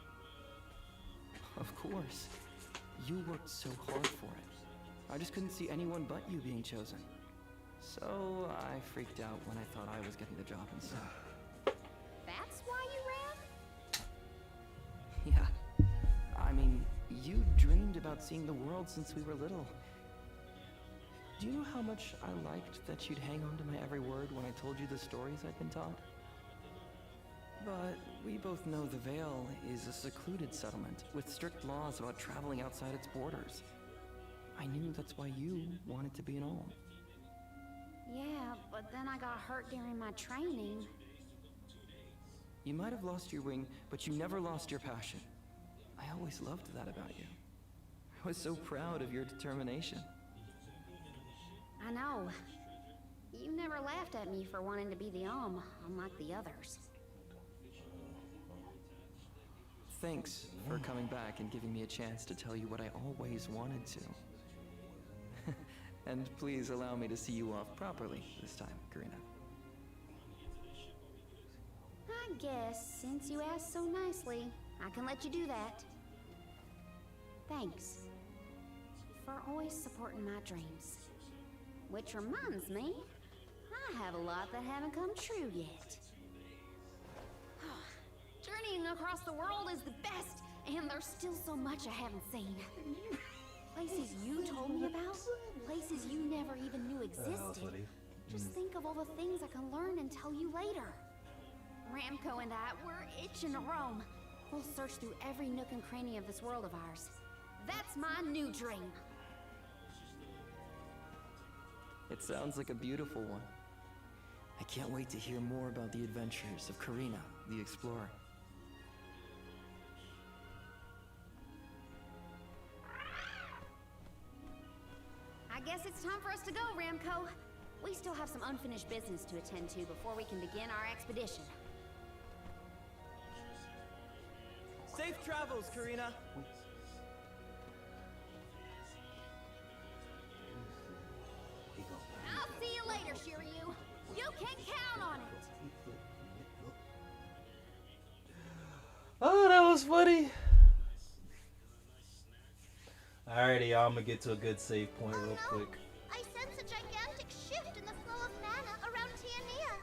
Of course. You worked so hard for it. I just couldn't see anyone but you being chosen. So I freaked out when I thought I was getting the job instead. That's why you ran? Yeah. I mean, you dreamed about seeing the world since we were little. Do you know how much I liked that you'd hang on to my every word when I told you the stories I'd been taught? But we both know the Vale is a secluded settlement with strict laws about traveling outside its borders. I knew that's why you wanted to be an Alm. Yeah, but then I got hurt during my training. You might have lost your wing, but you never lost your passion. I always loved that about you. I was so proud of your determination. I know. You never laughed at me for wanting to be the Alm, unlike the others. Thanks for coming back and giving me a chance to tell you what I always wanted to. And please allow me to see you off properly this time, Karina. I guess, since you asked so nicely, I can let you do that. Thanks for always supporting my dreams. Which reminds me, I have a lot that haven't come true yet. Journeying across the world is the best, and there's still so much I haven't seen. Places you told me about, places you never even knew existed. Just think of all the things I can learn and tell you later. Ramco and I, we're itching to roam. We'll search through every nook and cranny of this world of ours. That's my new dream. It sounds like a beautiful one. I can't wait to hear more about the adventures of Karina, the explorer. I guess it's time for us to go, Ramco. We still have some unfinished business to attend to before we can begin our expedition. Safe travels, Karina. I'll see you later, Shiryu. You can count on it. Oh, that was funny. Alrighty, y'all, I'm gonna get to a good save point real quick. I sense a gigantic shift in the flow of mana around Tiania.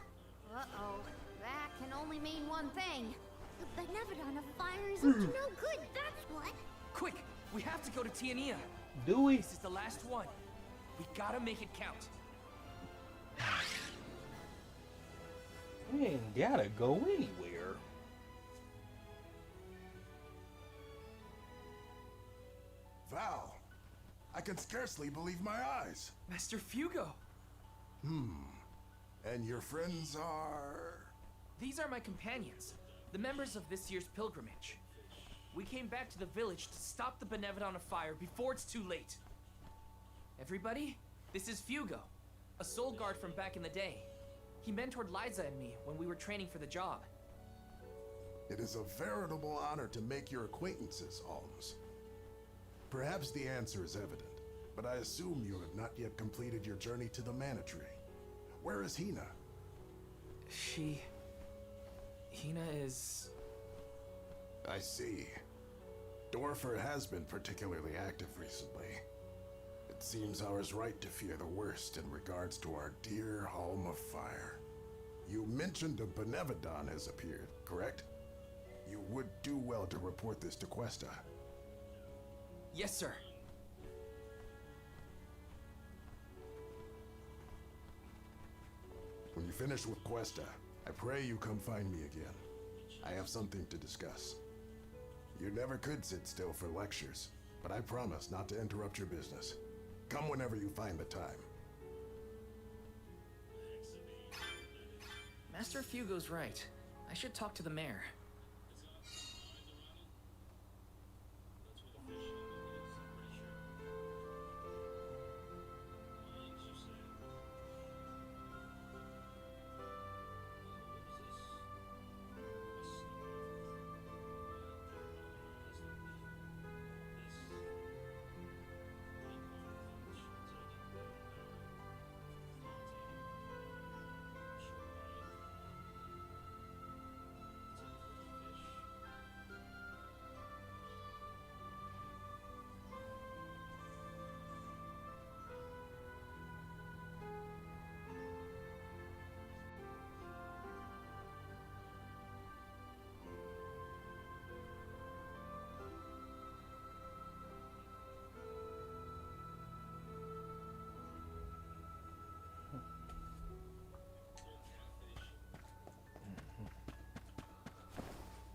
Uh-oh. That can only mean one thing. The Benevodon of fire is up to no good, that's what. Quick, we have to go to Tiania. Do we? This is the last one. We gotta make it count. We ain't gotta go anywhere. Val, I can scarcely believe my eyes. Master Fugo. And your friends are... These are my companions, the members of this year's pilgrimage. We came back to the village to stop the Benevodon of Fire before it's too late. Everybody, this is Fugo, a soul guard from back in the day. He mentored Liza and me when we were training for the job. It is a veritable honor to make your acquaintances, Alms. Perhaps the answer is evident, but I assume you have not yet completed your journey to the Mana Tree. Where is Hina? Hina is... I see. Dorfer has been particularly active recently. It seems I was right to fear the worst in regards to our dear home of fire. You mentioned a Benevodon has appeared, correct? You would do well to report this to Questa. Yes, sir. When you finish with Questa, I pray you come find me again. I have something to discuss. You never could sit still for lectures, but I promise not to interrupt your business. Come whenever you find the time. Master Fugo's right. I should talk to the mayor.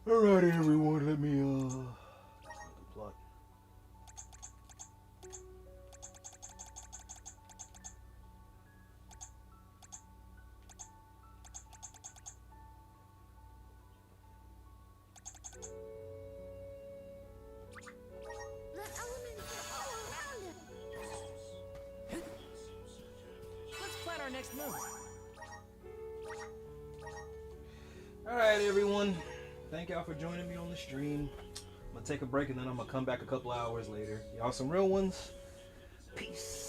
Alrighty, everyone, let me plot. The elements are all around us. Let's plan our next move. Alright, everyone. Thank y'all for joining me on the stream. I'm gonna take a break and then I'm gonna come back a couple hours later. Y'all some real ones. Peace.